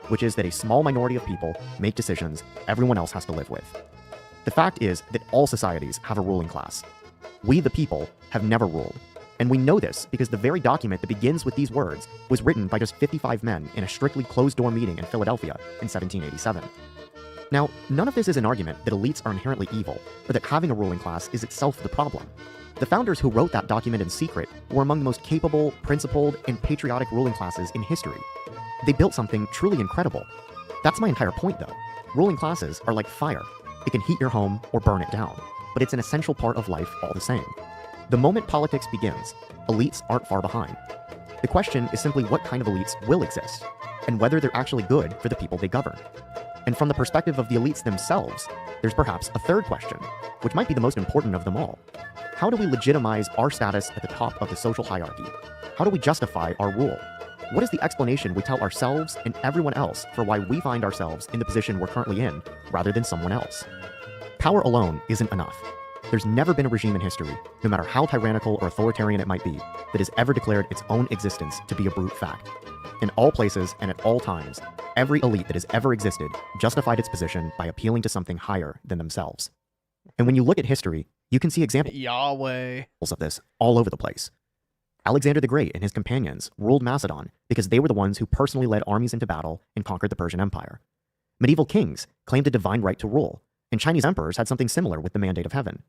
which is that a small minority of people make decisions everyone else has to live with. The fact is that all societies have a ruling class. We, the people, have never ruled. And we know this because the very document that begins with these words was written by just 55 men in a strictly closed-door meeting in Philadelphia in 1787. Now, none of this is an argument that elites are inherently evil, or that having a ruling class is itself the problem. The founders who wrote that document in secret were among the most capable, principled, and patriotic ruling classes in history. They built something truly incredible. That's my entire point, though. Ruling classes are like fire. It can heat your home or burn it down, but it's an essential part of life all the same. The moment politics begins, elites aren't far behind. The question is simply what kind of elites will exist, and whether they're actually good for the people they govern. And from the perspective of the elites themselves, there's perhaps a third question, which might be the most important of them all. How do we legitimize our status at the top of the social hierarchy? How do we justify our rule? What is the explanation we tell ourselves and everyone else for why we find ourselves in the position we're currently in, rather than someone else? Power alone isn't enough. There's never been a regime in history, no matter how tyrannical or authoritarian it might be, that has ever declared its own existence to be a brute fact. In all places and at all times, every elite that has ever existed justified its position by appealing to something higher than themselves. And when you look at history, you can see examples of this all over the place. Alexander the Great and his companions ruled Macedon because they were the ones who personally led armies into battle and conquered the Persian Empire. Medieval kings claimed a divine right to rule, and Chinese emperors had something similar with the mandate of heaven.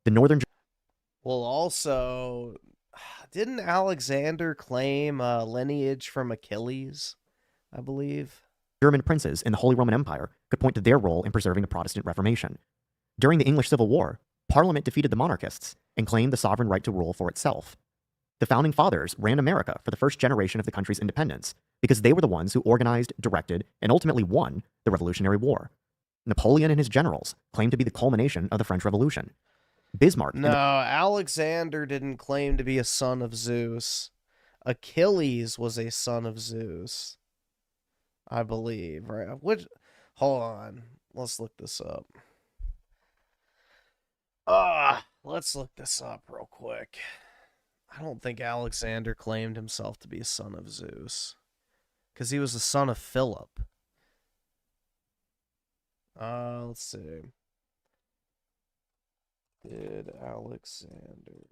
The northern... Well, also, didn't Alexander claim lineage from Achilles, I believe? German princes in the Holy Roman Empire could point to their role in preserving the Protestant Reformation. During the English Civil War, Parliament defeated the monarchists and claimed the sovereign right to rule for itself. The Founding Fathers ran America for the first generation of the country's independence because they were the ones who organized, directed, and ultimately won the Revolutionary War. Napoleon and his generals claimed to be the culmination of the French Revolution. Bismarck... No, Alexander didn't claim to be a son of Zeus. Achilles was a son of Zeus, I believe, right? Hold on. Let's look this up. Let's look this up real quick. I don't think Alexander claimed himself to be a son of Zeus, because he was the son of Philip. Let's see. Did Alexander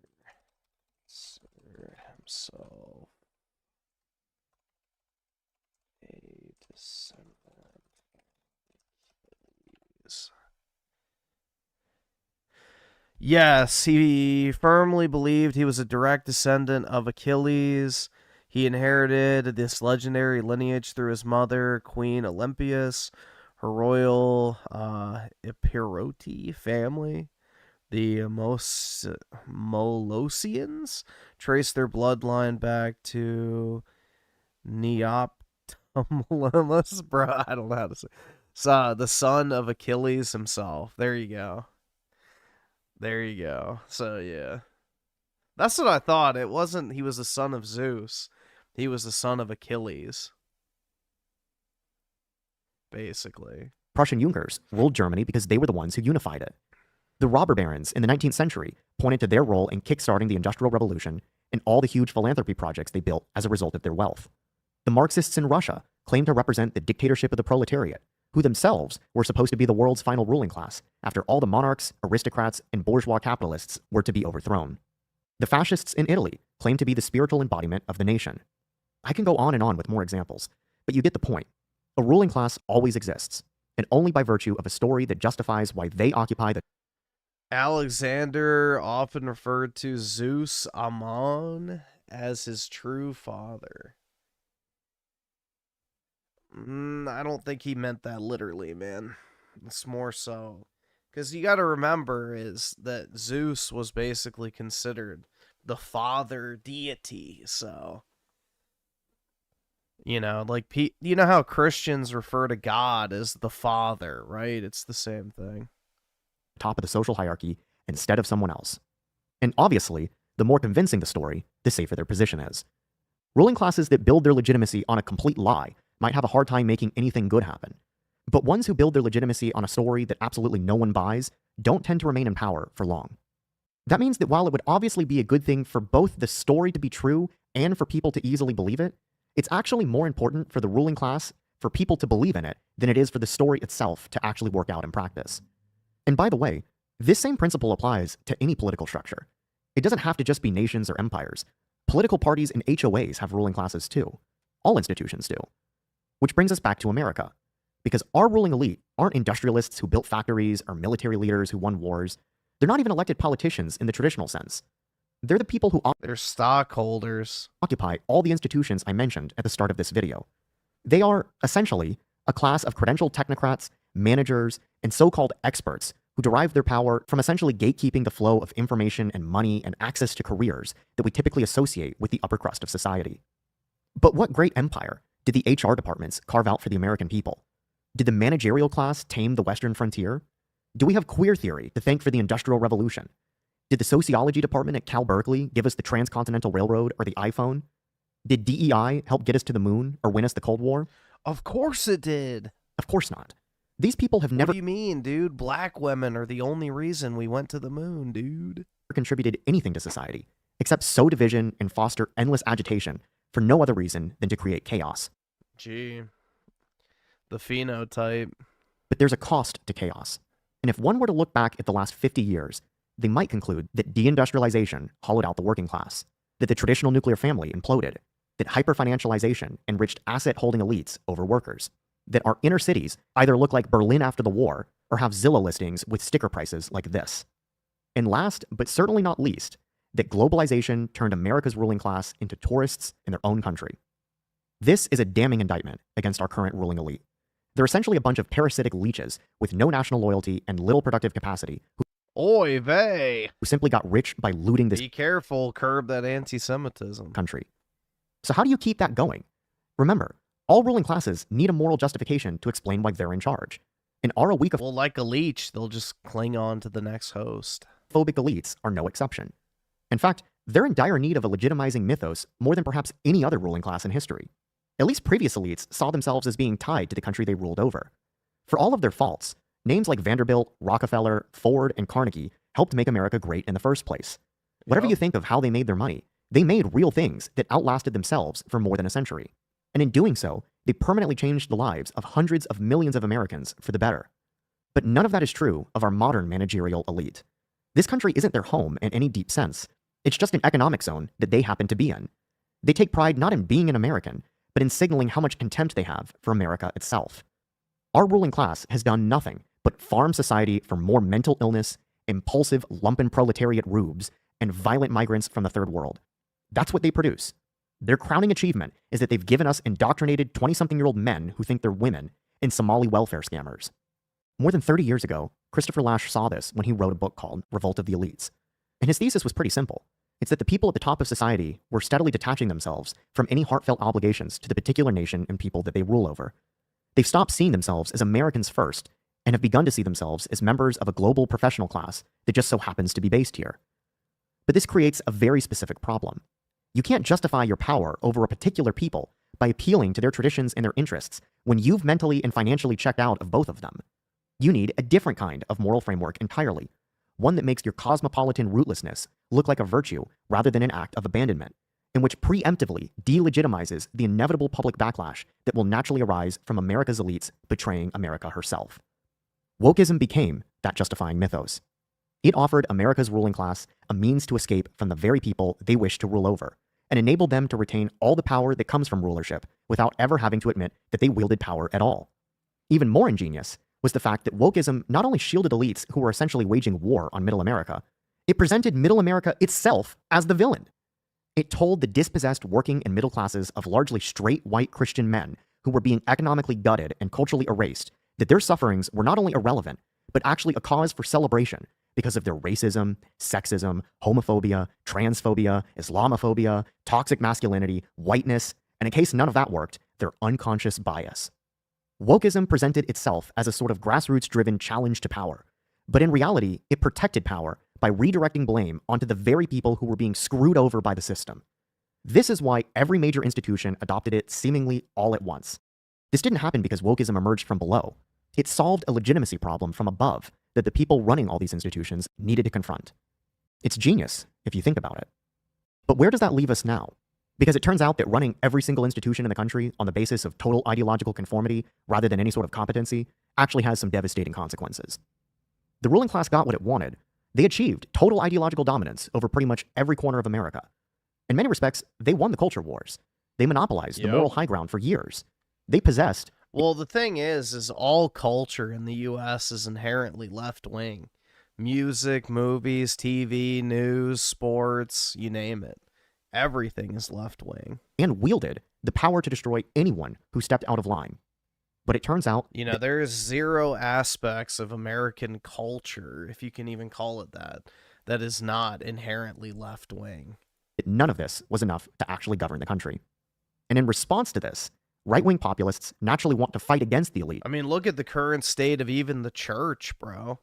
consider himself a descendant of Achilles? Yes, he firmly believed he was a direct descendant of Achilles. He inherited this legendary lineage through his mother, Queen Olympias, her royal Epirote family. The Molossians traced their bloodline back to Neoptolemus, bro. I don't know how to say. So, the son of Achilles himself. There you go. There you go. So, yeah. That's what I thought. It wasn't he was the son of Zeus. He was the son of Achilles. Basically. Prussian Junkers ruled Germany because they were the ones who unified it. The robber barons in the 19th century pointed to their role in kickstarting the Industrial Revolution and all the huge philanthropy projects they built as a result of their wealth. The Marxists in Russia claimed to represent the dictatorship of the proletariat, who themselves were supposed to be the world's final ruling class after all the monarchs, aristocrats, and bourgeois capitalists were to be overthrown. The fascists in Italy claimed to be the spiritual embodiment of the nation. I can go on and on with more examples, but you get the point. A ruling class always exists, and only by virtue of a story that justifies why they occupy the... Alexander often referred to Zeus Ammon as his true father. I don't think he meant that literally, man. It's more so. Because you got to remember is that Zeus was basically considered the father deity, so... You know, like, you know how Christians refer to God as the Father, right? It's the same thing. Top of the social hierarchy instead of someone else. And obviously, the more convincing the story, the safer their position is. Ruling classes that build their legitimacy on a complete lie might have a hard time making anything good happen. But ones who build their legitimacy on a story that absolutely no one buys don't tend to remain in power for long. That means that while it would obviously be a good thing for both the story to be true and for people to easily believe it, it's actually more important for the ruling class for people to believe in it than it is for the story itself to actually work out in practice. And by the way, this same principle applies to any political structure. It doesn't have to just be nations or empires. Political parties and HOAs have ruling classes too. All institutions do. Which brings us back to America. Because our ruling elite aren't industrialists who built factories or military leaders who won wars. They're not even elected politicians in the traditional sense. They're the people who... They're stockholders. ...occupy all the institutions I mentioned at the start of this video. They are, essentially, a class of credentialed technocrats, managers, and so-called experts who derive their power from essentially gatekeeping the flow of information and money and access to careers that we typically associate with the upper crust of society. But what great empire did the HR departments carve out for the American people? Did the managerial class tame the Western frontier? Do we have queer theory to thank for the Industrial Revolution? Did the sociology department at Cal Berkeley give us the Transcontinental Railroad or the iPhone? Did DEI help get us to the moon or win us the Cold War? Of course it did. Of course not. These people have never What do you mean, dude? Black women are the only reason we went to the moon, dude. contributed anything to society, except sow division and foster endless agitation for no other reason than to create chaos. Gee. The phenotype. But there's a cost to chaos. And if one were to look back at the last 50 years, they might conclude that deindustrialization hollowed out the working class, that the traditional nuclear family imploded, that hyperfinancialization enriched asset-holding elites over workers, that our inner cities either look like Berlin after the war or have Zillow listings with sticker prices like this. And last, but certainly not least, that globalization turned America's ruling class into tourists in their own country. This is a damning indictment against our current ruling elite. They're essentially a bunch of parasitic leeches with no national loyalty and little productive capacity Oy vey. who simply got rich by looting this Be careful, curb that anti-Semitism. country. So how do you keep that going? Remember, all ruling classes need a moral justification to explain why they're in charge. And our weak Well, like a leech, they'll just cling on to the next host. phobic elites are no exception. In fact, they're in dire need of a legitimizing mythos more than perhaps any other ruling class in history. At least previous elites saw themselves as being tied to the country they ruled over. For all of their faults, names like Vanderbilt, Rockefeller, Ford, and Carnegie helped make America great in the first place. Whatever you think of how they made their money, they made real things that outlasted themselves for more than a century. And in doing so, they permanently changed the lives of hundreds of millions of Americans for the better. But none of that is true of our modern managerial elite. This country isn't their home in any deep sense. It's just an economic zone that they happen to be in. They take pride not in being an American, but in signaling how much contempt they have for America itself. Our ruling class has done nothing but farm society for more mental illness, impulsive lumpen proletariat rubes, and violent migrants from the third world. That's what they produce. Their crowning achievement is that they've given us indoctrinated 20-something-year-old men who think they're women and Somali welfare scammers. More than 30 years ago, Christopher Lasch saw this when he wrote a book called Revolt of the Elites. And his thesis was pretty simple. It's that the people at the top of society were steadily detaching themselves from any heartfelt obligations to the particular nation and people that they rule over. They've stopped seeing themselves as Americans first and have begun to see themselves as members of a global professional class that just so happens to be based here. But this creates a very specific problem. You can't justify your power over a particular people by appealing to their traditions and their interests when you've mentally and financially checked out of both of them. You need a different kind of moral framework entirely, one that makes your cosmopolitan rootlessness look like a virtue rather than an act of abandonment, and which preemptively delegitimizes the inevitable public backlash that will naturally arise from America's elites betraying America herself. Wokeism became that justifying mythos. It offered America's ruling class a means to escape from the very people they wish to rule over, and enabled them to retain all the power that comes from rulership without ever having to admit that they wielded power at all. Even more ingenious was the fact that wokeism not only shielded elites who were essentially waging war on Middle America, it presented Middle America itself as the villain. It told the dispossessed working and middle classes of largely straight white Christian men who were being economically gutted and culturally erased that their sufferings were not only irrelevant, but actually a cause for celebration because of their racism, sexism, homophobia, transphobia, Islamophobia, toxic masculinity, whiteness, and in case none of that worked, their unconscious bias. Wokeism presented itself as a sort of grassroots-driven challenge to power, but in reality, it protected power by redirecting blame onto the very people who were being screwed over by the system. This is why every major institution adopted it seemingly all at once. This didn't happen because wokeism emerged from below. It solved a legitimacy problem from above that the people running all these institutions needed to confront. It's genius, if you think about it. But where does that leave us now? Because it turns out that running every single institution in the country on the basis of total ideological conformity rather than any sort of competency actually has some devastating consequences. The ruling class got what it wanted. They achieved total ideological dominance over pretty much every corner of America. In many respects, they won the culture wars. They monopolized the moral high ground for years. They possessed... Well, the thing is all culture in the U.S. is inherently left-wing. Music, movies, TV, news, sports, you name it. Everything is left-wing. And wielded the power to destroy anyone who stepped out of line. But it turns out... You know, there is zero aspects of American culture, if you can even call it that, that is not inherently left-wing. None of this was enough to actually govern the country. And in response to this, Right-wing populists naturally want to fight against the elite. I mean, look at the current state of even the church, bro.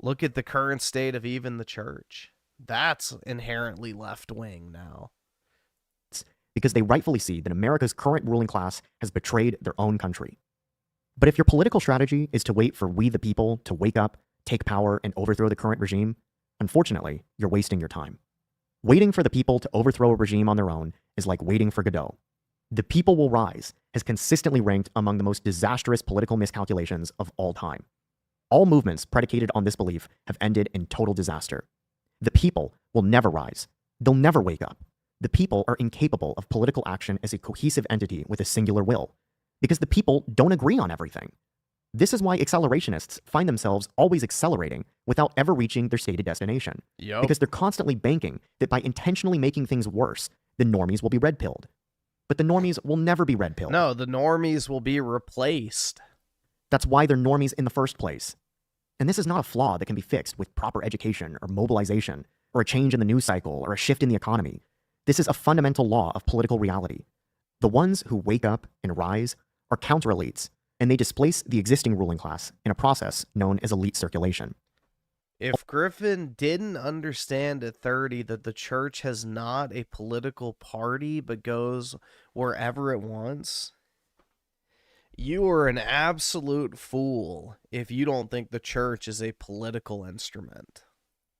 Look at the current state of even the church. That's inherently left-wing now. Because they rightfully see that America's current ruling class has betrayed their own country. But if your political strategy is to wait for we the people to wake up, take power, and overthrow the current regime, unfortunately, you're wasting your time. Waiting for the people to overthrow a regime on their own is like waiting for Godot. The People Will Rise has consistently ranked among the most disastrous political miscalculations of all time. All movements predicated on this belief have ended in total disaster. The people will never rise. They'll never wake up. The people are incapable of political action as a cohesive entity with a singular will, because the people don't agree on everything. This is why accelerationists find themselves always accelerating without ever reaching their stated destination. Yep. Because they're constantly banking that by intentionally making things worse, the normies will be red-pilled. But the normies will never be red-pilled. No, the normies will be replaced. That's why they're normies in the first place. And this is not a flaw that can be fixed with proper education or mobilization or a change in the news cycle or a shift in the economy. This is a fundamental law of political reality. The ones who wake up and rise are counter-elites, and they displace the existing ruling class in a process known as elite circulation. If Griffin didn't understand at 30 that the church has not a political party but goes wherever it wants, you are an absolute fool if you don't think the church is a political instrument.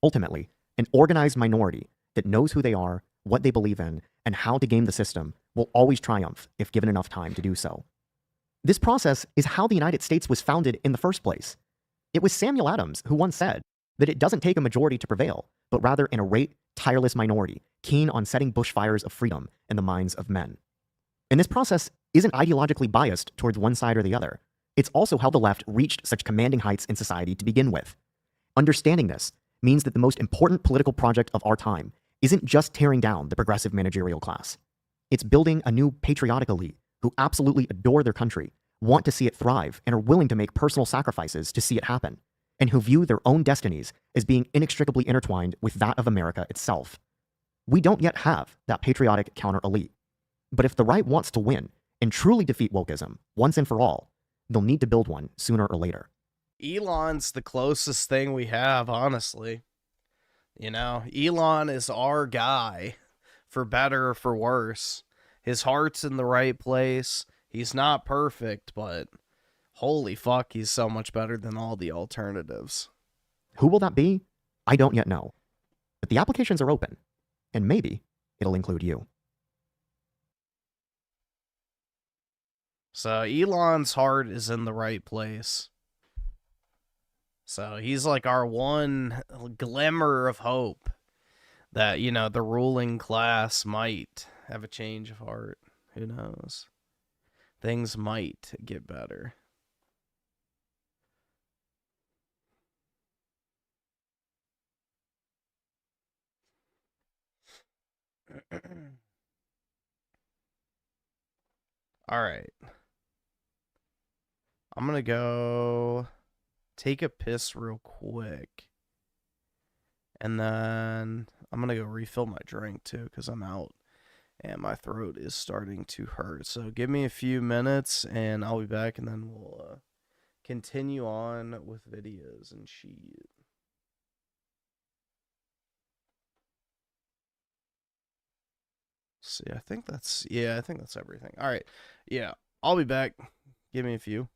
Ultimately, an organized minority that knows who they are, what they believe in, and how to game the system will always triumph if given enough time to do so. This process is how the United States was founded in the first place. It was Samuel Adams who once said that it doesn't take a majority to prevail, but rather an irate, tireless minority, keen on setting bushfires of freedom in the minds of men. And this process isn't ideologically biased towards one side or the other. It's also how the left reached such commanding heights in society to begin with. Understanding this means that the most important political project of our time isn't just tearing down the progressive managerial class. It's building a new patriotic elite who absolutely adore their country, want to see it thrive, and are willing to make personal sacrifices to see it happen, and who view their own destinies as being inextricably intertwined with that of America itself. We don't yet have that patriotic counter-elite. But if the right wants to win and truly defeat wokeism once and for all, they'll need to build one sooner or later. Elon's the closest thing we have, honestly. You know, Elon is our guy, for better or for worse. His heart's in the right place. He's not perfect, but holy fuck, he's so much better than all the alternatives. Who will that be? I don't yet know. But the applications are open, and maybe it'll include you. So Elon's heart is in the right place. So he's like our one glimmer of hope that, you know, the ruling class might have a change of heart. Who knows? Things might get better. All right. I'm going to go take a piss real quick. And then I'm going to go refill my drink too because I'm out and my throat is starting to hurt. So give me a few minutes and I'll be back and then we'll continue on with videos and shit. See, I think that's everything. All right. Yeah, I'll be back. Give me a few.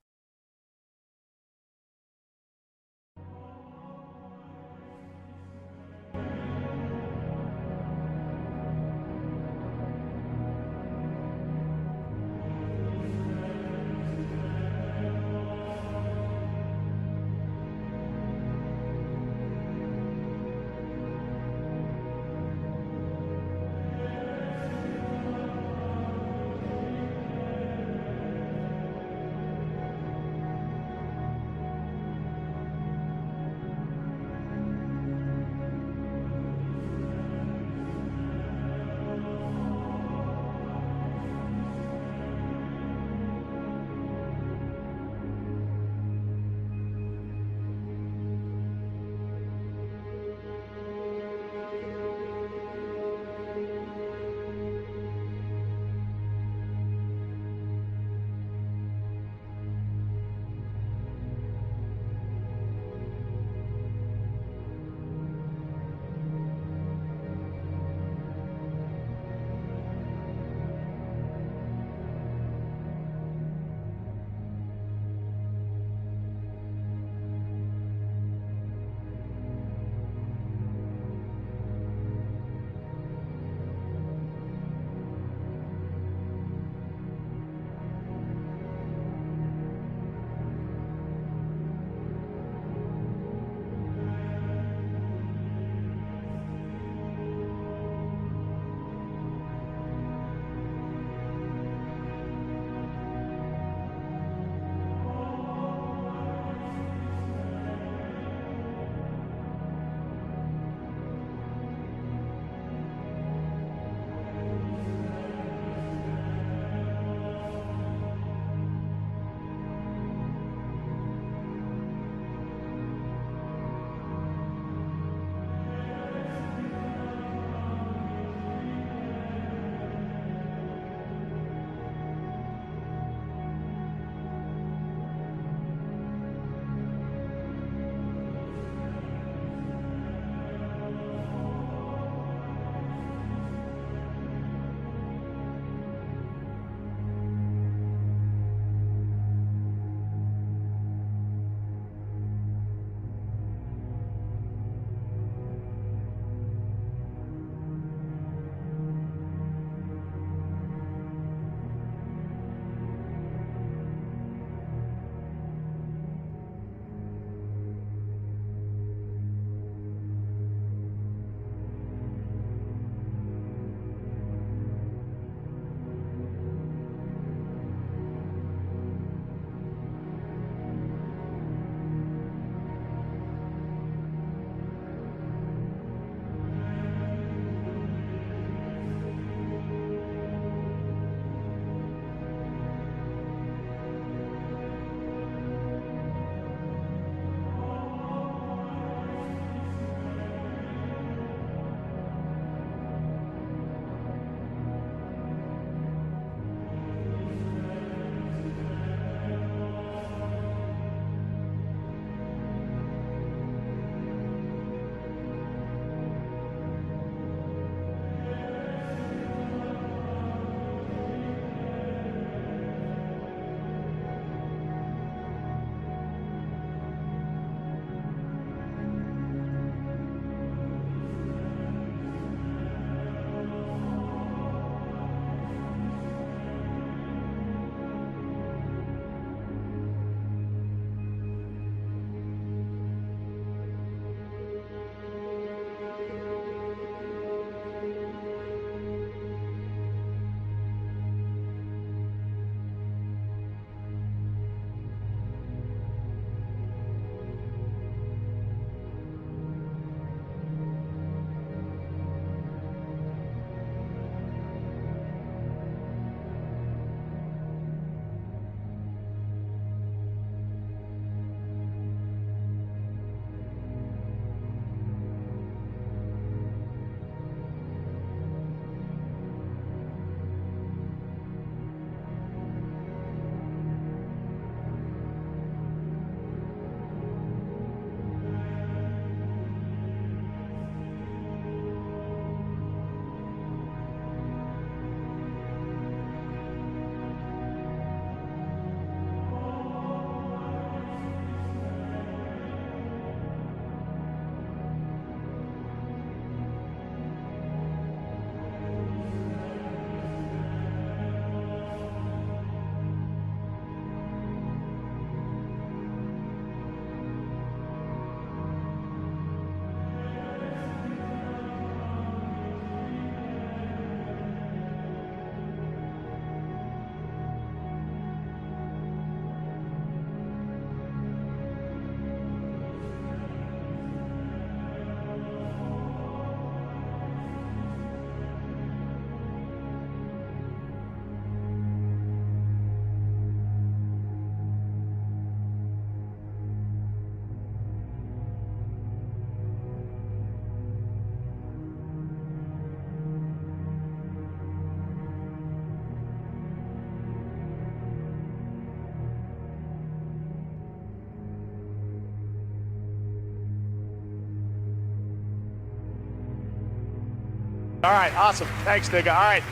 All right, awesome. Thanks, nigga. All right.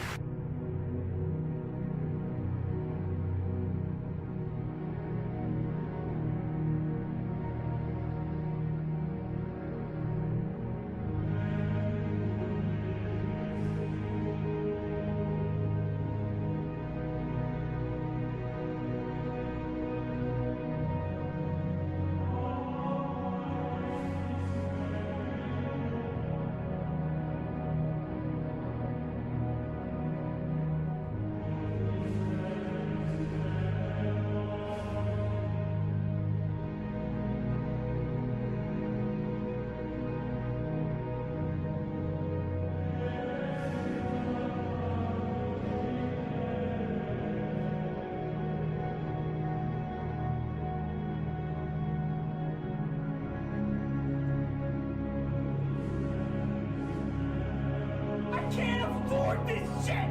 I can't afford this shit!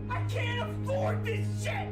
I can't afford this shit!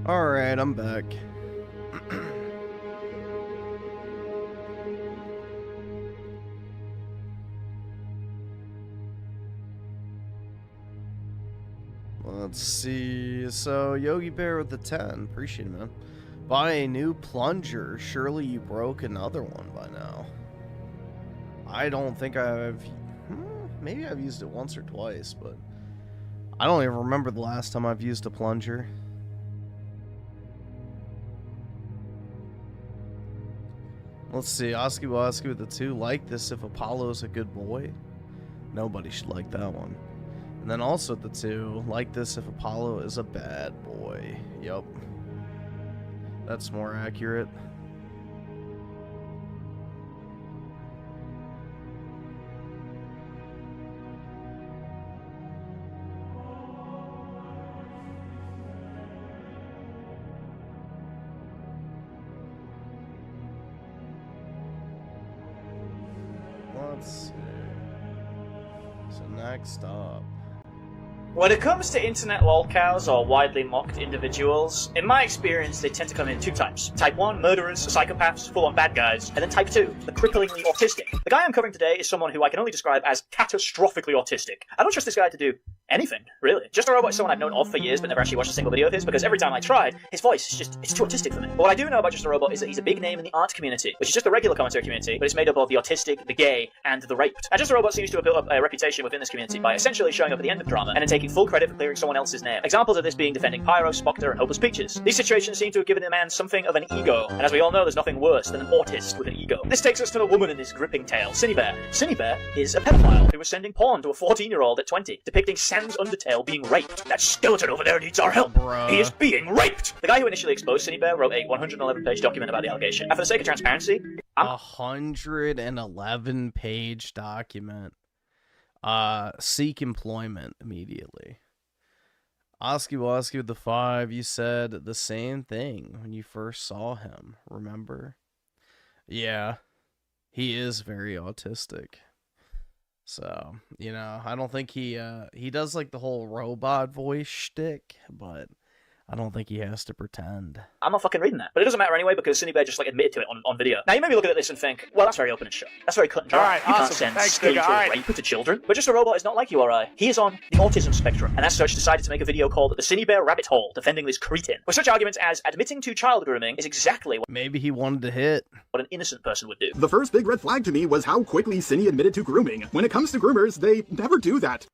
Alright, I'm back. Let's see. So, Yogi Bear with the 10. Appreciate it, man. Buy a new plunger. Surely you broke another one by now. I don't think I've... maybe I've used it once or twice, but... I don't even remember the last time I've used a plunger. Let's see. Oski Woski with the 2. Like this if Apollo's a good boy. Nobody should like that one. And then also the 2. Like this if Apollo is a bad boy. Yup. That's more accurate. Let's see. So next up. When it comes to internet lolcows or widely mocked individuals, in my experience they tend to come in 2 types. Type 1, murderers, psychopaths, full-on bad guys, and then Type 2, the cripplingly autistic. The guy I'm covering today is someone who I can only describe as catastrophically autistic. I don't trust this guy to do anything, really. Just a Robot is someone I've known of for years but never actually watched a single video of his because every time I tried, his voice is just, it's too autistic for me. But what I do know about Just a Robot is that he's a big name in the art community, which is just the regular commentary community, but it's made up of the autistic, the gay, and the raped. And Just a Robot seems to have built up a reputation within this community by essentially showing up at the end of drama and then taking full credit for clearing someone else's name. Examples of this being defending Pyro, Spocter, and Hopeless Peaches. These situations seem to have given the man something of an ego, and as we all know, there's nothing worse than an autist with an ego. This takes us to the woman in this gripping tale, Cinnybear. Cinnybear is a pedophile who was sending porn to a 14-year-old at 20, depicting Sans Undertale being raped. That skeleton over there needs our help. He is being raped! The guy who initially exposed Cinnybear wrote a 111-page document about the allegation, and for the sake of transparency, a 111-page document. Seek employment immediately. Oski Woski with the 5, you said the same thing when you first saw him, remember? Yeah, he is very autistic. So, you know, I don't think he does like the whole robot voice shtick, but I don't think he has to pretend. I'm not fucking reading that. But it doesn't matter anyway because Cinnybear just like admitted to it on video. Now you may be looking at this and think, well, that's very open and shut. That's very cut and dry. All right, you awesome. can't send Thanks, skate nigga. or All right. rape to children. But Just a Robot is not like you or I. He is on the autism spectrum, and as such decided to make a video called The Cinnybear Rabbit Hole, defending this cretin. With such arguments as admitting to child grooming is exactly what maybe he wanted to hit what an innocent person would do. The first big red flag to me was how quickly Cinny admitted to grooming. When it comes to groomers, they never do that.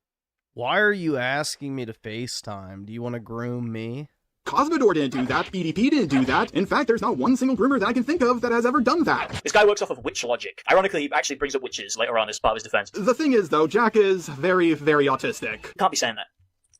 Why are you asking me to FaceTime? Do you want to groom me? Cosmodor didn't do that, BDP didn't do that. In fact, there's not one single groomer that I can think of that has ever done that. This guy works off of witch logic. Ironically, he actually brings up witches later on as part of his defense. The thing is, though, Jack is very, very autistic. You can't be saying that.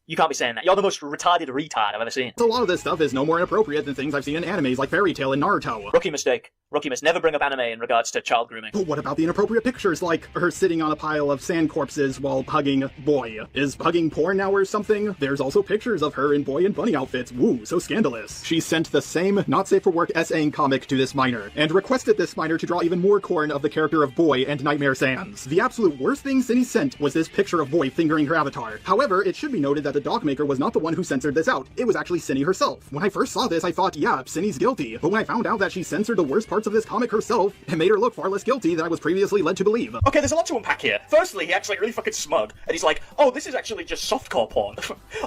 You can't be saying that. You're the most retarded retard I've ever seen. A lot of this stuff is no more inappropriate than things I've seen in animes like Fairy Tail and Naruto. Rookie mistake. Rookie must never bring up anime in regards to child grooming. But what about the inappropriate pictures, like her sitting on a pile of sand corpses while hugging Boy? Is hugging porn now or something? There's also pictures of her in boy and bunny outfits. Woo, so scandalous. She sent the same not safe for work essaying comic to this minor, and requested this minor to draw even more corn of the character of Boy and Nightmare Sans. The absolute worst thing Cinny sent was this picture of Boy fingering her avatar. However, it should be noted that the dog maker was not the one who censored this out. It was actually Cinny herself. When I first saw this, I thought, yeah, Cinny's guilty. But when I found out that she censored the worst parts of this comic herself, it made her look far less guilty than I was previously led to believe. Okay, there's a lot to unpack here. Firstly, he acts like really fucking smug, and he's like, oh, this is actually just softcore porn.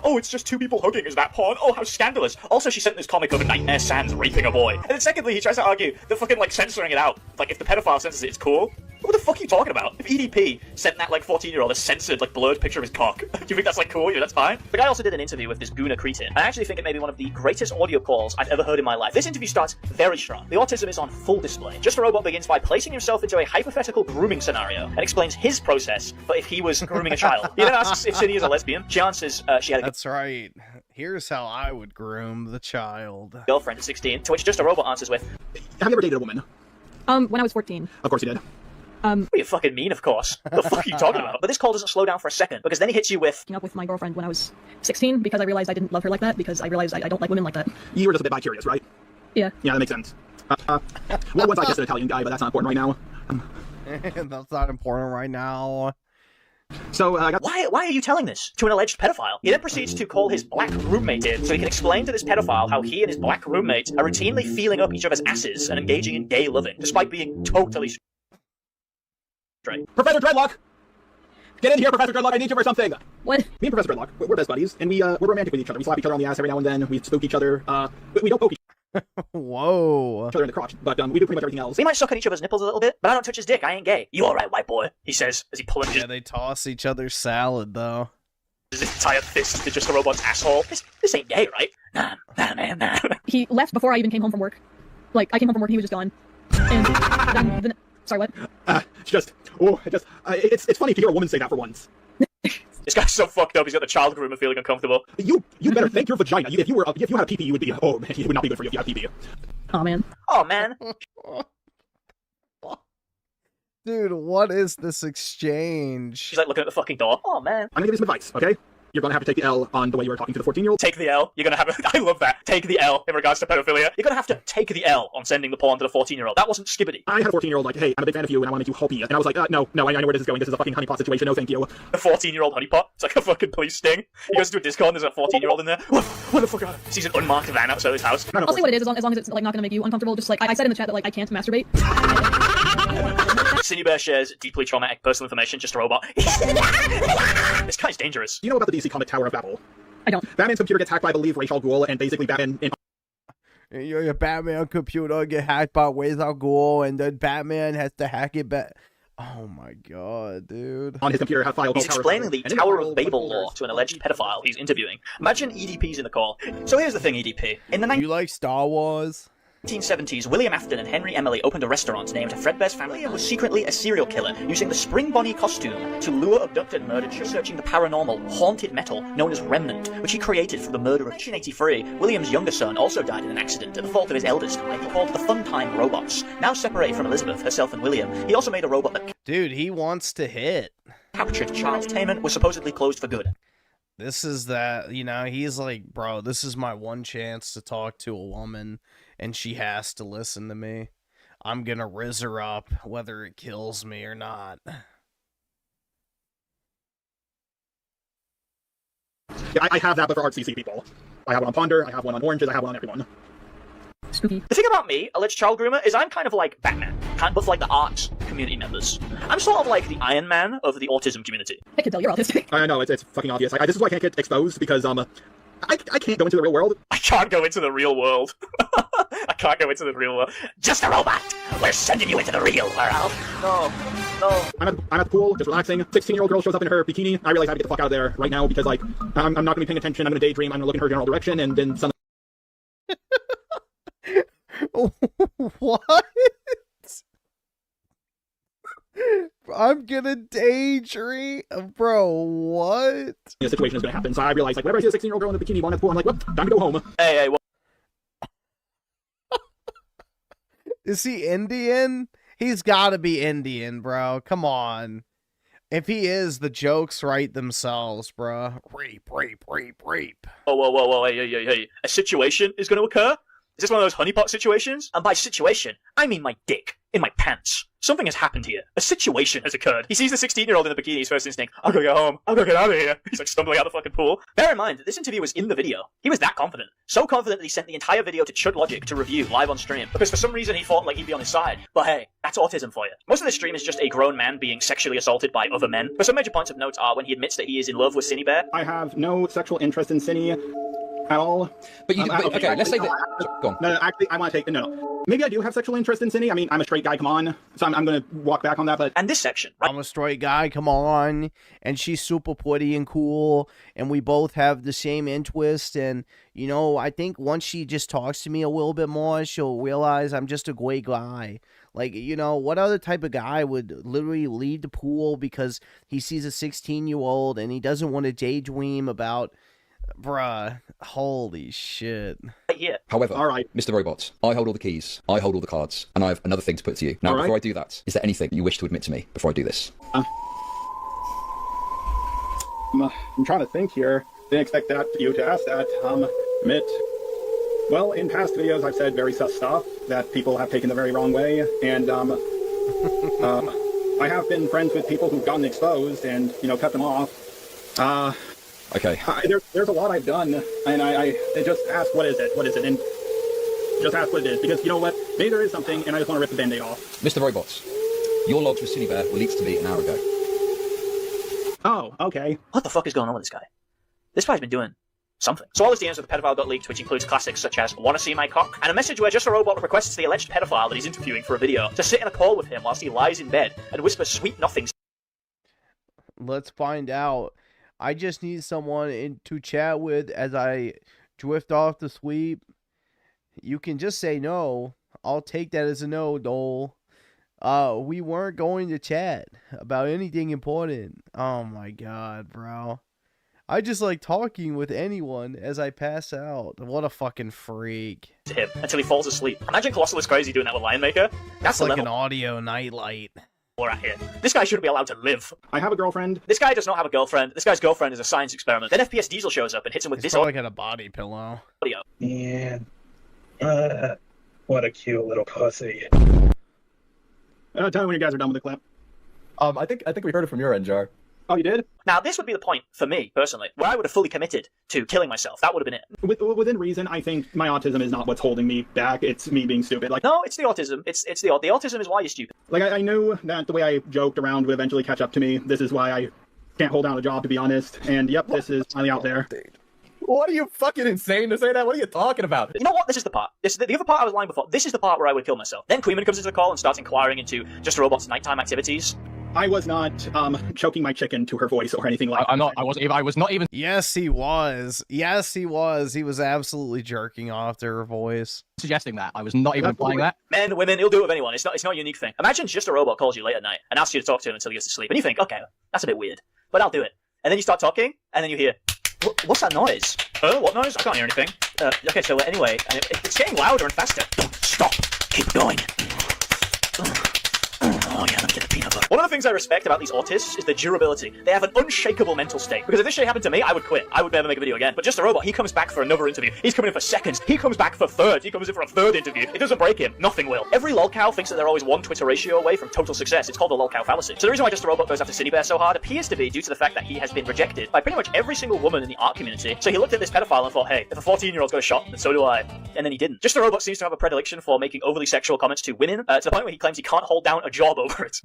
Oh, it's just 2 people hugging, is that porn? Oh, how scandalous. Also, she sent this comic of a Nightmare Sans raping a boy. And then secondly, he tries to argue that fucking, like, censoring it out, like, if the pedophile censors it, it's cool. What the fuck are you talking about? If EDP sent that, like, 14-year-old a censored, like, blurred picture of his cock, do you think that's, like, cool? Yeah, that's fine. The guy also did an interview with this Guna cretin. I actually think it may be one of the greatest audio calls I've ever heard in my life. This interview starts very strong. The autism is on full display. Just a Robot begins by placing himself into a hypothetical grooming scenario and explains his process for if he was grooming a child. He then asks if Cindy is a lesbian. She answers she had a That's right. Here's how I would groom the child. girlfriend at 16, to which Just a Robot answers with, have you ever dated a woman? When I was 14. Of course you did. What do you fucking mean, of course? What the fuck are you talking about? But this call doesn't slow down for a second, because then he hits you with... Up with my girlfriend when I was 16, because I realized I didn't love her like that, because I realized I don't like women like that. You were just a bit bi-curious, right? Yeah. Yeah, that makes sense. Well, once I kissed an Italian guy, but that's not important right now. That's not important right now. So, Why are you telling this to an alleged pedophile? He then proceeds to call his black roommate in so he can explain to this pedophile how he and his black roommate are routinely feeling up each other's asses and engaging in gay loving, despite being totally straight. Professor Dreadlock! Get in here, Professor Dreadlock, I need you for something! What? Me and Professor Dreadlock, we're best buddies, and we're romantic with each other. We slap each other on the ass every now and then, we spook each other, we don't poke each Whoa. other in the crotch, but we do pretty much everything else. We might suck on each other's nipples a little bit, but I don't touch his dick, I ain't gay. You alright, white boy? He says, as he plunges Yeah, they toss each other's salad, though. his entire fist into Just a Robot's asshole. This ain't gay, right? Nah, man, nah. He left before I even came home from work. Like, I came home from work and he was just gone. And then, sorry, what? It's funny to hear a woman say that for once. This guy's so fucked up. He's got the child groomer feeling uncomfortable. You better thank your vagina. If you had a PP, you would be. Oh man, it would not be good for you if you had PP. Oh man. Oh man. Dude, what is this exchange? She's like looking at the fucking door. Oh man. I'm gonna give you some advice, okay? You're gonna have to take the L on the way you were talking to the 14-year-old. Take the L. You're gonna have I love that. Take the L in regards to pedophilia. You're gonna have to take the L on sending the porn to the 14-year-old. That wasn't skibbity. I had a 14-year-old like, hey, I'm a big fan of you and I want to make you hoppy. And I was like, no, I know where this is going. This is a fucking honeypot situation. No, thank you. A 14-year-old honeypot? It's like a fucking police sting. He goes to a Discord and there's a 14-year-old in there. What the fuck? Sees an unmarked van outside his house. I'll say what it is as long as it's like not gonna make you uncomfortable. Just like I said in the chat that like I can't masturbate. Cinebear shares deeply traumatic personal information, just a robot. This guy's dangerous. You know about the DC comic Tower of Babel? I don't. Batman's computer gets hacked by, I believe, Ra's al Ghul, and basically Batman... Your Batman computer get hacked by Ra's al Ghul, and then Batman has to hack it back. Oh my god, dude. On his computer, have filed... He's explaining the Tower of Babel lore to an alleged pedophile he's interviewing. Imagine EDP's in the call. So here's the thing, EDP. In the You like Star Wars? 1970s, William Afton and Henry Emily opened a restaurant named Fredbear's Family and was secretly a serial killer, using the Spring Bonnie costume to lure abducted and murdered, researching the paranormal, haunted metal known as Remnant, which he created from the murder of... In 1983, William's younger son also died in an accident at the fault of his eldest, called the Funtime Robots. Now separated from Elizabeth, herself and William, he also made a robot that... Dude, he wants to hit. Captured child entertainment was supposedly closed for good. This is that, he's like, bro, this is my one chance to talk to a woman, and she has to listen to me. I'm gonna rizz her up, whether it kills me or not. Yeah, I have that, but for ArtCC people. I have one on Ponder, I have one on Oranges, I have one on everyone. Spooky. The thing about me, alleged child groomer, is I'm kind of like Batman, but for like the arts community members. I'm sort of like the Iron Man of the autism community. I can tell you're autistic. I know, it's fucking obvious. This is why I can't get exposed, because, I can't go into the real world. I can't go into the real world. I can't go into the real world. Just a robot! We're sending you into the real world! No. I'm at the pool, just relaxing. 16-year-old girl shows up in her bikini. I realize I have to get the fuck out of there right now, because, I'm not gonna be paying attention. I'm gonna daydream. I'm gonna look in her general direction, and then suddenly... What? I'm gonna daydream? Bro, what? The situation is gonna happen, so I realize, whenever I see a 16-year-old girl in a bikini walking at the pool, I'm like, well, time to go home. Hey, what? Is he Indian? He's gotta be Indian, bro. Come on. If he is, the jokes write themselves, bro. Rape. Whoa, hey. A situation is gonna occur? Is this one of those honeypot situations? And by situation, I mean my dick. In my pants. Something has happened here. A situation has occurred. He sees the 16-year-old in the bikini, his first instinct, I'm gonna go home. I'm gonna get out of here. He's like stumbling out the fucking pool. Bear in mind, this interview was in the video. He was that confident. So confident that he sent the entire video to Chud Logic to review live on stream. Because for some reason he thought like he'd be on his side. But hey, that's autism for you. Most of the stream is just a grown man being sexually assaulted by other men. But some major points of note are when he admits that he is in love with Cinebear. I have no sexual interest in Cine at all. But you, okay, let's say that... Go on. No, actually, I want to take... No. Maybe I do have sexual interest in Cine. I mean, I'm a straight guy, come on. So I'm going to walk back on that, but... And this section, right? I'm a straight guy, come on. And she's super pretty and cool. And we both have the same interest. And, I think once she just talks to me a little bit more, she'll realize I'm just a great guy. Like, what other type of guy would literally leave the pool because he sees a 16-year-old and he doesn't want to daydream about... Bruh, holy shit. Yeah. However, all right. Mr. Robots, I hold all the keys, I hold all the cards, and I have another thing to put to you. Now, all before right. I do that, is there anything you wish to admit to me before I do this? I'm trying to think here. Didn't expect you to ask that. Admit. Well, in past videos, I've said very sus stuff that people have taken the very wrong way, and, I have been friends with people who've gotten exposed and, cut them off. Okay. There's a lot I've done, and I just ask, what is it, and just ask what it is, because you know what, maybe there is something, and I just want to rip the Band-Aid off. Mr. Robots, your logs with Cinebear were leaked to me an hour ago. Oh, okay. What the fuck is going on with this guy? This guy's been doing something. So all his DMs with the pedophile got leaked, which includes classics such as "Wanna see my cock?" and a message where Just a Robot requests the alleged pedophile that he's interviewing for a video to sit in a call with him whilst he lies in bed and whisper sweet nothings. Let's find out. I just need someone to chat with as I drift off to sleep. You can just say no. I'll take that as a no, Dole. We weren't going to chat about anything important. Oh my god, bro. I just like talking with anyone as I pass out. What a fucking freak. To him until he falls asleep. Imagine Colossal is crazy doing that with Lion Maker. That's the like level an audio nightlight. we're at here. This guy shouldn't be allowed to live. I have a girlfriend. This guy does not have a girlfriend. This guy's girlfriend is a science experiment. Then FPS Diesel shows up and hits him with He's this probably got a body pillow. audio. Yeah. What a cute little pussy. Tell me when you guys are done with the clip. I think we heard it from your end, Jar. Oh, you did? Now, this would be the point, for me, personally, where I would have fully committed to killing myself. That would have been it. Within reason, I think my autism is not what's holding me back. It's me being stupid. Like, no, it's the autism. It's the autism is why you're stupid. Like, I knew that the way I joked around would eventually catch up to me. This is why I can't hold down a job, to be honest. And yep, this is finally out there. What are you fucking insane to say that? What are you talking about? You know what? This is the part. The other part I was lying before. This is the part where I would kill myself. Then Queeman comes into the call and starts inquiring into Just a Robot's nighttime activities. I was not choking my chicken to her voice or anything like that. I was not even. Yes, he was. Yes, he was. He was absolutely jerking off to her voice. Suggesting that. I was not even implying that. Men, women, he'll do it with anyone. It's not a unique thing. Imagine Just a Robot calls you late at night and asks you to talk to him until he gets to sleep. And you think, okay, that's a bit weird, but I'll do it. And then you start talking, and then you hear, what's that noise? What noise? I can't hear anything. Okay, so anyway, and it's getting louder and faster. Don't stop. Keep going. Oh yeah, let me get the peanut butter. One of the things I respect about these autists is their durability. They have an unshakable mental state. Because if this shit happened to me, I would quit. I would never make a video again. But Just a Robot, he comes back for another interview. He's coming in for seconds. He comes back for thirds. He comes in for a third interview. It doesn't break him. Nothing will. Every lolcow thinks that they're always one Twitter ratio away from total success. It's called the lolcow fallacy. So the reason why Just a Robot goes after Cinebear so hard appears to be due to the fact that he has been rejected by pretty much every single woman in the art community. So he looked at this pedophile and thought, hey, if a 14-year-old's got a shot, then so do I. And then he didn't. Just a Robot seems to have a predilection for making overly sexual comments to women, to the point where he claims he can't hold down a job over it.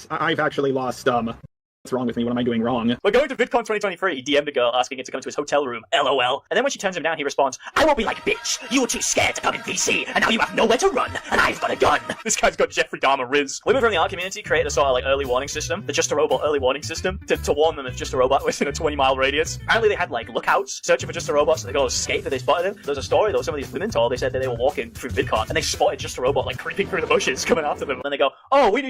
I've actually lost, what's wrong with me? What am I doing wrong? We're going to VidCon 2023. He DM'd a girl asking her to come to his hotel room. LOL. And then when she turns him down, he responds, I won't be like, bitch. You were too scared to come in VC, and now you have nowhere to run, and I've got a gun. This guy's got Jeffrey Dahmer Riz. Women from the art community created a sort of like early warning system, the Just a Robot early warning system, to warn them if Just a Robot was in a 20-mile radius. Apparently they had like lookouts searching for Just a Robot, so they go escape if they spotted him. There's a story though, some of these women told, they said that they were walking through VidCon, and they spotted Just a Robot like creeping through the bushes, coming after them. And then they go, oh, we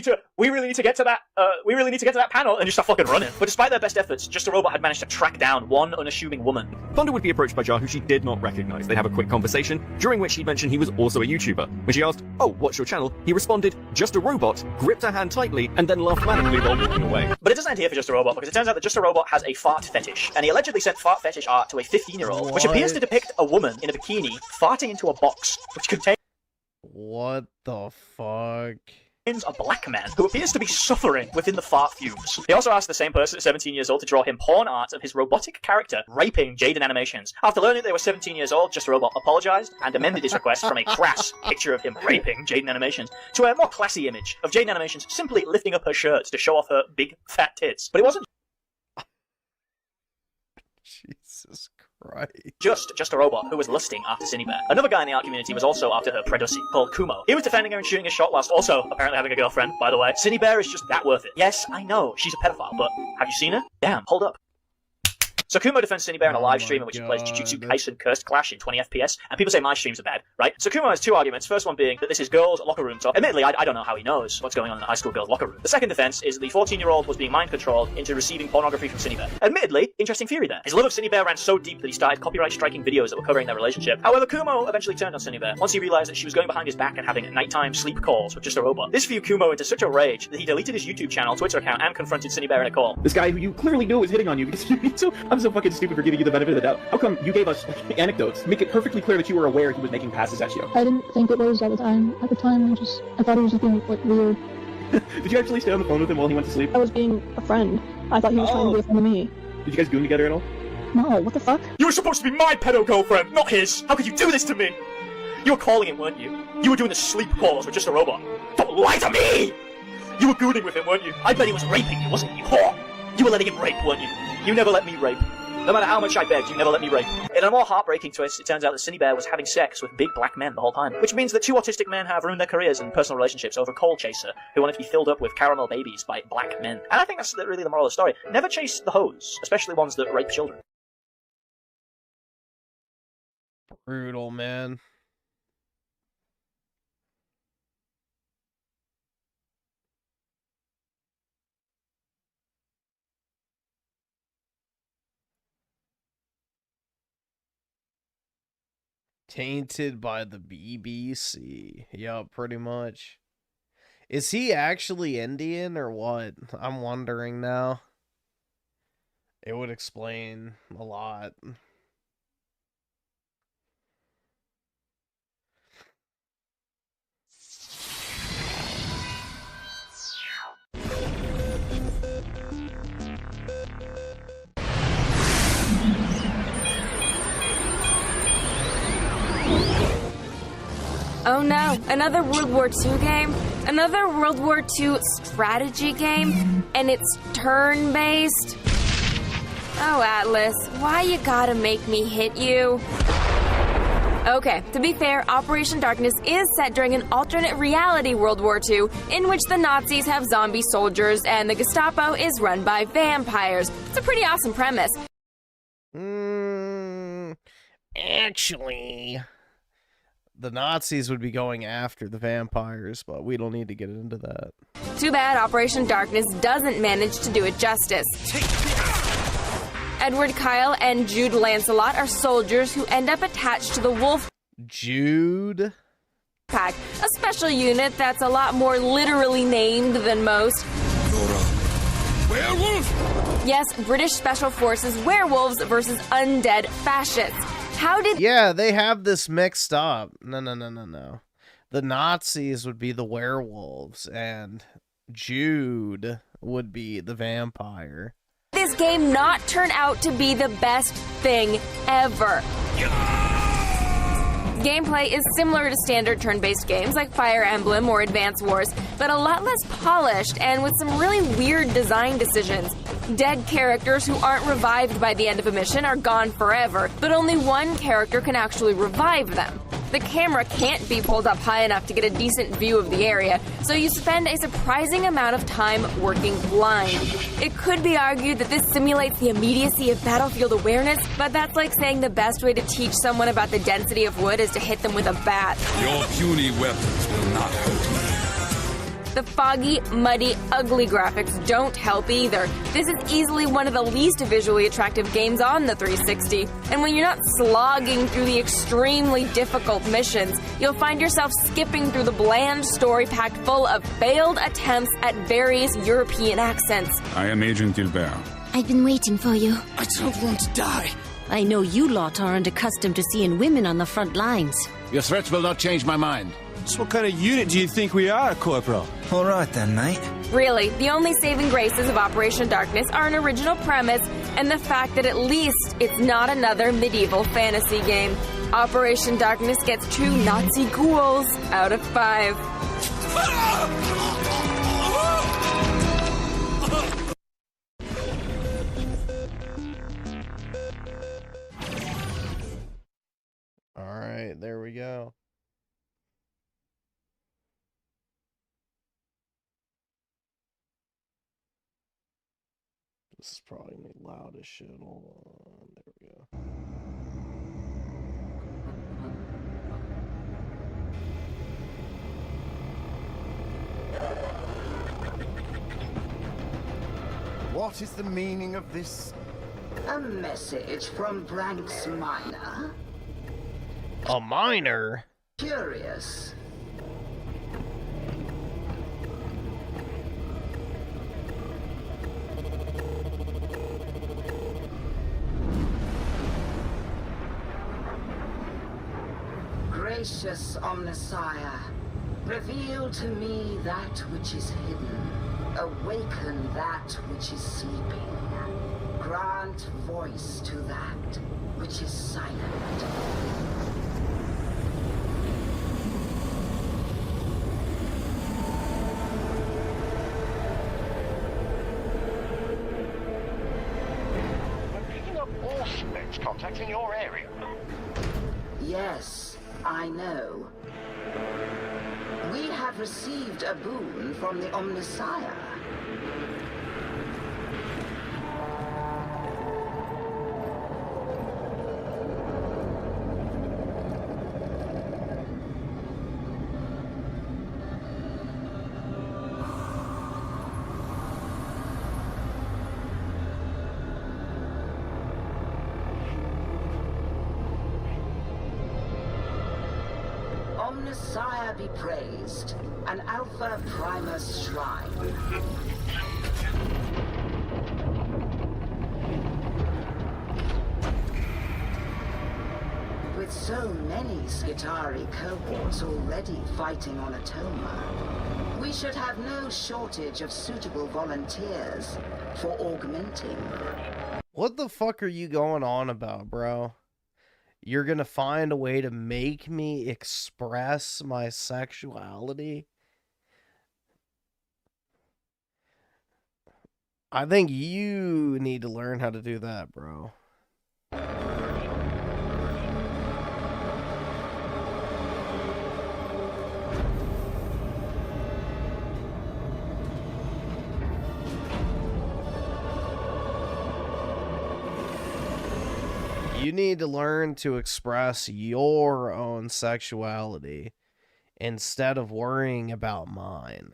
really need to get to that panel, and just start fucking running. But despite their best efforts, Just a Robot had managed to track down one unassuming woman. Thunder would be approached by Jar, who she did not recognize. They'd have a quick conversation, during which he mentioned he was also a YouTuber. When she asked, oh, what's your channel? He responded, Just a Robot, gripped her hand tightly, and then laughed manically while walking away. But it doesn't end here for Just a Robot, because it turns out that Just a Robot has a fart fetish, and he allegedly sent fart fetish art to a 15-year-old, which appears to depict a woman in a bikini farting into a box, which contains... What the fuck? A black man who appears to be suffering within the fart fumes. He also asked the same person at 17 years old to draw him porn art of his robotic character raping Jaden Animations. After learning they were 17 years old, Just a Robot apologized and amended his request from a crass picture of him raping Jaden Animations to a more classy image of Jaden Animations simply lifting up her shirt to show off her big fat tits. But it wasn't Jesus Christ. Just a Robot who was lusting after Cinebear. Another guy in the art community was also after her predussy, called Kumo. He was defending her and shooting a shot whilst also apparently having a girlfriend, by the way. Cinebear is just that worth it. Yes, I know, she's a pedophile, but have you seen her? Damn, hold up. So Kumo defends Cinebear in a live stream in which he plays Jujutsu Kaisen Cursed Clash in 20 FPS, and people say my streams are bad, right? So Kumo has two arguments. First one being that this is girls' locker room talk. Admittedly, I don't know how he knows what's going on in the high school girls' locker room. The second defense is the 14-year-old was being mind-controlled into receiving pornography from Cinebear. Admittedly, interesting theory there. His love of Cinebear ran so deep that he started copyright-striking videos that were covering their relationship. However, Kumo eventually turned on Cinebear once he realized that she was going behind his back and having nighttime sleep calls with Just a Robot. This threw Kumo into such a rage that he deleted his YouTube channel, Twitter account, and confronted Cinebear in a call. This guy who you clearly knew was hitting on you because I'm so fucking stupid for giving you the benefit of the doubt. How come you gave us anecdotes? Make it perfectly clear that you were aware he was making passes at you. I didn't think it was at the time. At the time, I thought he was just being, like, weird. Did you actually stay on the phone with him while he went to sleep? I was being a friend. I thought he was trying to be a friend of me. Did you guys goon together at all? No, what the fuck? You were supposed to be my pedo girlfriend, not his! How could you do this to me? You were calling him, weren't you? You were doing the sleep calls with Just a Robot. Don't lie to me! You were gooning with him, weren't you? I bet he was raping you, wasn't he, whore? You were letting him rape, weren't you? You never let me rape. No matter how much I begged, you never let me rape. In a more heartbreaking twist, it turns out that Cinebear was having sex with big black men the whole time. Which means that two autistic men have ruined their careers and personal relationships over a coal chaser who wanted to be filled up with caramel babies by black men. And I think that's really the moral of the story. Never chase the hoes, especially ones that rape children. Brutal, man. Tainted by the BBC. Yeah, pretty much. Is he actually Indian or what? I'm wondering now. It would explain a lot. Oh no, another World War II game? Another World War II strategy game? And it's turn-based? Oh, Atlas, why you gotta make me hit you? Okay, to be fair, Operation Darkness is set during an alternate reality World War II, in which the Nazis have zombie soldiers and the Gestapo is run by vampires. It's a pretty awesome premise. Actually, the Nazis would be going after the vampires, but we don't need to get into that. Too bad Operation Darkness doesn't manage to do it justice. Edward Kyle and Jude Lancelot are soldiers who end up attached to the Wolf Jude Pack, a special unit that's a lot more literally named than most. Werewolf! Yes, British Special Forces werewolves versus undead fascists. How did... Yeah, they have this mixed up. No. The Nazis would be the werewolves, and Jude would be the vampire. This game not turn out to be the best thing ever. Gameplay is similar to standard turn-based games like Fire Emblem or Advance Wars, but a lot less polished and with some really weird design decisions. Dead characters who aren't revived by the end of a mission are gone forever, but only one character can actually revive them. The camera can't be pulled up high enough to get a decent view of the area, so you spend a surprising amount of time working blind. It could be argued that this simulates the immediacy of battlefield awareness, but that's like saying the best way to teach someone about the density of wood is to hit them with a bat. Your puny weapons will not hurt me. The foggy, muddy, ugly graphics don't help either. This is easily one of the least visually attractive games on the 360. And when you're not slogging through the extremely difficult missions, you'll find yourself skipping through the bland story packed full of failed attempts at various European accents. I am Agent Gilbert. I've been waiting for you. I don't want to die. I know you lot aren't accustomed to seeing women on the front lines. Your threats will not change my mind. So what kind of unit do you think we are, Corporal? All right then, mate. Really, the only saving graces of Operation Darkness are an original premise and the fact that at least it's not another medieval fantasy game. Operation Darkness gets 2 Nazi ghouls out of 5. Alright, there we go. This is probably the loudest shit. Hold on. There we go. What is the meaning of this? A message from Branks Minor. A miner? Curious. Gracious Omnissiah, reveal to me that which is hidden. Awaken that which is sleeping. Grant voice to that which is silent. I'm picking up all specs contacts in your area. Yes, I know. We have received a boon from the Omnissiah. Omnissiah be praised, an Alpha Primus shrine. With so many Skitari cohorts already fighting on Atoma, we should have no shortage of suitable volunteers for augmenting. What the fuck are you going on about, bro? You're gonna find a way to make me express my sexuality? I think you need to learn how to do that, bro. You need to learn to express your own sexuality instead of worrying about mine.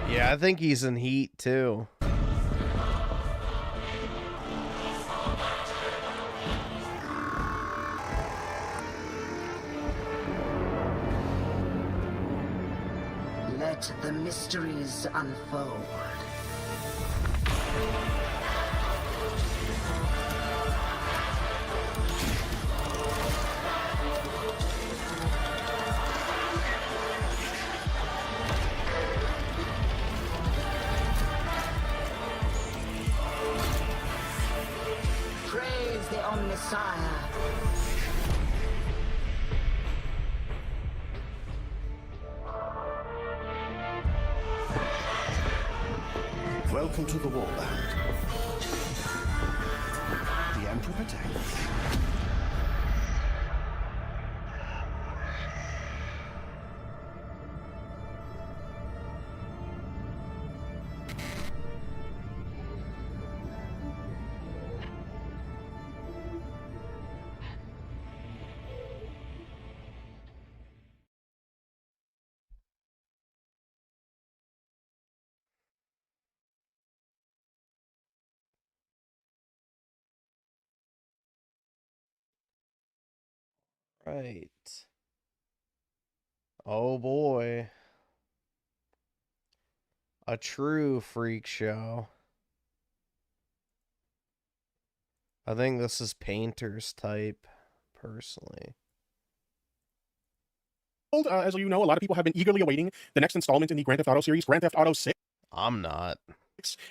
Yeah, I think he's in heat too. Let the mysteries unfold. Praise the Omnissiah. Welcome to the Warband. The Emperor protects. Right. Oh boy. A true freak show. I think this is Painter's type, personally. As you know, a lot of people have been eagerly awaiting the next installment in the Grand Theft Auto series, Grand Theft Auto 6. I'm not.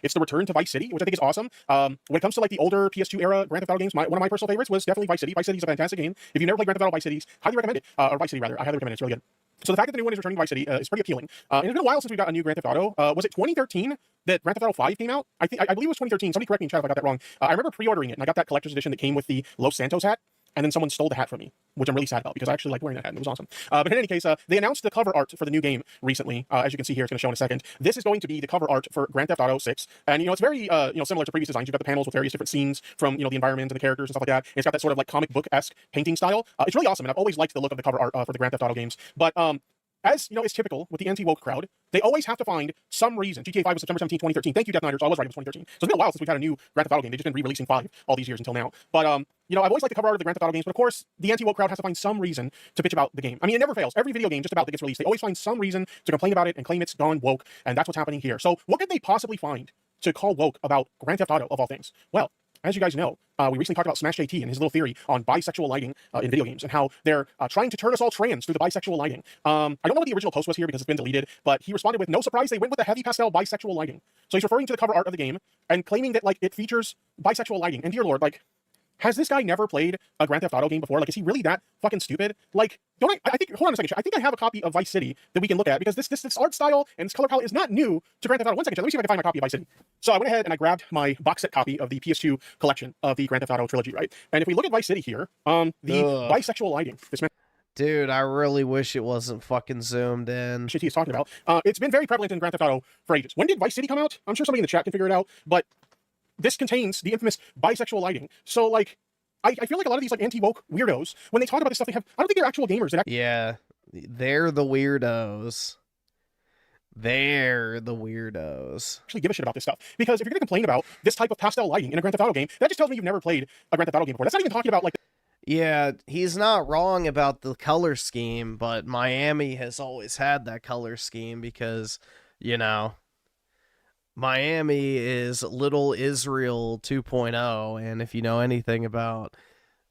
It's the return to Vice City, which I think is awesome. When it comes to like the older PS2 era Grand Theft Auto games, one of my personal favorites was definitely Vice City. Vice City is a fantastic game. If you've never played Grand Theft Auto Vice City, highly recommend it. Or Vice City rather, I highly recommend it. It's really good. So the fact that the new one is returning to Vice City is pretty appealing. And it's been a while since we got a new Grand Theft Auto. Was it 2013 that Grand Theft Auto 5 came out? I believe it was 2013. Somebody correct me in chat if I got that wrong. I remember pre-ordering it, and I got that collector's edition that came with the Los Santos hat. And then someone stole the hat from me, which I'm really sad about because I actually like wearing that hat and it was awesome. But in any case, they announced the cover art for the new game recently. As you can see here, it's going to show in a second. This is going to be the cover art for Grand Theft Auto 6. And, it's very, similar to previous designs. You've got the panels with various different scenes from, the environment and the characters and stuff like that. And it's got that sort of like comic book-esque painting style. It's really awesome. And I've always liked the look of the cover art for the Grand Theft Auto games. But, as is typical with the anti-woke crowd, they always have to find some reason. GTA 5 was September 17, 2013. Thank you, Death Knighter. So I was right, it was 2013. So it's been a while since we've had a new Grand Theft Auto game. They've just been re-releasing 5 all these years until now. But, I've always liked the cover art of the Grand Theft Auto games, but of course, the anti-woke crowd has to find some reason to bitch about the game. I mean, it never fails. Every video game just about that gets released, they always find some reason to complain about it and claim it's gone woke, and that's what's happening here. So what could they possibly find to call woke about Grand Theft Auto, of all things? Well, as you guys know, we recently talked about Smash JT and his little theory on bisexual lighting in video games and how they're trying to turn us all trans through the bisexual lighting. I don't know what the original post was here because it's been deleted, but he responded with, no surprise, they went with a heavy pastel bisexual lighting. So he's referring to the cover art of the game and claiming that, it features bisexual lighting. And dear Lord, has this guy never played a Grand Theft Auto game before? Like, is he really that fucking stupid? Like, don't I think, hold on a second, chat. I think I have a copy of Vice City that we can look at, because this art style and this color palette is not new to Grand Theft Auto. One second, chat. Let me see if I can find my copy of Vice City. So I went ahead and I grabbed my box set copy of the PS2 collection of the Grand Theft Auto trilogy, right? And if we look at Vice City here, the bisexual lighting, this man. Dude, I really wish it wasn't fucking zoomed in. Shit he's talking about. It's been very prevalent in Grand Theft Auto for ages. When did Vice City come out? I'm sure somebody in the chat can figure it out, but this contains the infamous bisexual lighting. So, like, I feel like a lot of these, like, anti-woke weirdos, when they talk about this stuff, I don't think they're actual gamers. Yeah, they're the weirdos. They're the weirdos. Actually give a shit about this stuff. Because if you're going to complain about this type of pastel lighting in a Grand Theft Auto game, that just tells me you've never played a Grand Theft Auto game before. That's not even talking about, like... Yeah, he's not wrong about the color scheme, but Miami has always had that color scheme because, you know, Miami is Little Israel 2.0, and if you know anything about,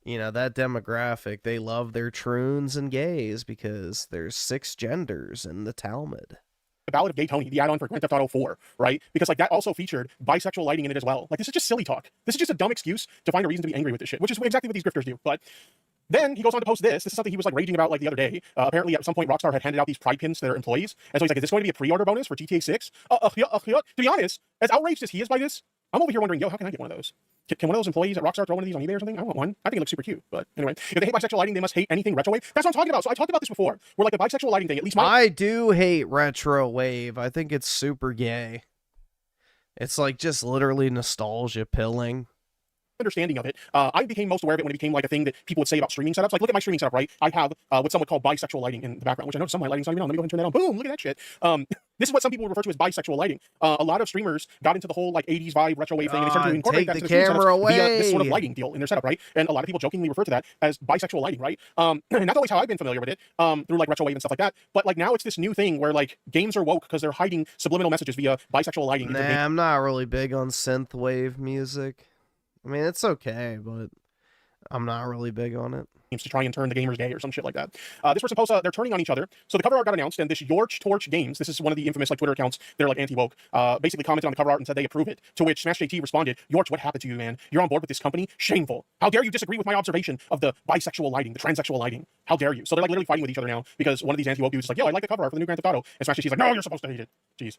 you know, that demographic, they love their troons and gays because there's 6 genders in the Talmud. The Ballad of Gay Tony, the add-on for Grand Theft Auto 4, right? Because, like, that also featured bisexual lighting in it as well. Like, this is just silly talk. This is just a dumb excuse to find a reason to be angry with this shit, which is exactly what these grifters do. But then he goes on to post this. This is something he was, like, raging about, like, the other day. Apparently, at some point, Rockstar had handed out these pride pins to their employees. And so he's like, is this going to be a pre-order bonus for GTA 6? To be honest, as outraged as he is by this, I'm over here wondering, yo, how can I get one of those? Can one of those employees at Rockstar throw one of these on eBay or something? I want one. I think it looks super cute. But anyway, if they hate bisexual lighting, they must hate anything retro wave. That's what I'm talking about. So I talked about this before. Where, like, the bisexual lighting thing, at least I do hate retro wave. I think it's super gay. It's like just literally nostalgia pilling. Understanding of it, I became most aware of it when it became like a thing that people would say about streaming setups. Like, look at my streaming setup, right? I have what some would call bisexual lighting in the background, which I know some of my lighting's not even on. Let me go ahead and turn that on. Boom, look at that shit. This is what some people would refer to as bisexual lighting. A lot of streamers got into the whole, like, 80s vibe retro wave thing, and they started to incorporate that into the camera away via this sort of lighting deal in their setup, right? And a lot of people jokingly refer to that as bisexual lighting, right? And that's always how I've been familiar with it, through, like, retro wave and stuff like that. But, like, now it's this new thing where, like, games are woke because they're hiding subliminal messages via bisexual lighting. Nah, I'm not really big on synth wave music. I mean, it's okay, but I'm not really big on it. To try and turn the gamers gay or some shit like that. This person posts, they're turning on each other. So the cover art got announced, and this Yorch Torch Games, this is one of the infamous, like, Twitter accounts, they're, like, anti-woke, basically commented on the cover art and said they approve it. To which Smash JT responded, Yorch, what happened to you, man? You're on board with this company? Shameful. How dare you disagree with my observation of the bisexual lighting, the transsexual lighting? How dare you? So they're, like, literally fighting with each other now because one of these anti-woke dudes is like, yo, I like the cover art for the new Grand Theft Auto. And Smash JT's like, no, you're supposed to hate it. Jeez.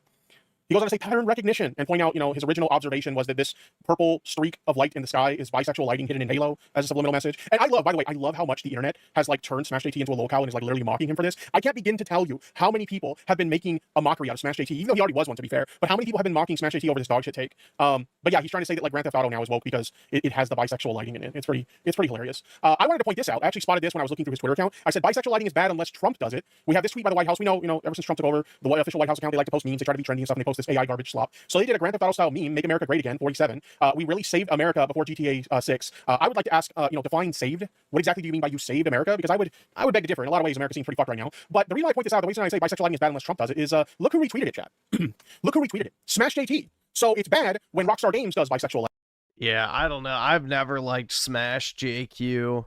He goes on to say pattern recognition and point out, you know, his original observation was that this purple streak of light in the sky is bisexual lighting hidden in Halo as a subliminal message. And I love, by the way, I love how much the internet has, like, turned Smash JT into a lolcow and is, like, literally mocking him for this. I can't begin to tell you how many people have been making a mockery out of Smash JT, even though he already was one, to be fair. But how many people have been mocking Smash JT over this dog shit take? But yeah, he's trying to say that, like, Grand Theft Auto now is woke because it has the bisexual lighting in it. It's pretty hilarious. I wanted to point this out. I actually spotted this when I was looking through his Twitter account. I said bisexual lighting is bad unless Trump does it. We have this tweet by the White House. We know, ever since Trump took over the official White House account, they like to post memes. They try to be trendy and stuff, and they post this AI garbage slop. So they did a Grand Theft Auto style meme, Make America Great Again, 47. We really saved America before GTA 6. I would like to ask, define saved. What exactly do you mean by you saved America? Because I would beg to differ. In a lot of ways, America seems pretty fucked right now. But the reason I point this out, the reason I say bisexual lighting is bad unless Trump does it, is look who retweeted it, chat. Look who retweeted it. Smash JT. So it's bad when Rockstar Games does bisexual lighting. Yeah, I don't know. I've never liked Smash JQ.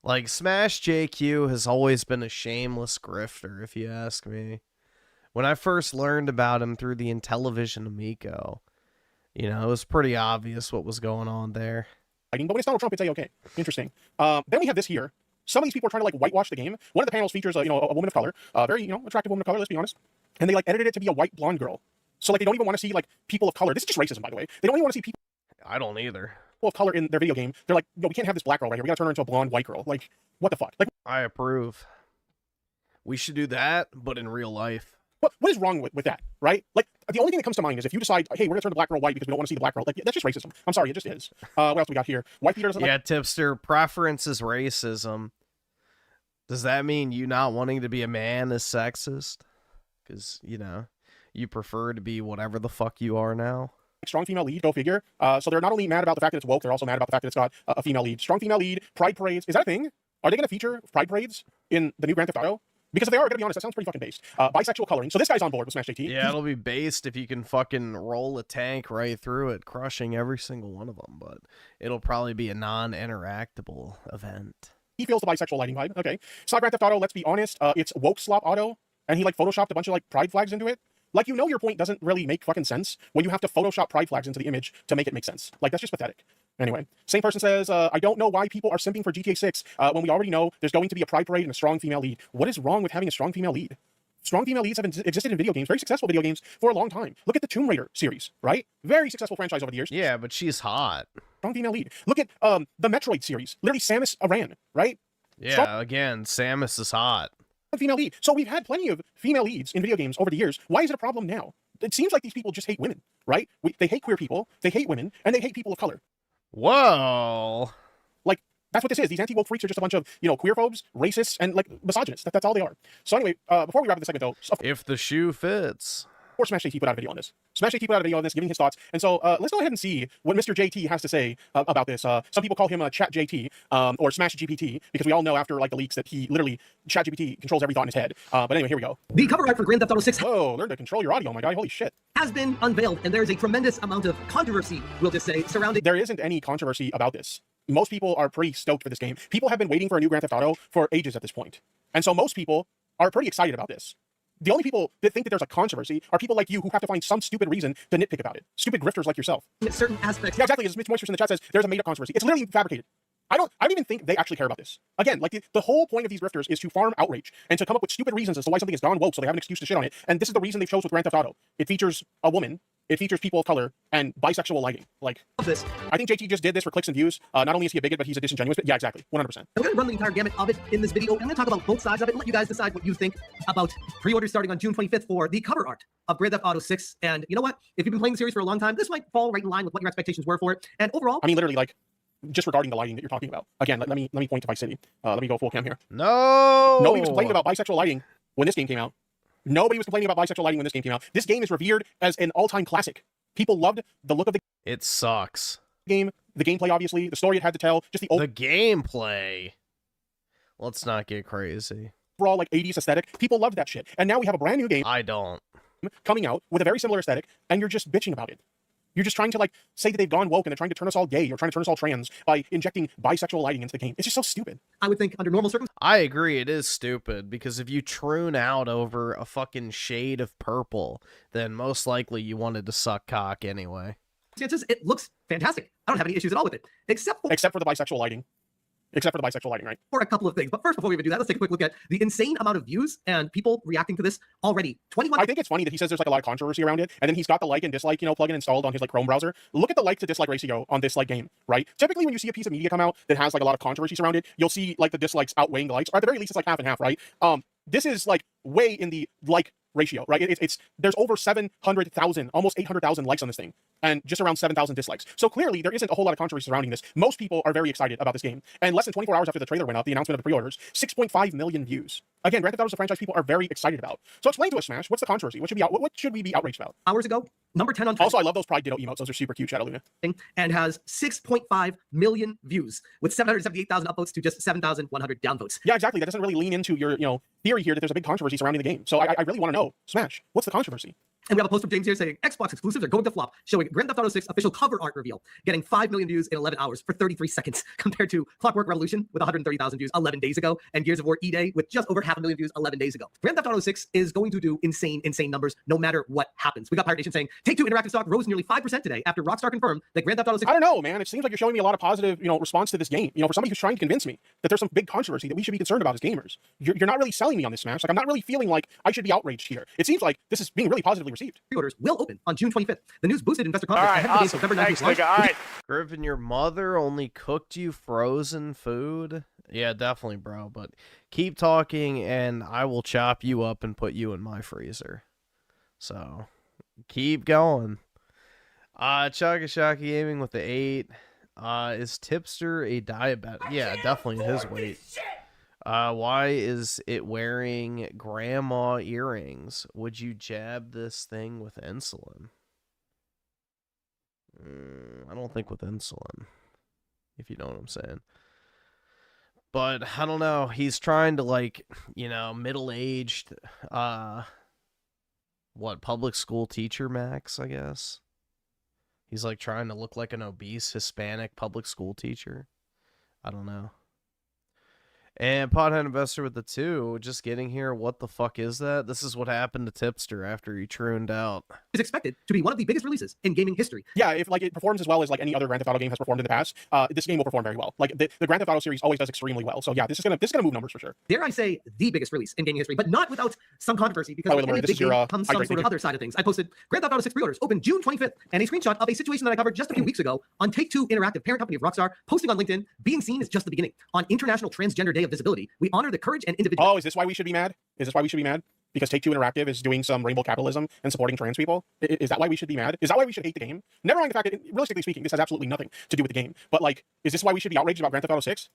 Like, Smash JQ has always been a shameless grifter, if you ask me. When I first learned about him through the Intellivision Amico, it was pretty obvious what was going on there. But when it's Donald Trump, it's A-okay. Interesting. Then we have this here. Some of these people are trying to, like, whitewash the game. One of the panels features, a woman of color, very, attractive woman of color, let's be honest. And they, like, edited it to be a white blonde girl. So, like, they don't even want to see, like, people of color. This is just racism, by the way. They don't even want to see people. I don't either. People of color in their video game. They're like, no, we can't have this black girl right here. We gotta turn her into a blonde white girl. Like, what the fuck? Like, I approve. We should do that, but in real life. What is wrong with that, right? Like, the only thing that comes to mind is if you decide, hey, we're gonna turn the black girl white because we don't want to see the black girl. Like, that's just racism. I'm sorry, it just is. What else we got here? White Peter doesn't Yeah, Tipster, preference is racism. Does that mean you not wanting to be a man is sexist? Because, you prefer to be whatever the fuck you are now? Strong female lead, go figure. So they're not only mad about the fact that it's woke, they're also mad about the fact that it's got a female lead. Strong female lead, pride parades. Is that a thing? Are they going to feature pride parades in the new Grand Theft Auto? Because if they are, to be honest, that sounds pretty fucking based. Bisexual coloring. So this guy's on board with Smash JT. Yeah, it'll be based if you can fucking roll a tank right through it, crushing every single one of them. But it'll probably be a non-interactable event. He feels the bisexual lighting vibe. Okay. It's not Grand Theft Auto, let's be honest. It's woke slop auto. And he, like, photoshopped a bunch of, like, pride flags into it. Like, your point doesn't really make fucking sense when you have to Photoshop pride flags into the image to make it make sense. Like, that's just pathetic. Anyway, same person says, I don't know why people are simping for GTA 6 when we already know there's going to be a pride parade and a strong female lead. What is wrong with having a strong female lead? Strong female leads have existed in video games, very successful video games, for a long time. Look at the Tomb Raider series, right? Very successful franchise over the years. Yeah, but she's hot. Strong female lead. Look at the Metroid series. Literally Samus Aran, right? Yeah, again, Samus is hot. Female lead. So we've had plenty of female leads in video games over the years. Why is it a problem now? It seems like these people just hate women, right? They hate queer people, they hate women, and they hate people of color. Whoa. Like, that's what this is. These anti-woke freaks are just a bunch of, queerphobes, racists, and, like, misogynists. That's all they are. So anyway, before we wrap up the segment, though... If the shoe fits... Or Smash JT put out a video on this. Smash JT put out a video on this, giving his thoughts. And so let's go ahead and see what Mr. JT has to say about this. Some people call him Chat JT or Smash GPT, because we all know after, like, the leaks that he literally... Chat GPT controls every thought in his head. But anyway, here we go. The cover art for Grand Theft Auto 6... Whoa, learn to control your audio, my guy. Holy shit. ...has been unveiled, and there's a tremendous amount of controversy, we'll just say, surrounding... There isn't any controversy about this. Most people are pretty stoked for this game. People have been waiting for a new Grand Theft Auto for ages at this point. And so most people are pretty excited about this. The only people that think that there's a controversy are people like you who have to find some stupid reason to nitpick about it. Stupid grifters like yourself. Certain aspects. Yeah, exactly. As Mitch Moistures in the chat says, there's a made-up controversy. It's literally fabricated. I don't even think they actually care about this. Again, like the whole point of these grifters is to farm outrage and to come up with stupid reasons as to why something is gone woke so they have an excuse to shit on it. And this is the reason they chose with Grand Theft Auto. It features a woman, it features people of color, and bisexual lighting. Like, this. I think JT just did this for clicks and views. Not only is he a bigot, but he's a disingenuous. But yeah, exactly. 100%. I'm going to run the entire gamut of it in this video. I'm going to talk about both sides of it and let you guys decide what you think about pre-orders starting on June 25th for the cover art of Grand Theft Auto 6. And you know what? If you've been playing the series for a long time, this might fall right in line with what your expectations were for it. And overall... I mean, literally, like, just regarding the lighting that you're talking about. Again, let me point to Vice City. Let me go full cam here. No! Nobody was complaining about bisexual lighting when this game came out. Nobody was complaining about bisexual lighting when this game came out. This game is revered as an all-time classic. People loved the look of the... It sucks. Game, the gameplay, obviously, the story it had to tell, just the gameplay. Let's not get crazy. Overall, like, 80s aesthetic. People loved that shit. And now we have a brand new game... I don't. ...coming out with a very similar aesthetic, and you're just bitching about it. You're just trying to, like, say that they've gone woke and they're trying to turn us all gay or trying to turn us all trans by injecting bisexual lighting into the game. It's just so stupid. I would think under normal circumstances... I agree, it is stupid, because if you troon out over a fucking shade of purple, then most likely you wanted to suck cock anyway. It looks fantastic. I don't have any issues at all with it, except for the bisexual lighting. Except for the bisexual lighting, right? For a couple of things. But first, before we even do that, let's take a quick look at the insane amount of views and people reacting to this already. 21. I think it's funny that he says there's like a lot of controversy around it, and then he's got the like and dislike, plugin installed on his like Chrome browser. Look at the like to dislike ratio on this like game, right? Typically, when you see a piece of media come out that has like a lot of controversy around it, you'll see like the dislikes outweighing the likes, or at the very least, it's like half and half, right? This is like way in the like ratio, right? It's there's over 700,000, almost 800,000 likes on this thing, and just around 7,000 dislikes. So clearly, there isn't a whole lot of controversy surrounding this. Most people are very excited about this game. And less than 24 hours after the trailer went up, the announcement of the pre-orders, 6.5 million views. Again, Grand Theft Auto is a franchise people are very excited about. So explain to us, Smash, what's the controversy? What should we be outraged about? Hours ago, number 10 on Twitter. Also, I love those Pride Ditto emotes. Those are super cute, Shadowluna. And has 6.5 million views with 778,000 upvotes to just 7,100 downvotes. Yeah, exactly. That doesn't really lean into your, theory here that there's a big controversy surrounding the game. So I really want to know, Smash, what's the controversy? And we have a post from James here saying Xbox exclusives are going to flop, showing Grand Theft Auto 6 official cover art reveal, getting 5 million views in 11 hours for 33 seconds, compared to Clockwork Revolution with 130,000 views 11 days ago, and Gears of War E-Day with just over 500,000 views 11 days ago. Grand Theft Auto 6 is going to do insane numbers no matter what happens. We got Pirate Nation saying Take-Two Interactive stock rose nearly 5% today after Rockstar confirmed that Grand Theft Auto 6... I don't know, man. It seems like you're showing me a lot of positive, response to this game. For somebody who's trying to convince me that there's some big controversy that we should be concerned about as gamers. You're not really selling me on this, Smash. Like, I'm not really feeling like I should be outraged here. It seems like this is being really positively received. Pre-orders will open on June 25th. The news boosted investor confidence ahead of the game's November 19th launch. All right. Griffin, your mother only cooked you frozen food? Yeah, definitely, bro. But keep talking, and I will chop you up and put you in my freezer. So, keep going. Chaka Shaka Gaming with the 8. Is Tipster a diabetic? Yeah, definitely his weight. Why is it wearing grandma earrings? Would you jab this thing with insulin? I don't think with insulin, if you know what I'm saying. But I don't know. He's trying to, middle-aged, public school teacher Max, I guess. He's, trying to look like an obese Hispanic public school teacher. I don't know. And Pothead Investor with the 2, just getting here. What the fuck is that? This is what happened to Tipster after he trooned out. is expected to be one of the biggest releases in gaming history. Yeah, if like it performs as well as like any other Grand Theft Auto game has performed in the past, this game will perform very well. Like the Grand Theft Auto series always does extremely well. So yeah, this is gonna move numbers for sure. Dare I say the biggest release in gaming history, but not without some controversy, because with any big game comes some sort of other side of things. I posted Grand Theft Auto 6 pre-orders open June 25th, and a screenshot of a situation that I covered just a few weeks ago on Take-Two Interactive, parent company of Rockstar, posting on LinkedIn, being seen is just the beginning. On International Transgender Day of Visibility, we honor the courage and individual. Oh, is this why we should be mad? Is this why we should be mad? Because Take-Two Interactive is doing some rainbow capitalism and supporting trans people? Is that why we should be mad? Is that why we should hate the game? Never mind the fact that, realistically speaking, this has absolutely nothing to do with the game. But like, is this why we should be outraged about Grand Theft Auto 6?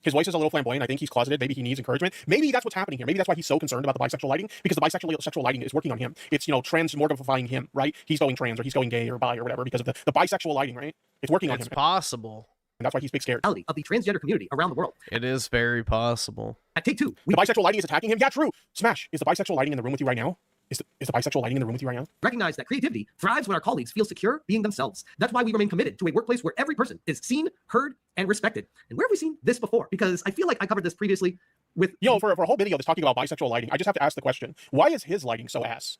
His voice is a little flamboyant. I think he's closeted. Maybe he needs encouragement. Maybe that's what's happening here. Maybe that's why he's so concerned about the bisexual lighting, because the bisexual lighting is working on him. It's, you know, transmortifying him, right? He's going trans or he's going gay or bi or whatever because of the bisexual lighting, right? It's working on him. It's possible. And that's why he's big scared. Of the transgender community around the world. It is very possible. At Take-Two, the bisexual lighting is attacking him? Yeah, true. Smash, is the bisexual lighting in the room with you right now? Is the bisexual lighting in the room with you right now? Recognize that creativity thrives when our colleagues feel secure being themselves. That's why we remain committed to a workplace where every person is seen, heard, and respected. And where have we seen this before? Because I feel like I covered this previously with... You know, for a whole video that's talking about bisexual lighting, I just have to ask the question, why is his lighting so ass?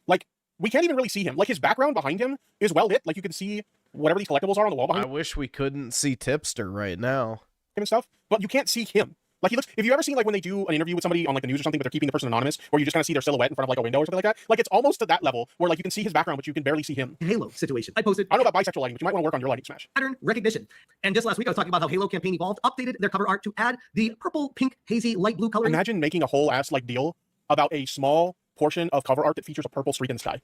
Like, we can't even really see him. Like, his background behind him is well lit. Like, you can see whatever these collectibles are on the wall behind him. I wish we couldn't see Tipster right now. Him and stuff, but you can't see him. Like, he looks, if you ever seen, like, when they do an interview with somebody on, like, the news or something, but they're keeping the person anonymous, where you just kind of see their silhouette in front of, like, a window or something like that, like, it's almost to that level, where, like, you can see his background, but you can barely see him. Halo situation. I posted... I don't know about bisexual lighting, but you might want to work on your lighting, Smash. Pattern recognition. And just last week, I was talking about how Halo Campaign Evolved updated their cover art to add the purple, pink, hazy, light blue coloring. Imagine making a whole ass, like, deal about a small portion of cover art that features a purple streak in the sky.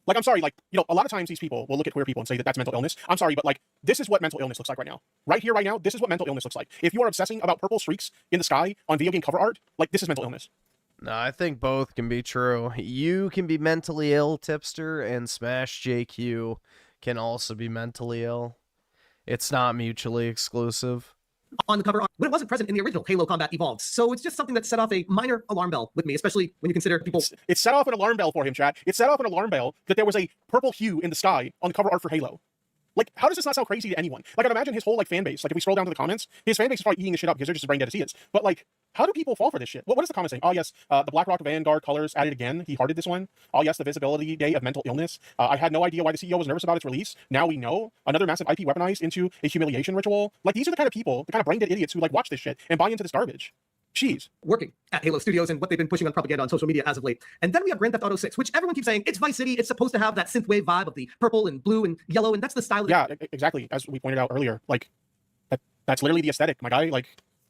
Like, I'm sorry, like, you know, a lot of times these people will look at queer people and say that that's mental illness. I'm sorry, but, like, this is what mental illness looks like right now. Right here, right now, this is what mental illness looks like. If you are obsessing about purple streaks in the sky on video game cover art, like, this is mental illness. No, I think both can be true. You can be mentally ill, Tipster, and Smash JQ can also be mentally ill. It's not mutually exclusive. On the cover art, when it wasn't present in the original Halo Combat Evolved. So it's just something that set off a minor alarm bell with me, especially when you consider people... It set off an alarm bell for him, chat. It set off an alarm bell that there was a purple hue in the sky on the cover art for Halo. Like, how does this not sound crazy to anyone? Like, I'd imagine his whole, like, fan base, like, if we scroll down to the comments, his fan base is probably eating this shit up because they're just as brain dead as he is. But, like, how do people fall for this shit? What is the comment saying? Oh, yes, the BlackRock Vanguard colors added again. He hearted this one. Oh, yes, the visibility day of mental illness. I had no idea why the CEO was nervous about its release. Now we know. Another massive IP weaponized into a humiliation ritual. Like, these are the kind of people, the kind of brain dead idiots who, like, watch this shit and buy into this garbage. Jeez. Working at Halo Studios and what they've been pushing on propaganda on social media as of late. And then we have Grand Theft Auto 6, which everyone keeps saying, it's Vice City, it's supposed to have that synthwave vibe of the purple and blue and yellow, and that's the style. Yeah, exactly. As we pointed out earlier, like, that's literally the aesthetic, my guy. Like,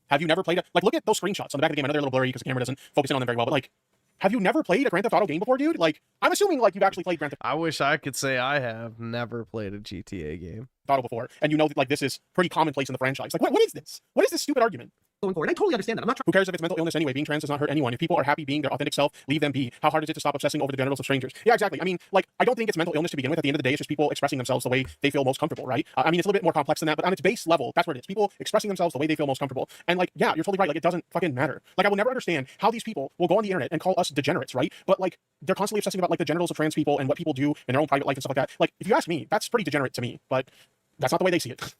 have you never played it? Like, look at those screenshots on the back of the game. I know they're a little blurry because the camera doesn't focus in on them very well, but, like, have you never played a Grand Theft Auto game before, dude? Like, I'm assuming, like, you've actually played Grand Theft I wish I could say I have never played a GTA game. Auto before, and you know that, like, this is pretty commonplace in the franchise. Like, what is this? What is this stupid argument? Going forward, I totally understand that. I'm not trying. Who cares if it's mental illness anyway? Being trans does not hurt anyone. If people are happy being their authentic self, leave them be. How hard is it to stop obsessing over the genitals of strangers? Yeah, exactly. I mean, like, I don't think it's mental illness to begin with. At the end of the day, it's just people expressing themselves the way they feel most comfortable, right? I mean, it's a little bit more complex than that, but on its base level, that's what it is. People expressing themselves the way they feel most comfortable. And, like, yeah, you're totally right. Like, it doesn't fucking matter. Like, I will never understand how these people will go on the internet and call us degenerates, right? But, like, they're constantly obsessing about, like, the genitals of trans people and what people do in their own private life and stuff like that. Like, if you ask me, that's pretty degenerate to me, but that's not the way they see it.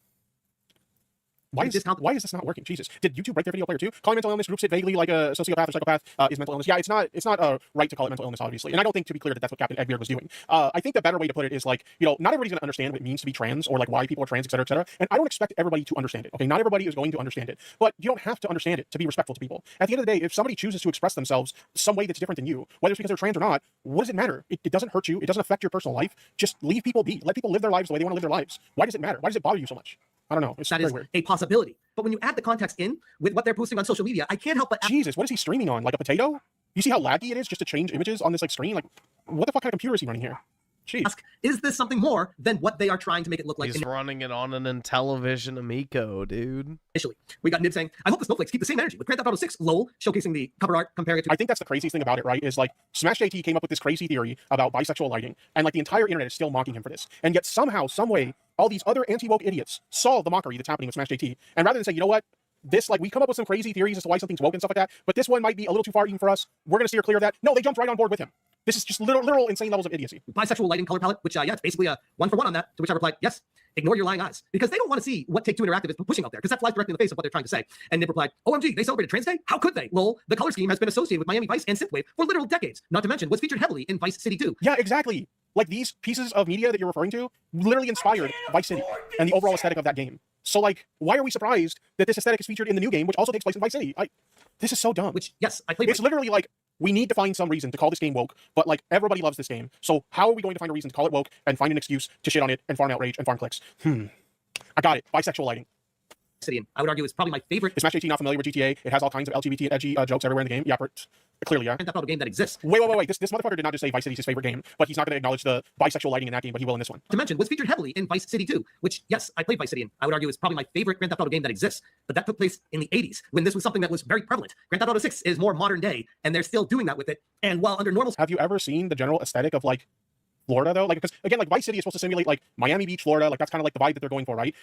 Why is this not working? Jesus. Did YouTube break their video player too? Calling mental illness groups it vaguely like a sociopath or psychopath is mental illness. Yeah, it's not a right to call it mental illness, obviously. And I don't think, to be clear, that that's what Captain Eggbeard was doing. I think the better way to put it is, like, you know, not everybody's going to understand what it means to be trans or, like, why people are trans, et cetera, et cetera. And I don't expect everybody to understand it. Okay, not everybody is going to understand it. But you don't have to understand it to be respectful to people. At the end of the day, if somebody chooses to express themselves some way that's different than you, whether it's because they're trans or not, what does it matter? It doesn't hurt you. It doesn't affect your personal life. Just leave people be. Let people live their lives the way they want to live their lives. Why does it matter? Why does it bother you so much? I don't know. It's that is weird. A possibility. But when you add the context in with what they're posting on social media, I can't help but... Jesus, what is he streaming on? Like a potato? You see how laggy it is just to change images on this, like, screen? Like, what the fuck kind of computer is he running here? Jeez. Ask, is this something more than what they are trying to make it look like? He's running it on an Intellivision Amico, dude. Initially, we got Nib saying, I hope the snowflakes keep the same energy with Grand Theft Auto 6, lol, showcasing the cover art, comparing it to... I think that's the craziest thing about it, right? Is, like, Smash JT came up with this crazy theory about bisexual lighting, and, like, the entire internet is still mocking him for this. And yet somehow, some way, all these other anti-woke idiots saw the mockery that's happening with Smash JT. And rather than say, you know what? This, like, we come up with some crazy theories as to why something's woke and stuff like that, but this one might be a little too far even for us. We're going to steer clear of that. No, they jumped right on board with him. This is just literal insane levels of idiocy. Bisexual lighting color palette, which, yeah, it's basically a 1-for-1 on that, to which I replied, yes, ignore your lying eyes. Because they don't want to see what Take-Two Interactive is pushing out there, because that flies directly in the face of what they're trying to say. And Nib replied, OMG, they celebrated Trans Day? How could they? Lol, the color scheme has been associated with Miami Vice and Synthwave for literal decades, not to mention was featured heavily in Vice City 2. Yeah, exactly. like these pieces of media that you're referring to literally inspired Vice City and the overall aesthetic of that game. So like, why are we surprised that this aesthetic is featured in the new game, which also takes place in Vice City? This is so dumb. Which, yes, I played. It's literally like, we need to find some reason to call this game woke, but like everybody loves this game. So how are we going to find a reason to call it woke and find an excuse to shit on it and farm outrage and farm clicks? I got it. Bisexual lighting. City, I would argue is probably my favorite. Is Smash 18 not familiar with GTA? It has all kinds of LGBT and edgy jokes everywhere in the game. Yeah, clearly, yeah. Grand Theft Auto game that exists. Wait. This motherfucker did not just say Vice City's his favorite game, but he's not going to acknowledge the bisexual lighting in that game, but he will in this one. To mention, was featured heavily in Vice City 2, which, yes, I played Vice City, and I would argue is probably my favorite Grand Theft Auto game that exists. But that took place in the 80s, when this was something that was very prevalent. Grand Theft Auto 6 is more modern day, and they're still doing that with it. And while under normal... Have you ever seen the general aesthetic of, like, Florida, though? Like, because, again, like, Vice City is supposed to simulate, like, Miami Beach, Florida. Like, that's kind of like the vibe that they're going for, right?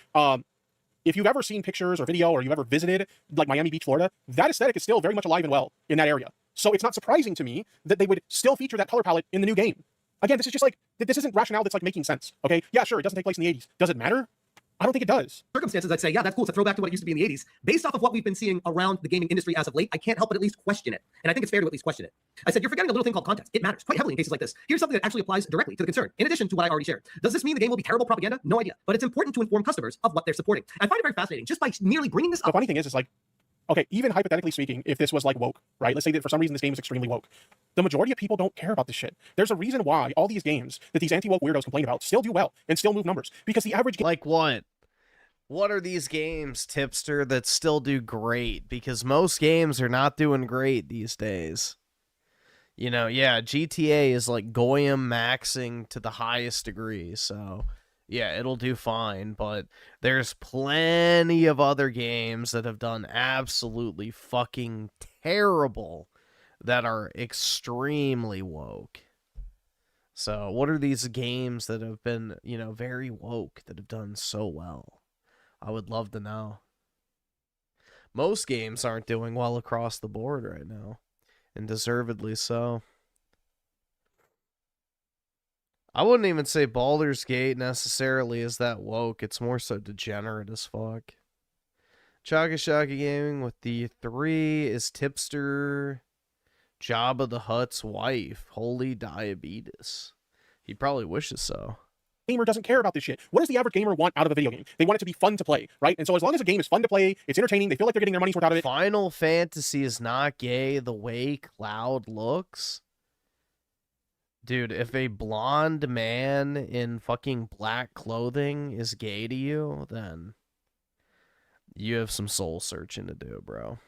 If you've ever seen pictures or video or you've ever visited like Miami Beach, Florida, that aesthetic is still very much alive and well in that area. So it's not surprising to me that they would still feature that color palette in the new game. Again, this is just like, this isn't rationale that's like making sense, okay? Yeah, sure, it doesn't take place in the 80s. Does it matter? I don't think it does. Circumstances, I'd say, yeah, that's cool. It's a throwback to what it used to be in the 80s. Based off of what we've been seeing around the gaming industry as of late, I can't help but at least question it. And I think it's fair to at least question it. I said, you're forgetting a little thing called context. It matters quite heavily in cases like this. Here's something that actually applies directly to the concern, in addition to what I already shared. Does this mean the game will be terrible propaganda? No idea. But it's important to inform customers of what they're supporting. I find it very fascinating just by merely bringing this up. The funny thing is like, okay, even hypothetically speaking, if this was like woke, right? Let's say that for some reason this game is extremely woke. The majority of people don't care about this shit. There's a reason why all these games that these anti-woke weirdos complain about still do well and still move numbers. Because the average... Like what? What are these games, Tipster, that still do great? Because most games are not doing great these days. You know, yeah, GTA is like Goyim maxing to the highest degree, so yeah, it'll do fine, but there's plenty of other games that have done absolutely fucking terrible that are extremely woke. So what are these games that have been, you know, very woke that have done so well? I would love to know. Most games aren't doing well across the board right now, and deservedly so. I wouldn't even say Baldur's Gate necessarily is that woke. It's more so degenerate as fuck. Chaka Shaka Gaming with the 3 is Tipster Jabba the Hutt's wife. Holy diabetes. He probably wishes so. Gamer doesn't care about this shit. What does the average gamer want out of a video game? They want it to be fun to play, right? And so as long as a game is fun to play, it's entertaining, they feel like they're getting their money's worth out of it. Final Fantasy is not gay the way Cloud looks. Dude, if a blonde man in fucking black clothing is gay to you, then you have some soul searching to do, bro.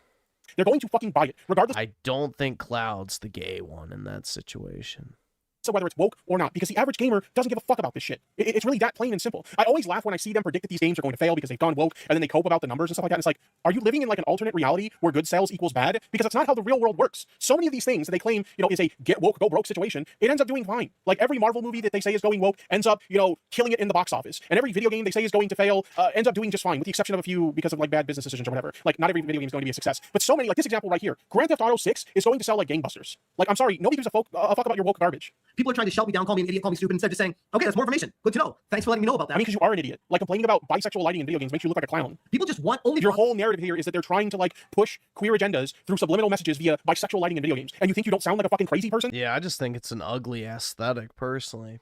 They're going to fucking buy it, regardless. I don't think Cloud's the gay one in that situation. So whether it's woke or not, because the average gamer doesn't give a fuck about this shit. It's really that plain and simple. I always laugh when I see them predict that these games are going to fail because they've gone woke, and then they cope about the numbers and stuff like that. And it's like, are you living in like an alternate reality where good sales equals bad? Because that's not how the real world works. So many of these things that they claim, you know, is a get woke, go broke situation, it ends up doing fine. Like every Marvel movie that they say is going woke ends up, you know, killing it in the box office. And every video game they say is going to fail ends up doing just fine, with the exception of a few because of like bad business decisions or whatever. Like not every video game is going to be a success. But so many, like this example right here, Grand Theft Auto 6 is going to sell like gangbusters. Like, I'm sorry, nobody gives a fuck about your woke garbage. People are trying to shout me down, call me an idiot, call me stupid, instead of just saying, okay, that's more information. Good to know. Thanks for letting me know about that. I mean, because you are an idiot. Like, complaining about bisexual lighting in video games makes you look like a clown. People just want only... Your whole narrative here is that they're trying to, like, push queer agendas through subliminal messages via bisexual lighting in video games. And you think you don't sound like a fucking crazy person? Yeah, I just think it's an ugly aesthetic, personally.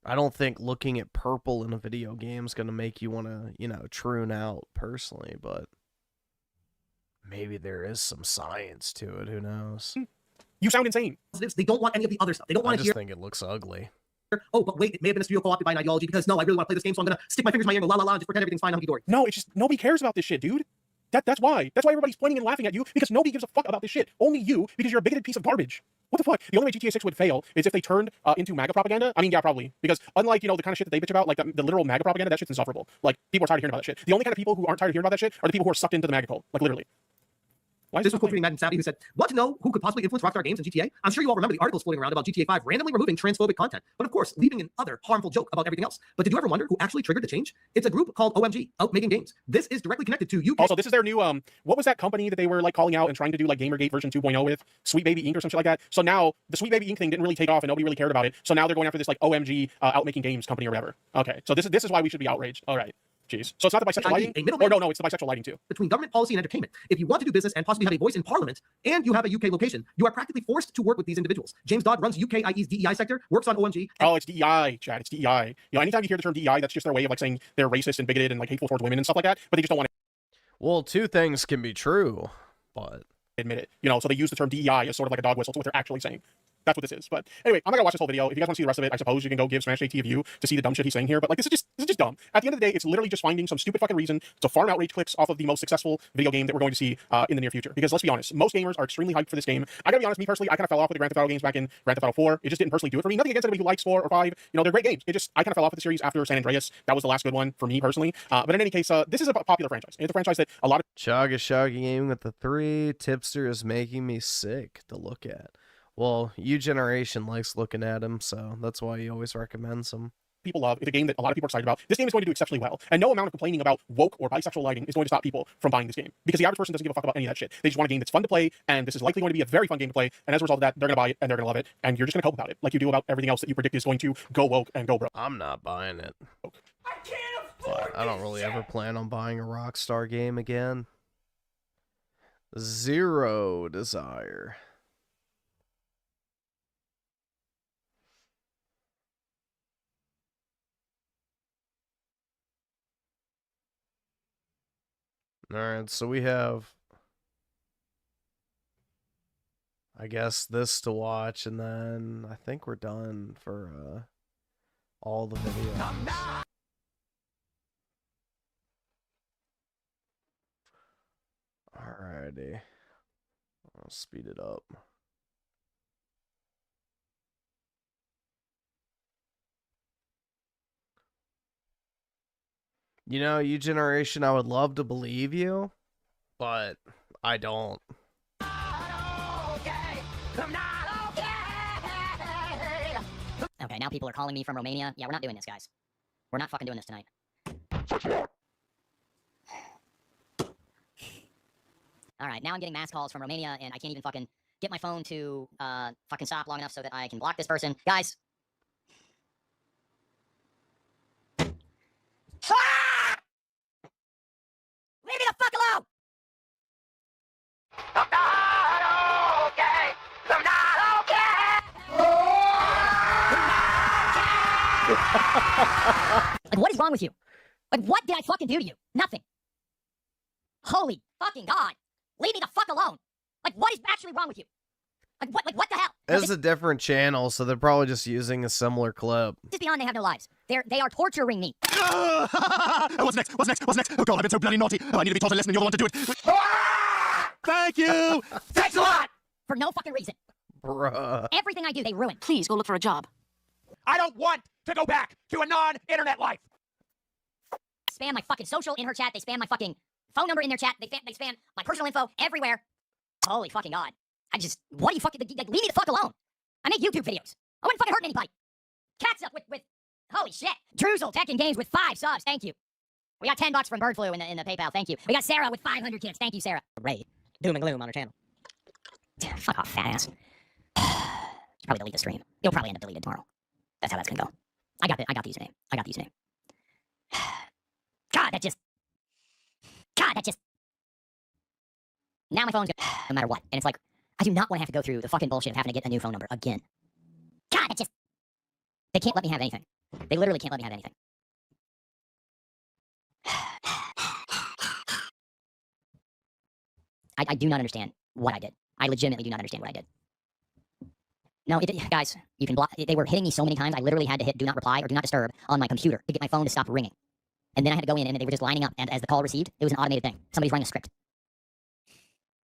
I don't think looking at purple in a video game is going to make you want to, you know, troon out, personally, but maybe there is some science to it. Who knows? You sound insane. They don't want any of the other stuff. They don't want to hear... I just think it looks ugly. Oh, but wait, it may have been a studio co-opted by an ideology because no, I really want to play this game, so I'm going to stick my fingers in my ear and go la la la and just pretend everything's fine, hunky-dory. No, it's just, nobody cares about this shit, dude. That's why. That's why everybody's pointing and laughing at you, because nobody gives a fuck about this shit. Only you, because you're a bigoted piece of garbage. What the fuck? The only way GTA 6 would fail is if they turned into MAGA propaganda. I mean, yeah, probably. Because unlike, you know, the kind of shit that they bitch about, like the literal MAGA propaganda, that shit's insufferable. Like, people are tired of hearing about that shit. The only kind of people who aren't tired of hearing about that shit are the people who are sucked into the MAGA cult. Like, literally. This was quoting Madden Savvy, who said, want to know who could possibly influence Rockstar Games and GTA? I'm sure you all remember the articles floating around about GTA 5 randomly removing transphobic content, but of course, leaving an other harmful joke about everything else. But did you ever wonder who actually triggered the change? It's a group called OMG, Out Making Games. This is directly connected to UK. Also, this is their new, what was that company that they were like calling out and trying to do like Gamergate version 2.0 with? Sweet Baby Inc. or some shit like that. So now, the Sweet Baby Inc. thing didn't really take off and nobody really cared about it. So now they're going after this like OMG, Out Making Games company or whatever. Okay, so this is why we should be outraged. All right. Jeez. So it's not the bisexual lighting? A middleman Or no, it's the bisexual lighting too. between government policy and entertainment. If you want to do business and possibly have a voice in parliament, and you have a UK location, you are practically forced to work with these individuals. James Dodd runs UKIE's DEI sector, works on OMG. Oh, it's DEI, Chad. It's DEI. You know, anytime you hear the term DEI, that's just their way of like saying they're racist and bigoted and like hateful towards women and stuff like that, but they just don't want to Well, two things can be true, but admit it. You know, so they use the term DEI as sort of like a dog whistle to what they're actually saying. That's what this is. But anyway, I'm not gonna watch this whole video. If you guys want to see the rest of it, I suppose you can go give Smash JT a view to see the dumb shit he's saying here. But like, this is just dumb. At the end of the day, it's literally just finding some stupid fucking reason to farm outrage clicks off of the most successful video game that we're going to see in the near future. Because let's be honest, most gamers are extremely hyped for this game. I gotta be honest, me personally, I kind of fell off with the Grand Theft Auto games back in Grand Theft Auto 4. It just didn't personally do it for me. Nothing against anybody who likes 4 or 5. You know, they're great games. I kind of fell off with the series after San Andreas. That was the last good one for me personally. But in any case, this is a popular franchise. It's a franchise that a lot of Chaga Shaggy gaming with the 3 tipster is making me sick to look at. Well, U-Generation likes looking at him, so that's why he always recommends him. people love. It's a game that a lot of people are excited about. This game is going to do exceptionally well. And no amount of complaining about woke or bisexual lighting is going to stop people from buying this game. Because the average person doesn't give a fuck about any of that shit. They just want a game that's fun to play, and this is likely going to be a very fun game to play. And as a result of that, they're going to buy it, and they're going to love it. And you're just going to cope about it, like you do about everything else that you predict is going to go woke and go broke. I'm not buying it. But I don't really ever plan on buying a Rockstar game again. Zero desire. Alright, so we have, I guess, this to watch, and then I think we're done for all the videos. Alrighty. I'll speed it up. You know, U-Generation, I would love to believe you, but I don't. Okay, now people are calling me from Romania. Yeah, we're not doing this, guys. We're not fucking doing this tonight. Alright, now I'm getting mass calls from Romania, and I can't even fucking get my phone to fucking stop long enough so that I can block this person. Guys! Ah! Leave me the fuck alone! I'm not okay! I'm not okay! Like, what is wrong with you? Like, what did I fucking do to you? Nothing. Holy fucking God! Leave me the fuck alone! Like, what is actually wrong with you? Like what the hell? It's a different channel, so they're probably just using a similar clip. Just beyond they have no lives. They are torturing me. What's next? What's next? What's next? Oh God, I've been so bloody naughty. Oh, I need to be taught a lesson and you're the one to do it. Thank you! Thanks a lot! For no fucking reason. Bruh. Everything I do, they ruin. Please go look for a job. I don't want to go back to a non-internet life. Spam my fucking social in her chat. They spam my fucking phone number in their chat. They spam my personal info everywhere. Holy fucking God. What do you fucking, like, leave me the fuck alone. I make YouTube videos. I wouldn't fucking hurt anybody. Cats up with holy shit. Druzel, Heckin Games with 5 subs. Thank you. We got $10 from Bird Flu in the PayPal. Thank you. We got Sarah with 500 kids. Thank you, Sarah. Ray. Doom and gloom on her channel. Fuck off, fat ass. Should probably delete the stream. It'll probably end up deleted tomorrow. That's how that's gonna go. I got the username. God, that just. Now my phone's gonna no matter what. And it's like, I do not want to have to go through the fucking bullshit of having to get a new phone number again. God, that just. They can't let me have anything. They literally can't let me have anything. I do not understand what I did. I legitimately do not understand what I did. No, guys, you can block. They were hitting me so many times, I literally had to hit do not reply or do not disturb on my computer to get my phone to stop ringing. And then I had to go in and they were just lining up, and as the call received, it was an automated thing. Somebody's running a script.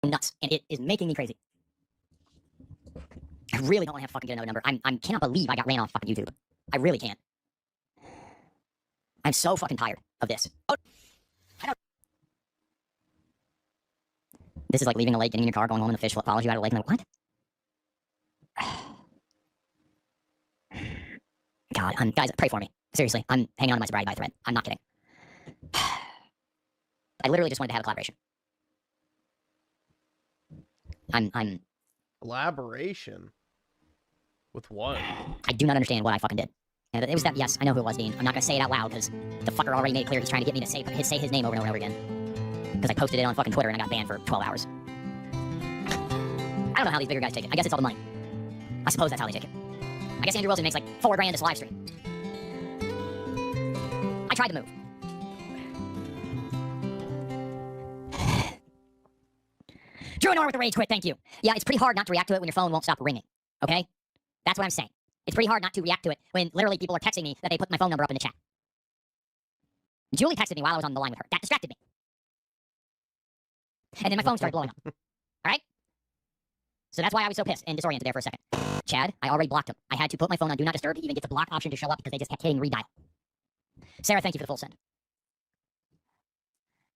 Nuts. And it is making me crazy. I really don't want to have to fucking get another number. I cannot believe I got ran off fucking YouTube. I really can't. I'm so fucking tired of this. This is like leaving a lake, getting in your car, going home, and the fish follows you out of the lake, and like, what? God, guys, pray for me. Seriously, I'm hanging on to my sobriety by a thread. I'm not kidding. I literally just wanted to have a collaboration. I'm... Collaboration? With what? I do not understand what I fucking did. Yeah, it was that. Yes, I know who it was, Dean. I'm not gonna say it out loud because the fucker already made it clear he's trying to get me to say his name over and over and over again. Because I posted it on fucking Twitter and I got banned for 12 hours. I don't know how these bigger guys take it. I guess it's all the money. I suppose that's how they take it. I guess Andrew Wilson makes like $4 grand this live stream. I tried to move. Drew and Nor with the rage quit, thank you. Yeah, it's pretty hard not to react to it when your phone won't stop ringing. Okay? That's what I'm saying. It's pretty hard not to react to it when literally people are texting me that they put my phone number up in the chat. Julie texted me while I was on the line with her. That distracted me. And then my phone started blowing up. Alright? So that's why I was so pissed and disoriented there for a second. Chad, I already blocked him. I had to put my phone on Do Not Disturb to even get the block option to show up because they just kept hitting redial. Sarah, thank you for the full send.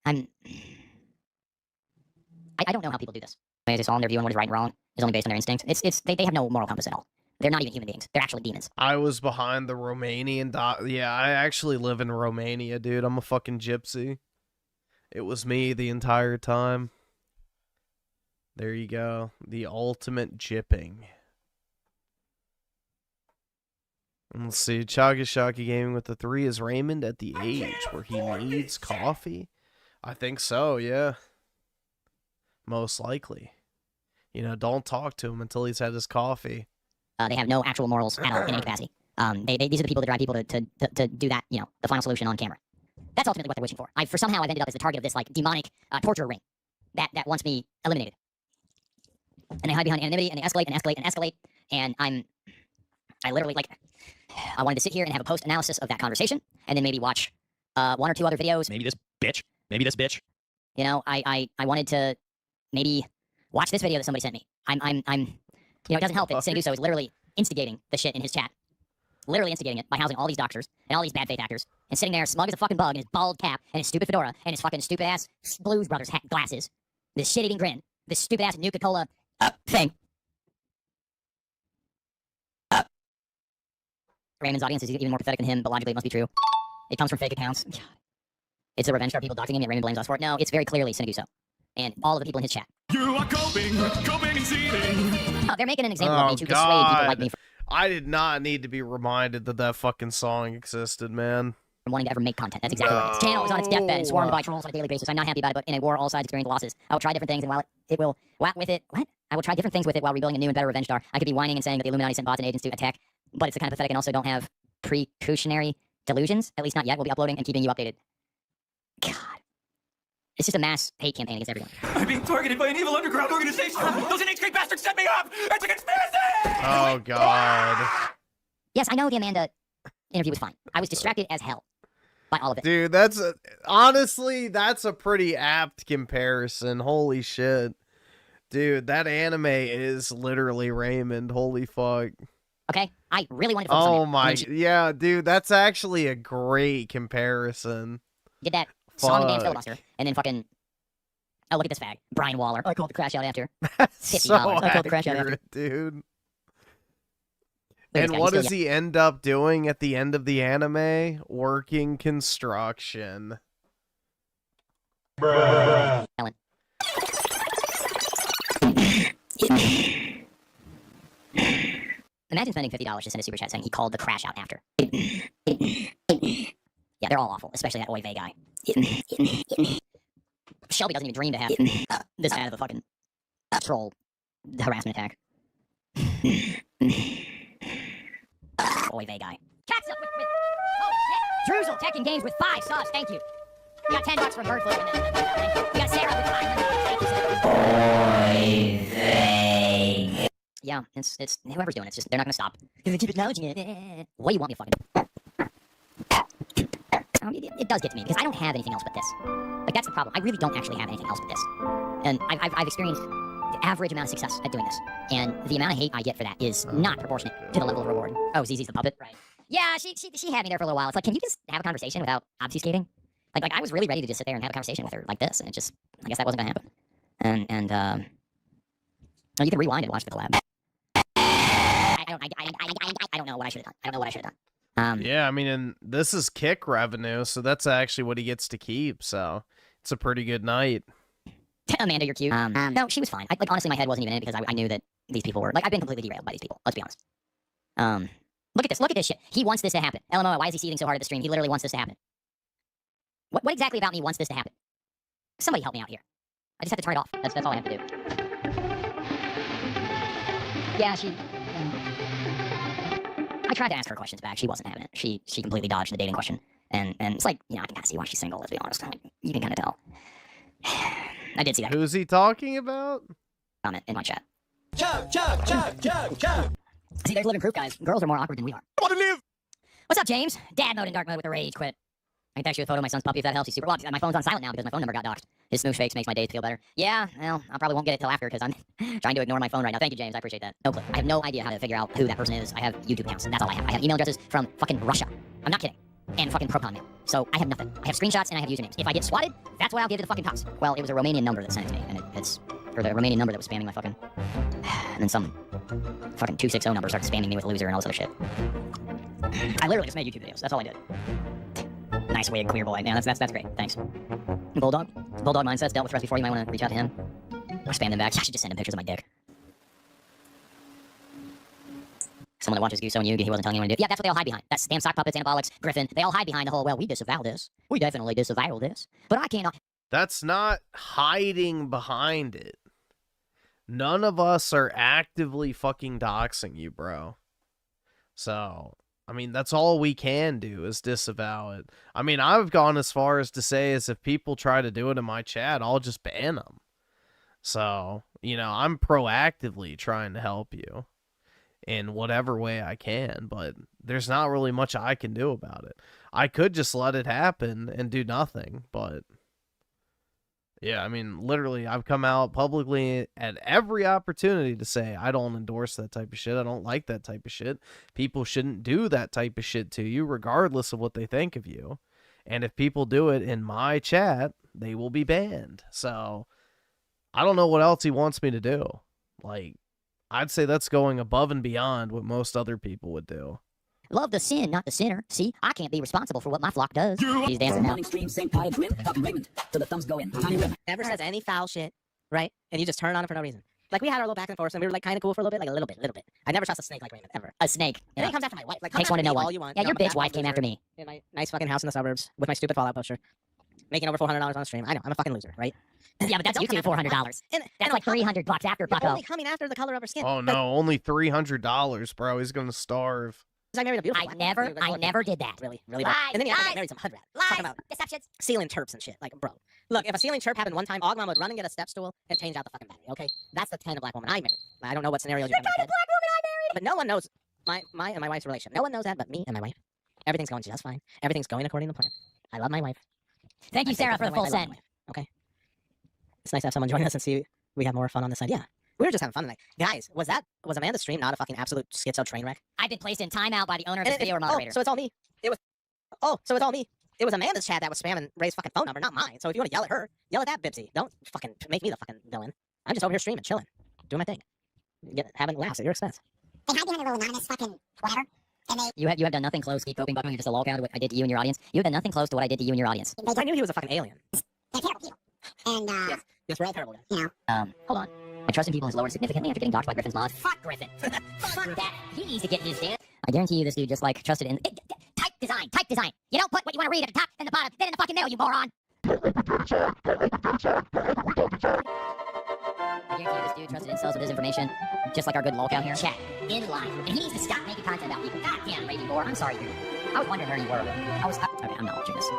I don't know how people do this. They just all in their view on what is right and wrong is only based on their instinct. They have no moral compass at all. They're not even human beings. They're actually demons. I was behind the Romanian Yeah, I actually live in Romania, dude. I'm a fucking gypsy. It was me the entire time. There you go. The ultimate gypping. Let's see. Chagasaki Gaming with the 3. Is Raymond at the age where he needs coffee? I think so, yeah. Most likely. You know, don't talk to him until he's had his coffee. They have no actual morals at all in any capacity. These are the people that drive people to do that, you know, the final solution on camera. That's ultimately what they're wishing for. Somehow I've ended up as the target of this, like, demonic torture ring that wants me eliminated. And they hide behind anonymity, and they escalate and escalate and escalate, and I literally, like, I wanted to sit here and have a post-analysis of that conversation, and then maybe watch 1 or 2 other videos. Maybe this bitch. Maybe this bitch. You know, I wanted to maybe watch this video that somebody sent me. You know, it doesn't help that Seneguso is literally instigating the shit in his chat. Literally instigating it by housing all these doctors and all these bad faith actors and sitting there smug as a fucking bug in his bald cap and his stupid fedora and his fucking stupid ass Blues Brothers hat glasses. This shit-eating grin. This stupid ass Nuka-Cola thing. Raymond's audience is even more pathetic than him, but logically it must be true. It comes from fake accounts. God. It's a revenge for people doxing him, yet Raymond blames us for it. No, it's very clearly Seneguso. And all of the people in his chat. You are coping and seething. Oh, they're making an example of me to dissuade people like me from I did not need to be reminded that that fucking song existed, man. wanting to ever make content. That's exactly what it is. Channel is on its deathbed and swarmed by trolls on a daily basis. I'm not happy about it, but in a war, all sides experience losses. I will try different things, and while it will whack with it, what? I will try different things with it while rebuilding a new and better revenge star. I could be whining and saying that the Illuminati sent bots and agents to attack, but it's the kind of pathetic and also don't have precautionary delusions. At least not yet. We'll be uploading and keeping you updated. God. It's just a mass hate campaign against everyone. I'm being targeted by an evil underground organization. Those NHK bastards set me up. It's a conspiracy. Oh, God. Yes, I know the Amanda interview was fine. I was distracted as hell by all of it. Dude, that's honestly, that's a pretty apt comparison. Holy shit. Dude, that anime is literally Raymond. Holy fuck. Okay, I really wanted to focus on Oh my, yeah, dude, that's actually a great comparison. Did that song and dance filibuster, and then fucking, oh, look at this fag, Brian Waller. I called the crash out after. $50. So I called the crash out after. Dude. Look at this And guy, what he's does still he end up doing at the end of the anime? Working construction. Ellen. Imagine spending $50 to send a super chat saying he called the crash out after. Yeah, they're all awful, especially that Oy Vey guy. Shelby doesn't even dream to have this kind of a fucking troll harassment attack. Oy Vey guy. Cats up with oh shit! Druzel Tekken Games with 5 subs, thank you. You got $10 from Birdflu, and then you got Sarah with 5. Thank you, Sarah. Yeah, it's whoever's doing it, it's just they're not gonna stop. They keep acknowledging it. What do you want me to fucking? It does get to me because I don't have anything else but this. Like that's the problem. I really don't actually have anything else but this. And I've experienced the average amount of success at doing this, and the amount of hate I get for that is not proportionate to the level of reward. Oh, ZZ's the puppet, right? Yeah, she had me there for a little while. It's like, can you just have a conversation without obfuscating? Like I was really ready to just sit there and have a conversation with her like this, and it just, I guess that wasn't gonna happen. And you can rewind and watch the collab. I don't know what I should have done. I don't know what I should have done. Yeah, I mean, and this is kick revenue, so that's actually what he gets to keep. So it's a pretty good night. Amanda, you're cute. No, she was fine. Like honestly, my head wasn't even in it because I knew that these people were like I've been completely derailed by these people. Let's be honest. Look at this. Look at this shit. He wants this to happen. LMO, why is he seething so hard at the stream? He literally wants this to happen. What exactly about me wants this to happen? Somebody help me out here. I just have to turn it off. That's all I have to do. Yeah, I tried to ask her questions back. She wasn't having it. She completely dodged the dating question. And it's like, you know, I can kind of see why she's single, let's be honest. You can kind of tell. I did see that. Who's he talking about? Comment in my chat. Chug, chug, chug, chug, chug. See, there's living proof, guys. Girls are more awkward than we are. I want to live. What's up, James? Dad mode and dark mode with the rage quit. I can text you a photo of my son's puppy if that helps. He's super blocked. My phone's on silent now because my phone number got doxxed. His smoosh fakes makes my days feel better. Yeah, well, I probably won't get it till after because I'm trying to ignore my phone right now. Thank you, James. I appreciate that. No clue. I have no idea how to figure out who that person is. I have YouTube accounts. That's all I have. I have email addresses from fucking Russia. I'm not kidding. And fucking Proton mail. So I have nothing. I have screenshots and I have usernames. If I get swatted, that's what I'll give to the fucking cops. Well, it was a Romanian number that sent it to me, and it's for the Romanian number that was spamming my fucking. And then some fucking 260 number started spamming me with loser and all this other shit. I literally just made YouTube videos. That's all I did. Nice wig, queer boy. Man, that's great. Thanks. Bulldog mindsets dealt with stress before. You might want to reach out to him or spam them back. I should just send him pictures of my dick. Someone that watches Guso and Yugi, he wasn't telling you what to do. Yeah, that's what they all hide behind. That's damn sock puppets, anabolics, Griffin. They all hide behind the whole, well, we disavow this. We definitely disavow this. But I cannot. That's not hiding behind it. None of us are actively fucking doxing you, bro. So, I mean, that's all we can do is disavow it. I mean, I've gone as far as to say is if people try to do it in my chat, I'll just ban them. So, you know, I'm proactively trying to help you in whatever way I can, but there's not really much I can do about it. I could just let it happen and do nothing, but yeah, I mean, literally, I've come out publicly at every opportunity to say I don't endorse that type of shit. I don't like that type of shit. People shouldn't do that type of shit to you, regardless of what they think of you. And if people do it in my chat, they will be banned. So I don't know what else he wants me to do. Like, I'd say that's going above and beyond what most other people would do. Love the sin, not the sinner. See, I can't be responsible for what my flock does. He's dancing now. Stream, same pie, Raymond, so the thumbs go in. Tiny Raymond. Never says any foul shit, right? And you just turn on it for no reason. Like, we had our little back and forth, and we were, like, kind of cool for a little bit, like, a little bit. I never trust a snake like Raymond, ever. A snake. And then he comes after my wife. Like, Takes one to know one. one. Yeah, your bitch wife came after me. In my nice fucking house in the suburbs with my stupid Fallout poster. Making over $400 on a stream. I know, I'm a fucking loser, right? Yeah, but that's YouTube $400. That's like $300 after You're Bucko. only coming after the color of her skin. Oh, no, only $300, bro. He's going to starve. I married a beautiful I never did that. Really bad. And then I married some hood rat. Talking about deceptions, ceiling terps and shit. Like, bro, look, if a ceiling terp happened one time, Ogmom would run and get a step stool and change out the fucking battery. Okay, that's the kind of black woman I married. I don't know what scenario you're kind of black woman I married. But no one knows my and my wife's relation. No one knows that but me and my wife. Everything's going just fine. Everything's going according to plan. I love my wife. Thank you, Sarah, for the full send. Okay. It's nice to have someone join us and see we have more fun on this side. Yeah. We were just having fun tonight. Guys, was Amanda's stream not a fucking absolute schizo train wreck? I've been placed in timeout by the owner of this video or moderator. So it's all me. So it's all me. It was Amanda's chat that was spamming Ray's fucking phone number, not mine. So if you want to yell at her, yell at that Bibsy. Don't fucking make me the fucking villain. I'm just over here streaming, chilling, doing my thing. Having laughs at your expense. They hide behind a little anonymous fucking whatever. You have done nothing close. Keep coping, Bucko. You're just a lolcow to what I did to you and your audience. You have done nothing close to what I did to you and your audience. I knew he was a fucking alien. They're terrible people. And, yes, we're all terrible guys. You know, hold on. My trust in people has lowered significantly after getting doxxed by Griffin's mod. Fuck Griffin. Fuck that. He needs to get his dance. I guarantee you this dude just, like, trusted in... Type design. You don't put what you want to read at the top and the bottom, then in the fucking middle, you moron. I guarantee you this dude trusted incels with his information, just like our good lolcow here. Chat. In line. And he needs to stop making content about people. Goddamn, Raging Boar. I'm sorry, dude. I was wondering where you were. Okay, I'm not watching this.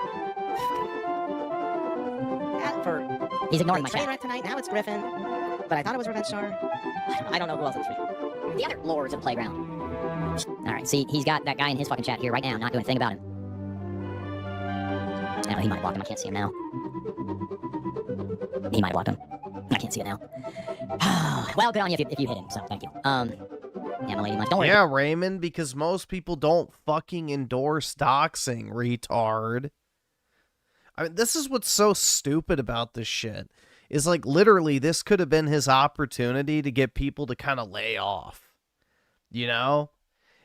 He's ignoring my chat. Right tonight, now it's Griffin. But I thought it was Revenge Star. I don't know who else it's reading. The other lords of Playground. Alright, see, he's got that guy in his fucking chat here right now, not doing a thing about him. No, he might block him. I can't see him now. He might block him. I can't see it now. Well, good on you if you hit him, so thank you. Yeah, my lady much. Don't worry. Yeah, Raymond, because most people don't fucking endorse doxing, retard. I mean, this is what's so stupid about this shit. Is like, literally, this could have been his opportunity to get people to kind of lay off. You know?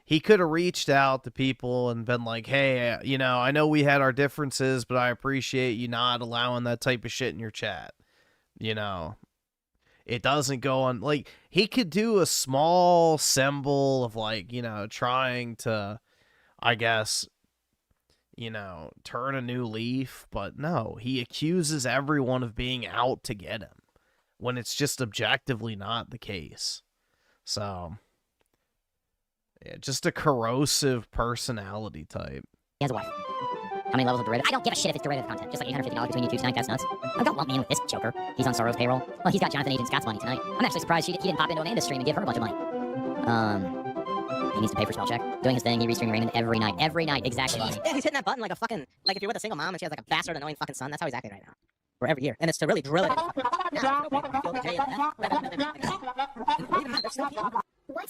He could have reached out to people and been like, hey, you know, I know we had our differences, but I appreciate you not allowing that type of shit in your chat. You know? It doesn't go on, like, he could do a small symbol of, like, you know, trying to, I guess, you know, turn a new leaf, but no, he accuses everyone of being out to get him when it's just objectively not the case. So, yeah, just a corrosive personality type. He has a wife. How many levels of derivative? I don't give a shit if it's derivative content. Just like $850 between you two tonight, that's nuts. Oh, don't lump me in with this joker. He's on Sorrow's payroll. Well, he's got Jonathan Agent Scott's money tonight. I'm actually surprised he didn't pop into Amanda's stream and give her a bunch of money. He needs to pay for spell check. Doing his thing, he restreaming Raymond every night. Every night, exactly. Yeah, he's hitting that button like a fucking, like if you're with a single mom and she has like a bastard annoying fucking son, that's how he's acting right now. For every year. And it's to really drill it. What?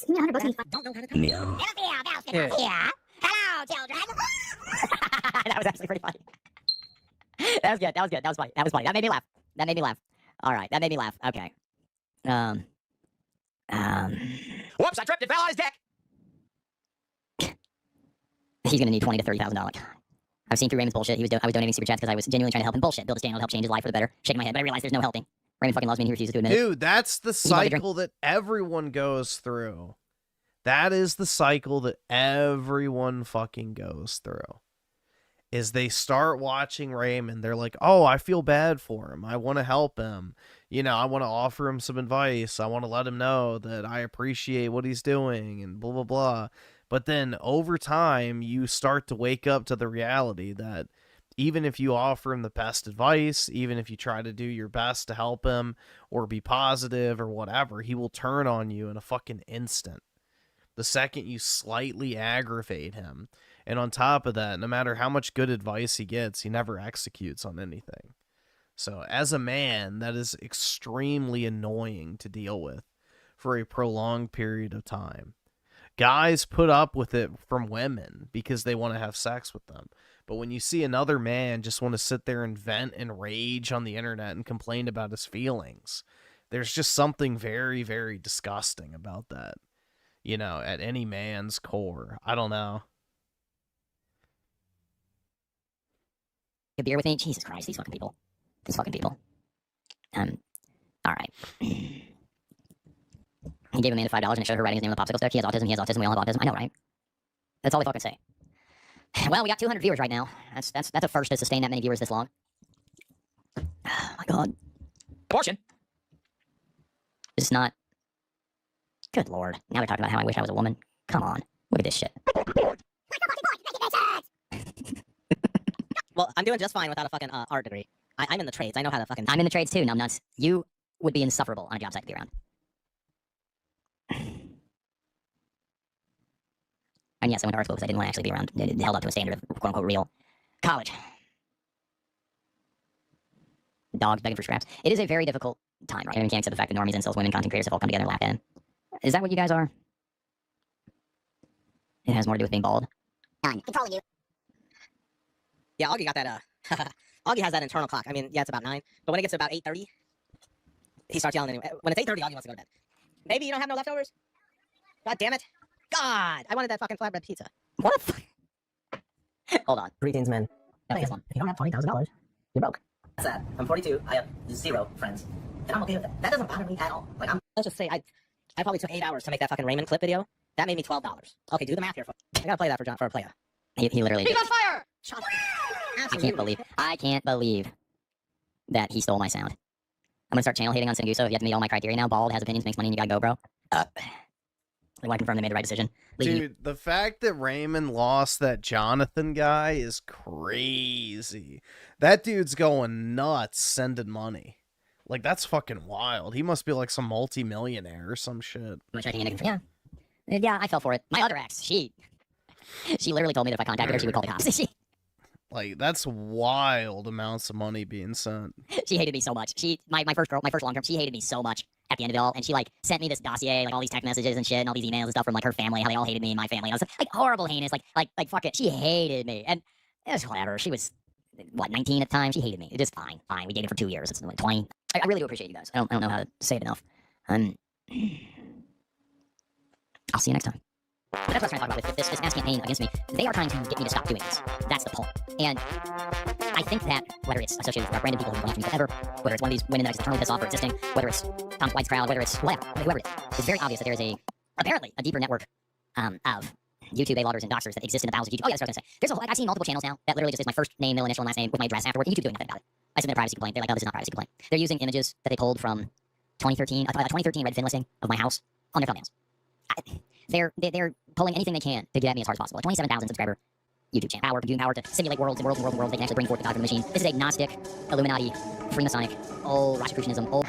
Give me $100 Don't have to Meow. Yeah. Hello, children. That was actually pretty funny. That was good. That was good. That was funny. That was funny. That made me laugh. That made me laugh. All right. That made me laugh. Okay. Whoops! I tripped and fell on his dick. He's gonna need $20,000 to $30,000. I've seen through Raymond's bullshit. I was donating super chats because I was genuinely trying to help him. Bullshit. Build a channel to help change his life for the better. Shaking my head, but I realized there's no helping. Raymond fucking loves me and he refuses to admit it. Dude, that's the cycle that everyone goes through. That is the cycle that everyone fucking goes through. Is they start watching Raymond, they're like, oh, I feel bad for him. I want to help him. You know, I want to offer him some advice. I want to let him know that I appreciate what he's doing and blah, blah, blah. But then over time, you start to wake up to the reality that even if you offer him the best advice, even if you try to do your best to help him or be positive or whatever, he will turn on you in a fucking instant. The second you slightly aggravate him. And on top of that, no matter how much good advice he gets, he never executes on anything. So as a man, that is extremely annoying to deal with for a prolonged period of time. Guys put up with it from women because they want to have sex with them. But when you see another man just want to sit there and vent and rage on the internet and complain about his feelings, there's just something very, very disgusting about that. You know, at any man's core. I don't know. A beer with me? Jesus Christ, these fucking people. These fucking people. Alright. He gave Amanda $5 and it showed her writing his name on the popsicle stick. He has autism, we all have autism. I know, right? That's all they fucking say. Well, we got 200 viewers right now. That's a first to sustain that many viewers this long. Oh my god. Abortion! It's not... Good lord. Now they're talking about how I wish I was a woman. Come on. Look at this shit. Well, I'm doing just fine without a fucking art degree. I'm in the trades. I know how to fucking... I'm in the trades too, numbnuts. You would be insufferable on a job site to be around. And yes, I went to art school because I didn't want to actually be around. It held up to a standard of quote-unquote real college. Dogs begging for scraps. It is a very difficult time, right? I mean, you can't accept the fact that normies, incels, women, content creators have all come together and laughed in. Is that what you guys are? It has more to do with being bald. Done. Controlling you. Yeah, Augie got that, Augie has that internal clock. I mean, yeah, it's about 9. But when it gets to about 8:30, he starts yelling anyway. When it's 8:30, Augie wants to go to bed. Maybe you don't have no leftovers? God damn it. God! I wanted that fucking flatbread pizza. What the fuck? Hold on. Greetings, men. If you don't have $20,000, you're broke. That's sad. I'm 42. I have 0 friends. And I'm okay with that. That doesn't bother me at all. Like, let's just say I probably took 8 hours to make that fucking Raymond clip video. That made me $12. Okay, do the math here. I gotta play that for a player. He literally He's did. on fire! Shut up. I can't believe that he stole my sound. I'm gonna start channel hating on Singuso. If you have to meet all my criteria now, bald, has opinions, makes money, and you gotta go, bro. I want to confirm they made the right decision. Dude, the fact that Raymond lost that Jonathan guy is crazy. That dude's going nuts sending money. Like, that's fucking wild. He must be like some multi-millionaire or some shit. Yeah. Yeah, I fell for it. My other ex, she literally told me that if I contacted her, she would call the cops. Like, that's wild amounts of money being sent. She hated me so much. My first girl, my first long term, she hated me so much at the end of it all. And she, like, sent me this dossier, like, all these text messages and shit, and all these emails and stuff from, like, her family, how they all hated me and my family. And I was like, horrible, heinous, like, fuck it. She hated me. And it was whatever. She was, what, 19 at the time? She hated me. It is fine. Fine. We dated for 2 years. It's like 20. I really do appreciate you guys. I don't know how to say it enough. I'll see you next time. That's what I was trying to talk about with this mass campaign against me. They are trying to get me to stop doing this. That's the point. And I think that whether it's associated with random people who don't have to meet forever, whether it's one of these women that is eternally pissed off for existing, whether it's Tom White's crowd, whether it's whatever, whoever it is, it's very obvious that there is apparently a deeper network of YouTube A-loggers and doxers that exist in the bowels of YouTube. Oh yeah, that's what I was gonna say. There's I've seen multiple channels now that literally just is my first name, middle initial, and last name with my address afterward. YouTube doing nothing about it. I submit a privacy complaint. They're like, no, this is not a privacy complaint. They're using images that they pulled from 2013, a 2013 Redfin listing of my house on their thumbnails. They're pulling anything they can to get at me as hard as possible. A 27,000 subscriber YouTube channel, computing power to simulate worlds and worlds and worlds and worlds. They can actually bring forth the God from the machine. This is agnostic, Illuminati, Freemasonic, old Rosicrucianism, old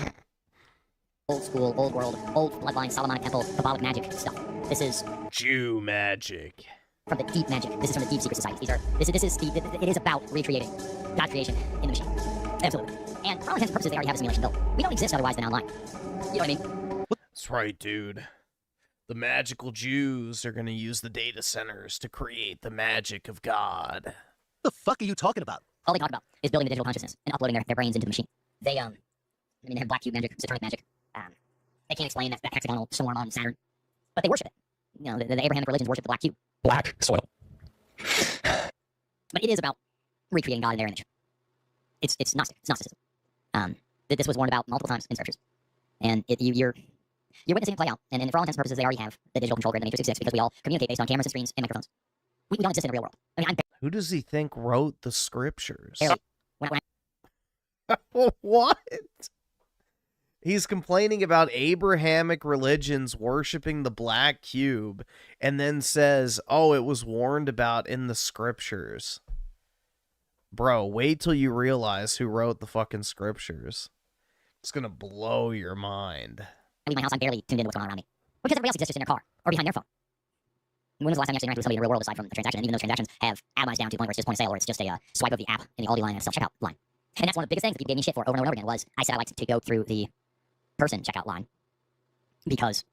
school, old world, old bloodline, Solomonic temple, Kabbalic magic stuff. This is Jew magic. From the deep magic. This is from the deep secret societies. It is about recreating God's creation in the machine. Absolutely. And for all intents and purposes, they already have a simulation built. We don't exist otherwise than online. You know what I mean? That's right, dude. The magical Jews are gonna use the data centers to create the magic of God. The fuck are you talking about? All they talk about is building the digital consciousness and uploading their brains into the machine. They they have black cube magic, satanic magic. They can't explain that hexagonal storm on Saturn, but they worship it. You know, the Abrahamic religions worship the black cube. Black soil. But it is about recreating God in their image. It's Gnostic. It's Gnosticism. This was warned about multiple times in scriptures, and you're witnessing it play out. And for all intents and purposes, they already have the digital control grid, the Matrix exists because we all communicate based on cameras and screens and microphones. We don't exist in the real world. I mean, Who does he think wrote the scriptures? When What? He's complaining about Abrahamic religions worshiping the black cube, and then says, oh, it was warned about in the scriptures. Bro, wait till you realize who wrote the fucking scriptures. It's gonna blow your mind. I leave my house, I'm barely tuned into what's going on around me. Because everybody else exists just in their car, or behind their phone. When was the last time you actually interacted with somebody in the real world aside from the transaction? And even those transactions have atomized down to the point where it's just point of sale, or it's just a swipe of the app in the Aldi line and a self-checkout line. And that's one of the biggest things that people gave me shit for over and over again was I said I liked to go through the person checkout line because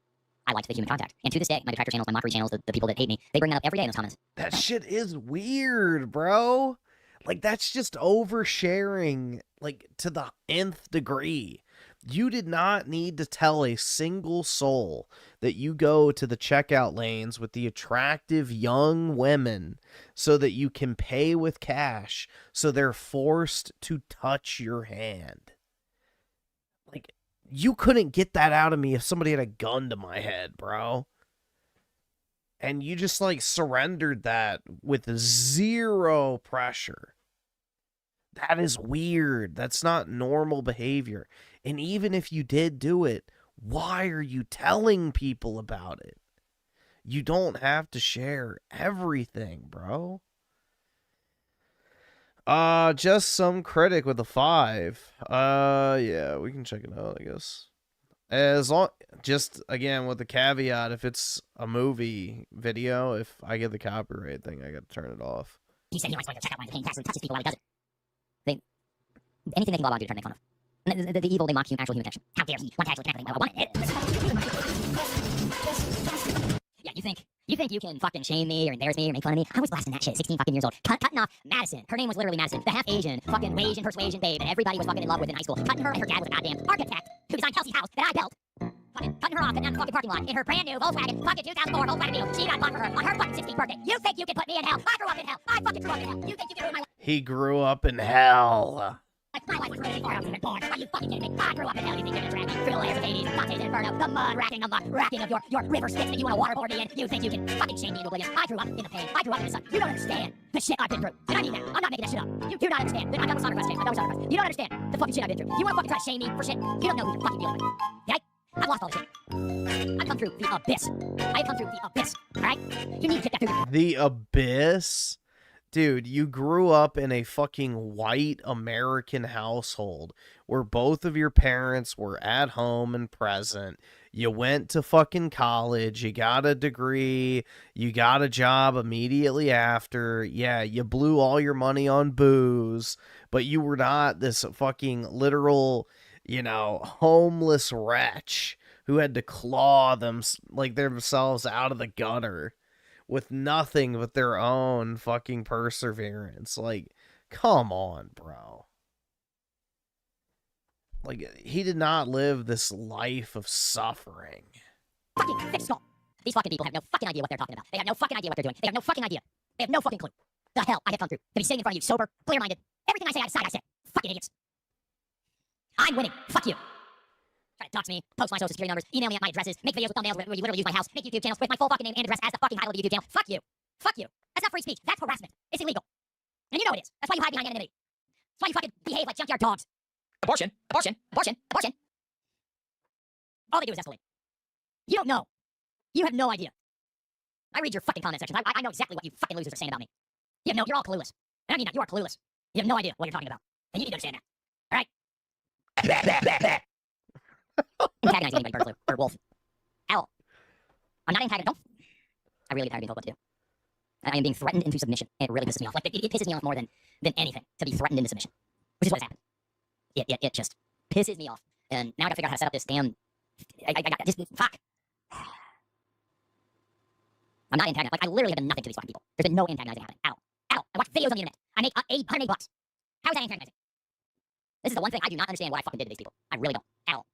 I liked the human contact. And to this day, my detractor channels, my mockery channels, the people that hate me, they bring that up every day in those comments. That shit is weird, bro. Like, that's just oversharing, like, to the nth degree. You did not need to tell a single soul that you go to the checkout lanes with the attractive young women so that you can pay with cash, so they're forced to touch your hand. Like, you couldn't get that out of me if somebody had a gun to my head, bro. And you just, like, surrendered that with zero pressure. That is weird. That's not normal behavior. And even if you did do it, why are you telling people about it? You don't have to share everything, bro. Just some critic with a 5. Yeah, we can check it out, I guess. As long, just again with the caveat, if it's a movie video, if I get the copyright thing, I got to turn it off. He said he wants to check out my paying tax and touches people while he does it. Anything they can log on to try to make fun of. And the evil, they mock actual human connection. How dare he want to actually connect with me? Yeah, you think you can fucking shame me or embarrass me or make fun of me? I was blasting that shit, 16 fucking years old. Cutting off Madison. Her name was literally Madison. The half-Asian, fucking Asian persuasion babe that everybody was fucking in love with in high school. Cutting her and her dad was a goddamn architect who designed Kelsey's house that I built. Fucking cutting her off in the fucking parking lot in her brand new Volkswagen, fucking 2004 Volkswagen Beetle. She got bought for her on her fucking 16th birthday. You think you can put me in hell? I grew up in hell. I fucking grew up in hell. You think you can ruin my life? He grew up in hell. My life was really far out from the born. Are you fucking kidding me? I grew up in hell. You think you can drag me through the layers of Hades, Dante's Inferno, the mud racking of your river Styx that you want to waterboard me in? You think you can fucking shame me into oblivion? I grew up in the pain. I grew up in the sun. You don't understand the shit I've been through. And I mean that. I'm not making that shit up. You do not understand. I'm done with Sonic Quest. I'm done with Sonic Quest. You don't understand the fucking shit I've been through. You want to fucking try to shame me for shit? You don't know who you're fucking dealing with. Okay? I've lost all this shit. I've come through the abyss. I've come through the abyss. Alright? You need to get that through. The abyss? Dude, you grew up in a fucking white American household where both of your parents were at home and present. You went to fucking college, you got a degree, you got a job immediately after. Yeah, you blew all your money on booze, but you were not this fucking literal, you know, homeless wretch who had to claw themselves out of the gutter with nothing but their own fucking perseverance. Like, come on, bro. Like, he did not live this life of suffering. Fucking thick skull. These fucking people have no fucking idea what they're talking about. They have no fucking idea what they're doing. They have no fucking idea. They have no fucking clue. The hell I have come through. To be sitting in front of you sober, clear-minded, Everything I say, I say. Fucking idiots. I'm winning. Fuck you. Try to dox me, post my social security numbers, email me at my addresses, make videos with thumbnails where you literally use my house, make YouTube channels with my full fucking name and address as the fucking title of the YouTube channel. Fuck you. Fuck you. That's not free speech. That's harassment. It's illegal. And you know it is. That's why you hide behind anonymity. That's why you fucking behave like junkyard dogs. Abortion. Abortion. Abortion. Abortion. All they do is escalate. You don't know. You have no idea. I read your fucking comment sections. I know exactly what you fucking losers are saying about me. You have no, you're all clueless. And I mean that, you are clueless. You have no idea what you're talking about. And you need to understand that. Alright? Antagonizing anybody, bird flu, or wolf. Owl. I'm not antagonizing. I really get tired of being told what to do. I am being threatened into submission, and it really pisses me off. Like, it pisses me off more than anything to be threatened into submission. Which is what has happened. It just pisses me off. And now I gotta figure out how to set up this damn... I got just... Fuck. I'm not antagonizing. Like, I literally have done nothing to these fucking people. There's been no antagonizing happening. Ow. I watch videos on the internet. I make $108. How is that antagonizing? This is the one thing I do not understand what I fucking did to these people. I really don't. Ow.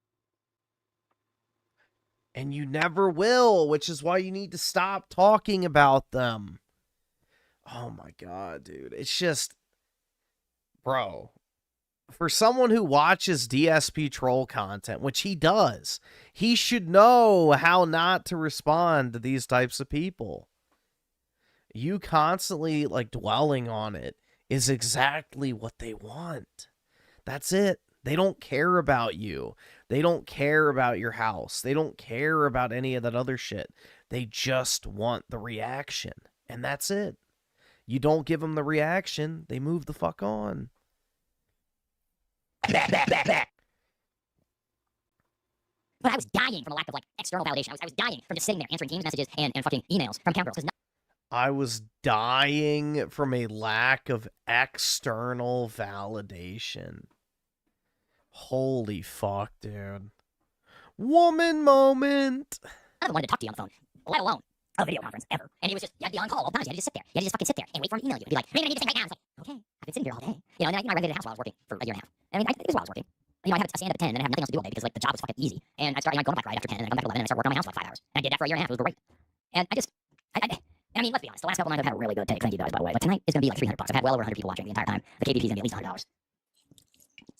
And you never will, which is why you need to stop talking about them. Oh my god, dude. It's just... Bro. For someone who watches DSP troll content, which he does, he should know how not to respond to these types of people. You constantly, like, dwelling on it is exactly what they want. That's it. They don't care about you. They don't care about your house. They don't care about any of that other shit. They just want the reaction. And that's it. You don't give them the reaction, they move the fuck on. But I was dying from a lack of, like, external validation. I was dying from just sitting there answering Teams messages and fucking emails from cam girls. I was dying from a lack of external validation. Holy fuck, dude. Woman moment. I don't want to talk to you on the phone, let alone a video conference ever. And he was just, you had to be on call all the time. You had to just sit there. You had to just fucking sit there and wait for him to email you. Be like, I need this thing right now. It's like, okay, I've been sitting here all day. You know, and then I renovated the house while I was working for a year and a half. I mean, it was while I was working. You know, I had a stand up at 10 and I had nothing else to do all day because, like, the job was fucking easy. And I started, like, going to bike ride after 10 and I come back at 11 and I started working on my house for like 5 hours. And I did that for a year and a half. It was great. And I mean, let's be honest. The last couple of nights I've had really good takes. Thank you guys, by the way. But tonight is going to be like $300. I've had well over 100 people watching the entire time. The KBP is going to be at least $100.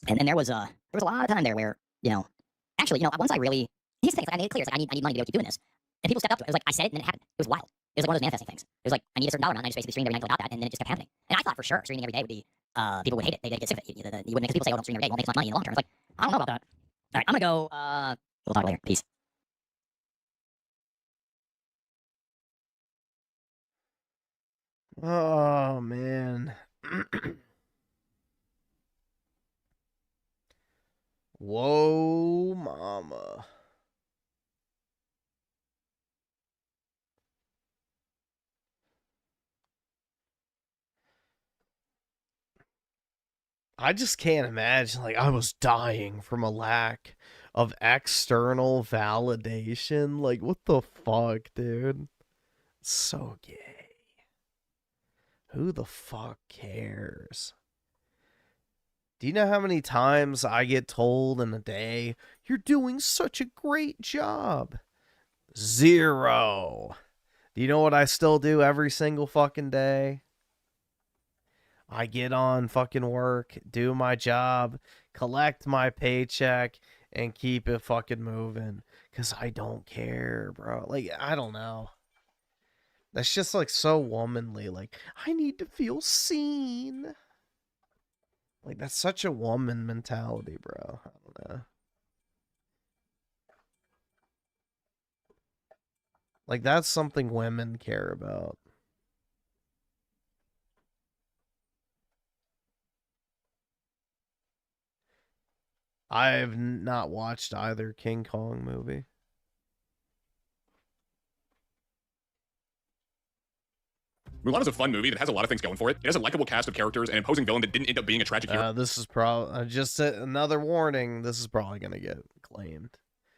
And then there was a lot of time there where, you know, actually, you know, once I really, here's the thing, like, I made it clear, it's like, I need money to be able to keep doing this. And people stepped up to it. It was like, I said it and then it happened. It was wild. It was like one of those manifesting things. It was like, I need a certain dollar amount, and I just basically streamed every night until I got that, and then it just kept happening. And I thought for sure streaming every day would be, people would hate it. They'd get sick of it. You wouldn't make, people say, oh, don't stream every day, you won't make as much money in the long term. It's like, I don't know about that. All right, I'm gonna go, we'll talk later. Peace. Oh, man. Whoa, mama. I just can't imagine, like, I was dying from a lack of external validation. Like, what the fuck, dude? So gay. Who the fuck cares? Do you know how many times I get told in a day, you're doing such a great job? 0. Do you know what I still do every single fucking day? I get on fucking work, do my job, collect my paycheck, and keep it fucking moving. Because I don't care, bro. Like, I don't know. That's just, like, so womanly. Like, I need to feel seen. Like, that's such a woman mentality, bro. I don't know. Like, that's something women care about. I've not watched either King Kong movie. Mulan is a fun movie that has a lot of things going for it. It has a likable cast of characters and an imposing villain that didn't end up being a tragic hero. This is probably just another warning. This is probably gonna get claimed.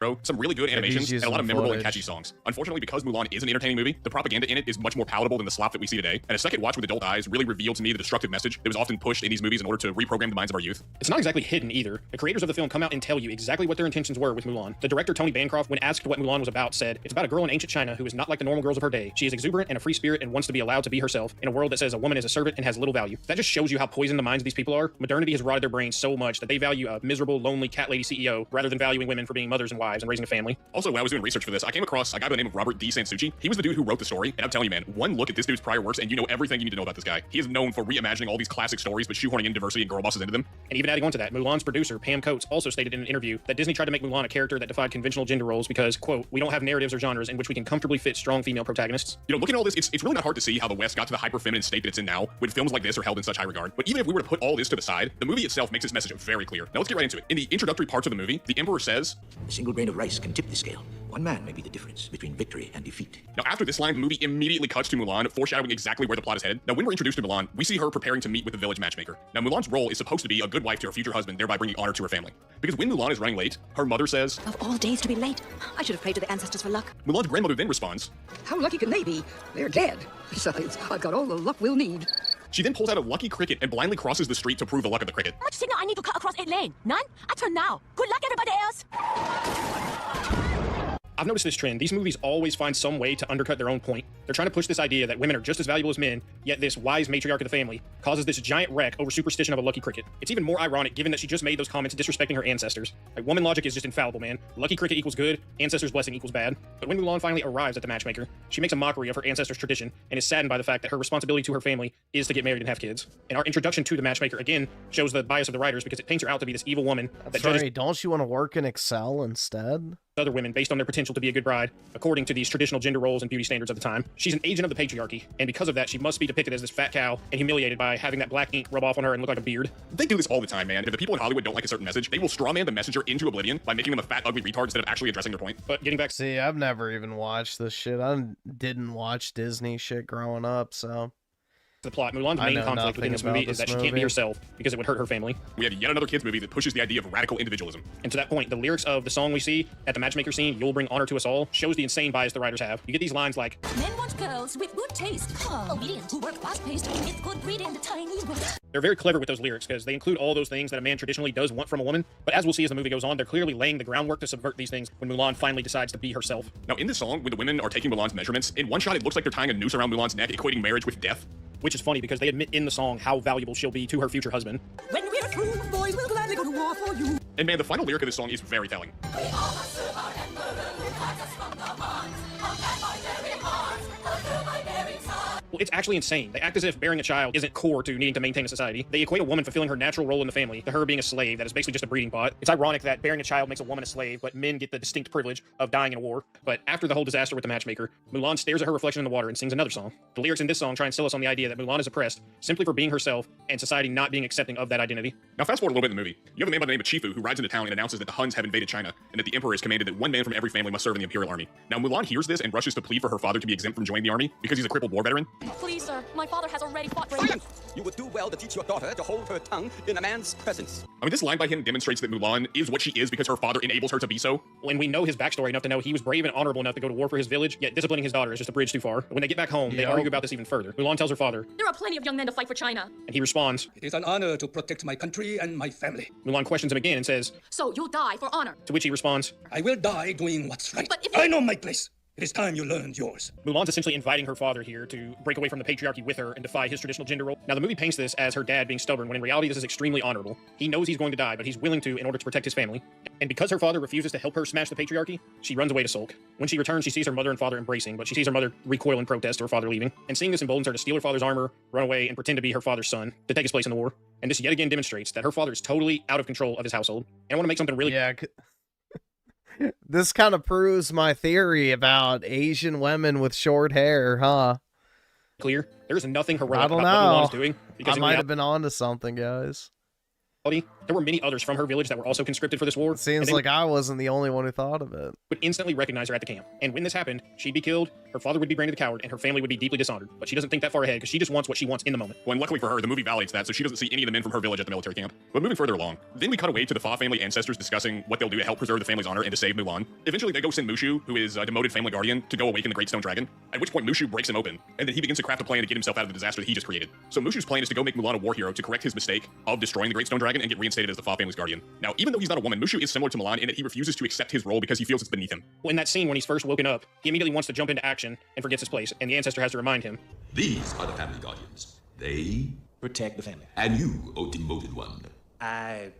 some really good animations, and a lot of memorable and catchy songs. Unfortunately, because Mulan is an entertaining movie, the propaganda in it is much more palatable than the slop that we see today, and a second watch with adult eyes really revealed to me the destructive message that was often pushed in these movies in order to reprogram the minds of our youth. It's not exactly hidden either. The creators of the film come out and tell you exactly what their intentions were with Mulan. The director, Tony Bancroft, when asked what Mulan was about, said, "It's about a girl in ancient China who is not like the normal girls of her day. She is exuberant and a free spirit and wants to be allowed to be herself in a world that says a woman is a servant and has little value." That just shows you how poisoned the minds of these people are. Modernity has rotted their brains so much that they value a miserable, lonely cat lady CEO rather than valuing women for being mothers and wives and raising a family. Also, when I was doing research for this, I came across a guy by the name of Robert D. Sansucci. He was the dude who wrote the story, and I'm telling you, man, one look at this dude's prior works, and you know everything you need to know about this guy. He is known for reimagining all these classic stories, but shoehorning in diversity and girl bosses into them. And even adding on to that, Mulan's producer, Pam Coates, also stated in an interview that Disney tried to make Mulan a character that defied conventional gender roles because, quote, "we don't have narratives or genres in which we can comfortably fit strong female protagonists." You know, looking at all this, it's really not hard to see how the West got to the hyper-feminine state that it's in now, when films like this are held in such high regard. But even if we were to put all this to the side, the movie itself makes its message very clear. Now let's get right into it. In the introductory parts of the movie, the Emperor says, "A single grain of rice can tip the scale. One man may be the difference between victory and defeat." Now, after this line, the movie immediately cuts to Mulan, foreshadowing exactly where the plot is headed. Now, when we're introduced to Mulan, we see her preparing to meet with the village matchmaker. Now, Mulan's role is supposed to be a good wife to her future husband, thereby bringing honor to her family. Because when Mulan is running late, her mother says, "Of all days to be late, I should have prayed to the ancestors for luck." Mulan's grandmother then responds, "How lucky can they be? They're dead. Besides, I've got all the luck we'll need." She then pulls out a lucky cricket and blindly crosses the street to prove the luck of the cricket. How much signal I need to cut across 8 lane? None? I turn now. Good luck, everybody else. I've noticed this trend. These movies always find some way to undercut their own point. They're trying to push this idea that women are just as valuable as men, yet this wise matriarch of the family causes this giant wreck over superstition of a lucky cricket. It's even more ironic given that she just made those comments disrespecting her ancestors. Like, woman logic is just infallible, man. Lucky cricket equals good, ancestors' blessing equals bad. But when Mulan finally arrives at the matchmaker, she makes a mockery of her ancestors' tradition and is saddened by the fact that her responsibility to her family is to get married and have kids. And our introduction to the matchmaker, again, shows the bias of the writers because it paints her out to be this evil woman that judges don't you want to work in Excel instead? Other women based on their potential to be a good bride, according to these traditional gender roles and beauty standards of the time. She's an agent of the patriarchy, and because of that, she must be depicted as this fat cow and humiliated by having that black ink rub off on her and look like a beard. They do this all the time, man. If the people in Hollywood don't like a certain message, they will strawman the messenger into oblivion by making them a fat, ugly retard instead of actually addressing their point. But getting back... See, I've never even watched this shit. I didn't watch Disney shit growing up, so... The plot, Mulan's main conflict within this movie is that she can't be herself because it would hurt her family. We have yet another kids movie that pushes the idea of radical individualism. And to that point, the lyrics of the song we see at the matchmaker scene, "You'll bring honor to us all," shows the insane bias the writers have. You get these lines like, "Men want girls with good taste, calm, obedient, who work fast-paced, with good breeding, the tiniest waist." They're very clever with those lyrics because they include all those things that a man traditionally does want from a woman. But as we'll see as the movie goes on, they're clearly laying the groundwork to subvert these things when Mulan finally decides to be herself. Now, in this song, when the women are taking Mulan's measurements, in one shot it looks like they're tying a noose around Mulan's neck, equating marriage with death. Which is funny because they admit in the song how valuable she'll be to her future husband. "When we're through, boys will gladly go to war for you." And man, the final lyric of this song is very telling. Well, it's actually insane. They act as if bearing a child isn't core to needing to maintain a society. They equate a woman fulfilling her natural role in the family to her being a slave that is basically just a breeding bot. It's ironic that bearing a child makes a woman a slave, but men get the distinct privilege of dying in a war. But after the whole disaster with the matchmaker, Mulan stares at her reflection in the water and sings another song. The lyrics in this song try and sell us on the idea that Mulan is oppressed simply for being herself and society not being accepting of that identity. Now fast forward a little bit in the movie. You have a man by the name of Chifu who rides into town and announces that the Huns have invaded China and that the Emperor has commanded that one man from every family must serve in the Imperial Army. Now Mulan hears this and rushes to plead for her father to be exempt from joining the army because he's a crippled war veteran. "Please, sir, my father has already fought for Silence! You would do well to teach your daughter to hold her tongue in a man's presence." I mean, this line by him demonstrates that Mulan is what she is because her father enables her to be so. When we know his backstory enough to know he was brave and honorable enough to go to war for his village, yet disciplining his daughter is just a bridge too far. When they get back home, they argue about this even further. Mulan tells her father, "There are plenty of young men to fight for China." And he responds, "It is an honor to protect my country and my family." Mulan questions him again and says, "So you'll die for honor?" To which he responds, "I will die doing what's right. But if I know my place. It is time you learned yours." Mulan's essentially inviting her father here to break away from the patriarchy with her and defy his traditional gender role. Now, the movie paints this as her dad being stubborn, when in reality this is extremely honorable. He knows he's going to die, but he's willing to in order to protect his family. And because her father refuses to help her smash the patriarchy, she runs away to sulk. When she returns, she sees her mother and father embracing, but she sees her mother recoil in protest to her father leaving. And seeing this emboldens her to steal her father's armor, run away, and pretend to be her father's son to take his place in the war. And this yet again demonstrates that her father is totally out of control of his household. And I want to make something really... This kind of proves my theory about Asian women with short hair, huh? Clear. There's nothing heroic I don't about what know. Mulan's doing. I might have been onto something, guys. There were many others from her village that were also conscripted for this war. It seems like I wasn't the only one who thought of it. Would instantly recognize her at the camp. And when this happened, she'd be killed, her father would be branded a coward, and her family would be deeply dishonored. But she doesn't think that far ahead because she just wants what she wants in the moment. Well, and luckily for her, the movie validates that, so she doesn't see any of the men from her village at the military camp. But moving further along, then we cut away to the Fa family ancestors discussing what they'll do to help preserve the family's honor and to save Mulan. Eventually, they go send Mushu, who is a demoted family guardian, to go awaken the Great Stone Dragon, at which point Mushu breaks him open, and then he begins to craft a plan to get himself out of the disaster that he just created. So Mushu's plan is to go make Mulan a war hero to correct his mistake of destroying the Great Stone Dragon and get reinstated as the Fa family's guardian. Now, even though he's not a woman, Mushu is similar to Mulan in that he refuses to accept his role because he feels it's beneath him. Well, in that scene when he's first woken up, he immediately wants to jump into action and forgets his place, and the ancestor has to remind him. These are the family guardians. They protect the family. And you, O demoted one. I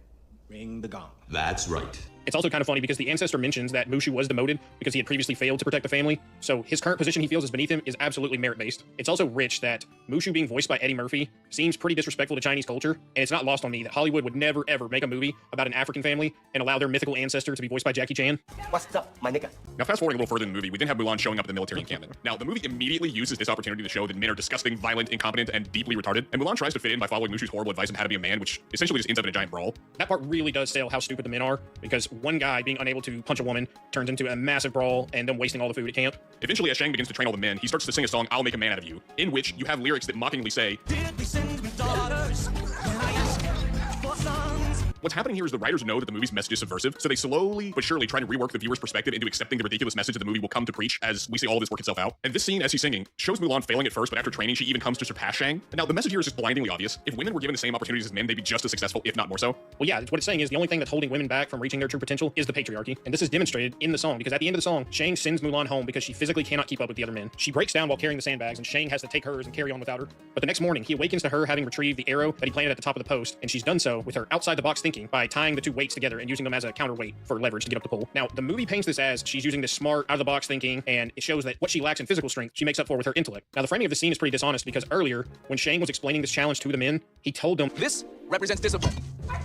ring the gong. That's right. It's also kind of funny because the ancestor mentions that Mushu was demoted because he had previously failed to protect the family, so his current position he feels is beneath him is absolutely merit-based. It's also rich that Mushu being voiced by Eddie Murphy seems pretty disrespectful to Chinese culture, and it's not lost on me that Hollywood would never ever make a movie about an African family and allow their mythical ancestor to be voiced by Jackie Chan. What's up, my nigga? Now, fast forwarding a little further in the movie, we then have Mulan showing up at the military encampment. Now, the movie immediately uses this opportunity to show that men are disgusting, violent, incompetent, and deeply retarded, and Mulan tries to fit in by following Mushu's horrible advice on how to be a man, which essentially just ends up in a giant brawl. That part really does sell how stupid the men are, because one guy being unable to punch a woman turns into a massive brawl and them wasting all the food at camp. Eventually, as Shang begins to train all the men, he starts to sing a song, I'll Make a Man Out of You, in which you have lyrics that mockingly say, "Did we send daughters when I asked for sons?" What's happening here is the writers know that the movie's message is subversive, so they slowly but surely try to rework the viewer's perspective into accepting the ridiculous message that the movie will come to preach as we see all this work itself out. And this scene, as he's singing, shows Mulan failing at first, but after training, she even comes to surpass Shang. And now, the message here is just blindingly obvious. If women were given the same opportunities as men, they'd be just as successful, if not more so. Well, yeah, what it's saying is the only thing that's holding women back from reaching their true potential is the patriarchy. And this is demonstrated in the song, because at the end of the song, Shang sends Mulan home because she physically cannot keep up with the other men. She breaks down while carrying the sandbags, and Shang has to take hers and carry on without her. But the next morning, he awakens to her having retrieved the arrow that he planted at the top of the post, and she's done so with her outside-the-box thinking by tying the two weights together and using them as a counterweight for leverage to get up the pole. Now, the movie paints this as she's using this smart, out-of-the-box thinking, and it shows that what she lacks in physical strength, she makes up for with her intellect. Now, the framing of the scene is pretty dishonest because earlier, when Shang was explaining this challenge to the men, he told them, "This represents discipline,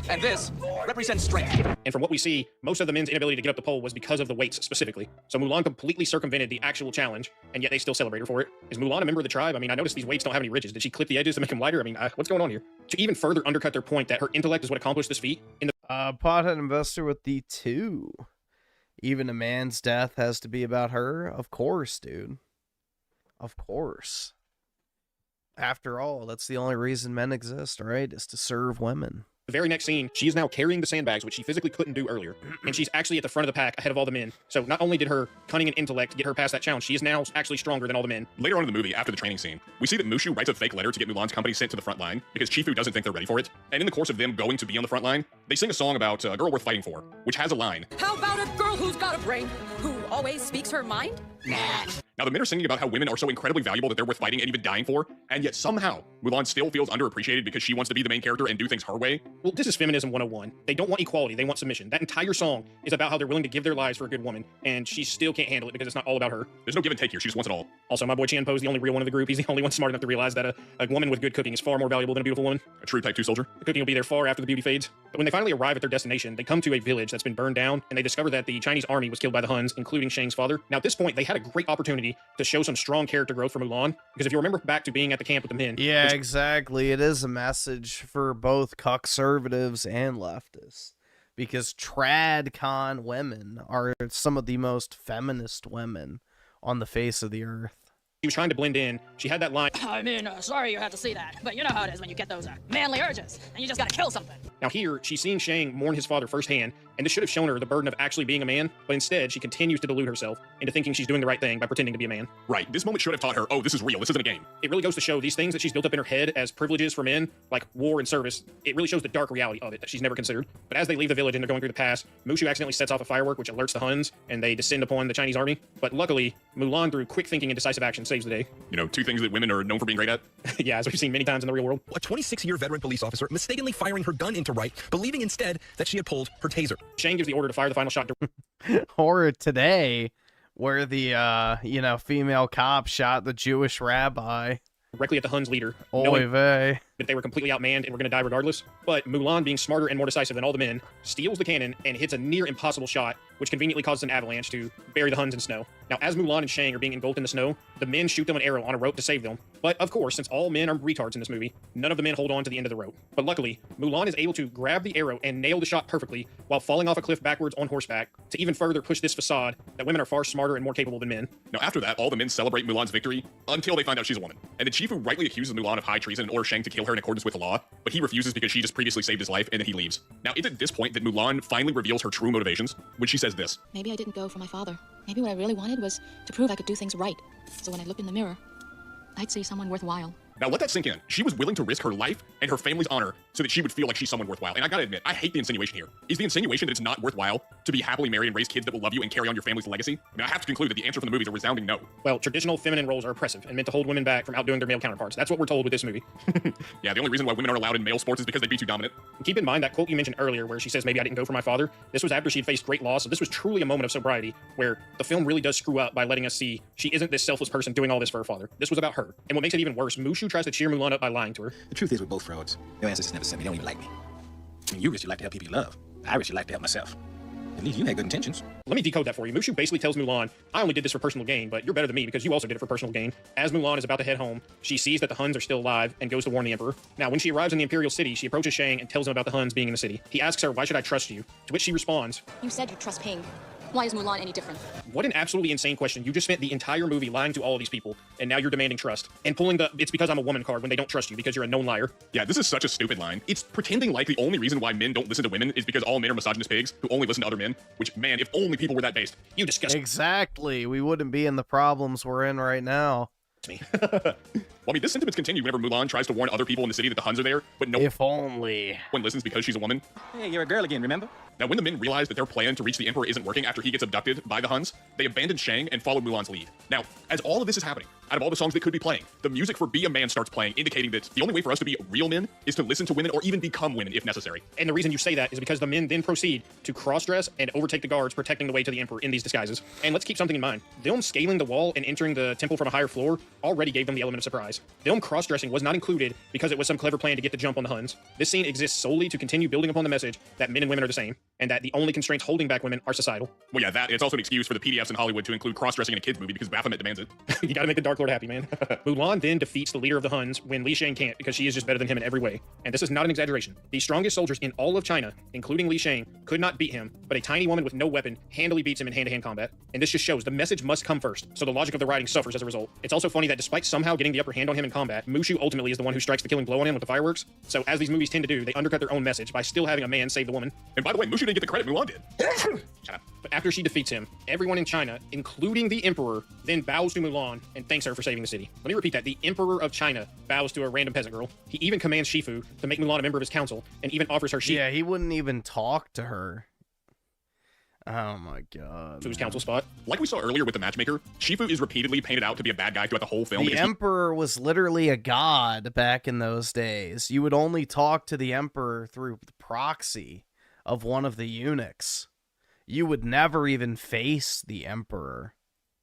and this represents strength." And from what we see, most of the men's inability to get up the pole was because of the weights specifically. So Mulan completely circumvented the actual challenge, and yet they still celebrate her for it. Is Mulan a member of the tribe? I mean, I noticed these weights don't have any ridges. Did she clip the edges to make them lighter? I mean, what's going on here? To even further undercut their point that her intellect is what accomplished this feat, in the Pothead Investor with the 2. Even a man's death has to be about her? Of course, dude. Of course. After all, that's the only reason men exist, right? Is to serve women. The very next scene, she is now carrying the sandbags, which she physically couldn't do earlier. And she's actually at the front of the pack ahead of all the men. So not only did her cunning and intellect get her past that challenge, she is now actually stronger than all the men. Later on in the movie, after the training scene, we see that Mushu writes a fake letter to get Mulan's company sent to the front line because Chifu doesn't think they're ready for it. And in the course of them going to be on the front line, they sing a song about a girl worth fighting for, which has a line. How about a girl who's got a brain, who always speaks her mind? Nah. Now, the men are singing about how women are so incredibly valuable that they're worth fighting and even dying for, and yet somehow Mulan still feels underappreciated because she wants to be the main character and do things her way. Well, this is feminism 101. They don't want equality, they want submission. That entire song is about how they're willing to give their lives for a good woman, and she still can't handle it because it's not all about her. There's no give and take here, she just wants it all. Also, my boy Chanpo is the only real one of the group. He's the only one smart enough to realize that a woman with good cooking is far more valuable than a beautiful woman. A true type 2 soldier. The cooking will be there far after the beauty fades. But when they finally arrive at their destination, they come to a village that's been burned down, and they discover that the Chinese army was killed by the Huns, including Shang's father. Now, at this point, they had a great opportunity to show some strong character growth for Mulan, because if you remember back to being at the camp with the men... Yeah, exactly. It is a message for both conservatives and leftists, because trad-con women are some of the most feminist women on the face of the earth. She was trying to blend in. She had that line. I mean, sorry you had to see that, but you know how it is when you get those manly urges, and you just gotta kill something. Now here, she's seeing Shang mourn his father firsthand, and this should have shown her the burden of actually being a man, but instead she continues to delude herself into thinking she's doing the right thing by pretending to be a man. Right, this moment should have taught her, oh, this is real, this isn't a game. It really goes to show these things that she's built up in her head as privileges for men, like war and service, it really shows the dark reality of it that she's never considered. But as they leave the village and they're going through the pass, Mushu accidentally sets off a firework which alerts the Huns, and they descend upon the Chinese army. But luckily, Mulan, through quick thinking and decisive action, saves the day. You know, 2 things that women are known for being great at. Yeah, as we've seen many times in the real world. A 26-year veteran police officer mistakenly firing her gun into right, believing instead that she had pulled her taser. Shang gives the order to fire the final shot. Or today, where the, female cop shot the Jewish rabbi. Directly at the Huns leader. Oy vey. that they were completely outmanned and were going to die regardless. But Mulan, being smarter and more decisive than all the men, steals the cannon and hits a near impossible shot, which conveniently causes an avalanche to bury the Huns in snow. Now, as Mulan and Shang are being engulfed in the snow, the men shoot them an arrow on a rope to save them. But of course, since all men are retards in this movie, none of the men hold on to the end of the rope. But luckily, Mulan is able to grab the arrow and nail the shot perfectly while falling off a cliff backwards on horseback to even further push this facade that women are far smarter and more capable than men. Now, after that, all the men celebrate Mulan's victory until they find out she's a woman. And the Chifu rightly accuses Mulan of high treason and orders Shang to kill her in accordance with the law, but he refuses because she just previously saved his life, and then he leaves. Now, it's at this point that Mulan finally reveals her true motivations when she says this. Maybe I didn't go for my father. Maybe what I really wanted was to prove I could do things right. So when I looked in the mirror, I'd see someone worthwhile. Now let that sink in. She was willing to risk her life and her family's honor so that she would feel like she's someone worthwhile. And I gotta admit, I hate the insinuation here. Is the insinuation that it's not worthwhile to be happily married and raise kids that will love you and carry on your family's legacy? I mean, I have to conclude that the answer from the movie is a resounding no. Well, traditional feminine roles are oppressive and meant to hold women back from outdoing their male counterparts. That's what we're told with this movie. Yeah, the only reason why women aren't allowed in male sports is because they'd be too dominant. And keep in mind that quote you mentioned earlier where she says, maybe I didn't go for my father. This was after she'd faced great loss, so this was truly a moment of sobriety where the film really does screw up by letting us see she isn't this selfless person doing all this for her father. This was about her. And what makes it even worse, Mushu tries to cheer Mulan up by lying to her. The truth is, we're both frauds. Your ancestors never said me. They don't even like me. I mean, you wish you like to help people you love. I wish you like to help myself. At least you had good intentions. Let me decode that for you. Mushu basically tells Mulan, I only did this for personal gain, but you're better than me because you also did it for personal gain. As Mulan is about to head home, she sees that the Huns are still alive and goes to warn the Emperor. Now, when she arrives in the Imperial City, she approaches Shang and tells him about the Huns being in the city. He asks her, why should I trust you? To which she responds, You said you trust Ping. Why is Mulan any different? What an absolutely insane question. You just spent the entire movie lying to all of these people, and now you're demanding trust. And pulling the it's because I'm a woman card when they don't trust you because you're a known liar. Yeah, this is such a stupid line. It's pretending like the only reason why men don't listen to women is because all men are misogynist pigs who only listen to other men, which, man, if only people were that based. You disgust. Exactly. We wouldn't be in the problems we're in right now. Me. Well, I mean, this sentiments continue whenever Mulan tries to warn other people in the city that the Huns are there, but no if only one listens because she's a woman. Hey, you're a girl again, remember? Now, when the men realize that their plan to reach the Emperor isn't working after he gets abducted by the Huns, they abandon Shang and follow Mulan's lead. Now, as all of this is happening, out of all the songs that could be playing, the music for Be a Man starts playing, indicating that the only way for us to be real men is to listen to women or even become women if necessary. And the reason you say that is because the men then proceed to cross-dress and overtake the guards protecting the way to the Emperor in these disguises. And let's keep something in mind. Them scaling the wall and entering the temple from a higher floor already gave them the element of surprise. Them cross-dressing was not included because it was some clever plan to get the jump on the Huns. This scene exists solely to continue building upon the message that men and women are the same, and that the only constraints holding back women are societal. Well, yeah, that, it's also an excuse for the PDFs in Hollywood to include cross-dressing in a kid's movie because Baphomet demands it. You gotta make the Dark Lord happy, man. Mulan then defeats the leader of the Huns when Li Shang can't because she is just better than him in every way. And this is not an exaggeration. The strongest soldiers in all of China, including Li Shang, could not beat him, but a tiny woman with no weapon handily beats him in hand-to-hand combat. And this just shows the message must come first, so the logic of the writing suffers as a result. It's also funny that despite somehow getting the upper hand on him in combat, Mushu ultimately is the one who strikes the killing blow on him with the fireworks. So as these movies tend to do, they undercut their own message by still having a man save the woman. And by the way, Mushu didn't get the credit Mulan did. Shut up. But after she defeats him, everyone in China, including the Emperor, then bows to Mulan and thanks her for saving the city. Let me repeat that. The Emperor of China bows to a random peasant girl. He even commands Shifu to make Mulan a member of his council and even offers her Yeah, he wouldn't even talk to her. Oh my god. Shifu's council spot. Like we saw earlier with the matchmaker, Shifu is repeatedly painted out to be a bad guy throughout the whole film. The Emperor was literally a god back in those days. You would only talk to the Emperor through the proxy of one of the eunuchs. You would never even face the Emperor.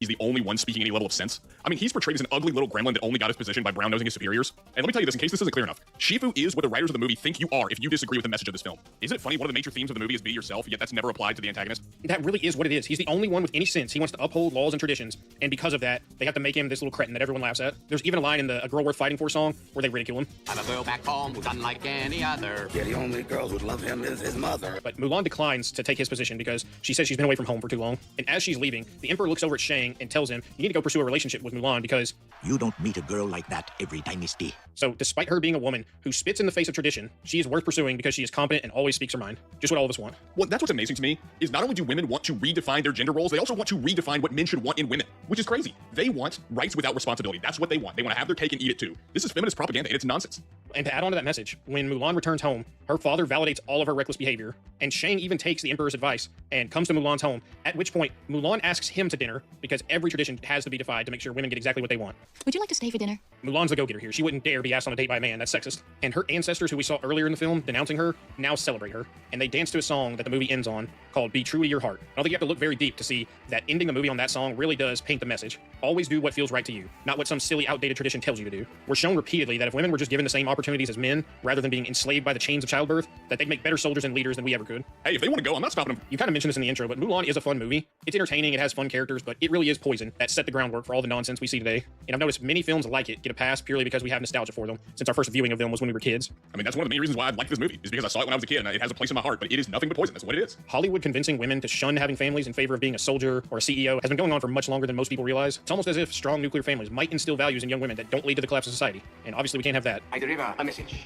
He's the only one speaking any level of sense. I mean, he's portrayed as an ugly little gremlin that only got his position by brown-nosing his superiors. And let me tell you this in case this isn't clear enough. Shifu is what the writers of the movie think you are if you disagree with the message of this film. Isn't it funny one of the major themes of the movie is be yourself, yet that's never applied to the antagonist? That really is what it is. He's the only one with any sense. He wants to uphold laws and traditions, and because of that, they have to make him this little cretin that everyone laughs at. There's even a line in the A Girl Worth Fighting For song where they ridicule him. I'm a girl back home who's unlike any other. Yeah, the only girl who'd love him is his mother. But Mulan declines to take his position because she says she's been away from home for too long. And as she's leaving, the Emperor looks over at Shang and tells him, you need to go pursue a relationship with Mulan because you don't meet a girl like that every dynasty. So despite her being a woman who spits in the face of tradition, she is worth pursuing because she is competent and always speaks her mind. Just what all of us want. Well, that's what's amazing to me, is not only do women want to redefine their gender roles, they also want to redefine what men should want in women, which is crazy. They want rights without responsibility. That's what they want. They want to have their cake and eat it too. This is feminist propaganda and it's nonsense. And to add on to that message, when Mulan returns home, her father validates all of her reckless behavior, and Shang even takes the Emperor's advice and comes to Mulan's home, at which point Mulan asks him to dinner because says every tradition has to be defied to make sure women get exactly what they want. Would you like to stay for dinner? Mulan's the go-getter here. She wouldn't dare be asked on a date by a man. That's sexist. And her ancestors, who we saw earlier in the film denouncing her, now celebrate her. And they dance to a song that the movie ends on called Be True to Your Heart. I don't think you have to look very deep to see that ending the movie on that song really does paint the message. Always do what feels right to you, not what some silly, outdated tradition tells you to do. We're shown repeatedly that if women were just given the same opportunities as men, rather than being enslaved by the chains of childbirth, that they'd make better soldiers and leaders than we ever could. Hey, if they want to go, I'm not stopping them. You kind of mentioned this in the intro, but Mulan is a fun movie. It's entertaining, it has fun characters, but it really is poison that set the groundwork for all the nonsense we see today. And I've noticed many films like it get a pass purely because we have nostalgia for them, since our first viewing of them was when we were kids. I mean, that's one of the main reasons why I like this movie, is because I saw it when I was a kid, and it has a place in my heart, but it is nothing but poison. That's what it is. Hollywood convincing women to shun having families in favor of being a soldier or a CEO has been going on for much longer than most people realize. It's almost as if strong nuclear families might instill values in young women that don't lead to the collapse of society. And obviously we can't have that. I deliver a message.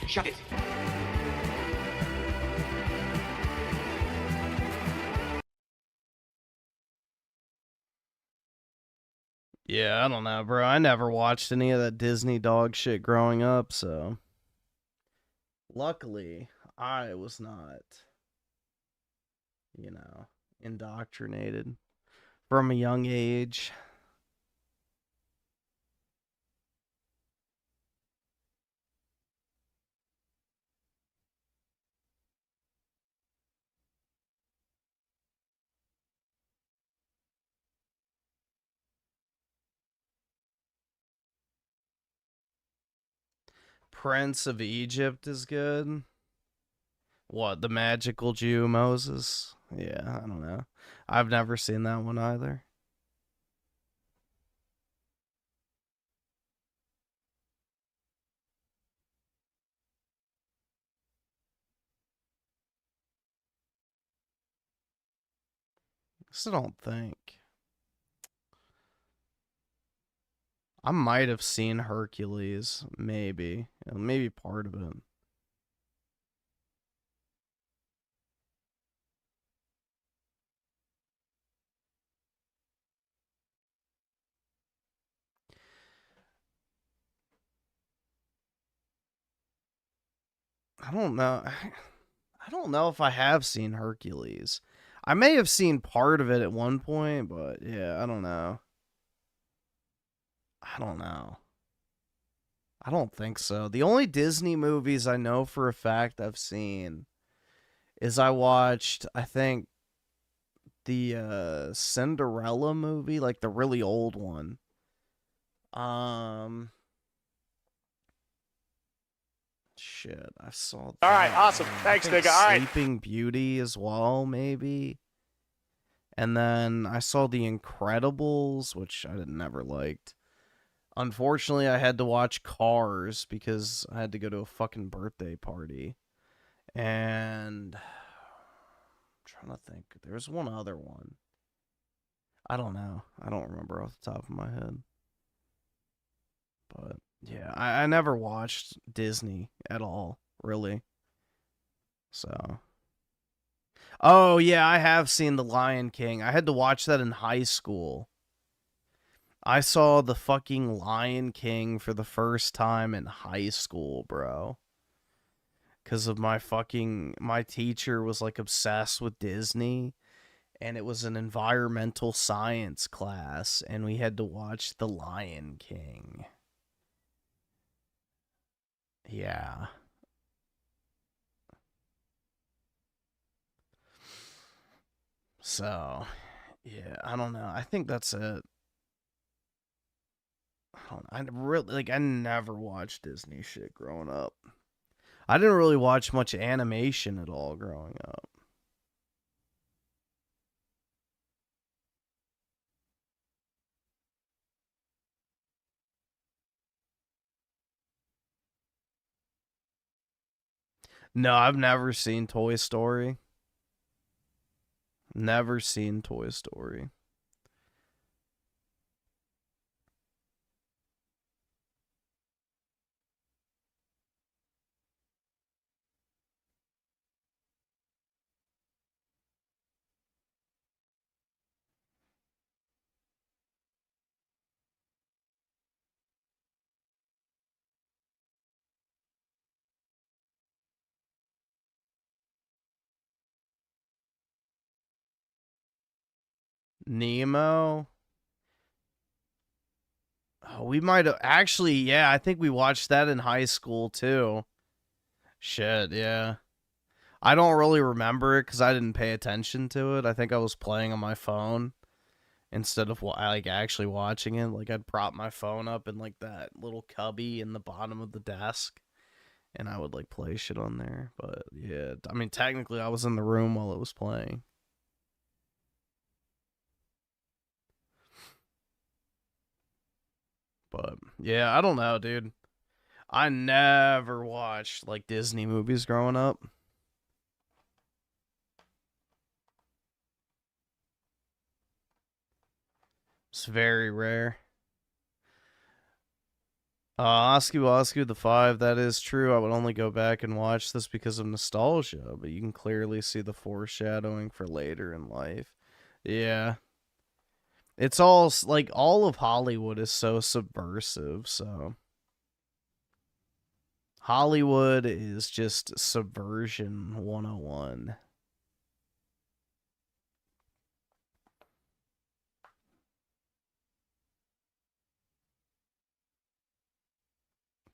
Shut it. Yeah, I don't know, bro. I never watched any of that Disney dog shit growing up, so luckily I was not, indoctrinated from a young age. Prince of Egypt is good. What, the magical Jew Moses? Yeah, I don't know. I've never seen that one either. I don't think. I might have seen Hercules, maybe. Maybe part of it. I don't know. I don't know if I have seen Hercules. I may have seen part of it at one point, but yeah, I don't know. I don't know. I don't think so. The only Disney movies I know for a fact I've seen is I watched, I think, the Cinderella movie, like the really old one. Shit, I saw that. All right, awesome. Thanks, nigga. All right. Sleeping Beauty as well, maybe. And then I saw The Incredibles, which I never liked. Unfortunately, I had to watch Cars because I had to go to a fucking birthday party. And I'm trying to think. There's one other one. I don't know. I don't remember off the top of my head. But yeah, I never watched Disney at all, really. So. Oh, yeah, I have seen The Lion King. I had to watch that in high school. I saw the fucking Lion King for the first time in high school, bro. Because of my teacher was like obsessed with Disney. And it was an environmental science class. And we had to watch The Lion King. Yeah. So, yeah, I don't know. I think that's it. I never watched Disney shit growing up. I didn't really watch much animation at all growing up. No, I've never seen Toy Story. Never seen Toy Story. Nemo. Oh, we might have actually, yeah, I think we watched that in high school too. Shit, yeah. I don't really remember it because I didn't pay attention to it. I think I was playing on my phone instead of like actually watching it. Like I'd prop my phone up in like that little cubby in the bottom of the desk, and I would like play shit on there. But yeah, I mean technically I was in the room while it was playing. But yeah, I don't know, dude. I never watched like Disney movies growing up. It's very rare. Oscu the 5, that is true. I would only go back and watch this because of nostalgia, but you can clearly see the foreshadowing for later in life. Yeah. It's all, like, all of Hollywood is so subversive, so. Hollywood is just subversion 101.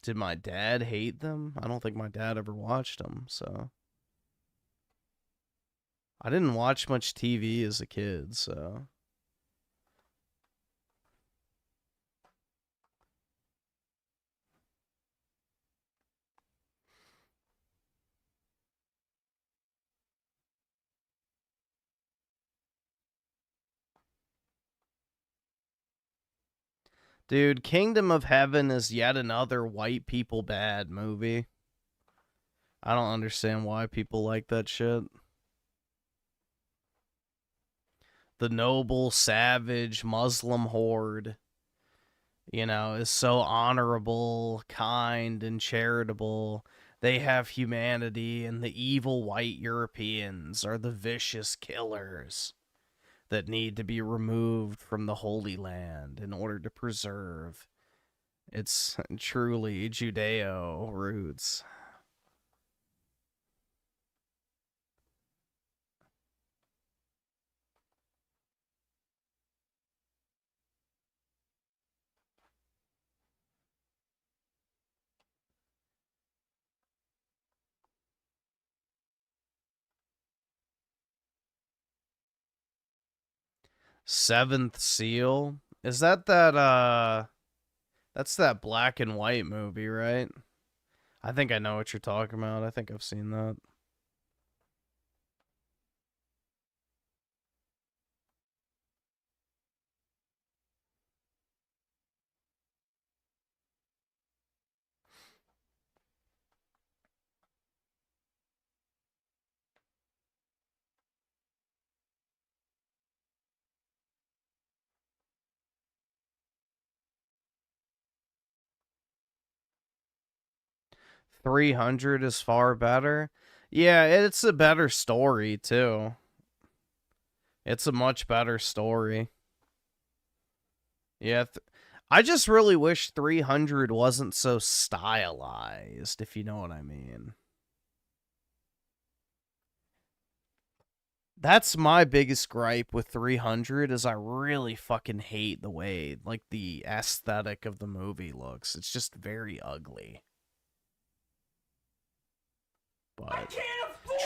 Did my dad hate them? I don't think my dad ever watched them, so. I didn't watch much TV as a kid, so. Dude, Kingdom of Heaven is yet another white people bad movie. I don't understand why people like that shit. The noble, savage Muslim horde, you know, is so honorable, kind, and charitable. They have humanity, and the evil white Europeans are the vicious killers that need to be removed from the Holy Land in order to preserve its truly Judeo roots. Seventh Seal? Is that that's that black and white movie, right? I think I know what you're talking about. I think I've seen that. .300 is far better. Yeah, it's a better story, too. It's a much better story. Yeah, I just really wish 300 wasn't so stylized, if you know what I mean. That's my biggest gripe with 300 is I really fucking hate the way, like, the aesthetic of the movie looks. It's just very ugly. But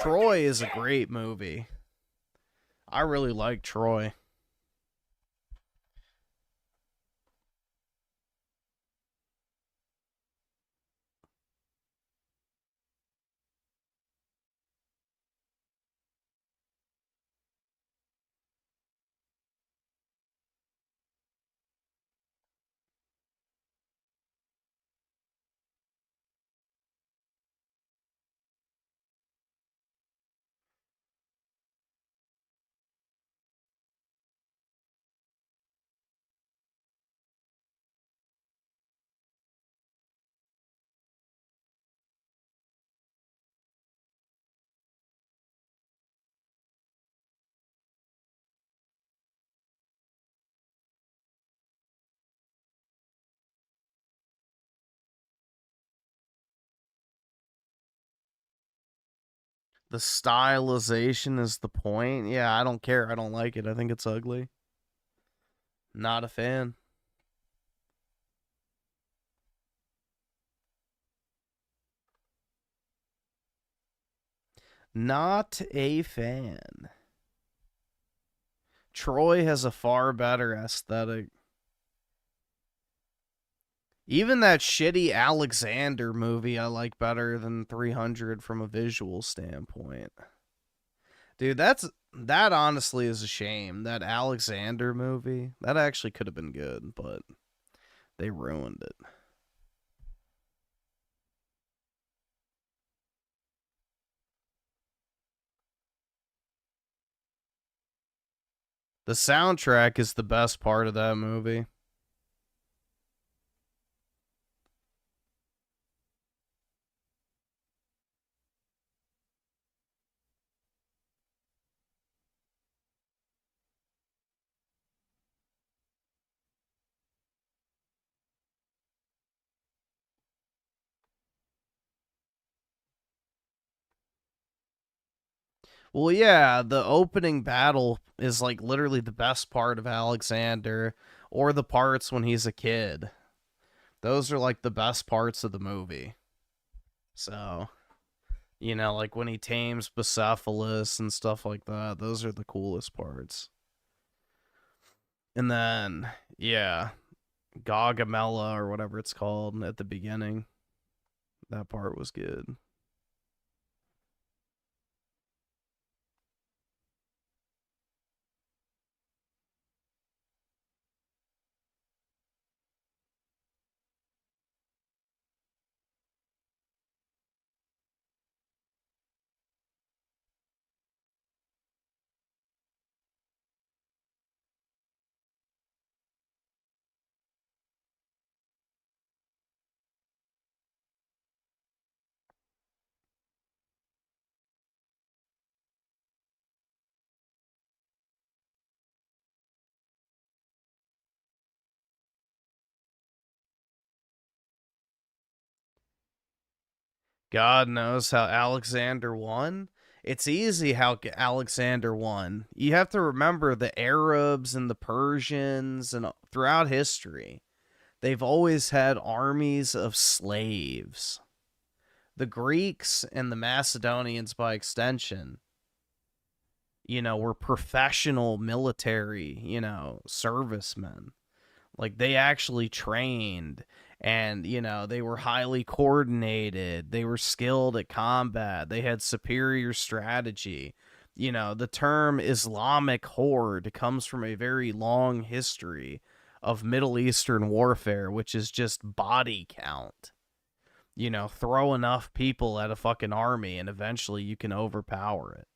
Troy is a great movie. I really like Troy. The stylization is the point. Yeah, I don't care. I don't like it. I think it's ugly. Not a fan. Not a fan. Troy has a far better aesthetic. Even that shitty Alexander movie I like better than 300 from a visual standpoint. Dude, that honestly is a shame. That Alexander movie, that actually could have been good, but they ruined it. The soundtrack is the best part of that movie. Well, yeah, the opening battle is like literally the best part of Alexander, or the parts when he's a kid. Those are like the best parts of the movie. So, you know, like when he tames Bucephalus and stuff like that, those are the coolest parts. And then, yeah, Gaugamela or whatever it's called at the beginning. That part was good. God knows how Alexander won. It's easy how Alexander won. You have to remember the Arabs and the Persians and throughout history, they've always had armies of slaves. The Greeks and the Macedonians, by extension, you know, were professional military, you know, servicemen. Like, they actually trained, and, you know, they were highly coordinated. They were skilled at combat. They had superior strategy. You know, the term Islamic horde comes from a very long history of Middle Eastern warfare, which is just body count. You know, throw enough people at a fucking army, and eventually you can overpower it.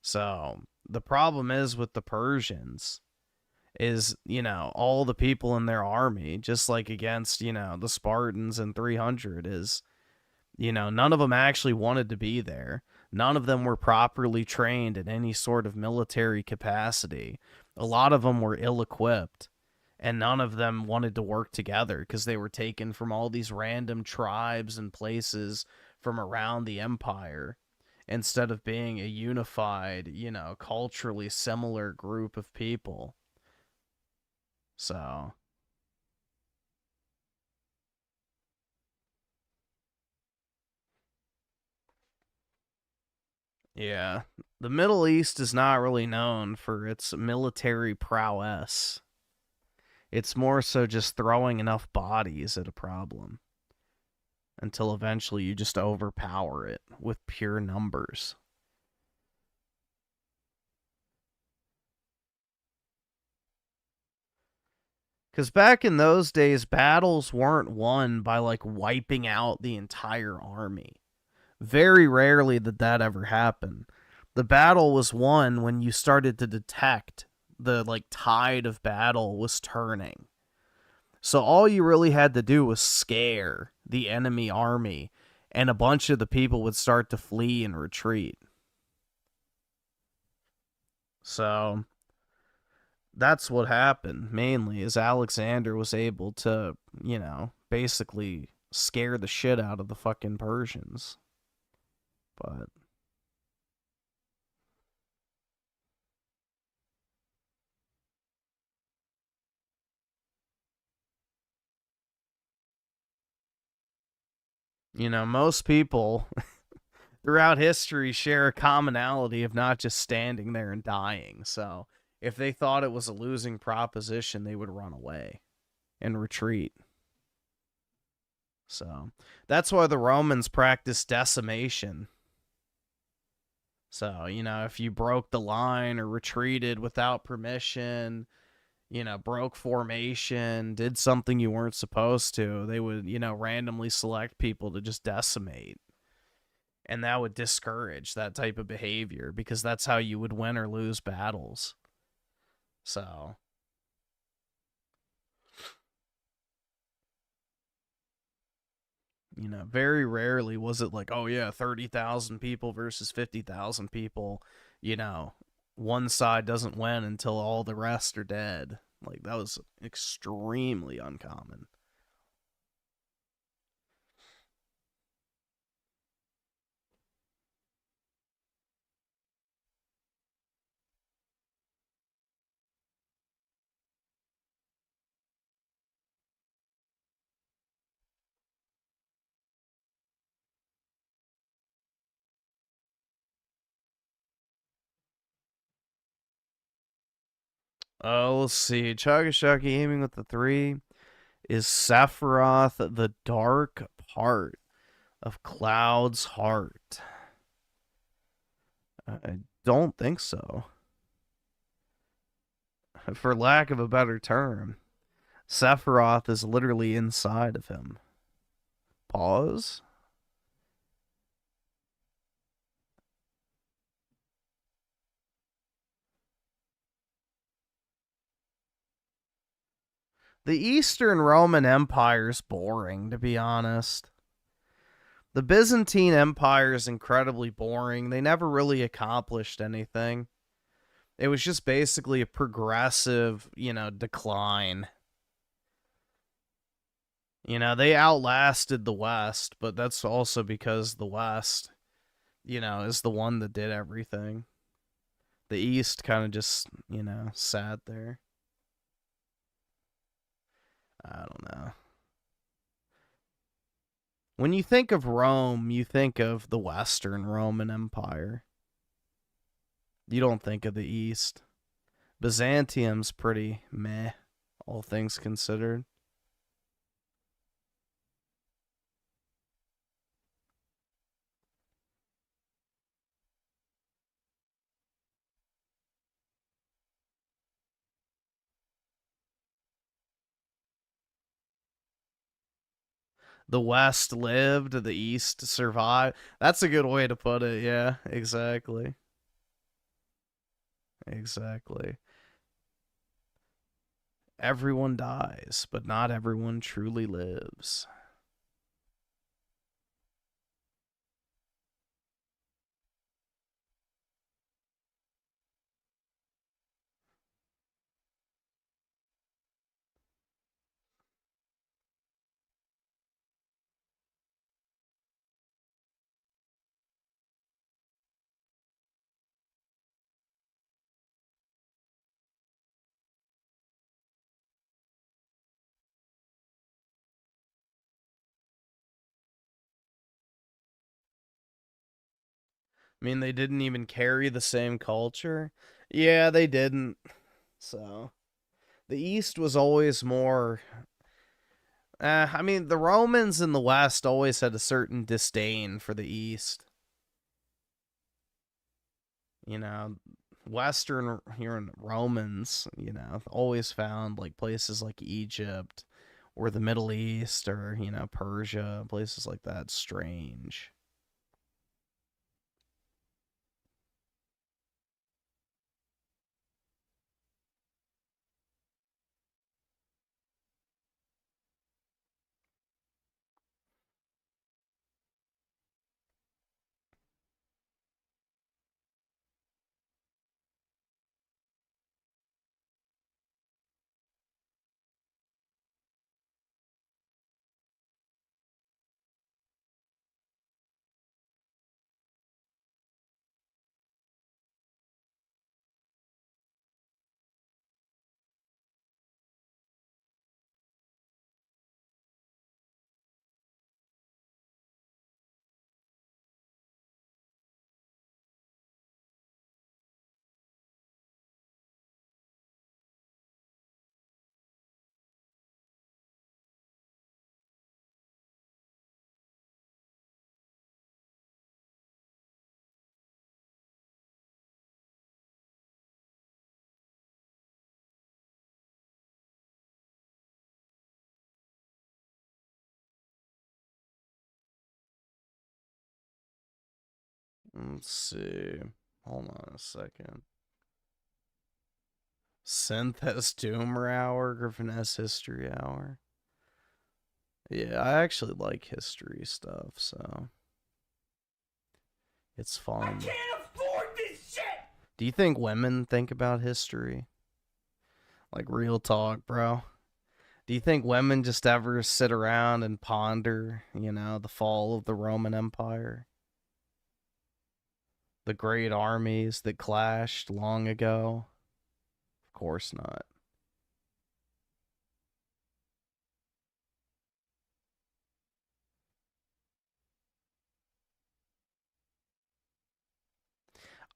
So, the problem is with the Persians is, you know, all the people in their army, just like against, you know, the Spartans in 300, is, you know, none of them actually wanted to be there. None of them were properly trained in any sort of military capacity. A lot of them were ill-equipped, and none of them wanted to work together because they were taken from all these random tribes and places from around the empire, instead of being a unified, you know, culturally similar group of people. So, yeah, the Middle East is not really known for its military prowess. It's more so just throwing enough bodies at a problem until eventually you just overpower it with pure numbers. Because back in those days, battles weren't won by, like, wiping out the entire army. Very rarely did that ever happen. The battle was won when you started to detect the, like, tide of battle was turning. So all you really had to do was scare the enemy army, and a bunch of the people would start to flee and retreat. So that's what happened, mainly, is Alexander was able to, you know, basically scare the shit out of the fucking Persians. But You know, most people throughout history share a commonality of not just standing there and dying. So if they thought it was a losing proposition, they would run away and retreat. So that's why the Romans practiced decimation. So, you know, if you broke the line or retreated without permission, you know, broke formation, did something you weren't supposed to, they would, you know, randomly select people to just decimate. And that would discourage that type of behavior because that's how you would win or lose battles. So, you know, very rarely was it like, oh yeah, 30,000 people versus 50,000 people, you know, one side doesn't win until all the rest are dead. Like, that was extremely uncommon. Let's see. Chugashaki aiming with the 3 is Sephiroth, the dark part of Cloud's heart. I don't think so. For lack of a better term, Sephiroth is literally inside of him. Pause. The Eastern Roman Empire's boring, to be honest. The Byzantine Empire is incredibly boring. They never really accomplished anything. It was just basically a progressive, you know, decline. You know, they outlasted the West, but that's also because the West, you know, is the one that did everything. The East kind of just, you know, sat there. I don't know. When you think of Rome, you think of the Western Roman Empire. You don't think of the East. Byzantium's pretty meh, all things considered. The West lived, the East survived. That's a good way to put it, yeah, exactly. Exactly. Everyone dies, but not everyone truly lives. I mean, they didn't even carry the same culture. Yeah, they didn't. So, the East was always more... I mean, the Romans in the West always had a certain disdain for the East. You know, Western Romans, you know, always found, like, places like Egypt or the Middle East or, you know, Persia, places like that strange. Let's see. Hold on a second. Synth has Doomer Hour. Griffin has History Hour. Yeah, I actually like history stuff, so it's fun. I can't afford this shit! Do you think women think about history? Like, real talk, bro. Do you think women just ever sit around and ponder, you know, the fall of the Roman Empire? The great armies that clashed long ago? Of course not.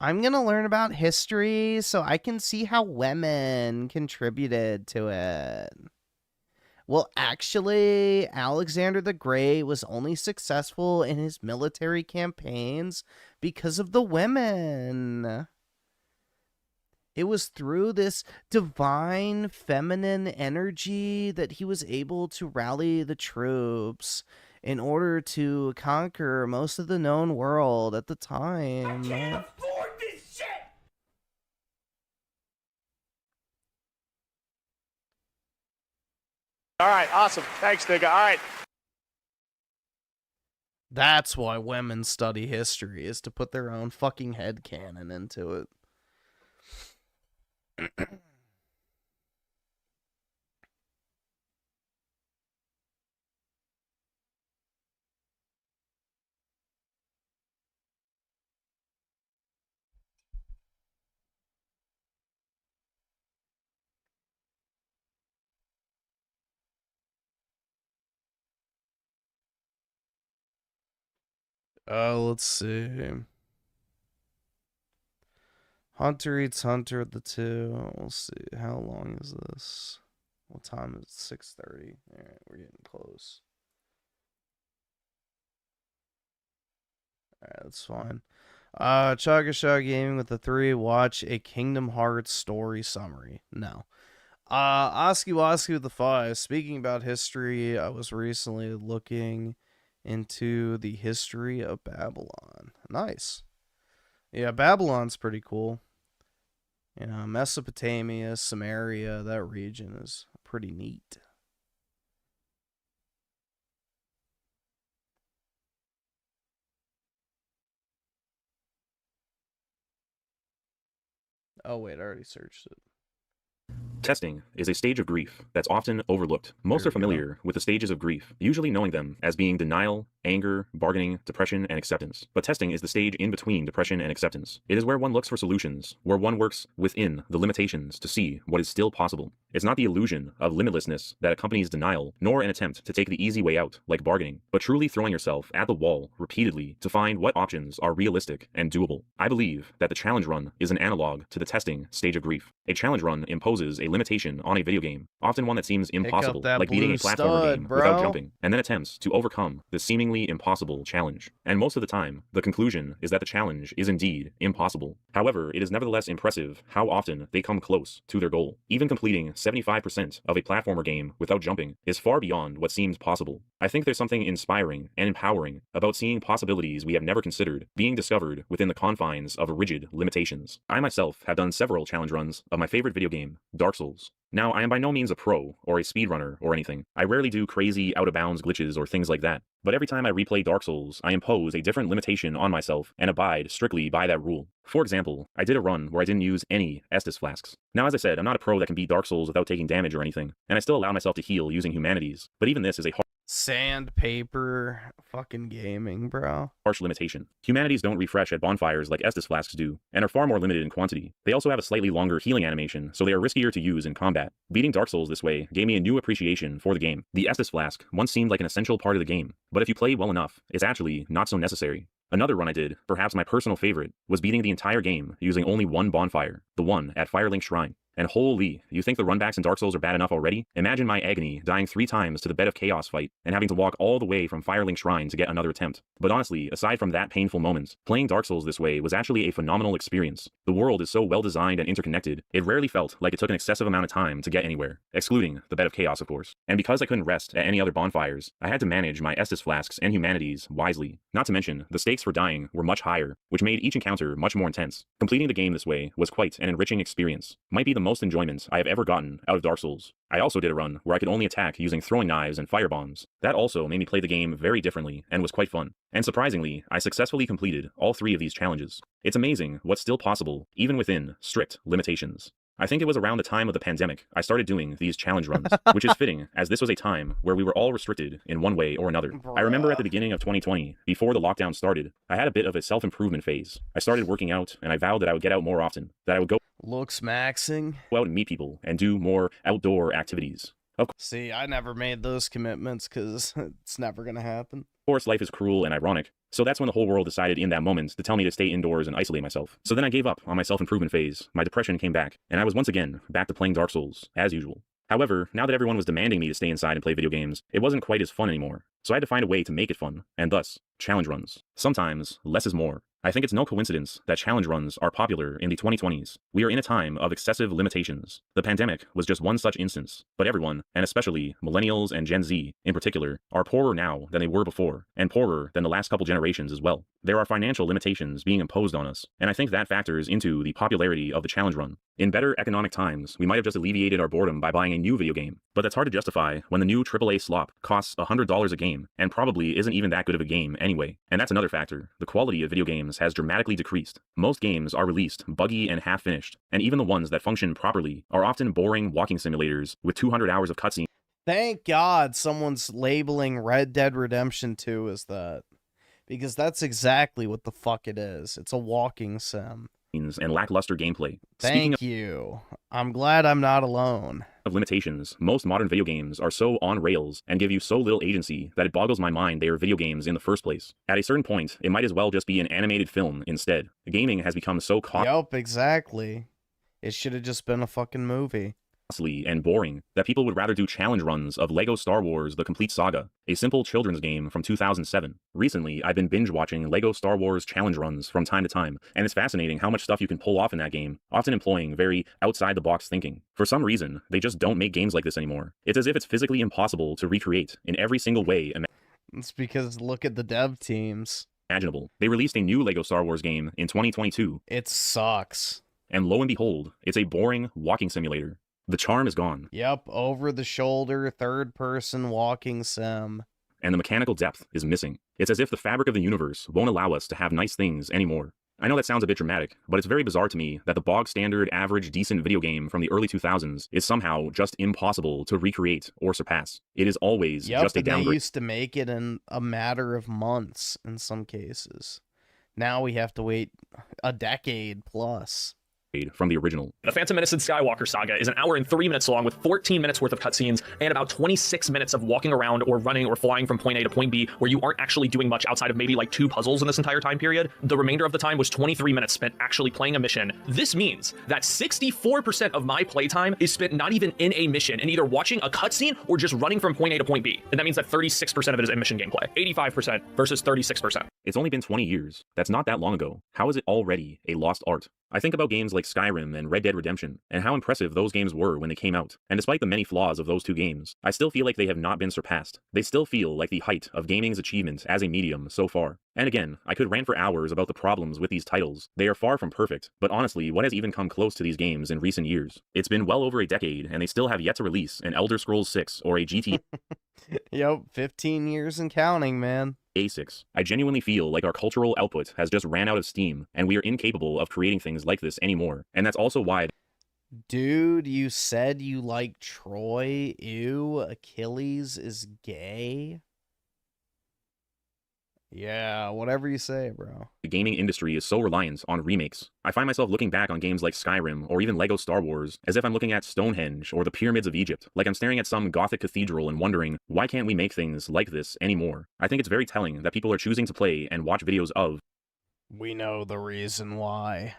I'm going to learn about history so I can see how women contributed to it. Well, actually, Alexander the Great was only successful in his military campaigns because of the women. It was through this divine feminine energy that he was able to rally the troops in order to conquer most of the known world at the time. I can't afford this shit! All right, awesome. Thanks, nigga. All right. That's why women study history, is to put their own fucking headcanon into it. Let's see. Hunter eats Hunter at the 2. We'll see. How long is this? What time is it? 6:30. Alright, we're getting close. Alright, that's fine. Chagashaw Gaming with the 3. Watch a Kingdom Hearts story summary. No. Oski Woski with the 5. Speaking about history, I was recently looking into the history of Babylon. Nice. Yeah, Babylon's pretty cool. You know, Mesopotamia, Samaria, that region is pretty neat. Oh, wait, I already searched it. Testing is a stage of grief that's often overlooked. Most are familiar with the stages of grief, usually knowing them as being denial, anger, bargaining, depression, and acceptance. But testing is the stage in between depression and acceptance. It is where one looks for solutions, where one works within the limitations to see what is still possible. It's not the illusion of limitlessness that accompanies denial, nor an attempt to take the easy way out, like bargaining, but truly throwing yourself at the wall repeatedly to find what options are realistic and doable. I believe that the challenge run is an analog to the testing stage of grief. A challenge run imposes a limitation on a video game, often one that seems impossible, like beating a platformer game without jumping, and then attempts to overcome the seemingly impossible challenge. And most of the time, the conclusion is that the challenge is indeed impossible. However, it is nevertheless impressive how often they come close to their goal. Even completing 75% of a platformer game without jumping is far beyond what seems possible. I think there's something inspiring and empowering about seeing possibilities we have never considered being discovered within the confines of rigid limitations. I myself have done several challenge runs of my favorite video game, Dark Souls. Now, I am by no means a pro or a speedrunner or anything. I rarely do crazy out-of-bounds glitches or things like that. But every time I replay Dark Souls, I impose a different limitation on myself and abide strictly by that rule. For example, I did a run where I didn't use any Estus flasks. Now, as I said, I'm not a pro that can beat Dark Souls without taking damage or anything, and I still allow myself to heal using humanities. But even this is a sandpaper fucking gaming, bro. Harsh limitation. Humanities don't refresh at bonfires like Estus flasks do, and are far more limited in quantity. They also have a slightly longer healing animation, so they are riskier to use in combat. Beating Dark Souls this way gave me a new appreciation for the game. The Estus flask once seemed like an essential part of the game, but if you play well enough, it's actually not so necessary. Another run I did, perhaps my personal favorite, was beating the entire game using only one bonfire, the one at Firelink Shrine. And holy, you think the runbacks in Dark Souls are bad enough already? Imagine my agony dying 3 times to the Bed of Chaos fight and having to walk all the way from Firelink Shrine to get another attempt. But honestly, aside from that painful moment, playing Dark Souls this way was actually a phenomenal experience. The world is so well designed and interconnected, it rarely felt like it took an excessive amount of time to get anywhere, excluding the Bed of Chaos of course. And because I couldn't rest at any other bonfires, I had to manage my Estus flasks and humanities wisely. Not to mention, the stakes for dying were much higher, which made each encounter much more intense. Completing the game this way was quite an enriching experience. Might be the most enjoyment I have ever gotten out of Dark Souls. I also did a run where I could only attack using throwing knives and fire bombs. That also made me play the game very differently and was quite fun. And surprisingly, I successfully completed all 3 of these challenges. It's amazing what's still possible, even within strict limitations. I think it was around the time of the pandemic I started doing these challenge runs, which is fitting as this was a time where we were all restricted in one way or another. I remember at the beginning of 2020, before the lockdown started, I had a bit of a self-improvement phase. I started working out and I vowed that I would get out more often, that I would go Looks maxing. out and meet people and do more outdoor activities. See, I never made those commitments because it's never going to happen. Of course, life is cruel and ironic, so that's when the whole world decided in that moment to tell me to stay indoors and isolate myself. So then I gave up on my self-improvement phase, my depression came back, and I was once again back to playing Dark Souls, as usual. However, now that everyone was demanding me to stay inside and play video games, it wasn't quite as fun anymore. So I had to find a way to make it fun, and thus, challenge runs. Sometimes, less is more. I think it's no coincidence that challenge runs are popular in the 2020s. We are in a time of excessive limitations. The pandemic was just one such instance, but everyone, and especially millennials and Gen Z in particular, are poorer now than they were before, and poorer than the last couple generations as well. There are financial limitations being imposed on us, and I think that factors into the popularity of the challenge run. In better economic times, we might have just alleviated our boredom by buying a new video game, but that's hard to justify when the new AAA slop costs $100 a game, and probably isn't even that good of a game anyway. And that's another factor. The quality of video games has dramatically decreased. Most games are released buggy and half-finished, and even the ones that function properly are often boring walking simulators with 200 hours of cutscenes. Thank God someone's labeling Red Dead Redemption 2 as that. Because that's exactly what the fuck it is. It's a walking sim. And lackluster gameplay. Thank you. I'm glad I'm not alone. Of limitations, most modern video games are so on rails and give you so little agency that it boggles my mind they are video games in the first place. At a certain point, it might as well just be an animated film instead. Gaming has become so Yup, exactly. It should have just been a fucking movie. And boring that people would rather do challenge runs of LEGO Star Wars The Complete Saga, a simple children's game from 2007. Recently, I've been binge watching LEGO Star Wars challenge runs from time to time, and it's fascinating how much stuff you can pull off in that game, often employing very outside-the-box thinking. For some reason, they just don't make games like this anymore. It's as if it's physically impossible to recreate in every single way it's because look at the dev teams. Imaginable. They released a new LEGO Star Wars game in 2022. It sucks. And lo and behold, it's a boring walking simulator. The charm is gone. Yep, over-the-shoulder, third-person walking sim. And the mechanical depth is missing. It's as if the fabric of the universe won't allow us to have nice things anymore. I know that sounds a bit dramatic, but it's very bizarre to me that the bog-standard, average, decent video game from the early 2000s is somehow just impossible to recreate or surpass. It is always just a downgrade. They used to make it in a matter of months in some cases. Now we have to wait a decade plus. From the original. The Phantom Menace and Skywalker Saga is an hour and 3 minutes long with 14 minutes worth of cutscenes and about 26 minutes of walking around or running or flying from point A to point B where you aren't actually doing much outside of maybe like 2 puzzles in this entire time period. The remainder of the time was 23 minutes spent actually playing a mission. This means that 64% of my playtime is spent not even in a mission and either watching a cutscene or just running from point A to point B. And that means that 36% of it is in mission gameplay. 85% versus 36%. It's only been 20 years. That's not that long ago. How is it already a lost art? I think about games like Skyrim and Red Dead Redemption, and how impressive those games were when they came out. And despite the many flaws of those 2 games, I still feel like they have not been surpassed. They still feel like the height of gaming's achievement as a medium so far. And again, I could rant for hours about the problems with these titles. They are far from perfect, but honestly, what has even come close to these games in recent years? It's been well over a decade, and they still have yet to release an Elder Scrolls 6 or a GTA. Yep, 15 years and counting, man. A6. I genuinely feel like our cultural output has just ran out of steam, and we are incapable of creating things like this anymore. And that's also why... Dude, you said you like Troy. Ew, Achilles is gay? Yeah, whatever you say, bro. The gaming industry is so reliant on remakes. I find myself looking back on games like Skyrim or even LEGO Star Wars as if I'm looking at Stonehenge or the pyramids of Egypt, like I'm staring at some Gothic cathedral and wondering, why can't we make things like this anymore? I think it's very telling that people are choosing to play and watch videos of... We know the reason why.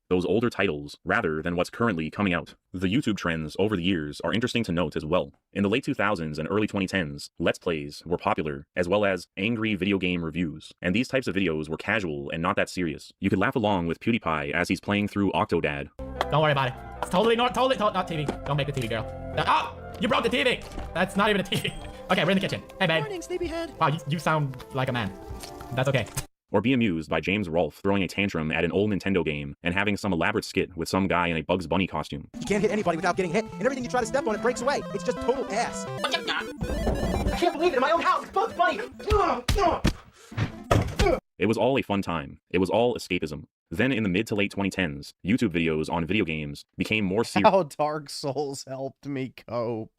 those older titles rather than what's currently coming out. The YouTube trends over the years are interesting to note as well. In the late 2000s and early 2010s, Let's Plays were popular, as well as angry video game reviews, and these types of videos were casual and not that serious. You could laugh along with PewDiePie as he's playing through Octodad. Don't worry about it. It's totally not TV. Don't make the TV, girl. Oh! You broke the TV! That's not even a TV. Okay, we're in the kitchen. Hey, babe. Morning, sleepyhead. Wow, you sound like a man. That's okay. Or be amused by James Rolfe throwing a tantrum at an old Nintendo game and having some elaborate skit with some guy in a Bugs Bunny costume. You can't hit anybody without getting hit, and everything you try to step on, it breaks away. It's just total ass. I can't believe it, in my own house, it's Bugs Bunny! It was all a fun time. It was all escapism. Then in the mid to late 2010s, YouTube videos on video games became more serious. How Dark Souls helped me cope.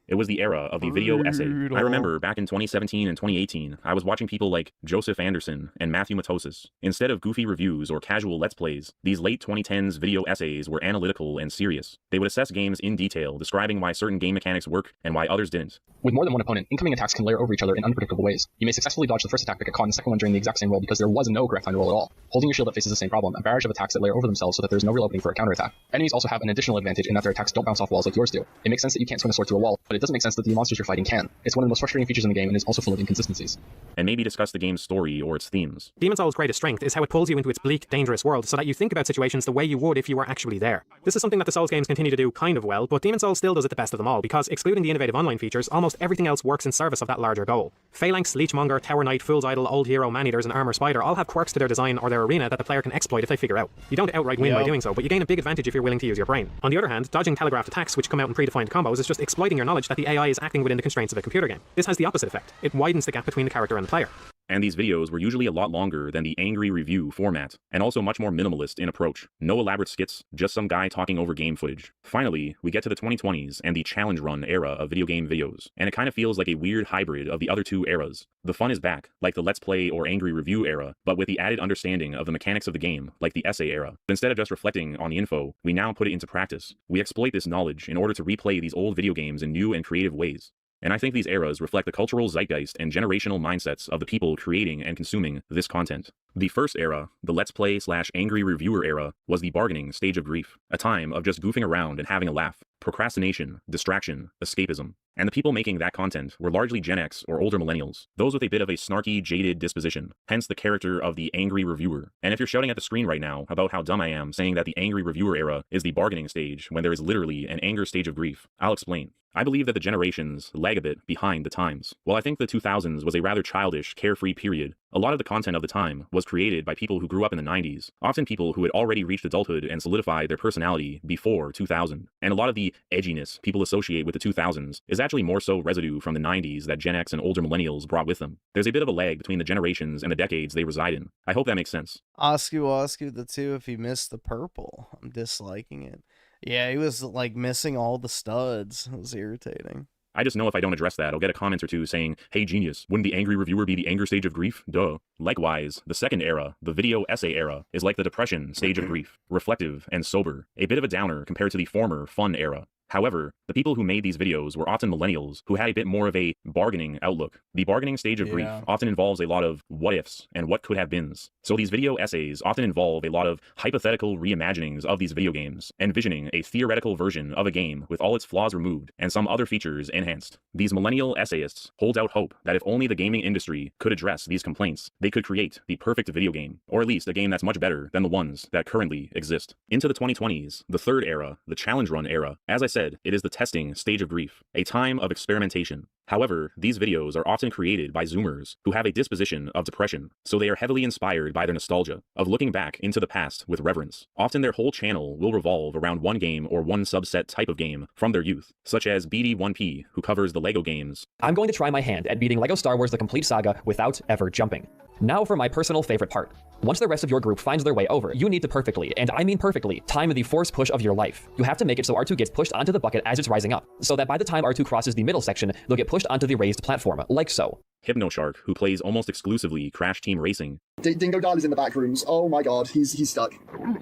It was the era of the video essay. I remember back in 2017 and 2018, I was watching people like Joseph Anderson and Matthew Matosis. Instead of goofy reviews or casual Let's Plays, these late 2010s video essays were analytical and serious. They would assess games in detail, describing why certain game mechanics work and why others didn't. With more than one opponent, incoming attacks can layer over each other in unpredictable ways. You may successfully dodge the first attack but get caught in the second one during the exact same roll because there was no correct time to roll at all. Holding your shield up faces the same problem, a barrage of attacks that layer over themselves so that there's no real opening for a counterattack. Enemies also have an additional advantage in that their attacks don't bounce off walls like yours do. It makes sense that you can't swing a sword through a wall, but it doesn't make sense that the monsters you're fighting can. It's one of the most frustrating features in the game and is also full of inconsistencies. And maybe discuss the game's story or its themes. Demon's Souls' greatest strength is how it pulls you into its bleak, dangerous world so that you think about situations the way you would if you were actually there. This is something that the Souls games continue to do kind of well, but Demon's Souls still does it the best of them all because, excluding the innovative online features, almost everything else works in service of that larger goal. Phalanx, Leechmonger, Tower Knight, Fool's Idol, Old Hero, Maneaters, and Armor Spider all have quirks to their design or their arena that the player can exploit if they figure out. You don't outright win by doing so, but you gain a big advantage if you're willing to use your brain. On the other hand, dodging telegraphed attacks which come out in predefined combos is just exploiting your knowledge that the AI is acting within the constraints of a computer game. This has the opposite effect. It widens the gap between the character and the player. And these videos were usually a lot longer than the angry review format, and also much more minimalist in approach. No elaborate skits, just some guy talking over game footage. Finally, we get to the 2020s and the challenge run era of video game videos, and it kind of feels like a weird hybrid of the other two eras. The fun is back, like the Let's Play or angry review era, but with the added understanding of the mechanics of the game, like the essay era. Instead of just reflecting on the info, we now put it into practice. We exploit this knowledge in order to replay these old video games in new and creative ways. And I think these eras reflect the cultural zeitgeist and generational mindsets of the people creating and consuming this content. The first era, the Let's Play / angry reviewer era, was the bargaining stage of grief, a time of just goofing around and having a laugh, procrastination, distraction, escapism. And the people making that content were largely Gen X or older millennials, those with a bit of a snarky, jaded disposition, hence the character of the angry reviewer. And if you're shouting at the screen right now about how dumb I am saying that the angry reviewer era is the bargaining stage when there is literally an anger stage of grief, I'll explain. I believe that the generations lag a bit behind the times. While I think the 2000s was a rather childish, carefree period, a lot of the content of the time was created by people who grew up in the 90s, often people who had already reached adulthood and solidified their personality before 2000. And a lot of the edginess people associate with the 2000s is actually more so residue from the 90s that Gen X and older millennials brought with them. There's a bit of a lag between the generations and the decades they reside in. I hope that makes sense. Oscu the 2 if he missed the purple. I'm disliking it. Yeah, he was like missing all the studs. It was irritating. I just know if I don't address that, I'll get a comment or two saying, hey genius, wouldn't the angry reviewer be the anger stage of grief? Duh. Likewise, the second era, the video essay era, is like the depression stage of grief, reflective and sober, a bit of a downer compared to the former fun era. However, the people who made these videos were often millennials who had a bit more of a bargaining outlook. The bargaining stage of grief often involves a lot of what ifs and what could have beens. So these video essays often involve a lot of hypothetical reimaginings of these video games, envisioning a theoretical version of a game with all its flaws removed and some other features enhanced. These millennial essayists hold out hope that if only the gaming industry could address these complaints, they could create the perfect video game, or at least a game that's much better than the ones that currently exist. Into the 2020s, the third era, the challenge run era, as I said, it is the testing stage of grief, a time of experimentation. However, these videos are often created by Zoomers who have a disposition of depression, so they are heavily inspired by their nostalgia, of looking back into the past with reverence. Often their whole channel will revolve around one game or one subset type of game from their youth, such as BD1P, who covers the LEGO games. I'm going to try my hand at beating LEGO Star Wars The Complete Saga without ever jumping. Now for my personal favorite part. Once the rest of your group finds their way over, you need to perfectly, and I mean perfectly, time the force push of your life. You have to make it so R2 gets pushed onto the bucket as it's rising up, so that by the time R2 crosses the middle section, they'll get pushed onto the raised platform, like so. HypnoShark, who plays almost exclusively Crash Team Racing. Dingo Dad is in the back rooms. Oh my god, he's stuck.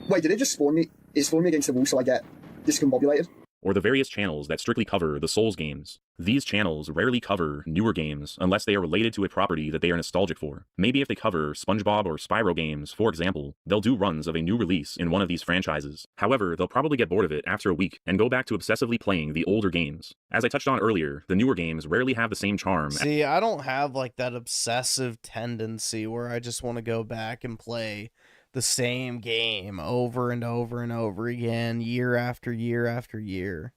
Wait, did it just spawn me? It spawned me against the wall so I get discombobulated? or the various channels that strictly cover the Souls games. These channels rarely cover newer games unless they are related to a property that they are nostalgic for. Maybe if they cover SpongeBob or Spyro games, for example, they'll do runs of a new release in one of these franchises. However, they'll probably get bored of it after a week and go back to obsessively playing the older games. As I touched on earlier, the newer games rarely have the same charm. See, I don't have like that obsessive tendency where I just want to go back and play the same game over and over and over again, year after year after year.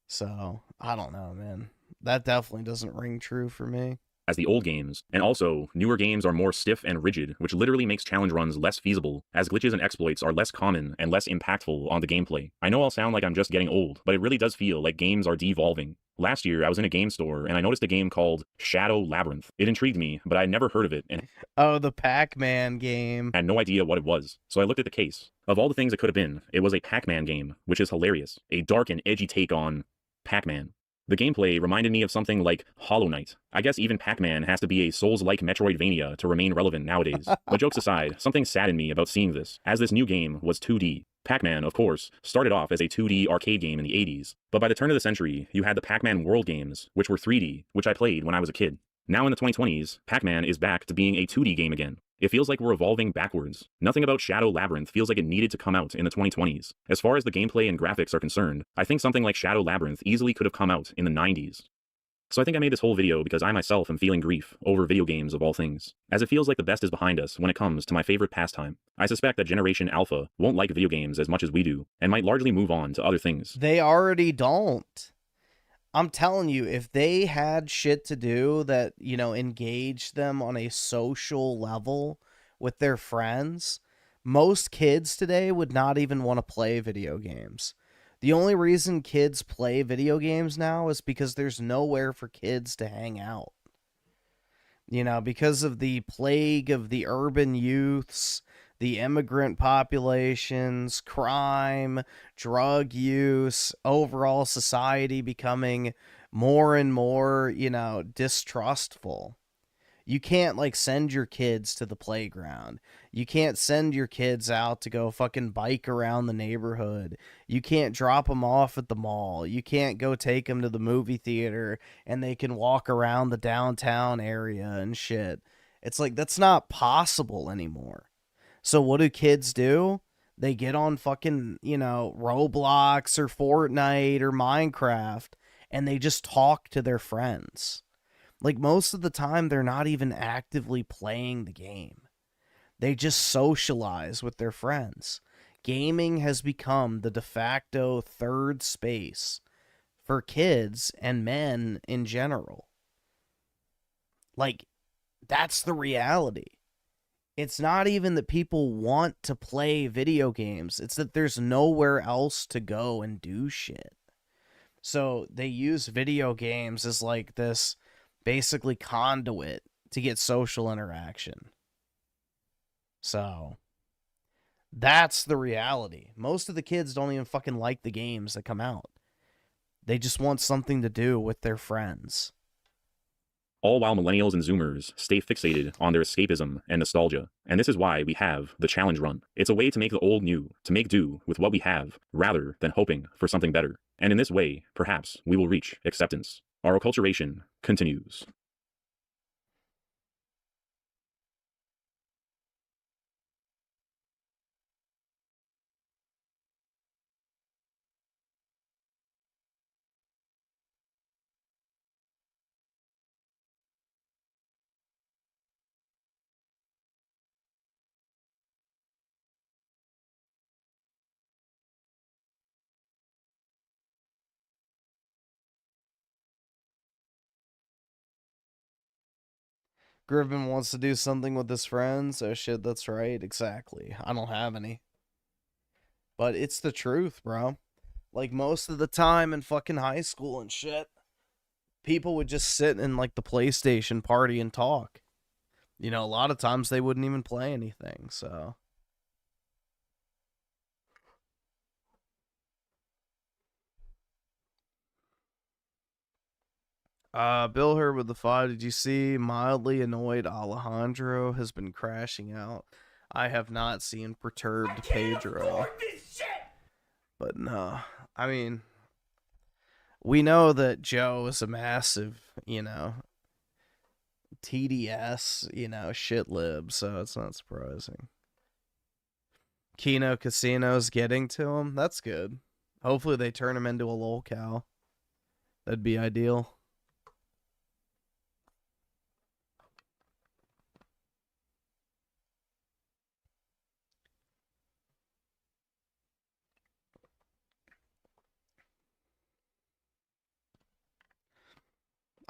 So, I don't know, man. That definitely doesn't ring true for me. As the old games, and also, newer games are more stiff and rigid, which literally makes challenge runs less feasible, as glitches and exploits are less common and less impactful on the gameplay. I know I'll sound like I'm just getting old, but it really does feel like games are devolving. Last year, I was in a game store, and I noticed a game called Shadow Labyrinth. It intrigued me, but I had never heard of it, and oh, the Pac-Man game. had no idea what it was. So I looked at the case. Of all the things it could have been, it was a Pac-Man game, which is hilarious. A dark and edgy take on Pac-Man. The gameplay reminded me of something like Hollow Knight. I guess even Pac-Man has to be a Souls-like Metroidvania to remain relevant nowadays. But jokes aside, something saddened me about seeing this, as this new game was 2D. Pac-Man, of course, started off as a 2D arcade game in the 80s, but by the turn of the century, you had the Pac-Man World games, which were 3D, which I played when I was a kid. Now in the 2020s, Pac-Man is back to being a 2D game again. It feels like we're evolving backwards. Nothing about Shadow Labyrinth feels like it needed to come out in the 2020s. As far as the gameplay and graphics are concerned, I think something like Shadow Labyrinth easily could have come out in the 90s. So I think I made this whole video because I myself am feeling grief over video games of all things, as it feels like the best is behind us when it comes to my favorite pastime. I suspect that Generation Alpha won't like video games as much as we do, and might largely move on to other things. They already don't. I'm telling you, if they had shit to do that, you know, engaged them on a social level with their friends, most kids today would not even want to play video games. The only reason kids play video games now is because there's nowhere for kids to hang out. You know, because of the plague of the urban youths, the immigrant populations, crime, drug use, overall society becoming more and more, you know, distrustful. You can't, like, send your kids to the playground. You can't send your kids out to go fucking bike around the neighborhood. You can't drop them off at the mall. You can't go take them to the movie theater and they can walk around the downtown area and shit. It's like, that's not possible anymore. So what do kids do? They get on fucking, you know, Roblox or Fortnite or Minecraft and they just talk to their friends. Like, most of the time, they're not even actively playing the game. They just socialize with their friends. Gaming has become the de facto third space for kids and men in general. Like, that's the reality. It's not even that people want to play video games. It's that there's nowhere else to go and do shit. So they use video games as like this basically conduit to get social interaction. So that's the reality. Most of the kids don't even fucking like the games that come out. They just want something to do with their friends. All while millennials and zoomers stay fixated on their escapism and nostalgia. And this is why we have the challenge run. It's a way to make the old new, to make do with what we have, rather than hoping for something better. And in this way, perhaps, we will reach acceptance. Our acculturation continues. Griffin wants to do something with his friends. Oh shit, that's right. Exactly. I don't have any. But it's the truth, bro. Like, most of the time in fucking high school and shit, people would just sit in, like, the PlayStation party and talk. You know, a lot of times they wouldn't even play anything, so. Bill Hur with the 5. Did you see mildly annoyed Alejandro has been crashing out? I have not seen perturbed Pedro. But no, I mean, We know that Joe is a massive, you know, TDS, you know, shit lib, so it's not surprising. Kino Casino's getting to him. That's good. Hopefully they turn him into a lolcow. That'd be ideal.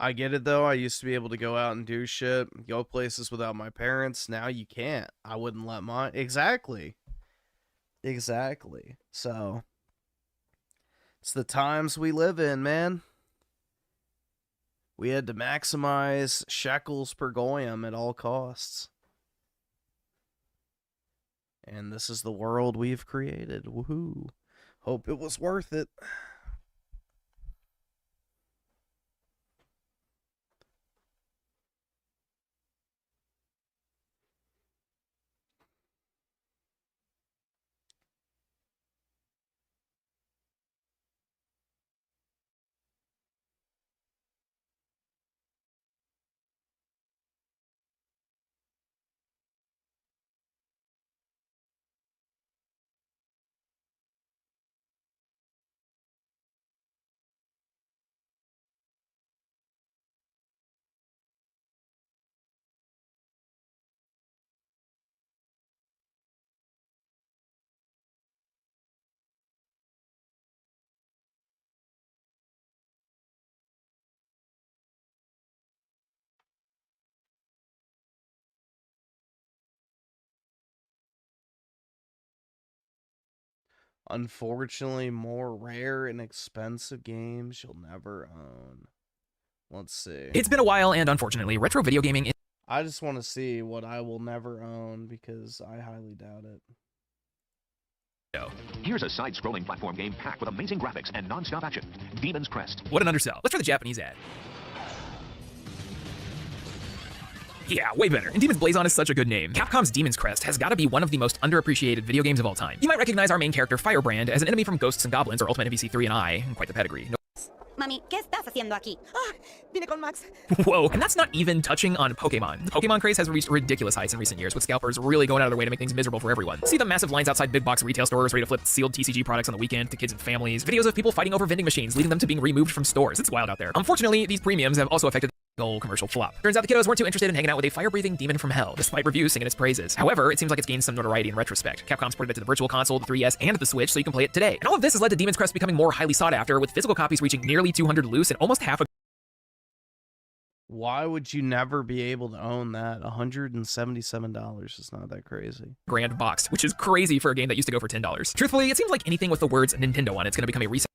I get it, though. I used to be able to go out and do shit, go places without my parents. Now you can't. I wouldn't let mine. Exactly. Exactly. So, it's the times we live in, man. We had to maximize shekels per goyim at all costs. And this is the world we've created. Woohoo. Hope it was worth it. Unfortunately, more rare and expensive games you'll never own. Let's see. It's been a while, and unfortunately, retro video gaming is... I just want to see what I will never own, because I highly doubt it. Here's a side-scrolling platform game packed with amazing graphics and non-stop action. Demon's Crest. What an undersell. Let's try the Japanese ad. Yeah, way better. And Demon's Blazon is such a good name. Capcom's Demon's Crest has got to be one of the most underappreciated video games of all time. You might recognize our main character, Firebrand, as an enemy from Ghosts and Goblins or Ultimate NPC 3 and I. Quite the pedigree. Mami, ¿qué estás haciendo aquí? Ah, vine con Max. Whoa, and that's not even touching on Pokemon. The Pokemon craze has reached ridiculous heights in recent years, with scalpers really going out of their way to make things miserable for everyone. See the massive lines outside big box retail stores ready to flip sealed TCG products on the weekend to kids and families. Videos of people fighting over vending machines, leading them to being removed from stores. It's wild out there. Unfortunately, these premiums have also affected the whole commercial flop. Turns out the kiddos weren't too interested in hanging out with a fire-breathing demon from hell, despite reviews singing its praises. However, it seems like it's gained some notoriety in retrospect. Capcom's ported it to the Virtual Console, the 3DS, and the Switch, so you can play it today. And all of this has led to Demon's Crest becoming more highly sought after, with physical copies reaching nearly 200 loose and almost half a... Why would you never be able to own that? $177 is not that crazy. grand box, which is crazy for a game that used to go for $10. Truthfully, it seems like anything with the words Nintendo on it's going to become a resale.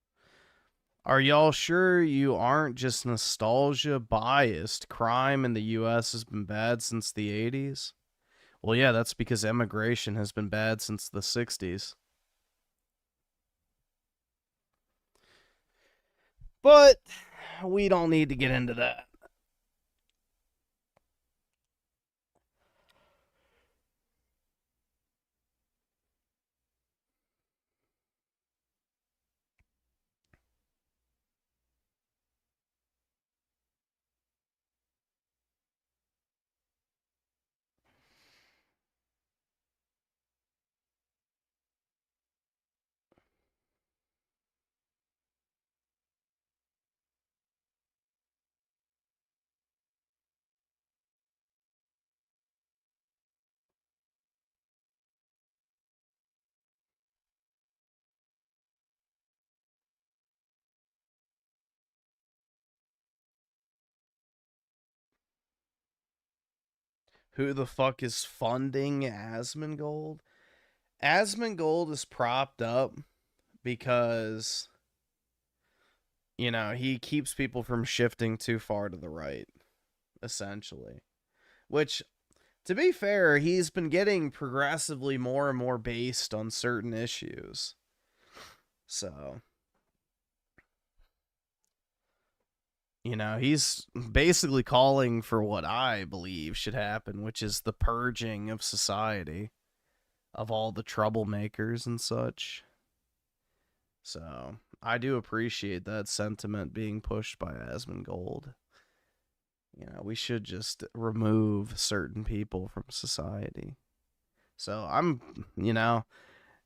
Are y'all sure you aren't just nostalgia biased? Crime in the US has been bad since the 80s? Well, yeah, that's because immigration has been bad since the 60s. But we don't need to get into that. Who the fuck is funding Asmongold? Asmongold is propped up because, you know, he keeps people from shifting too far to the right, essentially. Which, to be fair, he's been getting progressively more and more based on certain issues. So... you know, he's basically calling for what I believe should happen, which is the purging of society, of all the troublemakers and such. So, I do appreciate that sentiment being pushed by Asmongold. You know, we should just remove certain people from society. So I'm, you know,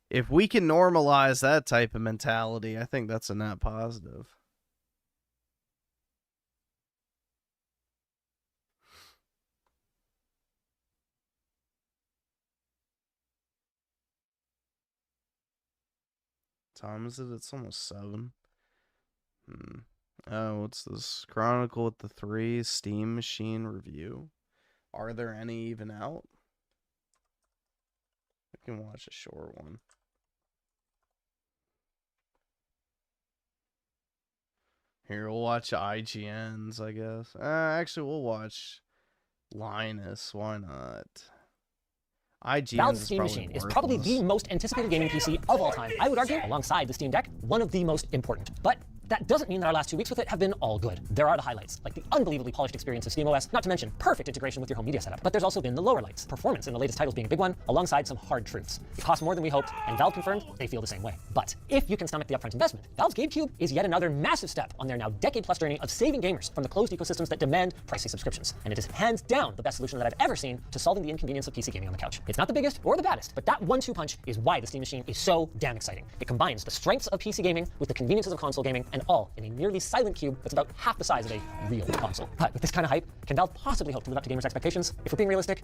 if we can normalize that type of mentality, I think that's a net positive. Time is it? It's almost 7. Oh, what's this? Chronicle with the 3 Steam Machine review. Are there any even out? We can watch a short one. Here, we'll watch IGN's, I guess. Actually, we'll watch Linus. Why not? Valve's Steam Machine is probably the most anticipated gaming PC of all time. I would argue, alongside the Steam Deck, one of the most important. But that doesn't mean that our last 2 weeks with it have been all good. There are the highlights, like the unbelievably polished experience of SteamOS, not to mention perfect integration with your home media setup. But there's also been the lower lights, performance in the latest titles being a big one, alongside some hard truths. It costs more than we hoped, and Valve confirmed they feel the same way. But if you can stomach the upfront investment, Valve's GameCube is yet another massive step on their now decade-plus journey of saving gamers from the closed ecosystems that demand pricey subscriptions. And it is hands down the best solution that I've ever seen to solving the inconvenience of PC gaming on the couch. It's not the biggest or the baddest, but that 1-2 punch is why the Steam Machine is so damn exciting. It combines the strengths of PC gaming with the conveniences of console gaming, and all in a nearly silent cube that's about half the size of a real console. But with this kind of hype, can Valve possibly hope to live up to gamers' expectations? If we're being realistic,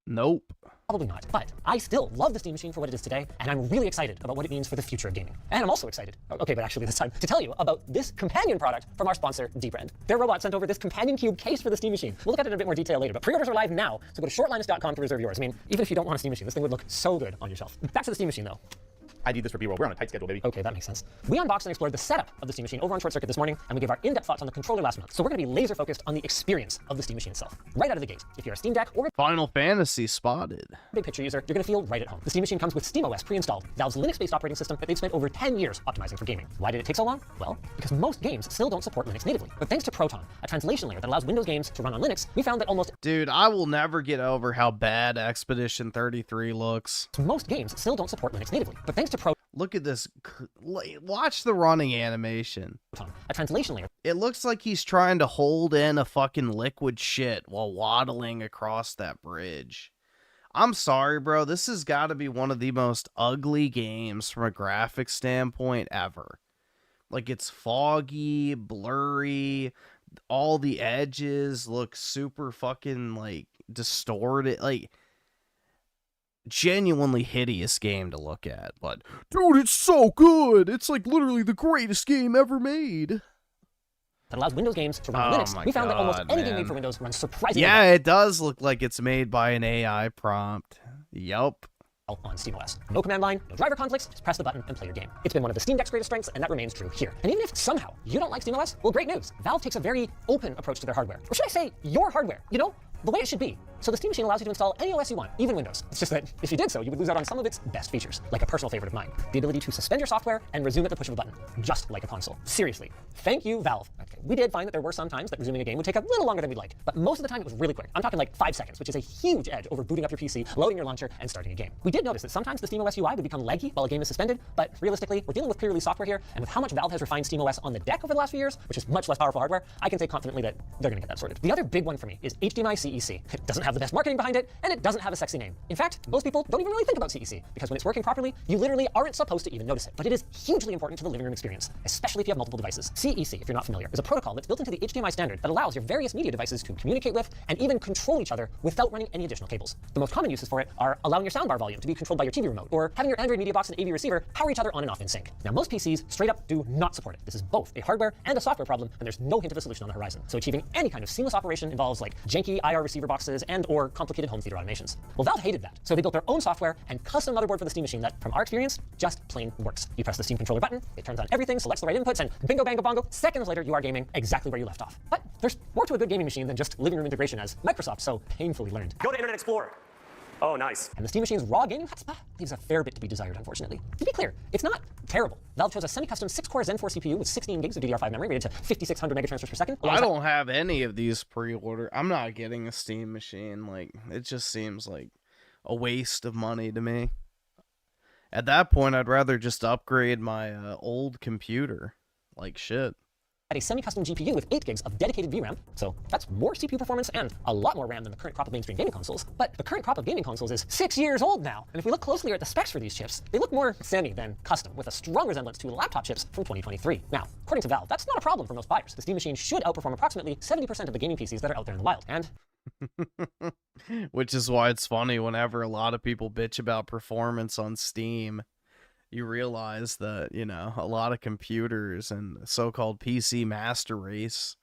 nope. Probably not. But I still love the Steam Machine for what it is today, and I'm really excited about what it means for the future of gaming. And I'm also excited, okay, but actually this time, to tell you about this companion product from our sponsor, Dbrand. Their robot sent over this companion cube case for the Steam Machine. We'll look at it in a bit more detail later, but pre-orders are live now, so go to shortlinus.com to reserve yours. I mean, even if you don't want a Steam Machine, this thing would look so good on your shelf. Back to the Steam Machine, though. I need this for B-roll. We're on a tight schedule, baby. Okay, that makes sense. We unboxed and explored the setup of the Steam Machine over on Short Circuit this morning, and we gave our in-depth thoughts on the controller last month. So we're going to be laser focused on the experience of the Steam Machine itself. Right out of the gate, if you're a Steam Deck or Final Fantasy spotted. big picture user, you're going to feel right at home. The Steam Machine comes with SteamOS pre-installed, Valve's Linux-based operating system that they've spent over 10 years optimizing for gaming. Why did it take so long? Well, because most games still don't support Linux natively. But thanks to Proton, a translation layer that allows Windows games to run on Linux, we found that almost... Dude, I will never get over how bad Expedition 33 looks. Most games still don't support Linux natively. But thanks to Proton... Look at this. Watch the running animation. A translation layer. It looks like he's trying to hold in a fucking liquid shit while waddling across that bridge. I'm sorry, bro. This has got to be one of the most ugly games from a graphics standpoint ever. Like, it's foggy, blurry. All the edges look super fucking, like, distorted. Like... genuinely hideous game to look at, but dude, it's so good. It's like literally the greatest game ever made. That allows Windows games to run on Linux. We found that almost any game made for Windows runs surprisingly well. It does look like it's made by an AI prompt. Yup. On SteamOS. No command line, no driver conflicts, just press the button and play your game. It's been one of the Steam Deck's greatest strengths, and that remains true here. And even if somehow you don't like SteamOS, well, great news. Valve takes a very open approach to their hardware. Or should I say, your hardware, you know? The way it should be. So the Steam Machine allows you to install any OS you want, even Windows. It's just that if you did so, you would lose out on some of its best features, like a personal favorite of mine, the ability to suspend your software and resume at the push of a button, just like a console. Seriously. Thank you, Valve. Okay. We did find that there were some times that resuming a game would take a little longer than we'd like, but most of the time it was really quick. I'm talking like 5 seconds, which is a huge edge over booting up your PC, loading your launcher, and starting a game. We did notice that sometimes the SteamOS UI would become laggy while a game is suspended, but realistically, we're dealing with pre-release software here, and with how much Valve has refined SteamOS on the deck over the last few years, which is much less powerful hardware, I can say confidently that they're going to get that sorted. The other big one for me is HDMI CEC. It doesn't have the best marketing behind it, and it doesn't have a sexy name. In fact, most people don't even really think about CEC, because when it's working properly, you literally aren't supposed to even notice it. But it is hugely important to the living room experience, especially if you have multiple devices. CEC, if you're not familiar, is a protocol that's built into the HDMI standard that allows your various media devices to communicate with and even control each other without running any additional cables. The most common uses for it are allowing your soundbar volume to be controlled by your TV remote, or having your Android media box and AV receiver power each other on and off in sync. Now, most PCs straight up do not support it. This is both a hardware and a software problem, and there's no hint of a solution on the horizon. So achieving any kind of seamless operation involves like janky IR receiver boxes and or complicated home theater automations. Well, Valve hated that, so they built their own software and custom motherboard for the Steam Machine that, from our experience, just plain works. You press the Steam controller button, it turns on everything, selects the right inputs, and bingo bango bongo, seconds later you are gaming exactly where you left off. But there's more to a good gaming machine than just living room integration, as Microsoft so painfully learned. Go to Internet Explorer. Oh, nice. And the Steam Machine's raw gaming hotspot leaves a fair bit to be desired, unfortunately. To be clear, it's not terrible. Valve chose a semi-custom 6-core Zen 4 CPU with 16 gigs of DDR5 memory rated to 5,600 megatransfers per second. I don't have any of these pre-order. I'm not getting a Steam Machine. Like, it just seems like a waste of money to me. At that point, I'd rather just upgrade my old computer. Like shit. At a semi-custom GPU with 8 gigs of dedicated VRAM, so that's more CPU performance and a lot more RAM than the current crop of mainstream gaming consoles. But the current crop of gaming consoles is 6 years old now, and if we look closely at the specs for these chips, they look more semi than custom, with a strong resemblance to laptop chips from 2023. Now, according to Valve, that's not a problem for most buyers. The Steam Machine should outperform approximately 70% of the gaming PCs that are out there in the wild, and which is why it's funny whenever a lot of people bitch about performance on Steam. You realize that, you know, a lot of computers and so-called PC Master Race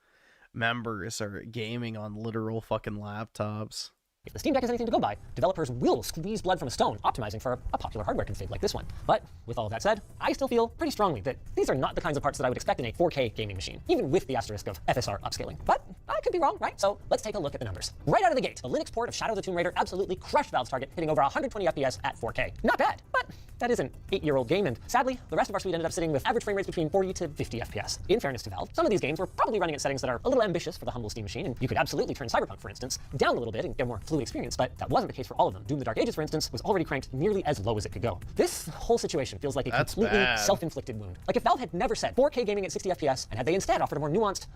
members are gaming on literal fucking laptops. if the Steam Deck is anything to go by, developers will squeeze blood from a stone, optimizing for a popular hardware config like this one. But with all of that said, I still feel pretty strongly that these are not the kinds of parts that I would expect in a 4K gaming machine, even with the asterisk of FSR upscaling. But I could be wrong, right? So let's take a look at the numbers. Right out of the gate, the Linux port of Shadow of the Tomb Raider absolutely crushed Valve's target, hitting over 120 FPS at 4K. Not bad, but that is an 8-year-old game, and sadly, the rest of our suite ended up sitting with average frame rates between 40 to 50 FPS. In fairness to Valve, some of these games were probably running at settings that are a little ambitious for the humble Steam machine, and you could absolutely turn Cyberpunk, for instance, down a little bit and get a more fluid experience, but that wasn't the case for all of them. Doom the Dark Ages, for instance, was already cranked nearly as low as it could go. This whole situation feels like a completely self-inflicted wound. Like if Valve had never said 4K gaming at 60 FPS, and had they instead offered a more nuanced,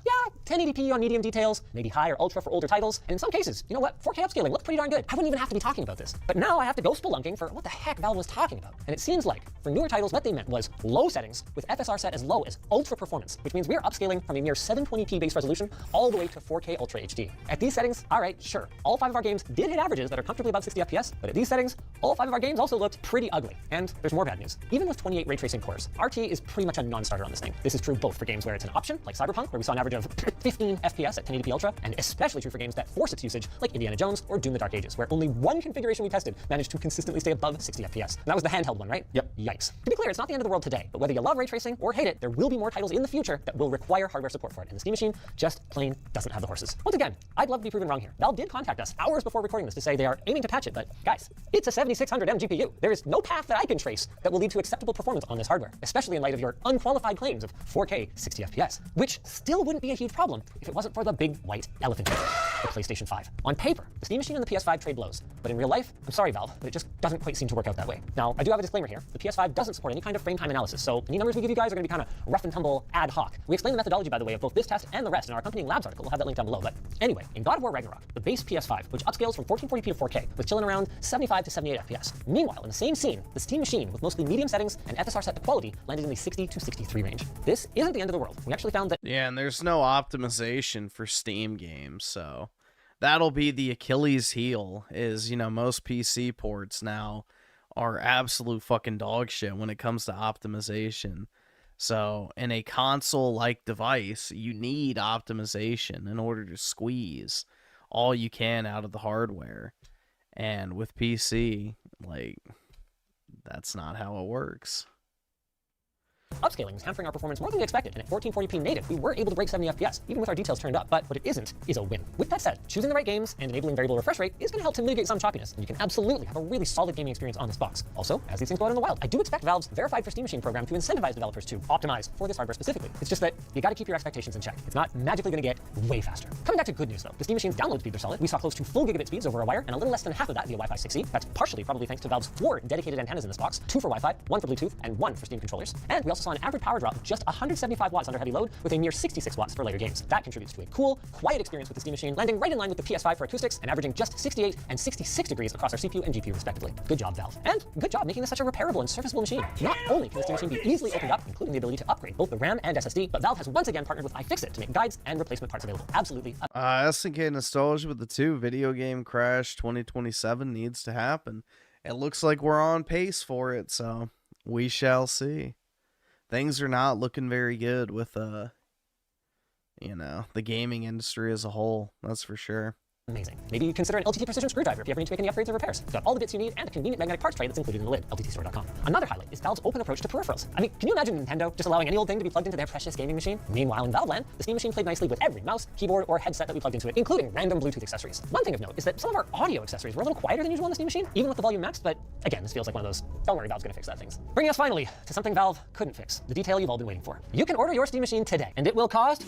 1080p on medium details, maybe high or ultra for older titles, and in some cases, you know what, 4K upscaling looked pretty darn good. I wouldn't even have to be talking about this. But now I have to go spelunking for what the heck Valve was talking about. And it seems like, for newer titles, what they meant was low settings with FSR set as low as ultra performance, which means we are upscaling from a mere 720p base resolution all the way to 4K Ultra HD. At these settings, all right, sure, all 5 of our games did hit averages that are comfortably above 60 FPS, but at these settings, all 5 of our games also looked pretty ugly. And there's more bad news. Even with 28 ray tracing cores, RT is pretty much a non-starter on this thing. This is true both for games where it's an option, like Cyberpunk, where we saw an average of 15 FPS at 1080p Ultra, and especially true for games that force its usage, like Indiana Jones or Doom the Dark Ages, where only one configuration we tested managed to consistently stay above 60 FPS. And that was the handheld one, right? Yep. Yikes. To be clear, it's not the end of the world today, but whether you love ray tracing or hate it, there will be more titles in the future that will require hardware support for it, and the Steam Machine just plain doesn't have the horses. Once again, I'd love to be proven wrong here. Valve did contact us hours before recording this to say they are aiming to patch it, but guys, it's a 7600M GPU. There is no path that I can trace that will lead to acceptable performance on this hardware, especially in light of your unqualified claims of 4K 60 FPS, which still wouldn't be a huge problem if it wasn't for the big white elephant here, the PlayStation 5. On paper, the Steam Machine and the PS5 trade blows, but in real life, I'm sorry Valve, but it just doesn't quite seem to work out that way. Now, I do have a disclaimer here. The PS5 doesn't support any kind of frame time analysis, so any numbers we give you guys are going to be kind of rough and tumble ad hoc. We explain the methodology, by the way, of both this test and the rest in our accompanying labs article. We'll have that link down below. But anyway, in God of War Ragnarok, the base PS5, which upscales from 1440p to 4K, was chilling around 75 to 78 FPS. Meanwhile, in the same scene, the Steam Machine, with mostly medium settings and FSR set to quality, landed in the 60 to 63 range. This isn't the end of the world. We actually found that... Yeah, and there's no optimization for Steam games, so that'll be the Achilles heel, is, you know, most PC ports now are absolute fucking dog shit when it comes to optimization. So in a console-like device, you need optimization in order to squeeze all you can out of the hardware. And with PC, like, that's not how it works. Upscaling is hampering our performance more than we expected, and at 1440p native, we were able to break 70 FPS, even with our details turned up, but what it isn't is a win. With that said, choosing the right games and enabling variable refresh rate is going to help to mitigate some choppiness, and you can absolutely have a really solid gaming experience on this box. Also, as these things go out in the wild, I do expect Valve's Verified for Steam Machine program to incentivize developers to optimize for this hardware specifically. It's just that you got to keep your expectations in check. It's not magically going to get way faster. Coming back to good news though, the Steam Machine's download speeds are solid. We saw close to full gigabit speeds over a wire, and a little less than half of that via Wi-Fi 6E. That's partially probably thanks to Valve's 4 dedicated antennas in this box, 2 for Wi-Fi, 1 for Bluetooth, and 1 for Steam controllers. And we also saw an average power drop of just 175 watts under heavy load, with a mere 66 watts for later games. That contributes to a cool, quiet experience with the Steam Machine, landing right in line with the PS5 for acoustics and averaging just 68 and 66 degrees across our CPU and GPU respectively. Good job, Valve. And good job making this such a repairable and serviceable machine. Not only can the Steam Machine be easily opened up, including the ability to upgrade both the RAM and SSD, but Valve has once again partnered with iFixit to make guides and replacement parts available. Absolutely. SNK Nostalgia with the 2 video game crash 2027 needs to happen. It looks like we're on pace for it, so we shall see. Things are not looking very good with, you know, the gaming industry as a whole, that's for sure. Amazing. Maybe consider an LTT precision screwdriver if you ever need to make any upgrades or repairs. It's got all the bits you need and a convenient magnetic parts tray that's included in the lid, lttstore.com. Another highlight is Valve's open approach to peripherals. I mean, can you imagine Nintendo just allowing any old thing to be plugged into their precious gaming machine? Meanwhile, in Valve land, the Steam Machine played nicely with every mouse, keyboard, or headset that we plugged into it, including random Bluetooth accessories. One thing of note is that some of our audio accessories were a little quieter than usual on the Steam Machine, even with the volume maxed, but again, this feels like one of those, don't worry, Valve's gonna fix that things. Bringing us finally to something Valve couldn't fix, the detail you've all been waiting for. You can order your Steam Machine today, and it will cost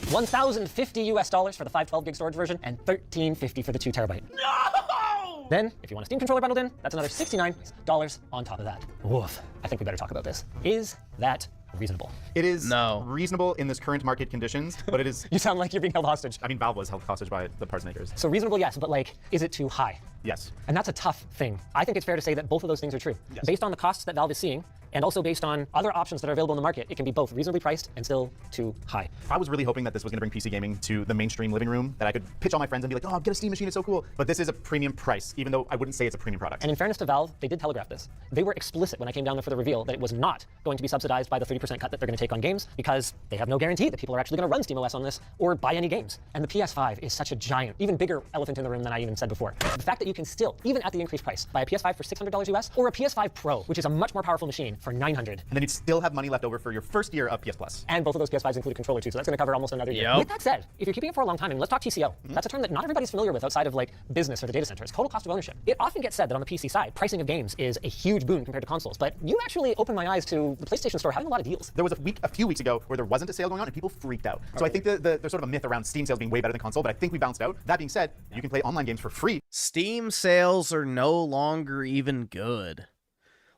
$1,050 US for the 512 gig storage version and $1,350 for the 2 terabyte. No! Then, if you want a Steam controller bundled in, that's another $69 on top of that. Woof. I think we better talk about this. Is that reasonable? It is reasonable in this current market conditions, but it is... You sound like you're being held hostage. I mean, Valve was held hostage by the parts makers. So reasonable, yes, but like, is it too high? Yes. And that's a tough thing. I think it's fair to say that both of those things are true. Yes. Based on the costs that Valve is seeing, and also based on other options that are available in the market, it can be both reasonably priced and still too high. I was really hoping that this was going to bring PC gaming to the mainstream living room, that I could pitch all my friends and be like, oh, get a Steam machine, it's so cool. But this is a premium price, even though I wouldn't say it's a premium product. And in fairness to Valve, they did telegraph this. They were explicit when I came down there for the reveal that it was not going to be subsidized by the 30% cut that they're going to take on games, because they have no guarantee that people are actually going to run SteamOS on this or buy any games. And the PS5 is such a giant, even bigger elephant in the room than I even said before. The fact that you can still, even at the increased price, buy a PS5 for $600 US or a PS5 Pro, which is a much more powerful machine, for $900. And then you'd still have money left over for your first year of PS Plus. And both of those PS5s include a controller too, so that's going to cover almost another year. With that said, if you're keeping it for a long time, and let's talk TCO, that's a term that not everybody's familiar with outside of like business or the data center. It's total cost of ownership. It often gets said that on the PC side, pricing of games is a huge boon compared to consoles, but you actually opened my eyes to the PlayStation Store having a lot of deals. There was a few weeks ago where there wasn't a sale going on and people freaked out. So I think there's sort of a myth around Steam sales being way better than console, but I think we balanced out. That being said, you can play online games for free. Steam sales are no longer even good.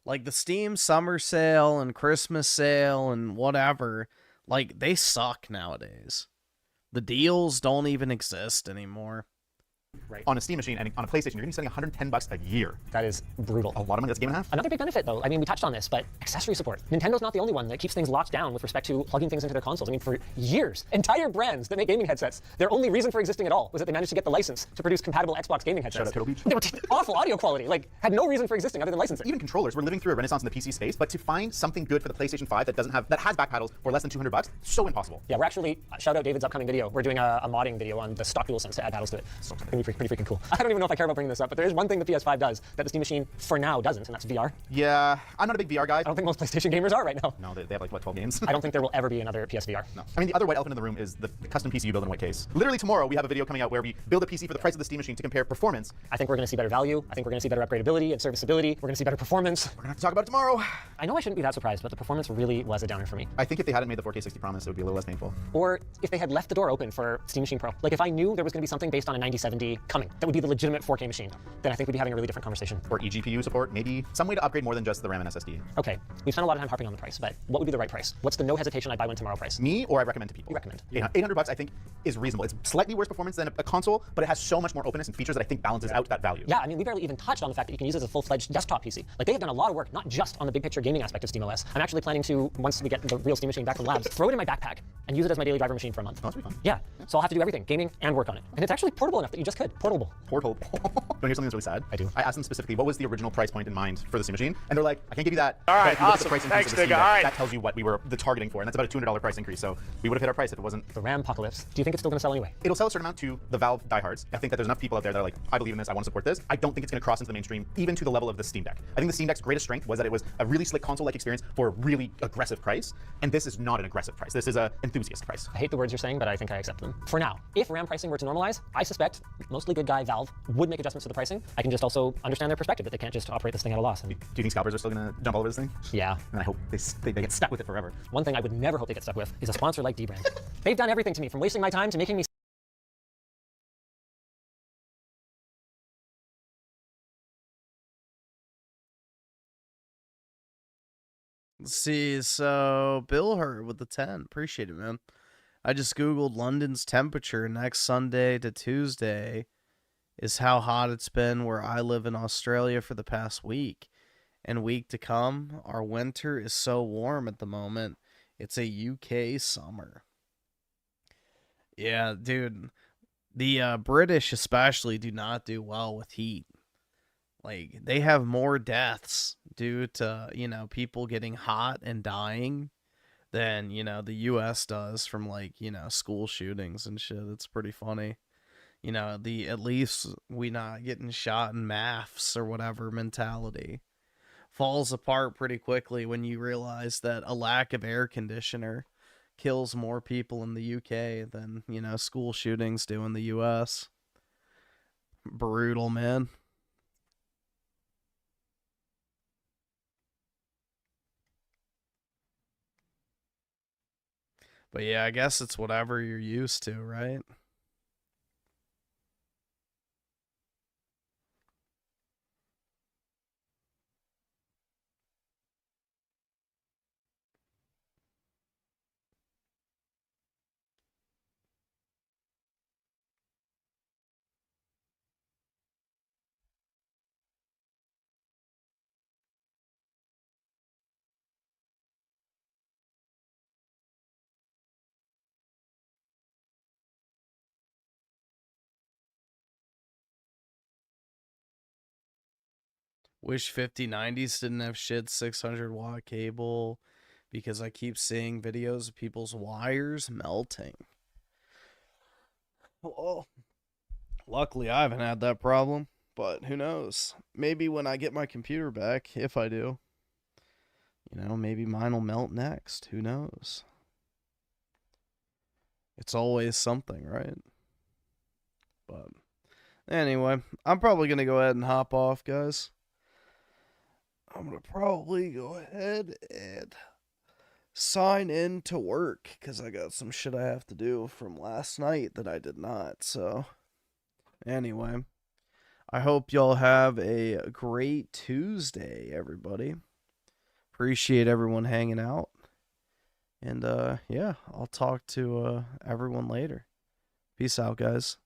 Like the Steam summer sale and Christmas sale and whatever, like they suck nowadays. The deals don't even exist anymore. Right. On a Steam machine and on a PlayStation, you're going to be spending $110 a year. That is brutal. A lot of money. That's a game and a half. Another big benefit, though, I mean, we touched on this, but accessory support. Nintendo's not the only one that keeps things locked down with respect to plugging things into their consoles. I mean, for years, entire brands that make gaming headsets, their only reason for existing at all was that they managed to get the license to produce compatible Xbox gaming headsets. Shout out Turtle Beach. They were awful audio quality, like, had no reason for existing other than licensing. Even controllers, we're living through a renaissance in the PC space, but to find something good for the PlayStation 5 that has back paddles for less than $200, so impossible. Yeah, we're actually, shout out David's upcoming video, we're doing a modding video on the stock DualSense to add paddles to it. It's pretty freaking cool. I don't even know if I care about bringing this up, but there is one thing the PS5 does that the Steam machine, for now, doesn't, and that's VR. Yeah, I'm not a big VR guy. I don't think most PlayStation gamers are right now. No, they have like, what, 12 games? I don't think there will ever be another PSVR. No. I mean, the other white elephant in the room is the custom PC you build in a white case. Literally tomorrow, we have a video coming out where we build a PC for the price of the Steam machine to compare performance. I think we're going to see better value. I think we're going to see better upgradability and serviceability. We're going to see better performance. We're going to have to talk about it tomorrow. I know I shouldn't be that surprised, but the performance really was a downer for me. I think if they hadn't made the 4K 60 promise, it would be a little less painful. Or if they had left the door open for Steam Machine Pro. Like if I knew there was going to be something based on a 9070 coming, that would be the legitimate 4K machine, then I think we'd be having a really different conversation. Or eGPU support, maybe some way to upgrade more than just the RAM and SSD. Okay, we've spent a lot of time harping on the price, but what would be the right price? What's the no hesitation I'd buy one tomorrow price? Me, or I recommend to people? You recommend. Yeah, $800 I think is reasonable. It's slightly worse performance than a console, but it has so much more openness and features that I think balances out that value. Yeah, I mean, we barely even touched on the fact that you can use it as a full-fledged desktop PC. Like, they have done a lot of work, not just on the big picture gaming aspect of SteamOS. I'm actually planning to, once we get the real Steam machine back from labs, throw it in my backpack and use it as my daily driver machine for a month. Oh, that'd be fun. Yeah, so I'll have to do everything, gaming and work on it. And it's actually portable enough that you just could. Portable. Portable. You want to hear something that's really sad? I do. I asked them specifically, what was the original price point in mind for the Steam machine? And they're like, I can't give you that. All right, awesome. Thanks, nigga. All right. That tells you what we were targeting for, and that's about a $200 price increase. So we would have hit our price if it wasn't. The RAM apocalypse. Do you think it's still going to sell anyway? It'll sell a certain amount to the Valve diehards. I think that there's enough people out there that are like, I believe in this, I want to support this. I don't think it's going to cross into the mainstream, even to the level of the Steam Deck. I think the Steam Deck's greatest strength was that it was a really slick console-like experience for a really aggressive price, and this is not an aggressive price. This is an enthusiast price. I hate the words you're saying, but I think I accept them. For now, if RAM pricing were to normalize, I suspect mostly good guy Valve would make adjustments to the pricing. I can just also understand their perspective that they can't just operate this thing at a loss. Do you think scalpers are still going to jump all over this thing? Yeah. And I hope they get stuck with it forever. One thing I would never hope they get stuck with is a sponsor like Dbrand. They've done everything to me, from wasting my time to making me Let's see, so Bill Hurt with the 10. Appreciate it, man. I just Googled London's temperature next Sunday to Tuesday is how hot it's been where I live in Australia for the past week. And week to come, our winter is so warm at the moment. It's a UK summer. Yeah, dude. The British especially do not do well with heat. Like, they have more deaths due to, you know, people getting hot and dying than, you know, the US does from, like, you know, school shootings and shit. It's pretty funny. You know, at least we not getting shot in maths or whatever mentality falls apart pretty quickly when you realize that a lack of air conditioner kills more people in the UK than, you know, school shootings do in the US. Brutal, man. But yeah, I guess it's whatever you're used to, right? Wish 5090s didn't have shit 600-watt cable because I keep seeing videos of people's wires melting. Well, luckily I haven't had that problem, but who knows? Maybe when I get my computer back, if I do, you know, maybe mine will melt next. Who knows? It's always something, right? But anyway, I'm probably going to go ahead and hop off, guys. I'm going to probably go ahead and sign in to work because I got some shit I have to do from last night that I did not. So anyway, I hope y'all have a great Tuesday, everybody. Appreciate everyone hanging out. And yeah, I'll talk to everyone later. Peace out, guys.